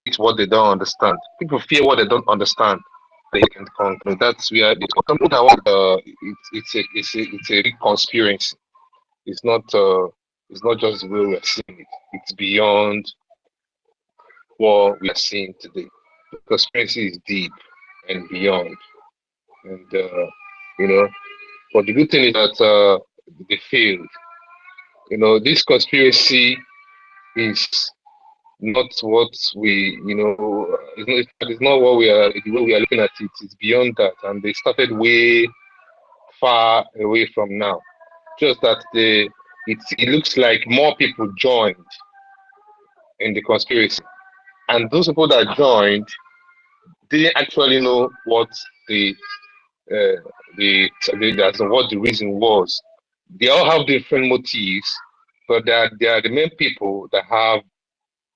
It's what they don't understand. People fear what they don't understand. They can conclude. That's where it's it's a big conspiracy. It's not just the way we are seeing it. It's beyond what we are seeing today. The conspiracy is deep and beyond. And but the good thing is that they failed. This conspiracy is not what we, it's not what the way we are looking at it. It's beyond that, and they started way far away from now. Just that it looks like more people joined in the conspiracy, and those people that joined didn't actually know what what the reason was. They all have different motives, but they are the main people that have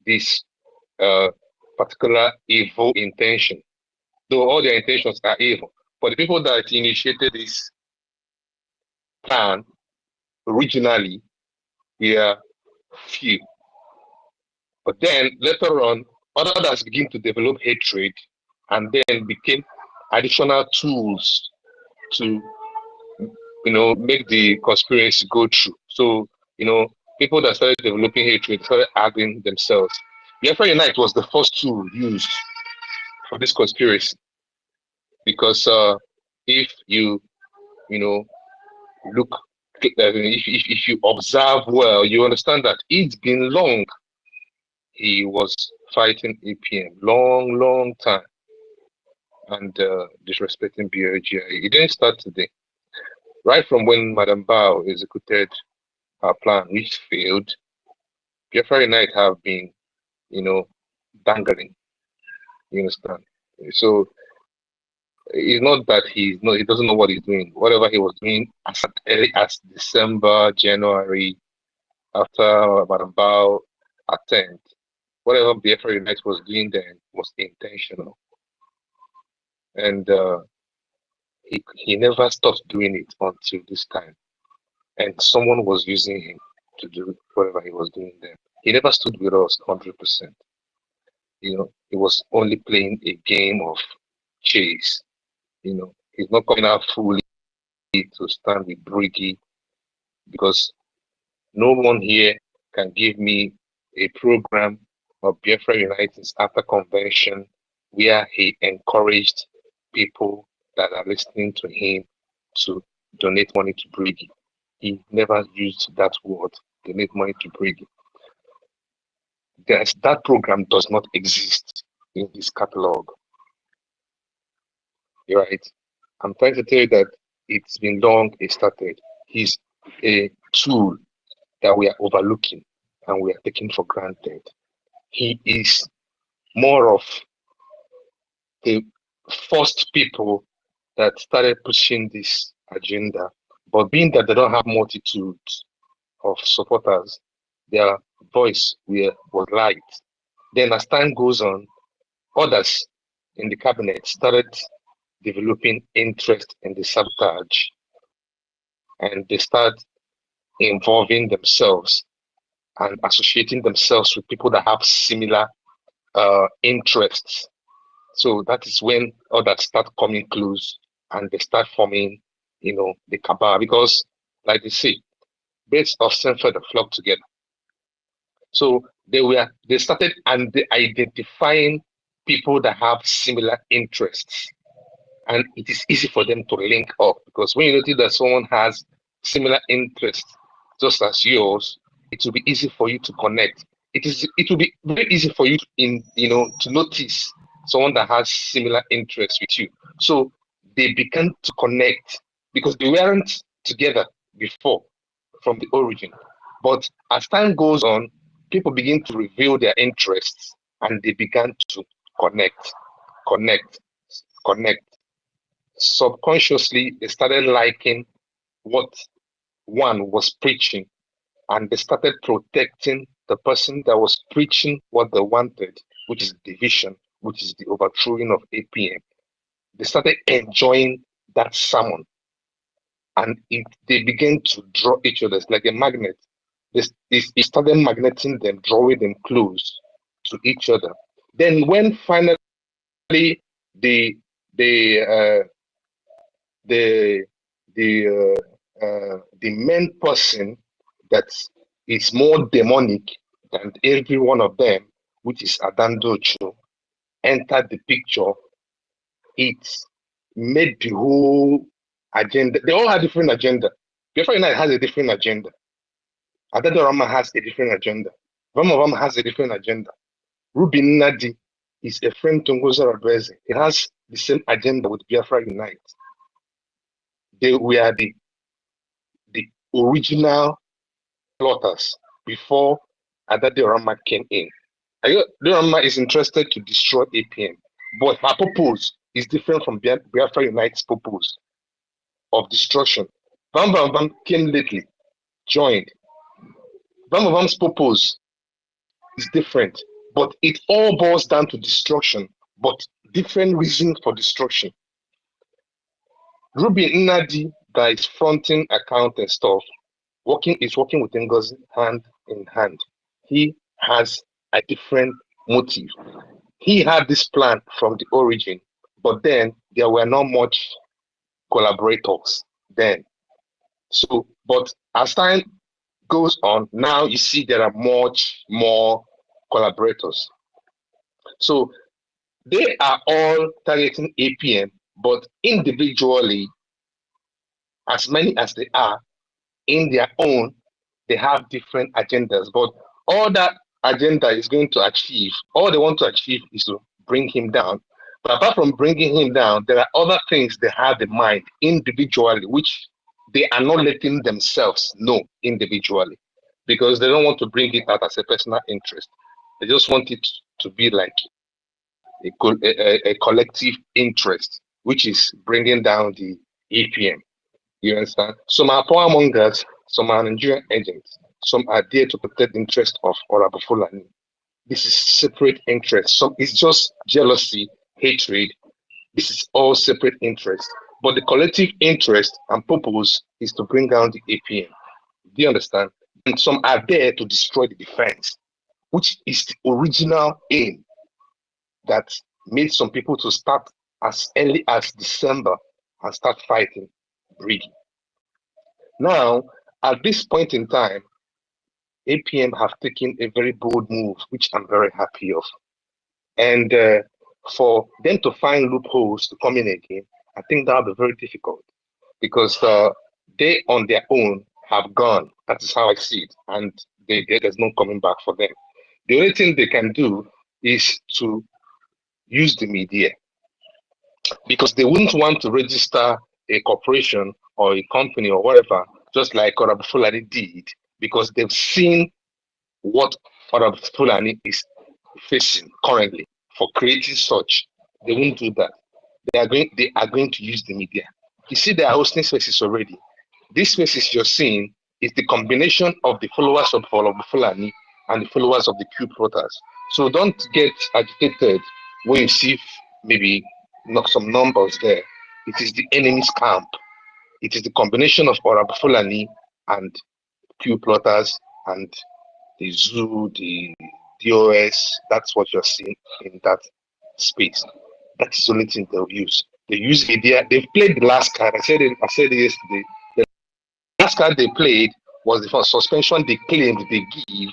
this particular evil intention. Though all their intentions are evil, but the people that initiated this plan originally were few. But then later on, others begin to develop hatred, and then became additional tools to make the conspiracy go through. So people that started developing hatred started arguing themselves. Biafra Unite was the first tool used for this conspiracy, because if you look, if you observe well, you understand that it's been long he was fighting APM, long time, and disrespecting BLGI. It didn't start today. Right from when Madam Bao executed her plan, which failed, Biafra Unite have been, dangling. You understand? So it's not that he doesn't know what he's doing. Whatever he was doing as early as December, January, after Madam Bao attempt, whatever Biafra Unite was doing then was intentional. And he never stopped doing it until this time. And someone was using him to do whatever he was doing then. He never stood with us 100%. He was only playing a game of chase. He's not coming out fully to stand with Briggy, because no one here can give me a program of Biafra United's after convention where he encouraged people that are listening to him to donate money to Briggy. He never used that word, donate money to Briggy. That program does not exist in his catalog. You're right. I'm trying to tell you that it's been long it started. He's a tool that we are overlooking and we are taking for granted. He is more of the first people that started pushing this agenda. But being that they don't have multitudes of supporters, their voice was light. Then as time goes on, others in the cabinet started developing interest in the sabotage, and they start involving themselves and associating themselves with people that have similar interests. So that is when others start coming close and they start forming, the cabal. Because, like they say, birds of same feather flock together. So they started and identifying people that have similar interests, and it is easy for them to link up, because when you notice that someone has similar interests just as yours, it will be easy for you to connect. It will be very easy for you to notice someone that has similar interests with you. So they began to connect because they weren't together before from the origin. But as time goes on, people begin to reveal their interests and they began to connect, connect, connect. Subconsciously, they started liking what one was preaching, and they started protecting the person that was preaching what they wanted, which is division, which is the overthrowing of APM. They started enjoying that sermon, and they began to draw each other. It's like a magnet. It started magneting them, drawing them close to each other. Then when finally the the the the main person that is more demonic than every one of them, which is Adandocho, entered the picture. It made the whole agenda. They all had different agenda. Biafra United has a different agenda. Adadorama has a different agenda. Vamavam has a different agenda. Rubin Nadi is a friend to Ngozi Rabeze. He has the same agenda with Biafra United. They were the original plotters before Adadorama came in. Adadorama is interested to destroy APM, but her purpose is different from Biafra United's purpose of destruction. Bam Bam Bam came lately, joined. Bam Bam Bam's purpose is different, but it all boils down to destruction, but different reasons for destruction. Ruby Nnadi, that is fronting account and stuff, is working with Ngozi hand in hand. He has a different motive. He had this plan from the origin, but then there were not much collaborators then. So, but as time goes on, now you see there are much more collaborators. So they are all targeting APM, but individually, as many as they are, in their own, they have different agendas. But all that agenda is going to achieve, all they want to achieve is to bring him down. But apart from bringing him down, there are other things they have in mind individually, which they are not letting themselves know individually, because they don't want to bring it out as a personal interest. They just want it to be like a collective interest, which is bringing down the APM. You understand? Some are powermongers, some are Nigerian agents, some are there to protect the interest of Honorable Fulani. This is separate interest. Some it's just jealousy, hatred. This is all separate interest. But the collective interest and purpose is to bring down the APM. Do you understand? And some are there to destroy the defense, which is the original aim that made some people to start as early as December and start fighting Brady. Now, at this point in time, APM have taken a very bold move, which I'm very happy of. And for them to find loopholes to come in again, I think that'll be very difficult, because they on their own have gone. That is how I see it. And there's no coming back for them. The only thing they can do is to use the media, because they wouldn't want to register a corporation or a company or whatever, just like Honorable Fulani did, because they've seen what Arab Fulani is facing currently for creating such. They won't do that. They are going to use the media. You see, they are hosting spaces already. These spaces you're seeing is the combination of the followers of Fulani and the followers of the Q protesters. So don't get agitated when you see maybe not some numbers there. It is the enemy's camp. It is the combination of Arab Fulani and Q plotters and the zoo, the DOS. That's what you're seeing in that space. That is the only thing they'll use. They use media. They've played the last card. I said it yesterday. The last card they played was the first suspension they claimed they give,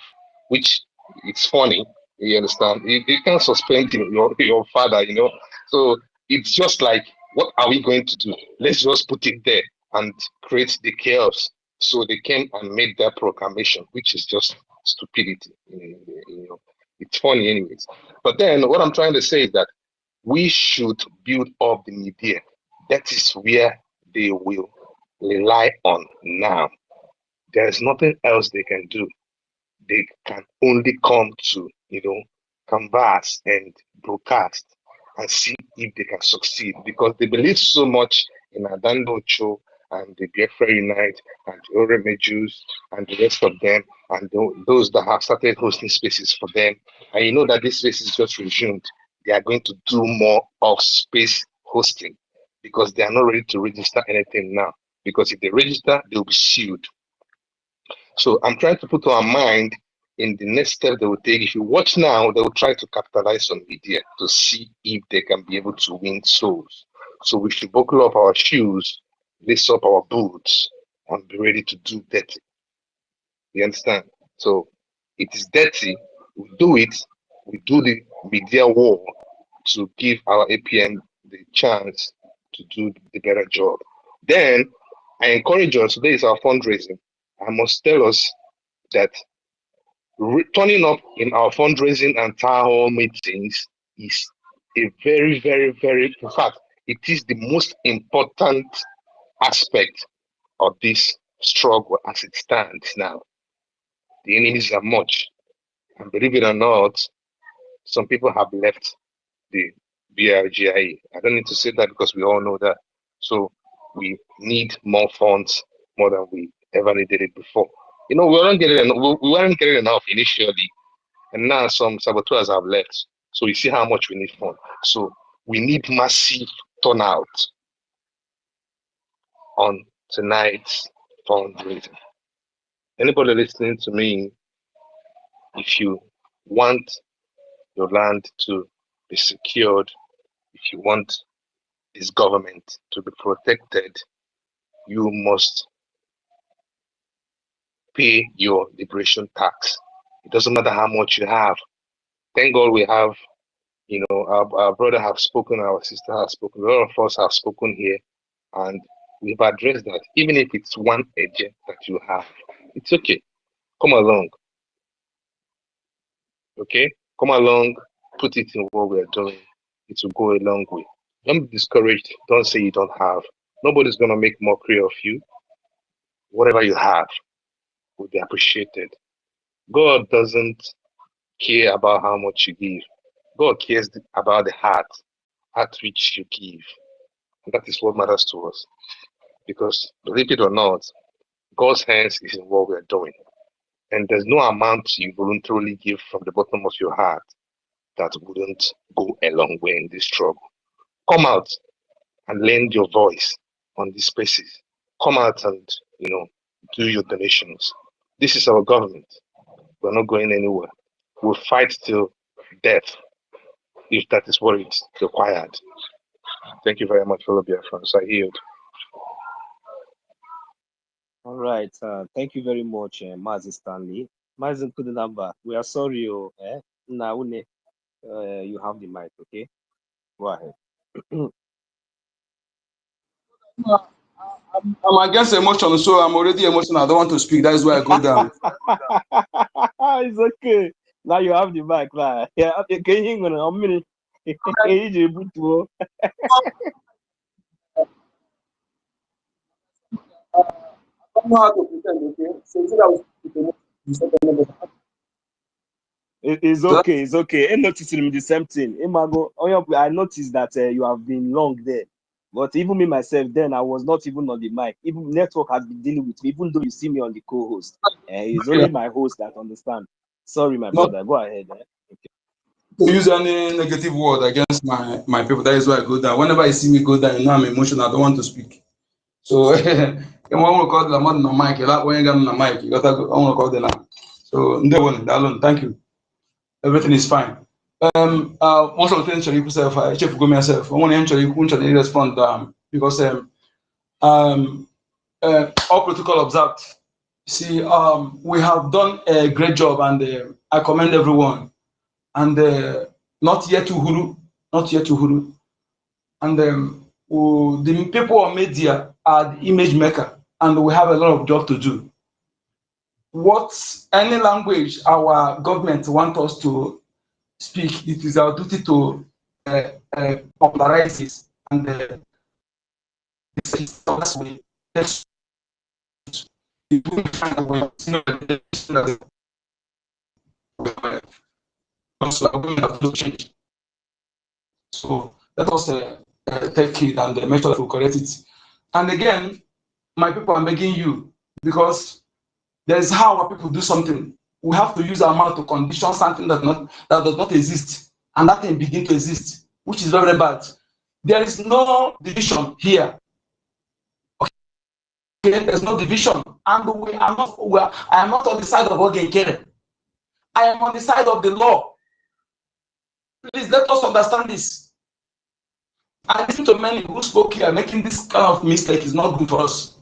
which it's funny. You understand? You can't suspend your father, you know. So it's just like, what are we going to do? Let's just put it there and create the chaos. So they came and made that proclamation, which is just stupidity. You know, it's funny, anyways. But then what I'm trying to say is that we should build up the media. That is where they will rely on now. There is nothing else they can do. They can only come to, canvas and broadcast and see if they can succeed, because they believe so much in Adandocho and the Biafra Unite and the Oreme Jews and the rest of them, and those that have started hosting spaces for them. And you know that this space is just resumed. They are going to do more of space hosting because they are not ready to register anything now. Because if they register, they'll be sued. So I'm trying to put our mind in the next step they will take. If you watch now, they will try to capitalize on media to see if they can be able to win souls. So we should buckle up our shoes, lace up our boots, and be ready to do dirty. You understand? So it is dirty. We do it. We do the media war to give our APM the chance to do the better job. Then I encourage us, today is our fundraising. I must tell us that turning up in our fundraising and town hall meetings is a very, very, very, in fact, it is the most important aspect of this struggle as it stands now. The enemies are much, and believe it or not, some people have left the BRGIA. I don't need to say that because we all know that. So we need more funds more than we ever needed it before. We weren't getting enough initially, and now some saboteurs have left. So you see how much we need funds. So we need massive turnout on tonight's fundraising. Anybody listening to me, if you want your land to be secured, if you want this government to be protected, you must pay your liberation tax. It doesn't matter how much you have. Thank God we have, our brother have spoken, our sister has spoken, a lot of us have spoken here, and we've addressed that. Even if it's one agent that you have, it's okay. Come along. Okay? Come along, put it in what we're doing. It will go a long way. Don't be discouraged. Don't say you don't have. Nobody's going to make mockery of you. Whatever you have will be appreciated. God doesn't care about how much you give. God cares about the heart at which you give. And that is what matters to us. Because, believe it or not, God's hands is in what we're doing. And there's no amount you voluntarily give from the bottom of your heart that wouldn't go a long way in this struggle. Come out and lend your voice on these spaces. Come out and, do your donations. This is our government. We're not going anywhere. We'll fight till death if that is what is required. Thank you very much, fellow Biafrans. I yield. All right. Thank you very much, Mazi Stanley. Mazi Kudinamba, we are sorry, you have the mic, okay? Go ahead. I'm against emotion, so I'm already emotional. I don't want to speak. That is why I go down. It's okay. Now you have the mic, right? Yeah, can you go a minute? don't know how to pretend, okay? So you see that was It's okay, it's okay. I noticed him the same thing. Imago, I noticed that you have been long there. But even me myself, then I was not even on the mic. Even network has been dealing with me, even though you see me on the co-host. It's only my host that understand. Sorry, my not brother. Go ahead. to use any negative word against my people. That is why I go down. Whenever I see me go down, you know I'm emotional. I don't want to speak. So I want to call the man on mic. Like when you get on the mic, you got to. I want to call the now. So alone. Thank you. Everything is fine. Most of the things you self, I check for myself. I want to ensure you can respond because all protocol observed. See, we have done a great job, and I commend everyone. And not yet to Huru. And the people of media are the image maker, and we have a lot of job to do. What any language our government want us to speak, it is our duty to popularize it and that's way. That's change. So let us take it and make sure that we correct it. And again, my people, I'm begging you, because there is how our people do something. We have to use our mouth to condition something that does not exist, and that thing begin to exist, which is very, very bad. There is no division here. Okay, there's no division, and I am not on the side of Ogenkere. I am on the side of the law. Please let us understand this. I listen to many who spoke here, making this kind of mistake is not good for us.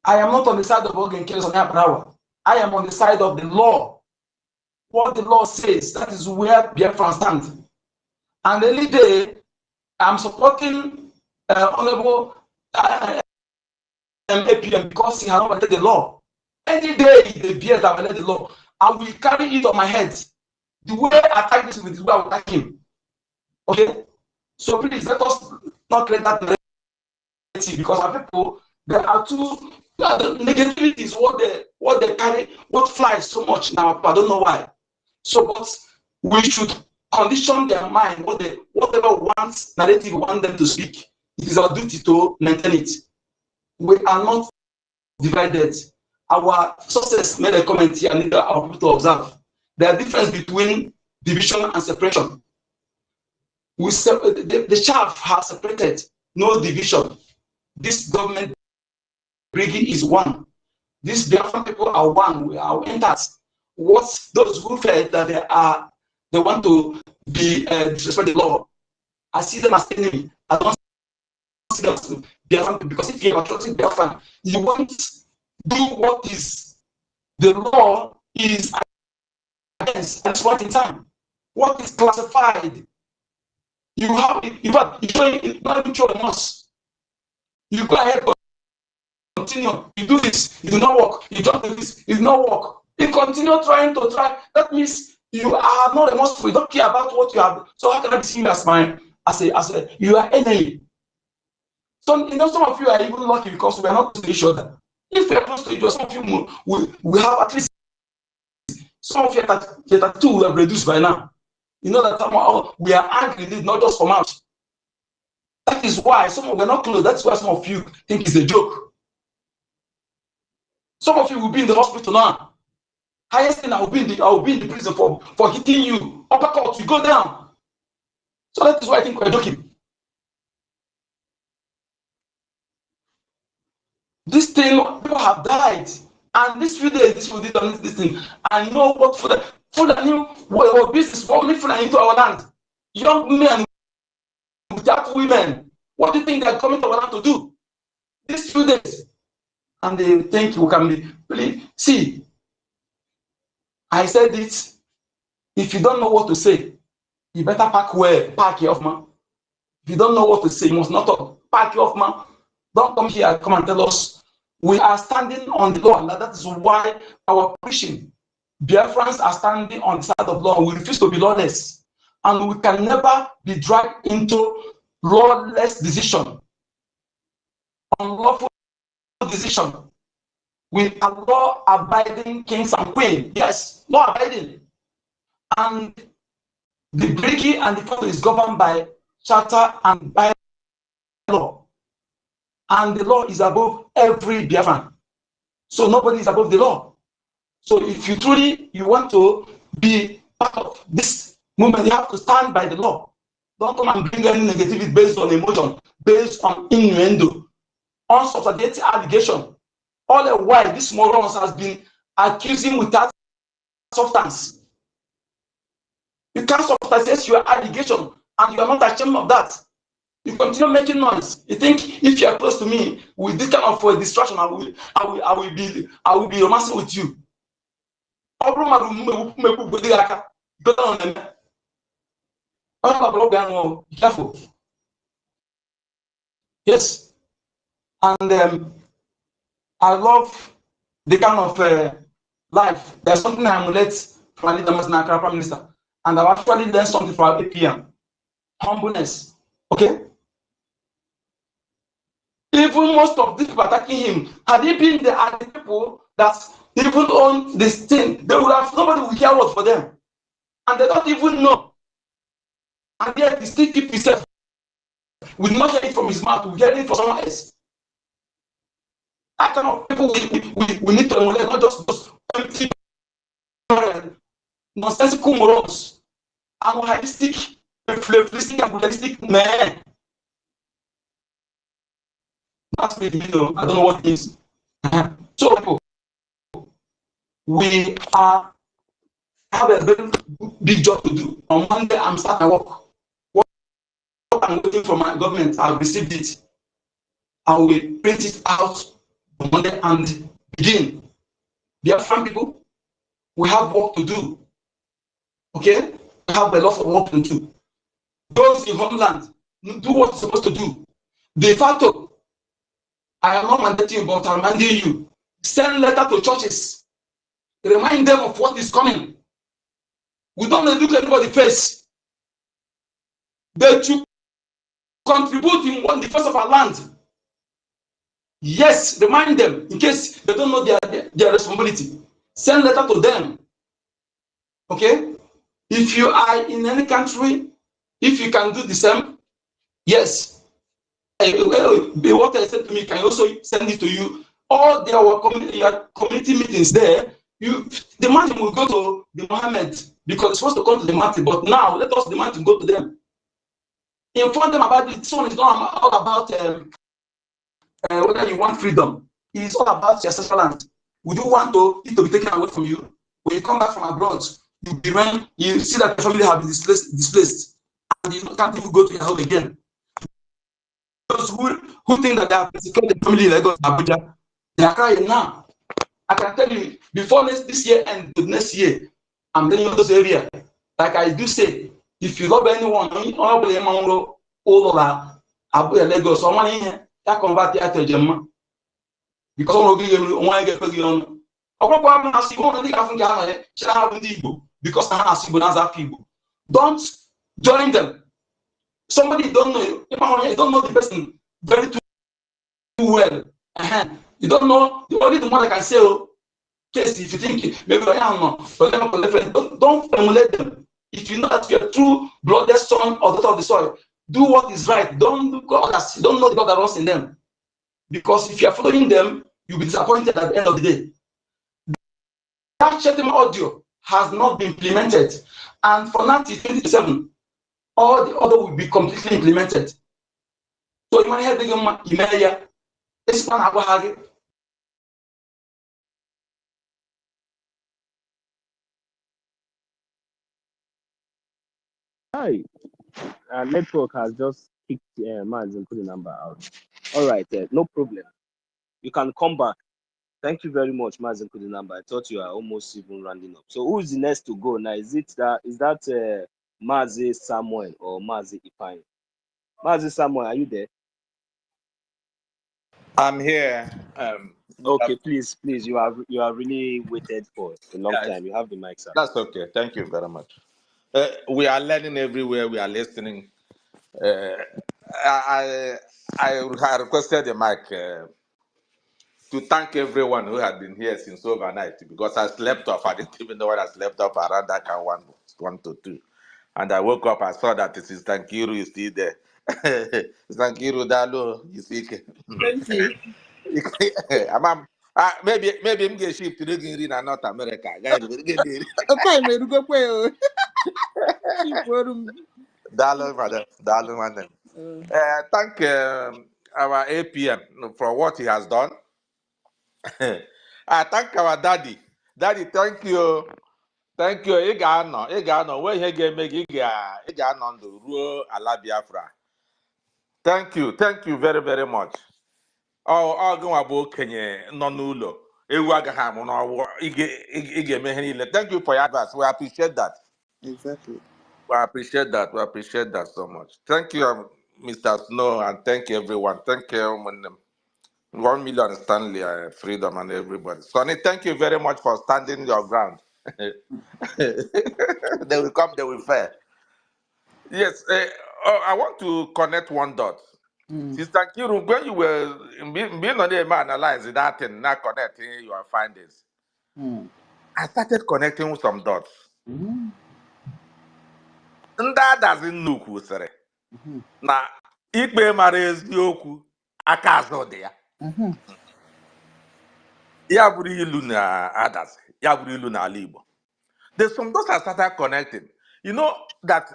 I am not on the side of Ogenkere on power. I am on the side of the law. What the law says, that is where Biafra stands. And any day, I'm supporting Honorable APM because he has not violated the law. Any day the BS that violated the law, I will carry it on my head. The way I attack this with the way I will attack him. Okay? So please let us not create that negativity, because our people, there are too negativity is what they carry, what flies so much now. I don't know why. So, but we should condition their mind, whatever narrative we want them to speak. It is our duty to maintain it. We are not divided. Our sources made a comment here, and our people to observe. There are difference between division and separation. The chaff has separated, no division. This government bringing is one. These Biafran people are one. We are enters. What those who felt that they want to be disrespect the law, I see them as enemy. I don't see them as Biafran people, because if you are trusting Biafran, you won't do what is the law is against at this point in time. What is classified, you have not even show us. You go ahead, continue. You do this, you do not work. You jump to this, you do not work. You continue trying. That means you are not remorseful. You don't care about what you have. So how can I be seen as you are enemy? So some of you are even lucky because we are not close to each other. If we are close to each other, some of you we have at least some of your tattoo will have reduced by now. You know that somehow we are angry, not just from out. That is why we're not close. That's why some of you think it's a joke. Some of you will be in the hospital now. Highest thing, I will be in the prison for hitting you. Uppercut, you go down. So that is why I think we're joking. This thing, people have died. And this few days, this thing. I know what food and new business, what food into our land. Young men without women. What do you think they're coming to our land to do? These few days. And they think we can be really. See, I said it. If you don't know what to say, you better park your off, man. If you don't know what to say, you must not talk. Park your off, man. Don't come here, come and tell us. We are standing on the law, and that is why our preaching. Biafrans are standing on the side of law. We refuse to be lawless, and we can never be dragged into lawless decision, unlawful decision. We are law-abiding kings and queens. Yes, law-abiding. And the Briggy and the country is governed by charter and by law. And the law is above every Biafran. So nobody is above the law. So if you truly want to be part of this movement, you have to stand by the law. Don't come and bring any negativity based on emotion, based on innuendo, unsubstantiated allegation. All the while, this morons has been accusing without substance. You can't substantiate your allegation, and you are not ashamed of that. You continue making noise. You think if you are close to me with this kind of distraction, I will be romancing with you. Be careful. Yes, and I love the kind of life. There's something I emulate from Ali Damas Prime Minister, and I've actually learned something from APM. Humbleness. Okay. Even most of these people attacking him, had he been the people that even own this thing, they would have nobody will care what for them, and they don't even know. And yet he still keep himself. We not hear it from his mouth. We hear it from someone else. That kind of people we need to emulate, not just those empty, nonsensical morons, animalistic, flavoristic, and brutalistic men. That's me, you know. I don't know what it is. So we have a very big job to do. On Monday, I'm starting work. What I'm waiting for my government, I've received it. I will print it out on Monday and begin. Dear friend people, we have work to do. Okay? We have a lot of work to do. Those in homeland, do what you're supposed to do. De facto, I am not mandating you, but I'm manding you. Send letter to churches. Remind them of what is coming. We don't look anybody face. They should contribute in the face of our land. Yes, remind them in case they don't know their responsibility. Send letter to them. Okay? If you are in any country, if you can do the same, yes. What I said to me, can also send it to you. All their community meetings there, the mountain will go to the Mohammed because it's supposed to come to the mountain, but now let us the mountain go to them. Inform them about it. This one is not all about whether you want freedom. It is all about your ancestral land. Would you want it to be taken away from you? When you come back from abroad, you see that your family have been displaced, and you can't even go to your home again. Those who think that they have persecuted the family like Abuja, they are crying now. I can tell you, before this year and the next year, I'm telling you those areas. Like I do say, if you love anyone, all over Abuja, Lagos, someone in here, that convert you to German. Because one of you want to get put on. Because people. Don't join them. Somebody don't know you don't know the person very too well. You don't know the only one I can say, oh, case if you think maybe I am not, don't emulate them. If you know that you're a true blooded son or daughter of the soil, do what is right. Don't look others. You don't know the God that runs in them. Because if you are following them, you'll be disappointed at the end of the day. That Chetim audio has not been implemented. And for now, 2027, all the other will be completely implemented. So you want to help the email, it's not about it. Hi, network has just kicked Maz and put the number out. All right, no problem. You can come back. Thank you very much, Mazen Kudinamba. I thought you are almost even rounding up. So who is the next to go now? Is that Mazi Samuel or Mazi Ifeanyi? Mazi Samuel, are you there? I'm here. Okay, please, you are really waited for a long time. You have the mic, sir. That's okay. Thank you very much. We are learning everywhere. We are listening. I requested the mic to thank everyone who had been here since overnight because I slept off. I didn't even know when I slept off around that kind one to two. And I woke up, I saw that Sister Nkiru is still there. Sister Nkiru, Dalo, you see. Thank you. Maybe I'm going to ship to the in North America. Okay, me go pay. Dalo, madam. Dalo, madam. Thank our APM for what he has done. I thank our daddy. Daddy, thank you. Thank you. Ị ga-anọ nwee ihe ga-eme gị ị ga-anọ ndụ ruo ala Biafra. Thank you very very much. Ọ gịnwa bụ okenye nọ n'ụlọ ewu agaghị amụ n'ọwụ ị ga-eme ihe niile. Thank you for your advice. We appreciate that. Exactly. We appreciate that. We appreciate that so much. Thank you, Mr. Snow, and thank you everyone. Thank you, 1 million Stanley, Freedom, and everybody. Sonny, thank you very much for standing your ground. They will come, they will fair. Yes, I want to connect one dot. Sister Kiru, when you were being on the man analyzing that and not connecting your findings, I started connecting with some dots. And that doesn't look who said it. Now, ikpe mara eziokwu aka azụ dị ya. Ya bụrụ ilu na adasị, ya bụrụ ilu na ala Igbo. There's some dots I started connecting. You know that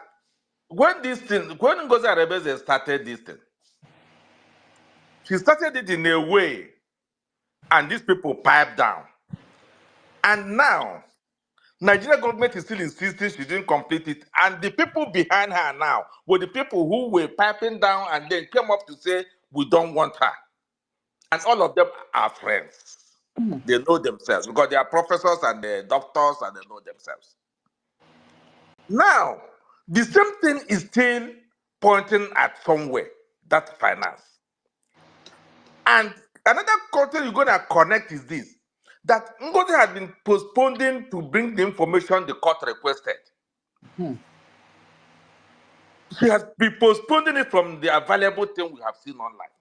when Ngozi Arebeze started this thing, she started it in a way, and these people piped down. And now, Nigeria government is still insisting she didn't complete it. And the people behind her now were the people who were piping down and then came up to say, we don't want her. And all of them are friends. They know themselves because they are professors and they're doctors and they know themselves. Now, the same thing is still pointing at somewhere, that's finance. And another content you're going to connect is this, that Ngozi had been postponing to bring the information the court requested. She has been postponing it from the available thing we have seen online,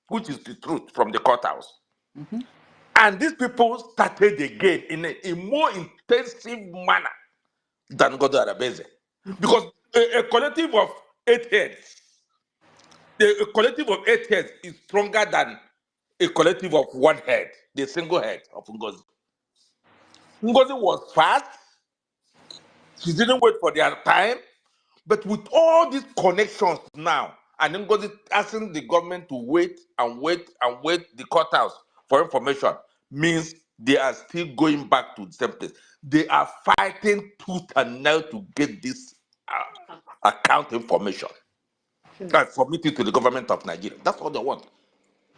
which is the truth from the courthouse. And these people started again in a more intensive manner than Ngozi Arabeze. Because a collective of 8 heads, a collective of 8 heads is stronger than a collective of 1 head, the single head of Ngozi. Ngozi was fast. She didn't wait for their time. But with all these connections now, and Ngozi asking the government to wait and wait and wait the courthouse for information means they are still going back to the same place. They are fighting tooth and nail to get this account information and submit it to the government of Nigeria. That's all they want.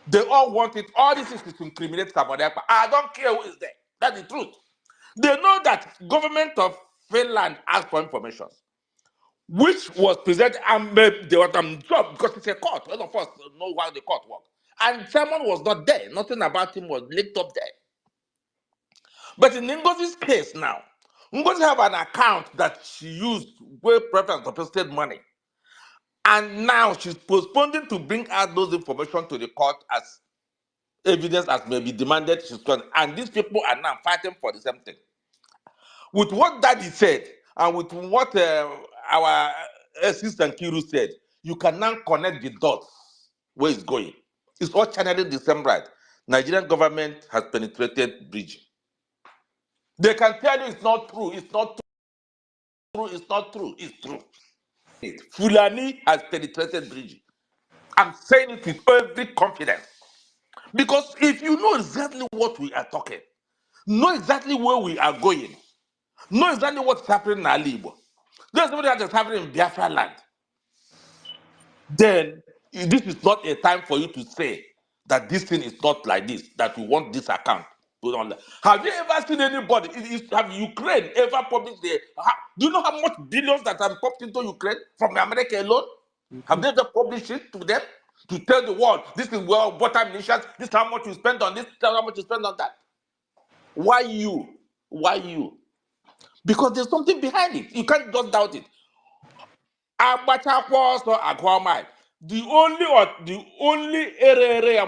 They all want it. All this is to incriminate somebody. I don't care who is there. That's the truth. They know that government of Finland asked for information, which was presented, and they were job because it's a court. All of us know how the court works. And Simon was not there. Nothing about him was linked up there. But in Ngozi's case now, Ngozi have an account that she used where preference deposited money. And now she's postponing to bring out those information to the court as evidence as may be demanded. And these people are now fighting for the same thing. With what Daddy said, and with what our assistant Kiru said, you can now connect the dots where it's going. It's all channeling the same right. Nigerian government has penetrated bridge. They can tell you it's not true, it's not true, it's not true, it's true. Fulani has penetrated bridge. I'm saying it with every confidence. Because if you know exactly what we are talking, know exactly where we are going, know exactly what's happening in Alibo, there's something that is happening in Biafra land, then this is not a time for you to say that this thing is not like this, that we want this account put on. Have you ever seen anybody, have Ukraine ever published do you know how much billions that have popped into Ukraine from America alone? Have they ever published it to them? To tell the world, this is where water munitions, this is how much you spend on this is how much you spend on that? Why you? Why you? Because there's something behind it. You can't just doubt it. The only area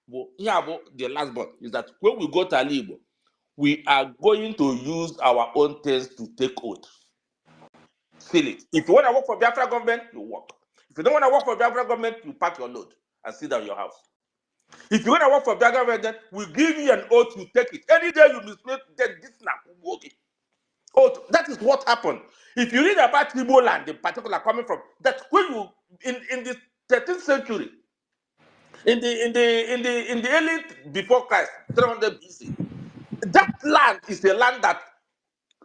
the last one is that when we go to Alibo, we are going to use our own things to take oath. Seal it. If you want to work for Biafra government, you work. If you don't want to work for Biafra government, you pack your load and sit down in your house. If you want to work for Biafra government, we give you an oath, you take it. Any day you misplace, then this now, okay. Oath. That is what happened. If you read about Igbo land, in particular, coming from that, when you in the 13th century, in the early before Christ, 300 BC, that land is a land that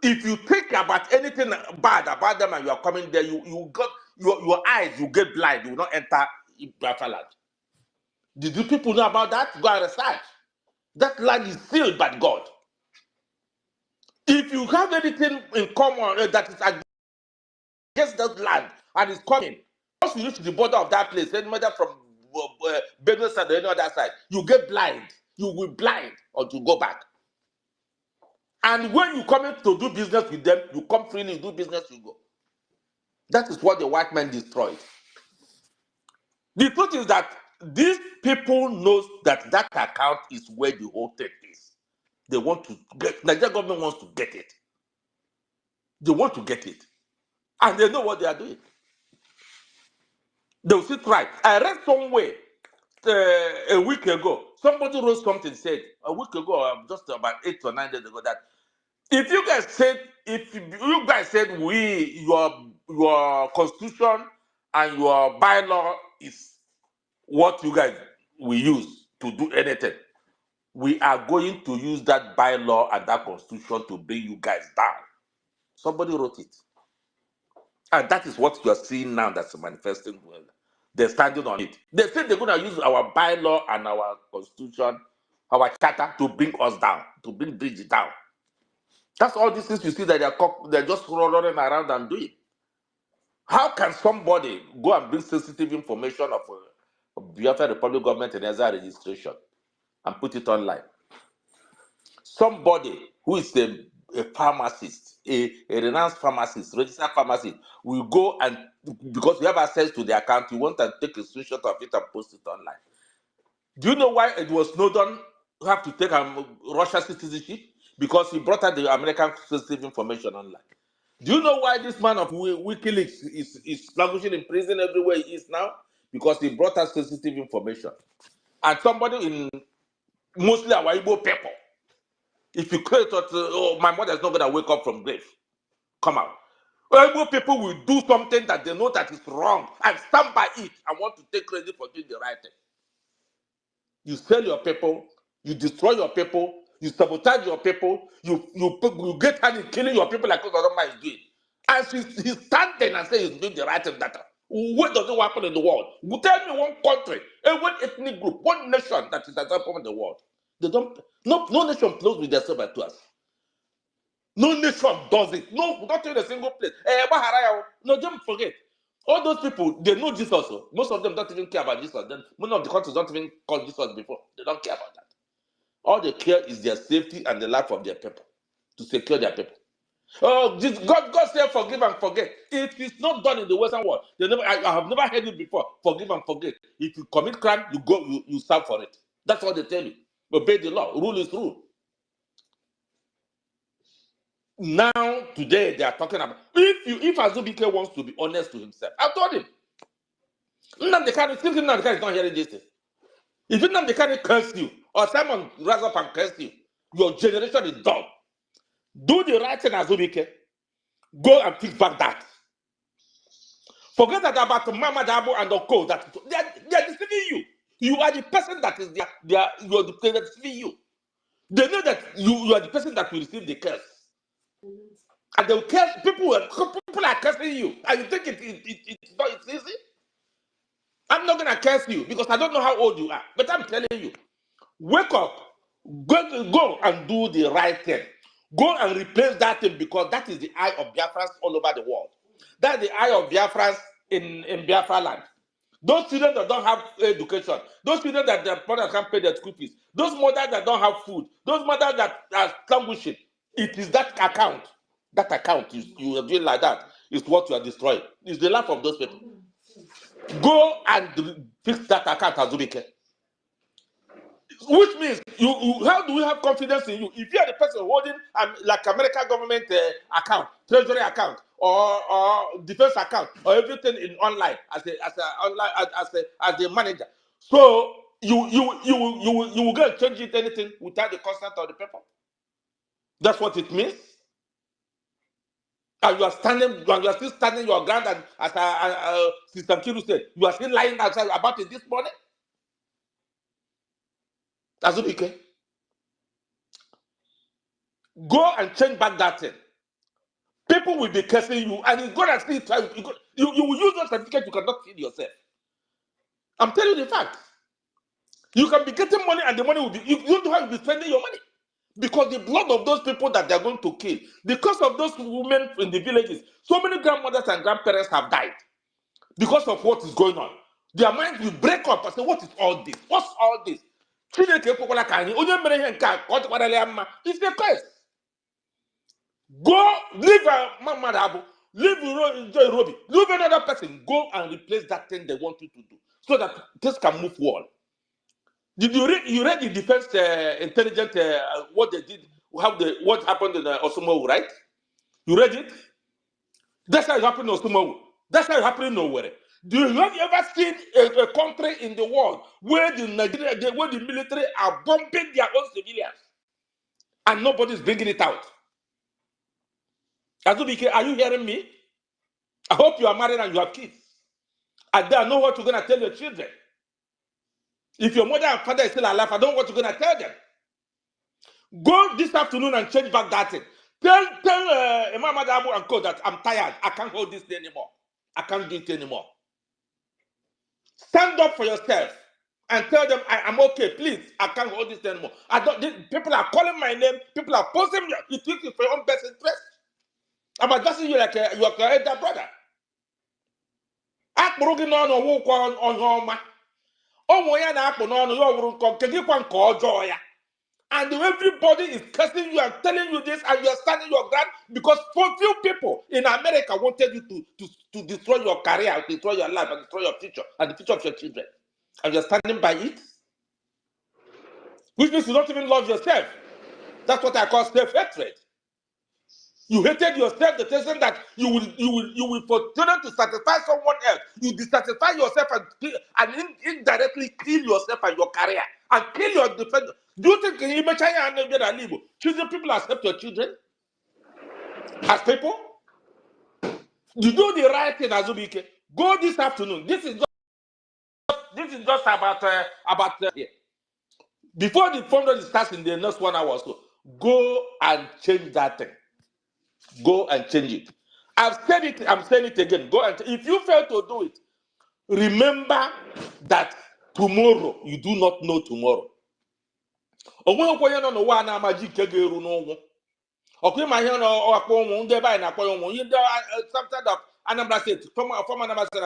if you think about anything bad about them and you are coming there, you got your eyes, you get blind, you will not enter Biafra land. Did you people know about that? Go and research. That land is sealed by God. If you have anything in common that is against that land and is coming, once you reach the border of that place, any matter from Benue side or any other side, you get blind. You will blind or to go back. And when you come in to do business with them, you come freely, do business, you go. That is what the white man destroyed. The truth is that these people know that that account is where the whole thing is. They want to get, Nigeria government wants to get it. They want to get it. And they know what they are doing. They will still try. I read somewhere a week ago, somebody wrote something, said, a week ago, just about 8 or 9 days ago, that if you guys said, your constitution and your bylaw is what you guys will use to do anything, we are going to use that bylaw and that constitution to bring you guys down. Somebody wrote it. And that is what you are seeing now that's manifesting well. They're standing on it. They say they're going to use our bylaw and our constitution, our charter to bring us down, to bring Bridge down. That's all these things you see that they're just running around and doing. How can somebody go and bring sensitive information of Biafra Republic government and EZA registration and put it online? Somebody who is a pharmacist, a renounced pharmacist, registered pharmacist, will go and, because you have access to the account, you want to take a screenshot of it and post it online. Do you know why Edward Snowden have to take Russian citizenship? Because he brought out the American sensitive information online. Do you know why this man of WikiLeaks is languishing in prison everywhere he is now? Because he brought us sensitive information. And somebody in mostly our Igbo people, if you create oh, my mother is not going to wake up from grave, come out. Igbo people will do something that they know that is wrong and stand by it and want to take credit for doing the right thing. You sell your people, you destroy your people, you sabotage your people, you get her in killing your people like Osoroma is doing. And he's standing and saying he's doing the right thing. What does it happen in the world? Tell me one country, one ethnic group, one nation that is example in the world. They don't. No nation plays with themselves like us. No nation does it. No, not in a single place. No, don't forget. All those people, they know Jesus. Most of them don't even care about Jesus. Then most of the countries don't even call Jesus before. They don't care about that. All they care is their safety and the life of their people, to secure their people. Oh, God said forgive and forget. It is not done in the Western world. I have never heard it before. Forgive and forget. If you commit crime, you go, you serve for it. That's what they tell you. Obey the law. Rule is rule. Now, today, they are talking about if Azubike wants to be honest to himself, I told him. Nnamdi Kanu is not hearing this thing. If Nnamdi Kanu curse you, or Simon rise up and curse you, your generation is done. Do the right thing, Azubike. Go and fix back that. Forget that about Mama Dabo and Oko. That they are deceiving you. You are the person that is you are the person that is deceiving you. They know that you are the person that will receive the curse. And they'll curse people are cursing you. And you think it's easy? I'm not gonna curse you because I don't know how old you are. But I'm telling you, wake up, go and do the right thing. Go and replace that thing because that is the eye of Biafrans all over the world. That's the eye of Biafrans in Biafra land. Those children that don't have education, those children that their parents can't pay their school fees, those mothers that don't have food, those mothers that are languishing, it is that account. That account, you are doing like that, is what you are destroying. It's the life of those people. Go and fix that account, Azubike. Which means how do we have confidence in you if you are the person holding like American government account, treasury account, or defense account, or everything in online as a manager? So you will go and change it anything without the consent of the people. That's what it means. And you are still standing your ground, and as Sister Kiru said, you are still lying outside about it this morning. Azubike, go and change back that thing. People will be cursing you, and it's gonna still try. You will use those certificates, you cannot feed yourself. I'm telling you the fact. You can be getting money, and the money will be, you don't know how you'll be spending your money. Because the blood of those people that they're going to kill, because of those women in the villages, so many grandmothers and grandparents have died because of what is going on. Their minds will break up and say, what is all this? What's all this? It's a curse. Go leave Mama Dabo, leave Joy Robi, leave another person. Go and replace that thing they want you to do, so that this can move forward. Did you read? You read the defense intelligence what they did, what happened in Osomo, right? You read it. That's how it happened in Osomo. That's how it happened nowhere. Do you have you ever seen a country in the world where the military are bombing their own civilians and nobody's bringing it out? Azubike, are you hearing me? I hope you are married and you have kids. And they know what you're going to tell your children. If your mother and father is still alive, I don't know what you're going to tell them. Go this afternoon and change back that thing. Tell Imam Adamu and Co that I'm tired. I can't hold this anymore. I can't do it anymore. Stand up for yourself and tell them I'm okay. Please, I can't hold this anymore. People are calling my name. People are posting me. You think it for your own best interest. I'm addressing you like your elder brother. Akpụrụ gị n'ọnụ ọwụkwa ọhịa ọma. Ụmụ ya na-akpụ n'ọnụ ya ọwụrụ nkọ nke gị kwa nke ọjọọ ya. And everybody is cursing you and telling you this, and you are standing your ground because for few people in America wanted you to destroy your career, destroy your life, and destroy your future, and the future of your children. And you are standing by it, which means you don't even love yourself. That's what I call self-hatred. You hated yourself, the person that you will for children to satisfy someone else. You dissatisfy yourself and indirectly kill yourself and your career and kill your defender. Do you think choosing people accept your children as people? You do the right thing, Azubike. Go this afternoon. This is just about here. Before the fundraiser starts in the next 1 hour or so, go and change that thing. Go and change it. I've said it, I'm saying it again. Go and if you fail to do it, remember that tomorrow, you do not know tomorrow. Anambra State, former Anambra State,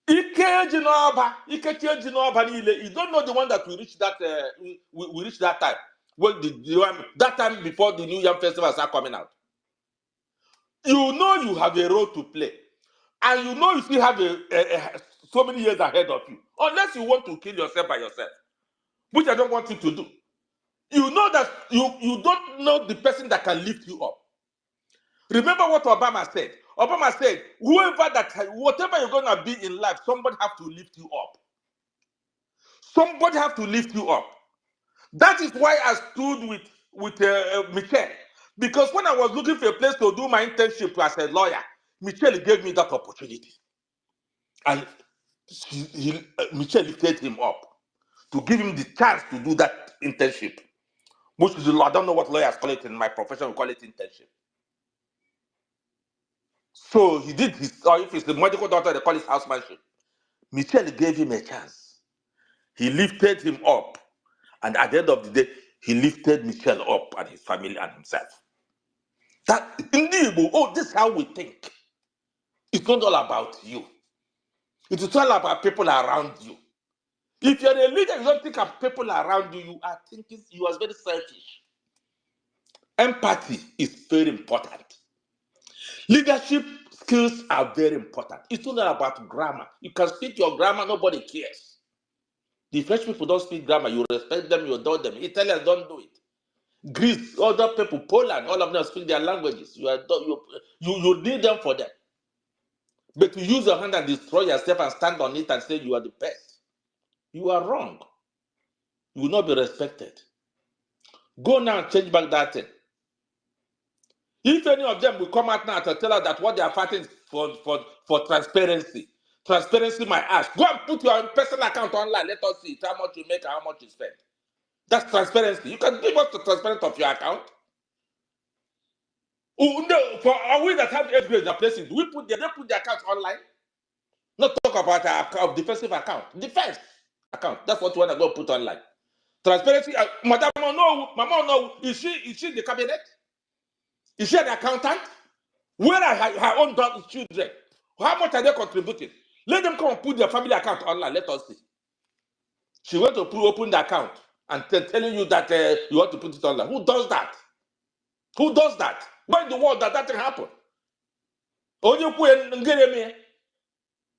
you don't know the one that will reach that we reach that time. Well, that time before the New Yam Festival start coming out. You know you have a role to play, and you know you still have so many years ahead of you. Unless you want to kill yourself by yourself, which I don't want you to do. You know that you don't know the person that can lift you up. Remember what Obama said. Obama said, whatever you're gonna be in life, somebody have to lift you up. Somebody have to lift you up. That is why I stood with Michelle. Because when I was looking for a place to do my internship as a lawyer, Michelle gave me that opportunity. And Michelle lifted him up to give him the chance to do that internship. Which is, I don't know what lawyers call it in my profession, we call it internship. So he did his, or if it's the medical doctor, they call it housemanship. Michelle gave him a chance. He lifted him up. And at the end of the day, he lifted Michelle up and his family and himself. That indeed, this is how we think. It's not all about you. It is all about people around you. If you're a leader, you don't think of people around you, you are thinking you are very selfish. Empathy is very important. Leadership skills are very important. It's not about grammar. You can speak your grammar, nobody cares. The French people don't speak grammar. You respect them, you adore them. Italians don't do it. Greece, other people, Poland, all of them speak their languages. You need them for them. But to use your hand and destroy yourself and stand on it and say you are the best, you are wrong. You will not be respected. Go now and change back that thing. If any of them will come out now to tell us that what they are fighting for transparency, transparency my ass. Go and put your personal account online. Let us see how much you make and how much you spend. That's transparency. You can give us the transparency of your account. Oh, no, for we that have FBA in the places, they put their accounts online. Not talk about our defensive account. Defense account. That's what you want to go put online. Transparency. Madam, no, Mama, no. Is she the cabinet? Is she an accountant? Where are her own children? How much are they contributing? Let them come and put their family account online. Let us see. She went to open the account and telling you that you want to put it online. Who does that? Who does that? Why in the world that thing happen?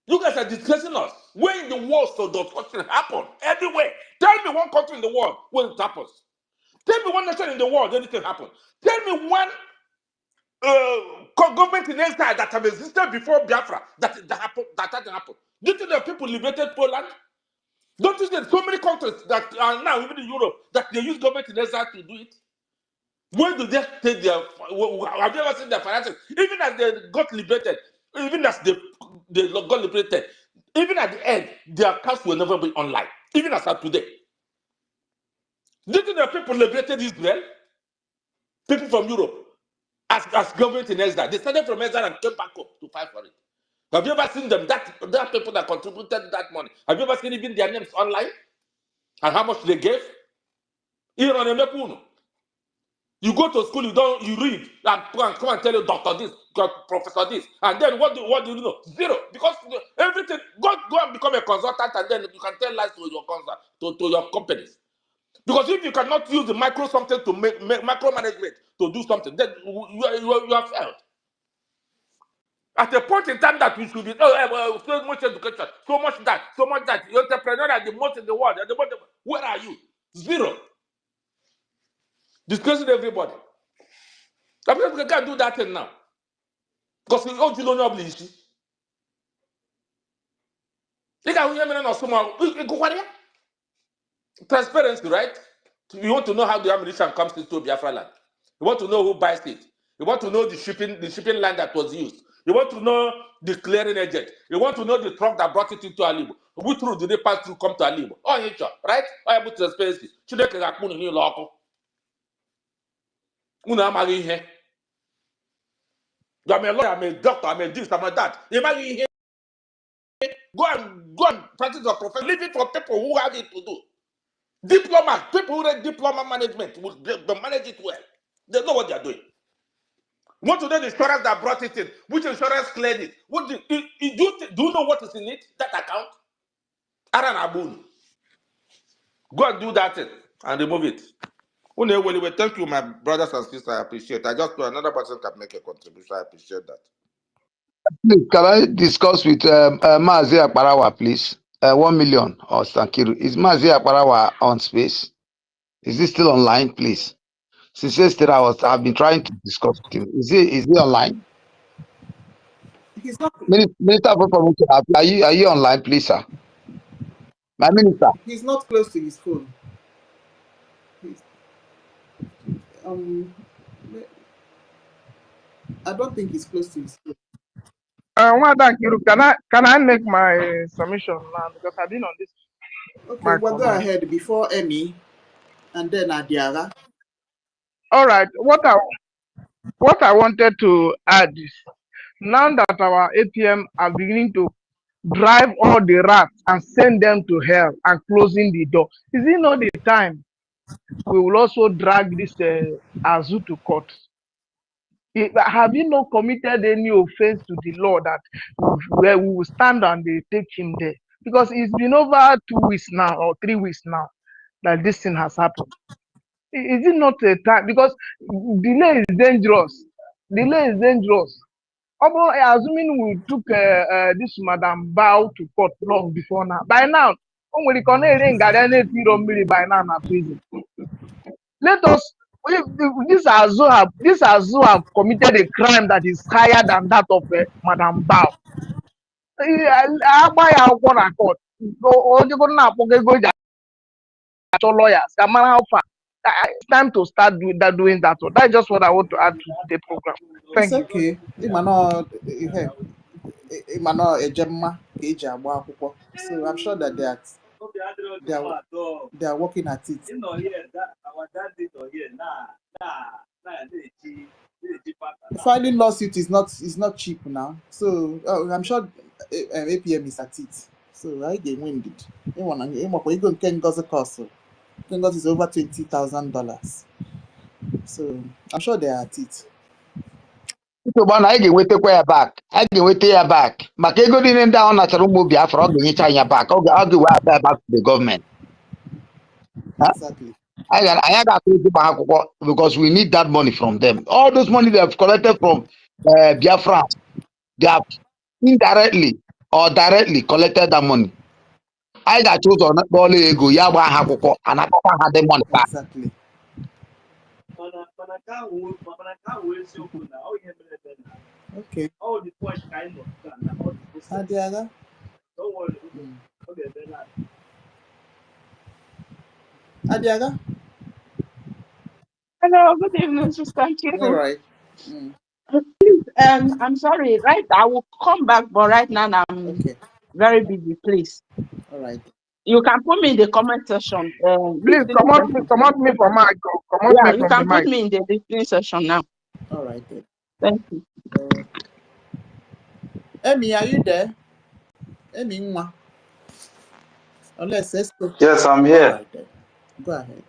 You guys are discussing us. Where in the world does such thing happen? Everywhere. Tell me one country in the world where it happens. Tell me one nation in the world where anything happens. Tell me one government in exile that have existed before Biafra that hasn't happened. Do you think the people liberated Poland? Don't you see so many countries that are now even in Europe that they use government in exile to do it? Where do they take their? Have you ever seen their finances? Even as they got liberated, even as they got liberated, even at the end, their accounts will never be online. Even as of today, do you think the people liberated Israel? People from Europe, as government in exile, they started from exile and came back up to fight for it. Have you ever seen them? That people that contributed that money. Have you ever seen even their names online and how much they gave? You go to school, you read and come and tell you doctor this, professor this, and then what do you know? Zero, because everything. Go and become a consultant, and then you can tell lies to your to your companies. Because if you cannot use the micro something to make micromanagement to do something, then you have failed. At a point in time that we should be so much education, so much that. The entrepreneur are the most in the world. Where are you? Zero. Discussing everybody. I mean, we can't do that thing now. Because we don't know obligation. You can hear me now. Transparency, right? You want to know how the ammunition comes into Biafra land. You want to know who buys it. You want to know the shipping line that was used. You want to know the clearing agent. You want to know the truck that brought it into Alibo. Which route did they pass through come to Alibo? Oh, right? I have transparency. Chideke ga-akpụ n'ime ụlọ ọkụ. Unu amaghị ihe. I'm a lawyer, I'm a doctor, I'm a this, I'm a that. You might hear. Go and practice your profession. Leave it for people who have it to do. Diploma, people who read diploma management will manage it well. They know what they are doing. Want to know the insurance that brought it in? Which insurance cleared it? Do you know what is in it? That account? Aran Abun. Go and do that thing and remove it. Anyway, thank you, my brothers and sisters. I appreciate it. I just know another person can make a contribution. I appreciate that. Please, can I discuss with Mazi Akparawa, please? 1 million or Sankiru. Is Mazi Akparawa on space? Is he still online, please? Since yesterday, I've been trying to discuss with him. Is he online? He's not. Minister for Promotion, are you online, please, sir? My minister. He's not close to his phone. I don't think he's close to his phone. Can I make my submission now because I've been on this? Okay, well, go ahead before Emmy, and then Adiara. All right. What I wanted to add is now that our APM are beginning to drive all the rats and send them to hell and closing the door, is it not the time we will also drag this Azu to court? Have you not committed any offense to the law that where we will stand and they take him there? Because it's been over 2 weeks now or 3 weeks now that this thing has happened. Is it not a time? Because delay is dangerous. Delay is dangerous. Assuming we took this Madam Bao to court long before now. By now, O nwere ike ọ na-ere ngarị na-eti iro mmiri by now na prison. Let us, if these Azu have committed a crime that is higher than that of Madam Bao. Agba ya akwụkwọ na court. Onye go na-akpọga ego ji achọ lawyers. Ka mara how far. It's time to start doing that. So that's just what I want to add to the program. It's Thank you. okay. Imano ejemma ka eji agba akwụkwọ. So I'm sure that they are working at it. Filing lawsuit is not cheap now. So I'm sure APM is at it. So I get winded. Ego nke Ngozi cost. Ngozi is over $20,000. So I'm sure they are at it. Nsogbu na anyị ga-enwetakwa ya back. Anyị ga-enweta ya back. Maka ego niile ndị ahụ nachara ụmụ Biafra, ọ ga-enyecha ya back. Ọ ga-eweta back to the government. Exactly. I got to go back because we need that money from them. All those money they have collected from Biafra, they have indirectly or directly collected that money. I got to on all ego yawa hakuko and I had the money back. Exactly. Okay. Adiaga. Don't worry. Adiaga. Hello, good evening, Sister Kiru. All right. Please, I'm sorry, right? I will come back, but right now I'm very busy, please. All right. You can put me in the comment section. Please come on me from my yeah, you can put me in the listening section now. All right. Then. Thank you. Emmy, are you there? Emmy, unless yes, I'm here. All right, then. Go ahead.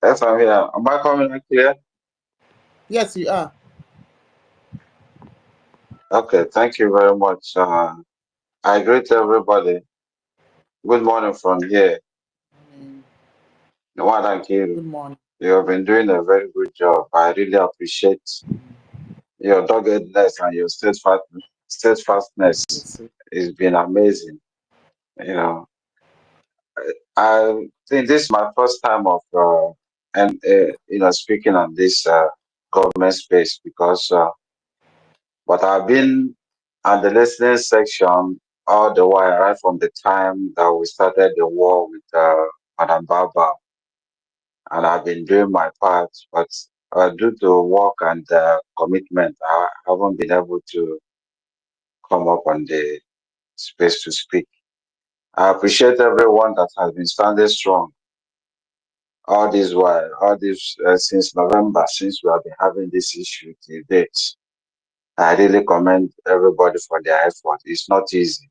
Yes, I'm here. Am I coming in clear? Yes, you are. Okay, thank you very much. I greet everybody. Good morning from here. Good morning. You have been doing a very good job. I really appreciate your doggedness and your steadfastness. It's been amazing. You know, I think this is my first time of speaking on this government space because but I've been at the listening section all the while, right from the time that we started the war with Madam Baba, and I've been doing my part, but due to work and commitment, I haven't been able to come up on the space to speak. I appreciate everyone that has been standing strong all this while, since November, since we have been having this issue till date. I really commend everybody for their effort. It's not easy.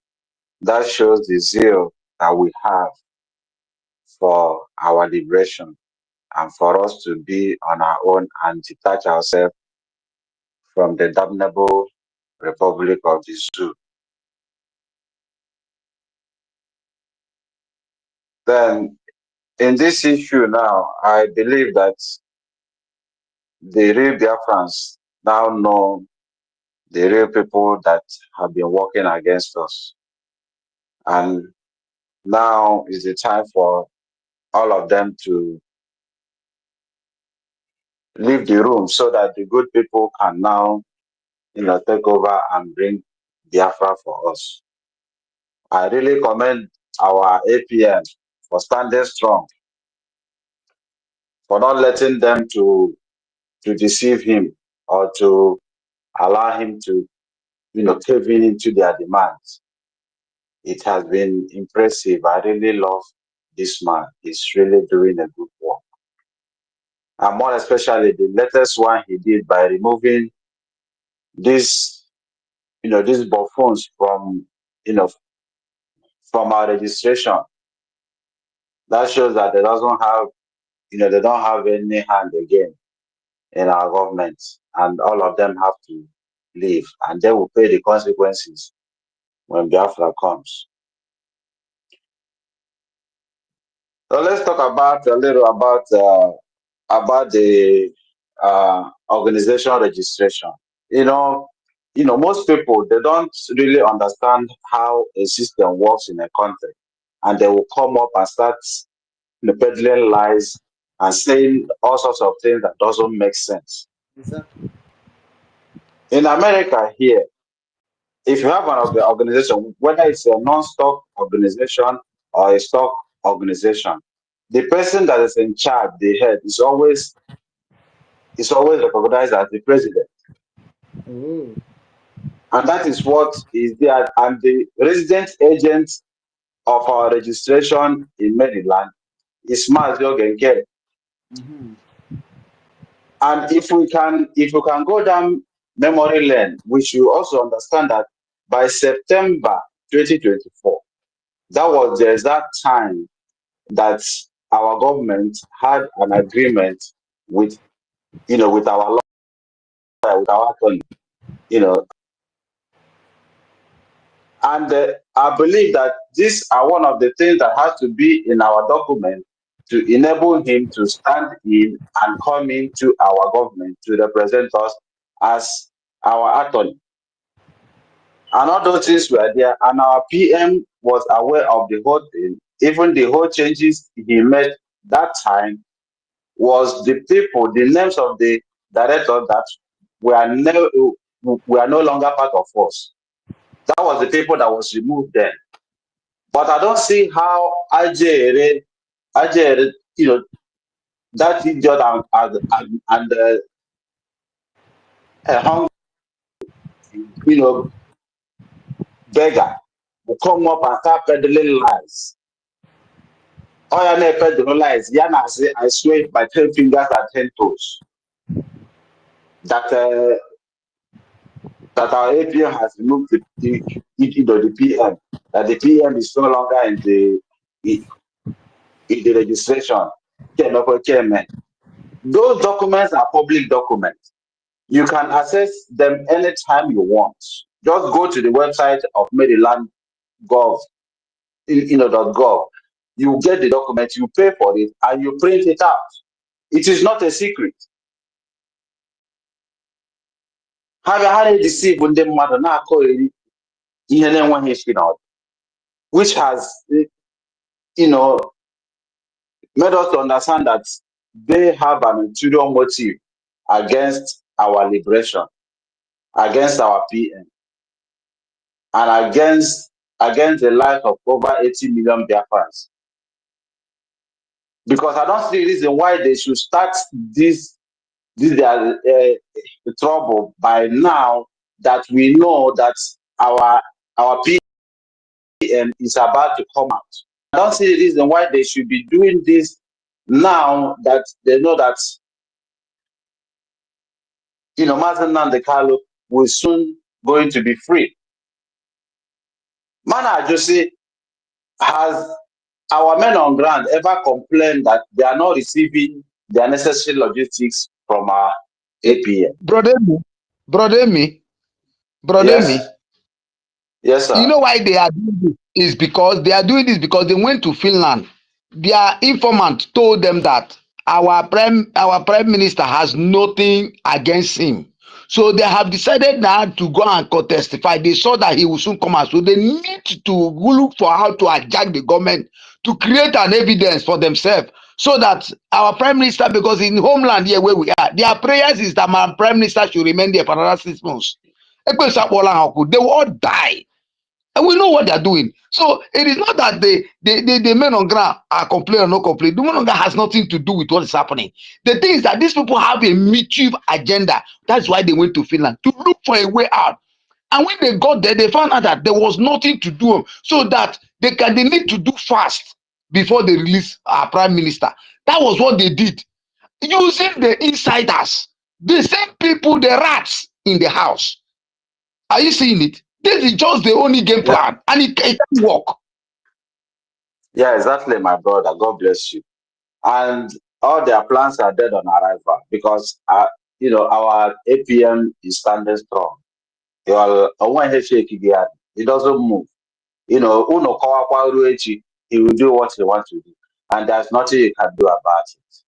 That shows the zeal that we have for our liberation and for us to be on our own and detach ourselves from the damnable Republic of the Zoo. Then, in this issue now, I believe that the real Biafrans now know the real people that have been working against us. And now is the time for all of them to leave the room so that the good people can now, take over and bring Biafra for us. I really commend our APN for standing strong, for not letting them to deceive him or to allow him to, cave in into their demands. It has been impressive. I really love this man. He's really doing a good work. And more especially the latest one he did by removing these buffoons from our registration. That shows that they don't have any hand again in our government, and all of them have to leave, and they will pay the consequences when Biafra comes. So let's talk a little about the organization registration. Most people, they don't really understand how a system works in a country. and they will come up and start peddling lies and saying all sorts of things that doesn't make sense. Exactly. In America here, if you have an organization, whether it's a non-stock organization or a stock organization, the person that is in charge, the head, is always recognized as the president. Oh. And that is what is there. And the resident agent of our registration in Maryland is Mazio Genke. Mm-hmm. And if we can go down memory lane, we should also understand that by September 2024, that was the exact time that our government had an agreement with, with our lawyer, with our attorney, you know, and I believe that these are one of the things that has to be in our document to enable him to stand in and come into our government to represent us as our attorney. And all those things were there, and our PM was aware of the whole thing. Even the whole changes he made that time was the people, the names of the directors that were no longer part of us. That was the people that was removed then. But I don't see how Ajere, that idiot and a hungry, beggar will come up and start peddling lies. All I know peddling lies. Yana say, I swear by 10 fingers and 10 toes that that our APM has removed the PM. That the PM is no longer in the registration. Those documents are public documents. You can access them anytime you want. Just go to the website of Maryland Gov, .gov. You get the document, you pay for it, and you print it out. It is not a secret. Have you had a deceive when the mother now call it which has made us to understand that they have an ulterior motive against our liberation, against our PM, and against the life of over 80 million Biafrans. Because I don't see a reason why they should start this their trouble by now that we know that our PM is about to come out. I don't see a reason why they should be doing this now that they know that Mazen Nandekalo will soon going to be free. Mana Josie, has our men on ground ever complained that they are not receiving their necessary logistics from our APM? Brother me, Yes. Yes, you sir. know why they are doing this? Is because they are doing this because they went to Finland. Their informant told them that our prime minister has nothing against him. So they have decided now to go and testify. They saw that he will soon come out. So they need to look for how to hijack the government to create an evidence for themselves. So that our prime minister, because in homeland here where we are, their prayers is that my prime minister should remain there for another 6 months. They will all die. And we know what they're doing. So it is not that the men on ground are complaining or not complaining. The men on ground has nothing to do with what is happening. The thing is that these people have a mutual agenda. That's why they went to Finland to look for a way out. And when they got there, they found out that there was nothing to do, so that they need to do fast before they release our prime minister. That was what they did, using the insiders, the same people, the rats in the house. Are you seeing it? This is just the only game Yeah. plan, and it can work. Yeah, exactly, my brother. God bless you. And all their plans are dead on arrival because our APM is standing strong. It doesn't move. He will do what he wants to do. And there's nothing you can do about it.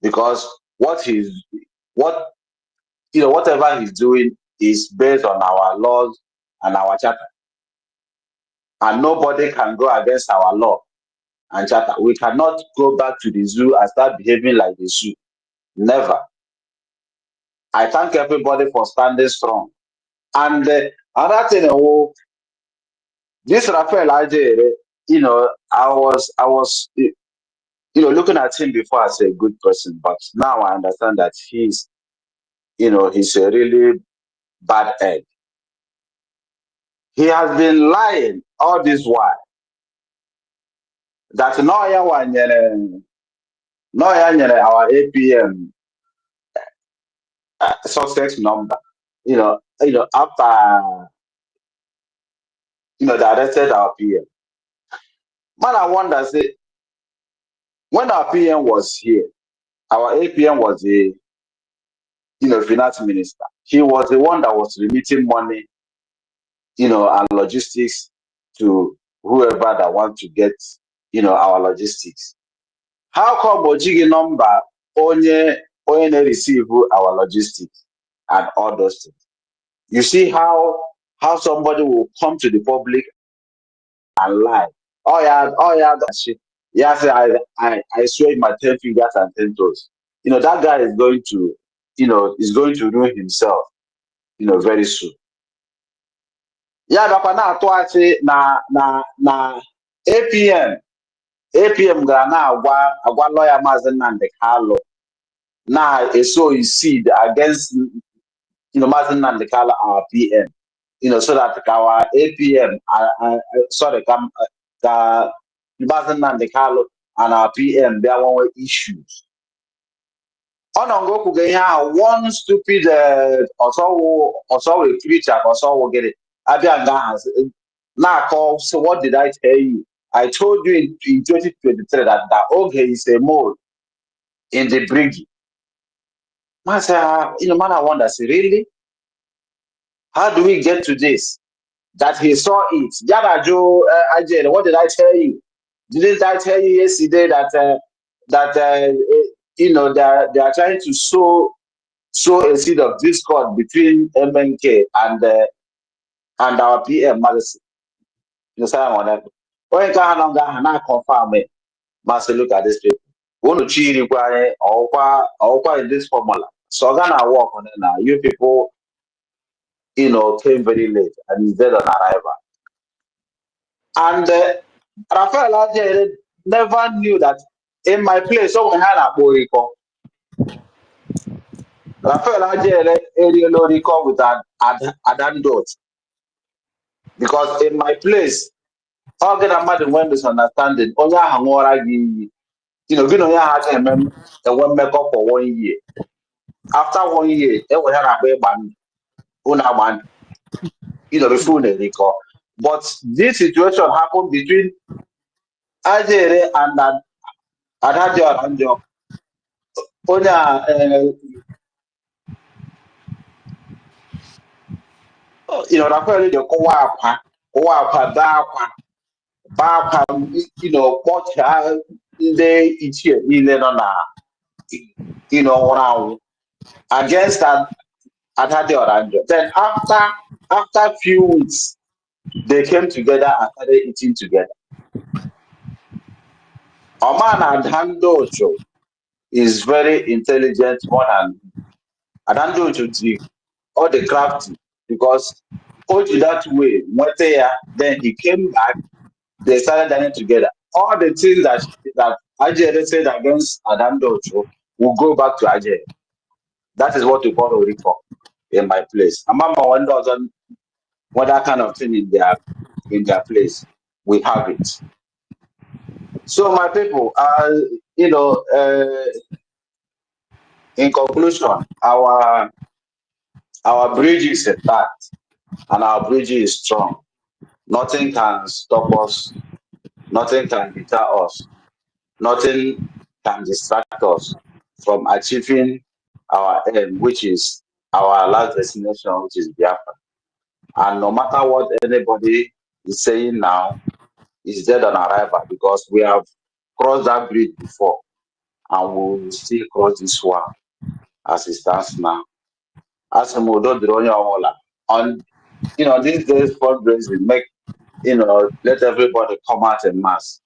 Because whatever he's doing is based on our laws and our charter. and nobody can go against our law and charter. We cannot go back to the zoo and start behaving like the zoo. Never. I thank everybody for standing strong. And another thing, this Raphael Ajere, I was, looking at him before as a good person, but now I understand that he's a really bad egg. He has been lying all this while that our APM success number, after they arrested our PM. Man, I wonder, say, when our PM was here, our APM was a finance minister. He was the one that was remitting money, and logistics to whoever that want to get, our logistics. How come Ojigi number only receive our logistics and all those things? You see how somebody will come to the public and lie. Oh yeah, that shit. Yes, I swear my 10 fingers and 10 toes. That guy is going to, ruin himself, very soon. Yeah, but now to na APM gara na agwa lawyer Mazen Nnamdi Kanu na sow his seed against Mazen Nnamdi Kanu, our PM, so that our APM sorry the Mazen Nnamdi Kanu and our PM there one issues. Onongo kuge one stupid also a preacher also will get it. Now call, so what did I tell you? I told you in 2023 that okay is a mole in the bridge. Man say, man, I wonder, say, really? How do we get to this? That he saw it. Jada Joe, Ajay, what did I tell you? Didn't I tell you yesterday that they are trying to sow a seed of discord between MNK and our PM Madison? You know what? When you can't confirm it, must look at this people. Want to cheat or in this formula. So I'm gonna work on it now. You people, came very late and is dead on arrival. And Rafael Ajay never knew that in my place, someone had a Boriko. Rafael Ajay area Loriko with an dot. Because in my place, all get a mad when misunderstanding. Onya Hangora, Gino had a one make up for 1 year. After 1 year, they will have a baby man, before they recall. But this situation happened between Ajere and Adadio Aranjo. Onya, Rafael, the Kowa, what they each year, around against that Adadio Aranjo. Then after few weeks, they came together and started eating together. Oman Adandocho is very intelligent, more than Adandocho, all the crafty, because Oji that way, then he came back, they started dining together. All the things that Ajay said against Adandocho will go back to Ajay. That is what we call Oriko in my place. Amama one doesn't want that kind of thing in their place. We have it. So my people, in conclusion, our bridge is intact and our bridge is strong. Nothing can stop us. Nothing can deter us. Nothing can distract us from achieving our aim, which is our last destination, which is Biafra. And no matter what anybody is saying now, is dead on arrival because we have crossed that bridge before and we will still cross this one as it stands now. As a model, on these days, fundraising let everybody come out en mass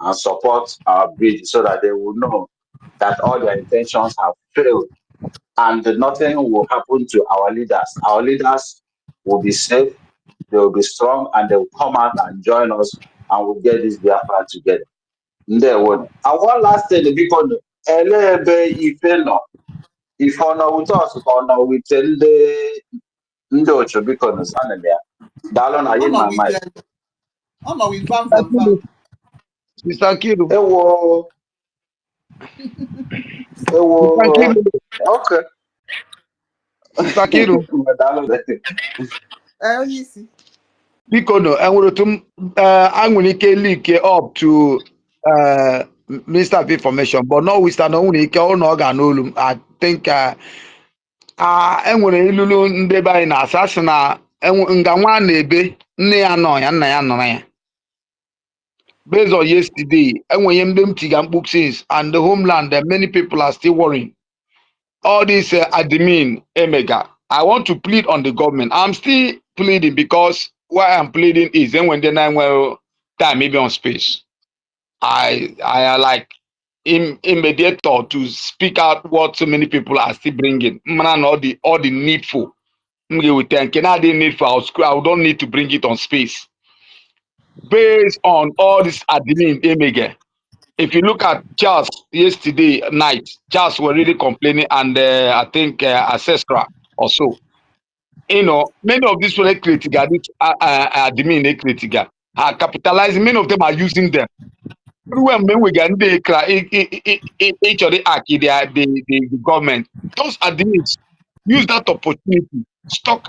and support our bid so that they will know that all their intentions have failed and nothing will happen to our leaders. Our leaders will be safe, they will be strong, and they will come out and join us and we'll get this Biafra together. Ndewo. And one last thing, because elebe ife no, if honor with us, honor with ndị otu biko nụ zanụ ya. Daalụ na On yin our my mic. weekend. On our with Van Van Van. Mr. Kiru. Ewo, Mr. ewo. Kiru. Okay. Mr. Kiru. Daalụ. Onye isi. Biko no, enwere otu nwere ike leak up to Minister of Information, but no we stand on nwere ike ọ na ọ ga n'olu. I think enwere ilulu ndị be anyị na-asa asị na nga nwa na-ebe nne ya nọ ya nna ya nọrọ ya. Based on yesterday, enwere mgbe m tiga mkpu since and the homeland many people are still worrying. All this admin emega. I want to plead on the government. I'm still pleading because why I'm pleading is then when the nine well time maybe on space. I like immediate thought to speak out what so many people are still bringing. Man, all the needful. Can I needful? I don't need to bring it on space. Based on all this admin emega. If you look at Charles yesterday night, Charles were really complaining, and I think Ancestral also. Many of these people critical, this admin critical, are capitalizing. Many of them are using them. Everywhere when we get each of the act, the government, those admins use that opportunity, stock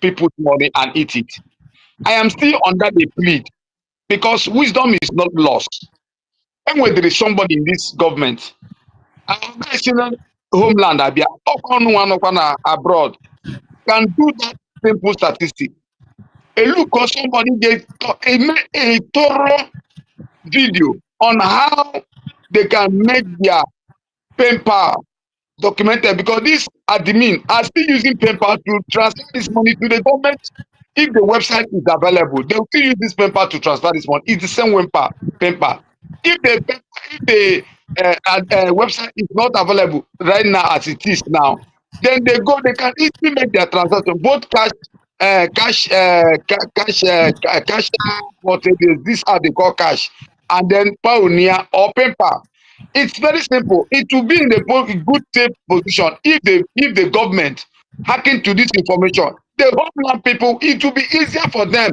people's money and eat it. I am still under the plead because wisdom is not lost. And when there is somebody in this government, guys in the homeland, abroad, can do that simple statistic. A look on somebody get a thorough video on how they can make their pen power documented because this admin are still using pen power to transfer this money to the government. If the website is available, they will still use this pen power to transfer this money. It's the same pen power. If the website is not available right now as it is now, then they can easily make their transaction, both cash, what it is, this are they call cash, and then Pioneer or paper. It's very simple. It will be in a good safe position if the government hacking to this information. The homeland people, it will be easier for them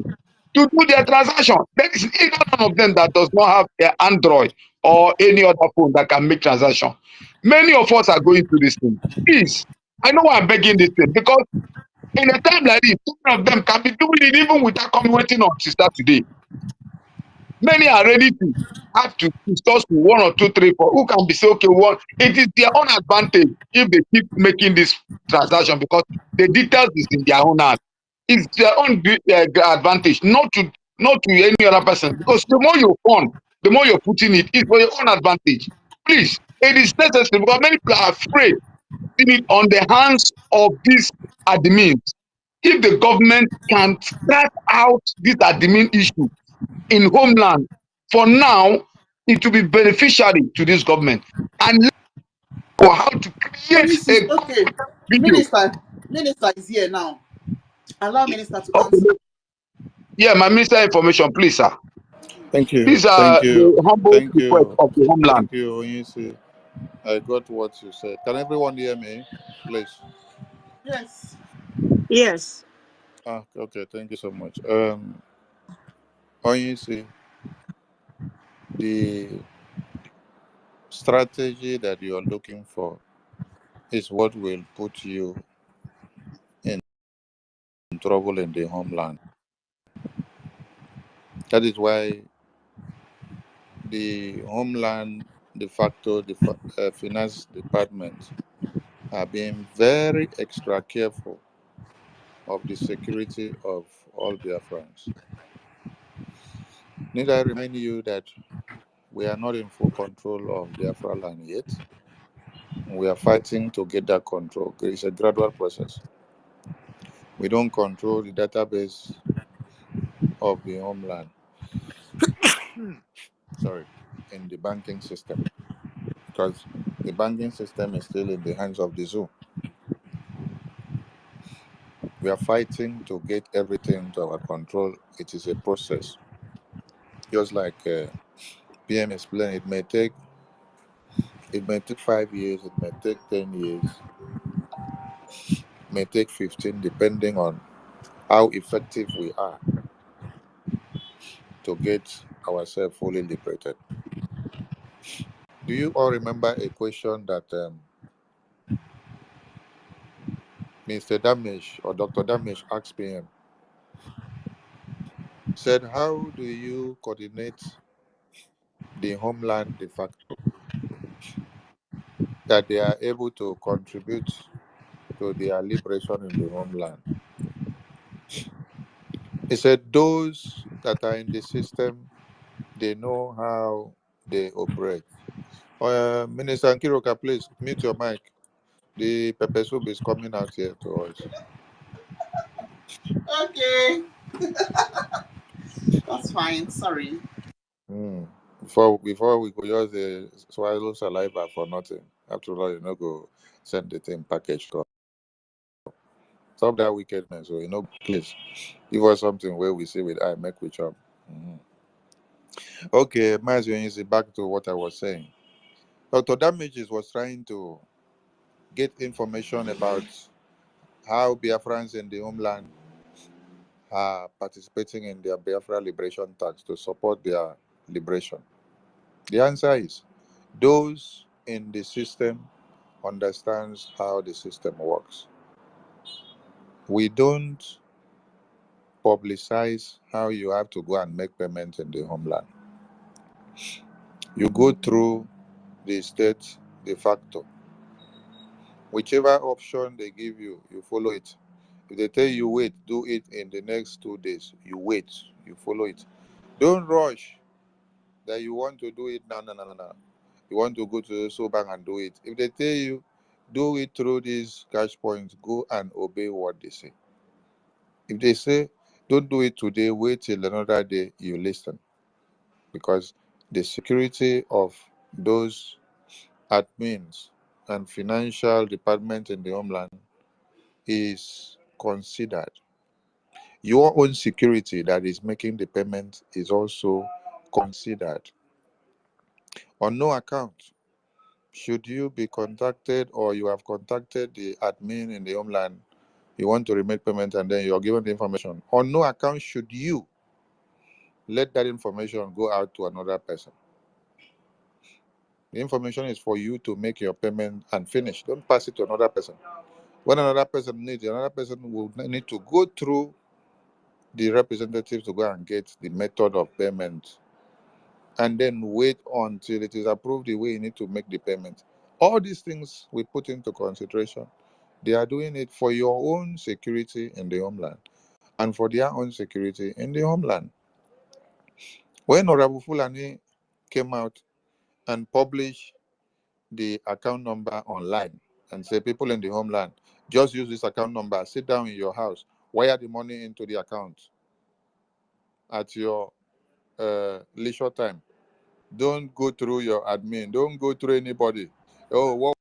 to do their transaction. There is either one of them that does not have an Android or any other phone that can make transaction. Many of us are going through this thing. Please, I know I'm begging this thing because in a time like this, some of them can be doing it even without coming waiting on sister today. Many are ready to have to discuss with 1 or 2, 3, 4. Who can be say, okay, one, it is their own advantage if they keep making this transaction because the details is in their own hand. It's their own advantage, not to any other person. Because the more you fund, the more you're putting it's for your own advantage. Please, it is necessary because many people are afraid putting it on the hands of these admins. If the government can start out this admin issue in homeland, for now, it will be beneficiary to this government. And for how to create a Okay. video. Minister is here now. Allow Minister to Okay. answer. Yeah, my Minister Information, please, sir. Thank you. These are Thank you. the humble Thank request you. of the homeland. Thank you, Onyisi. I got what you said. Can everyone hear me, please? Yes. Yes. Okay. Thank you so much. Onyisi, the strategy that you're looking for is what will put you in trouble in the homeland. That is why the homeland, de facto, the finance department are being very extra careful of the security of all Biafrans. Need I remind you that we are not in full control of Biafra land yet. We are fighting to get that control. It's a gradual process. We don't control the database of the homeland, sorry, in the banking system, because the banking system is still in the hands of the zoo. We are fighting to get everything to our control. It is a process. Just like PM explained, it may take 5 years, it may take 10 years, it may take 15, depending on how effective we are to get ourselves fully liberated. Do you all remember a question that Mr. Damish or Dr. Damish asked PM? Said, how do you coordinate the homeland de facto that they are able to contribute to their liberation in the homeland? He said, those that are in the system, they know how they operate. Minister Nkiroka, please mute your mic. The pepper soup is coming out here to us. Okay, that's fine. Sorry. Mm. Before we go use the swallow saliva for nothing. After all, you know, go send the thing package. Stop that wickedness. So, please give us something where we see with eye, make we chop. Mhm. Okay, Mazio, back to what I was saying. Dr. Damages was trying to get information about how Biafrans in the homeland are participating in their Biafra liberation tax to support their liberation. The answer is those in the system understands how the system works. We don't publicize how you have to go and make payments in the homeland. You go through the state de facto. Whichever option they give you, you follow it. If they tell you wait, do it in the next 2 days, you wait, you follow it. Don't rush that you want to do it now, no, no, no, no. You want to go to the so bank and do it. If they tell you do it through these cash points, go and obey what they say. If they say don't do it today, wait till another day, you listen. Because the security of those admins and financial department in the homeland is considered. Your own security that is making the payment is also considered. On no account should you be contacted or you have contacted the admin in the homeland, you want to remake payment and then you're given the information. On no account should you let that information go out to another person. The information is for you to make your payment and finish. Don't pass it to another person. When another person needs, another person will need to go through the representative to go and get the method of payment and then wait until it is approved the way you need to make the payment. All these things we put into consideration. They are doing it for your own security in the homeland and for their own security in the homeland. When Honorable Fulani came out and published the account number online and say, people in the homeland, just use this account number, sit down in your house, wire the money into the account at your leisure time. Don't go through your admin, don't go through anybody. Oh, what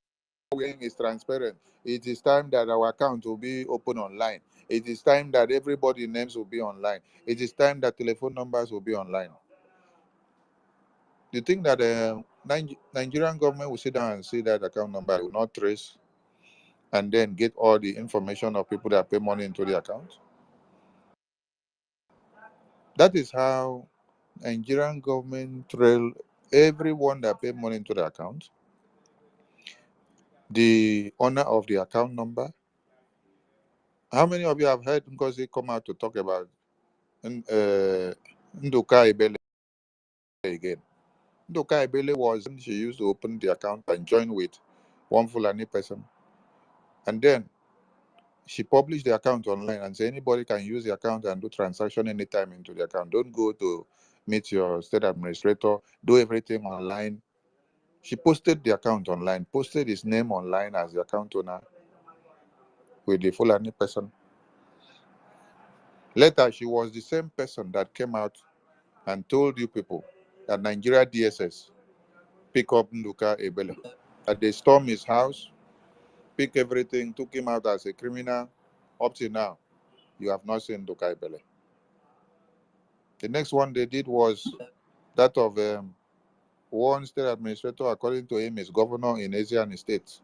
we're doing is transparent. It is time that our account will be open online. It is time that everybody's names will be online. It is time that telephone numbers will be online. Do you think that the Nigerian government will sit down and see that account number will not trace and then get all the information of people that pay money into the account? That is how Nigerian government trail everyone that pay money into the account, the owner of the account number. How many of you have heard Ngozi come out to talk about Nduka Ibele again? Nduka Ibele was she used to open the account and join with one Fulani person, and then she published the account online and say anybody can use the account and do transaction anytime into the account. Don't go to meet your state administrator. Do everything online. She posted the account online, posted his name online as the account owner with the Fulani person. Later, she was the same person that came out and told you people that Nigeria DSS pick up Nduka Ebele. That they stormed his house, pick everything, took him out as a criminal. Up to now, you have not seen Nduka Ebele. The next one they did was that of one state administrator, according to him, is governor in Asian states.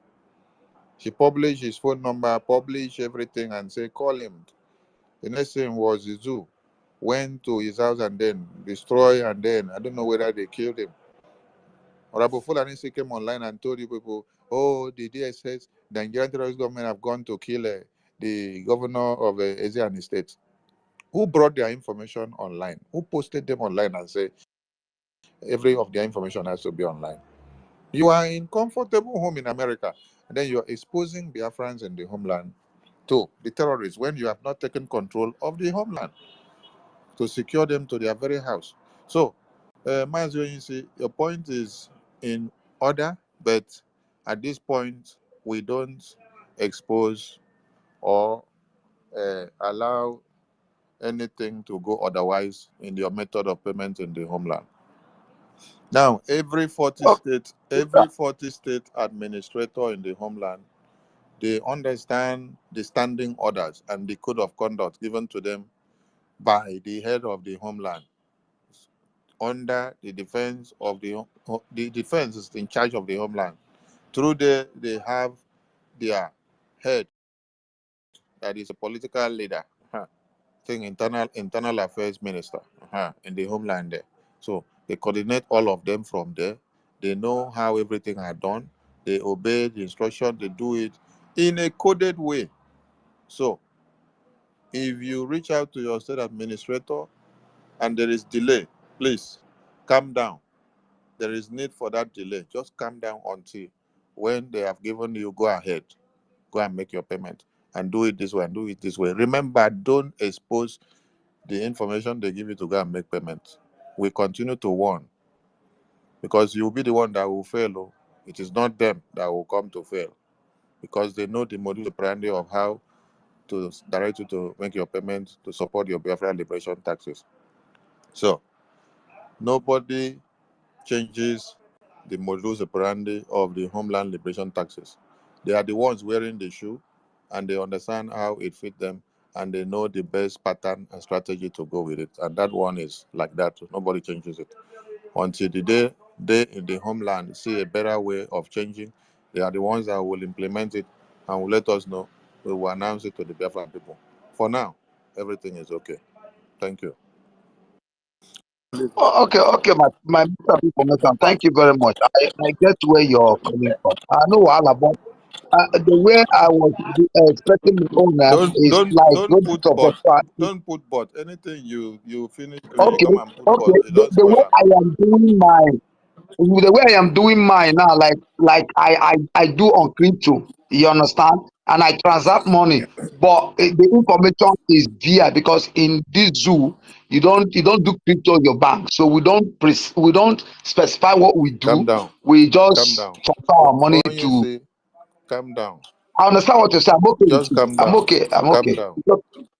She published his phone number, published everything, and say, call him. The next thing was the zoo. Went to his house and then destroy, and then I don't know whether they killed him. Honorable Fulanisi came online and told you people, oh, the DSS, the Nigerian terrorist government have gone to kill the governor of Asian state. Who brought their information online? Who posted them online and say every of their information has to be online? You are in comfortable home in America, and then you are exposing Biafrans in the homeland to the terrorists when you have not taken control of the homeland to secure them to their very house. So, Mazi, you see, your point is in order, but at this point, we don't expose or allow anything to go otherwise in your method of payment in the homeland. Now, every 40 state, every 40 state administrator in the homeland, they understand the standing orders and the code of conduct given to them by the head of the homeland under the defense of the defense is in charge of the homeland. Through they have their head that is a political leader, thing internal affairs minister in the homeland there. So they coordinate all of them from there. They know how everything are done. They obey the instruction. They do it in a coded way. So if you reach out to your state administrator and there is delay, please calm down. There is need for that delay. Just calm down until when they have given you go ahead, go and make your payment and do it this way and do it this way. Remember, don't expose the information they give you to go and make payments. We continue to warn because you'll be the one that will fail. Oh. It is not them that will come to fail because they know the modus operandi of how to direct you to make your payments to support your Biafra liberation taxes. So nobody changes the modus operandi of the homeland liberation taxes. They are the ones wearing the shoe and they understand how it fits them and they know the best pattern and strategy to go with it. And that one is like that. Nobody changes it. Until the day they in the homeland see a better way of changing, they are the ones that will implement it and will let us know. We will announce it to the Biafran people. For now, everything is okay. Thank you. Okay, my bit of information. Thank you very much. I get where you're coming from. I know all about the way I was expecting my own Don't is don't like don't going to put support. but. Don't put but. Anything you finish reading, Okay, come and put okay. but. You don't The spoil way them. I am doing my the way I am doing mine now, like I do on crypto, you understand, and I transact money, but the information is there because in this zoo you don't do crypto in your bank, so we don't specify what we Calm do. down. We Calm just down. transfer our money You to. say, calm down. I understand what you say. I'm okay with Just it. calm I'm down. okay. I'm Calm okay. down.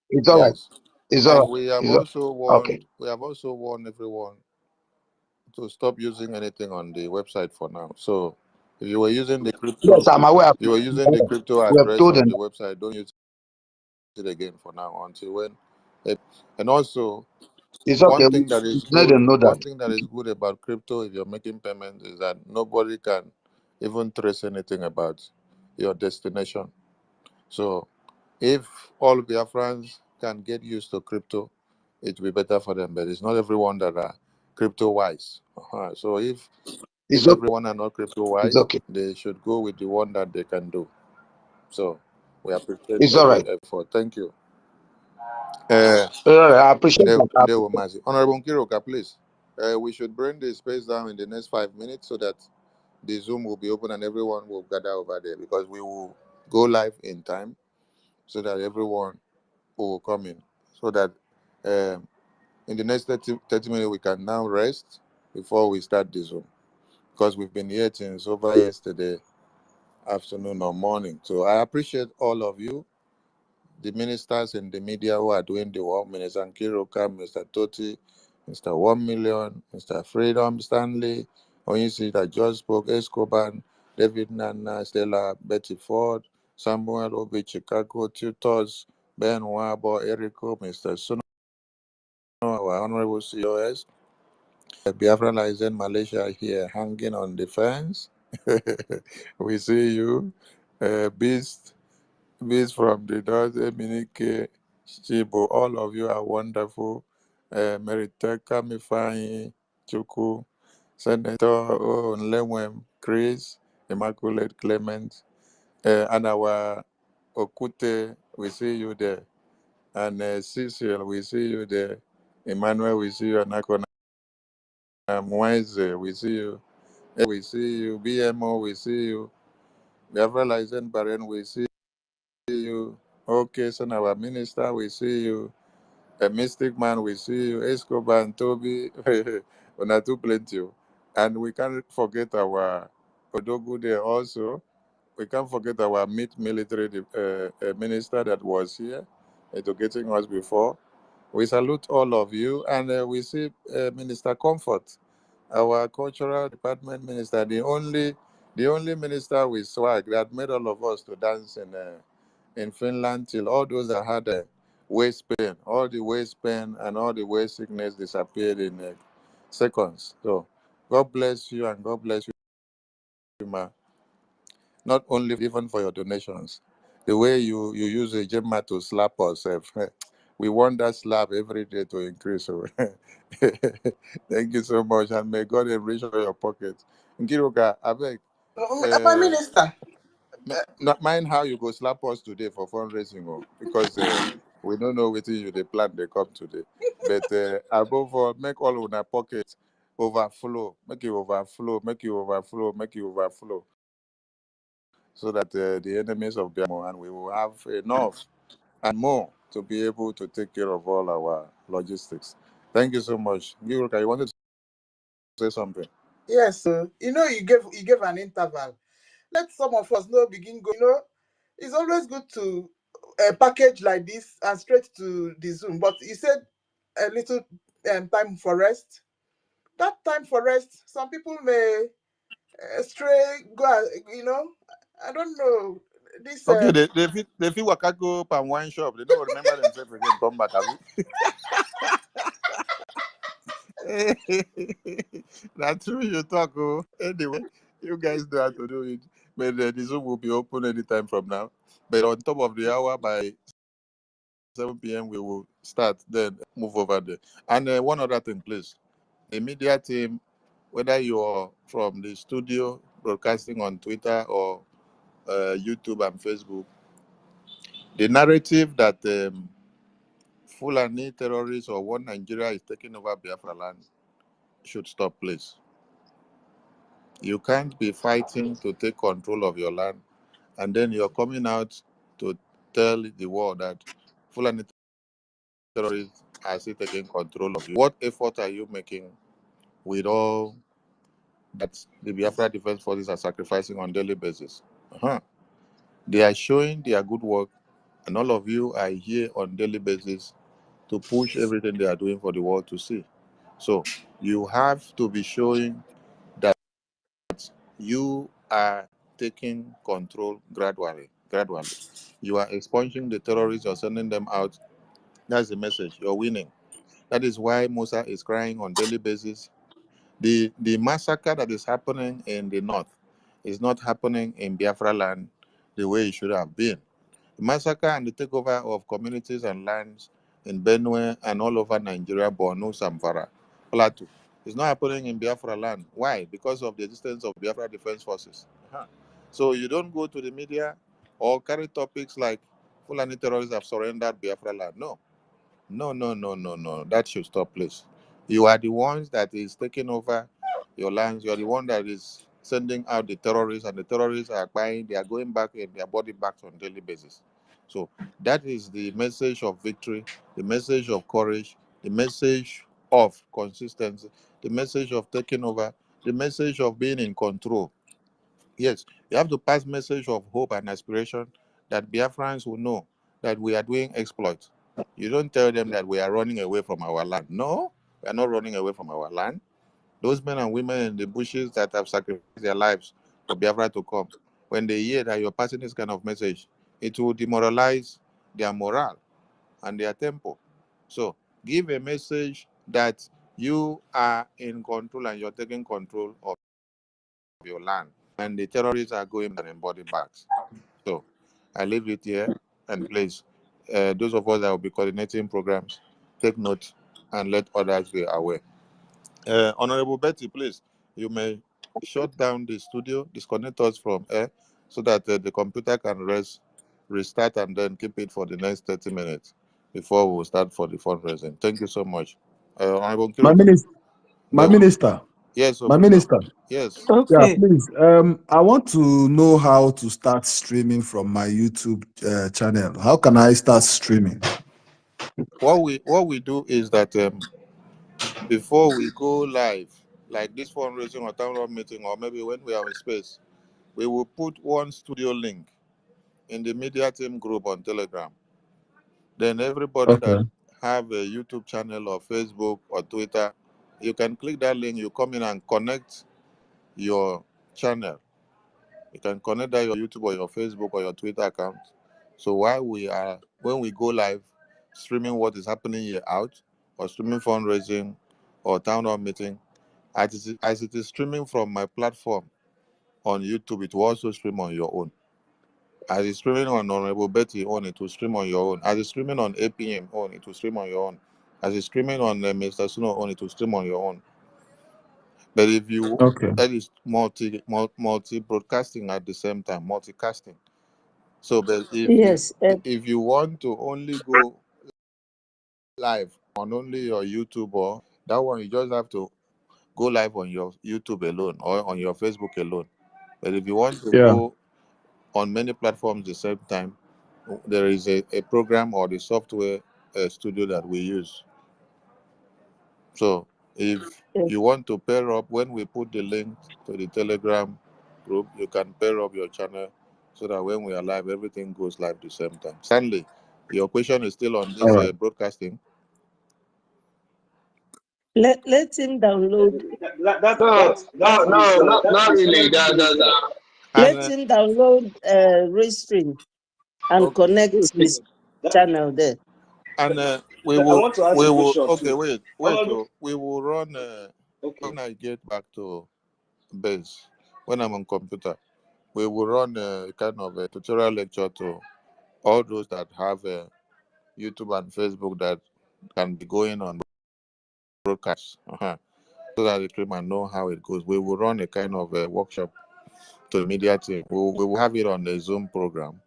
It's all right. Yes. It's all And right. we have It's all, also okay. warned. We have also warned everyone to stop using anything on the website for now. So, if you were using the crypto, Yes, I'm aware. you were using the crypto We have address told on them. the website. Don't use it again for now until when. And also, It's okay. Let them know that. one thing that is good about crypto if you're making payments is that nobody can even trace anything about your destination. So if all Biafrans can get used to crypto, it will be better for them. But it's not everyone that are crypto wise. So if It's okay. everyone are not crypto It's wise, okay. they should go with the one that they can do. So we appreciate It's all every right. effort. Thank you. Uh, I appreciate that. Honorable Kiroka, please. We should bring the space down in the next 5 minutes so that the Zoom will be open and everyone will gather over there because we will go live in time so that everyone will come in. So that in the next 30 minutes we can now rest before we start the Zoom because we've been here since over yesterday afternoon or morning. So I appreciate all of you. the ministers in the media who are doing the work, Minister Nkiruka, Mr. Toti, Mr. 1 Million, Mr. Freedom, Stanley, Onyisi that just spoke, Escobar, David Nana, Stella, Betty Ford, Samuel Obi, Chicago, Tutors, Ben Wabo, Erico, Mr. Suno, our Honorable COS, Biafra is in Malaysia here, hanging on the fence. We see you, Beast. Bees from the north, Eminike, Chibo, all of you are wonderful. Meriteka Mifanyi, Chuku, Senator Nlewem, Chris, Immaculate Clement, and our Okute, we see you there. And Cecil, we see you there. Emmanuel, we see you. Anakona Mweze, we see you. We see you. BMO, we see you. Biafra Lizen Baren, we see you. Okay, son, our minister, we see you. A mystic man, we see you. Escobar and Toby, we are too plenty. And we can't forget our Odogu there also. We can't forget our military minister that was here educating us before. We salute all of you, and we see Minister Comfort, our cultural department minister, the only minister with swag that made all of us to dance in Finland till all those that had waist pain, all the waist pain and all the waist sickness disappeared in seconds. So God bless you and God bless you, ma. Not only even for your donations. The way you use a gemma to slap ourselves. We want that slap every day to increase. So thank you so much, and may God enrich your pocket. Nkiruka, I beg. My minister. Not mind how you go slap us today for fundraising, because we don't know what you the plan they come today. But above all, make all of our pockets overflow, make it overflow, make it overflow, make it overflow, so that the enemies of Biamo and we will have enough and more to be able to take care of all our logistics. Thank you so much. Nkiruka, you wanted to say something? Yes, you gave an interval. Let some of us know begin go. It's always good to package like this and straight to the Zoom. But you said a little time for rest. That time for rest, some people may stray, go. I don't know. This Okay, they feel Wakako and wine shop. They don't remember themselves again. Come back, have you? That's true. You talk. Oh, anyway, you guys know how to do it. But the Zoom will be open anytime from now. But on top of the hour by 7 p.m. we will start. Then move over there. And one other thing, please. The media team, whether you're from the studio broadcasting on Twitter or YouTube and Facebook, the narrative that Fulani terrorists or one Nigeria is taking over Biafra land should stop, please. You can't be fighting to take control of your land, and then you're coming out to tell the world that Fulani terrorists are still taking control of you. What effort are you making with all that the Biafra Defense Forces are sacrificing on a daily basis? They are showing their good work, and all of you are here on a daily basis to push everything they are doing for the world to see. So you have to be showing that you are taking control gradually. Gradually. You are expunging the terrorists, you're sending them out. That's the message. You're winning. That is why Musa is crying on daily basis. The massacre that is happening in the north is not happening in Biafra land the way it should have been. The massacre and the takeover of communities and lands in Benue and all over Nigeria, Borno, Zamfara, Plateau, is not happening in Biafra land. Why? Because of the existence of Biafra Defense Forces. So you don't go to the media or carry topics like Fulani terrorists have surrendered Biafra land. No. No, no, no, no, no. That should stop, please. You are the ones that is taking over your lands. You are the one that is sending out the terrorists, and the terrorists are buying. They are going back in their body bags on a daily basis. So that is the message of victory, the message of courage, the message of consistency, the message of taking over, the message of being in control. Yes, you have to pass message of hope and aspiration that Biafrans will know that we are doing exploits. You don't tell them that we are running away from our land. No, we are not running away from our land. Those men and women in the bushes that have sacrificed their lives for Biafra to come, when they hear that you're passing this kind of message, it will demoralize their morale and their tempo. So give a message that you are in control and you're taking control of your land, and the terrorists are going and body bags. So I leave it here, and please, those of us that will be coordinating programs, take note and let others be aware. Honorable Betty, please, you may shut down the studio, disconnect us from air, so that the computer can restart, and then keep it for the next 30 minutes before we start for the fundraising. Thank you so much. Honorable My Kiruka. minister, Yes, my Officer. minister. Yes. Yeah, Okay. please. I want to know how to start streaming from my YouTube channel. How can I start streaming? What we do is that before we go live, like this fundraising or town hall meeting, or maybe when we are in space, we will put one studio link in the media team group on Telegram. Then everybody that Okay. have a YouTube channel or Facebook or Twitter, you can click that link, you come in and connect your channel. You can connect that your YouTube or your Facebook or your Twitter account. So when we go live, streaming what is happening here out, or streaming fundraising or town hall meeting, as it is streaming from my platform on YouTube, it will also stream on your own. As it's streaming on Honorable Betty on, it will stream on your own. As it's streaming on APM on, it will stream on your own. As it's streaming on Mr. Suno on, it will stream on your own. But if you Okay. that is multi broadcasting at the same time, multicasting. So, but Yes. if you want to only go live on only your YouTube, or that one, you just have to go live on your YouTube alone or on your Facebook alone. But if you want to Yeah. go on many platforms at the same time, there is a program or the software studio that we use. So if you want to pair up, when we put the link to the Telegram group, you can pair up your channel so that when we are live, everything goes live at the same time. Stanley, your question is still on All this right. broadcasting. Let him download. Not really. And Let him download Restream and okay, connect his channel there. and I want to ask a we will question okay, too. wait. So we will run when I get back to base, when I'm on computer, we will run a kind of a tutorial lecture to all those that have YouTube and Facebook that can be going on broadcast, so that the streamer know how it goes. We will run a kind of a workshop to the media team. We will have it on the Zoom program.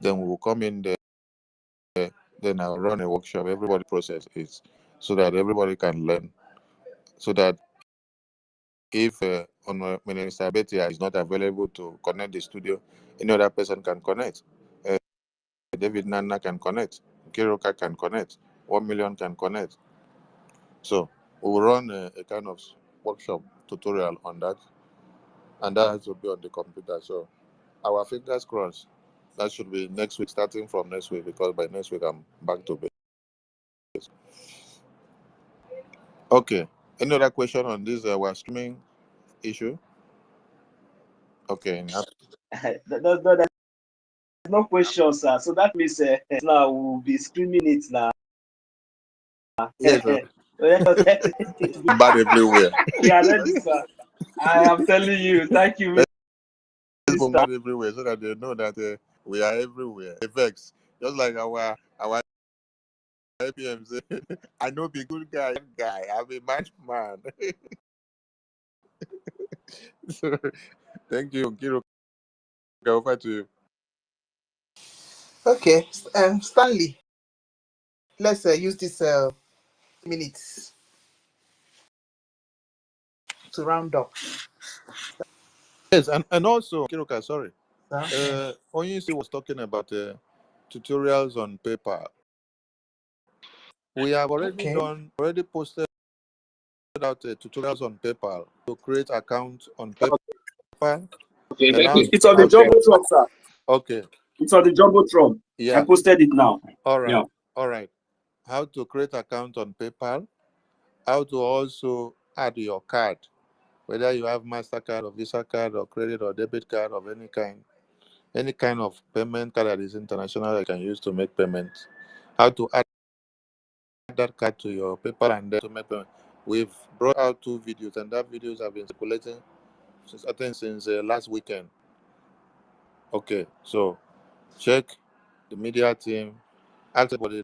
Then we will come in there. Then I'll run a workshop. Everybody process it so that everybody can learn. So that if Minister Betia is not available to connect the studio, any other person can connect. David Nana can connect. Kiroka can connect. 1 million can connect. So we will run a kind of workshop tutorial on that, and that has to be on the computer. So our fingers crossed. That should be next week, starting from next week, because by next week I'm back to base. Okay. Any other question on this our streaming issue? Okay. There's no question, sir. So that means now we'll be screaming it now. Yes, sir. Bad everywhere. We are ready, sir. I am telling you. Thank you, Let's Mr. bombard everywhere so that they know that we are everywhere. Effects. Just like our APM say, I know be good guy. I'm a matchman. So, thank you, Kiro. Over to you. Okay, Stanley, let's use this minutes to round up. Yes, and also, Kiroka, sorry. Yeah. Onyisi was talking about tutorials on paper. We have Okay. already posted out tutorials on PayPal to create accounts on PayPal. Okay, And thank you. It's on the also, Jumbotron, sir. okay. It's on the Jumbotron. Yeah. I posted it now. All right. Yeah. All right. How to create account on PayPal. How to also add your card, whether you have MasterCard or Visa card or credit or debit card of any kind of payment card that is international you can use to make payments. How to add that card to your PayPal and then to make payment. We've brought out 2 videos, and that videos have been circulating since last weekend. Okay, so check the media team. Ask everybody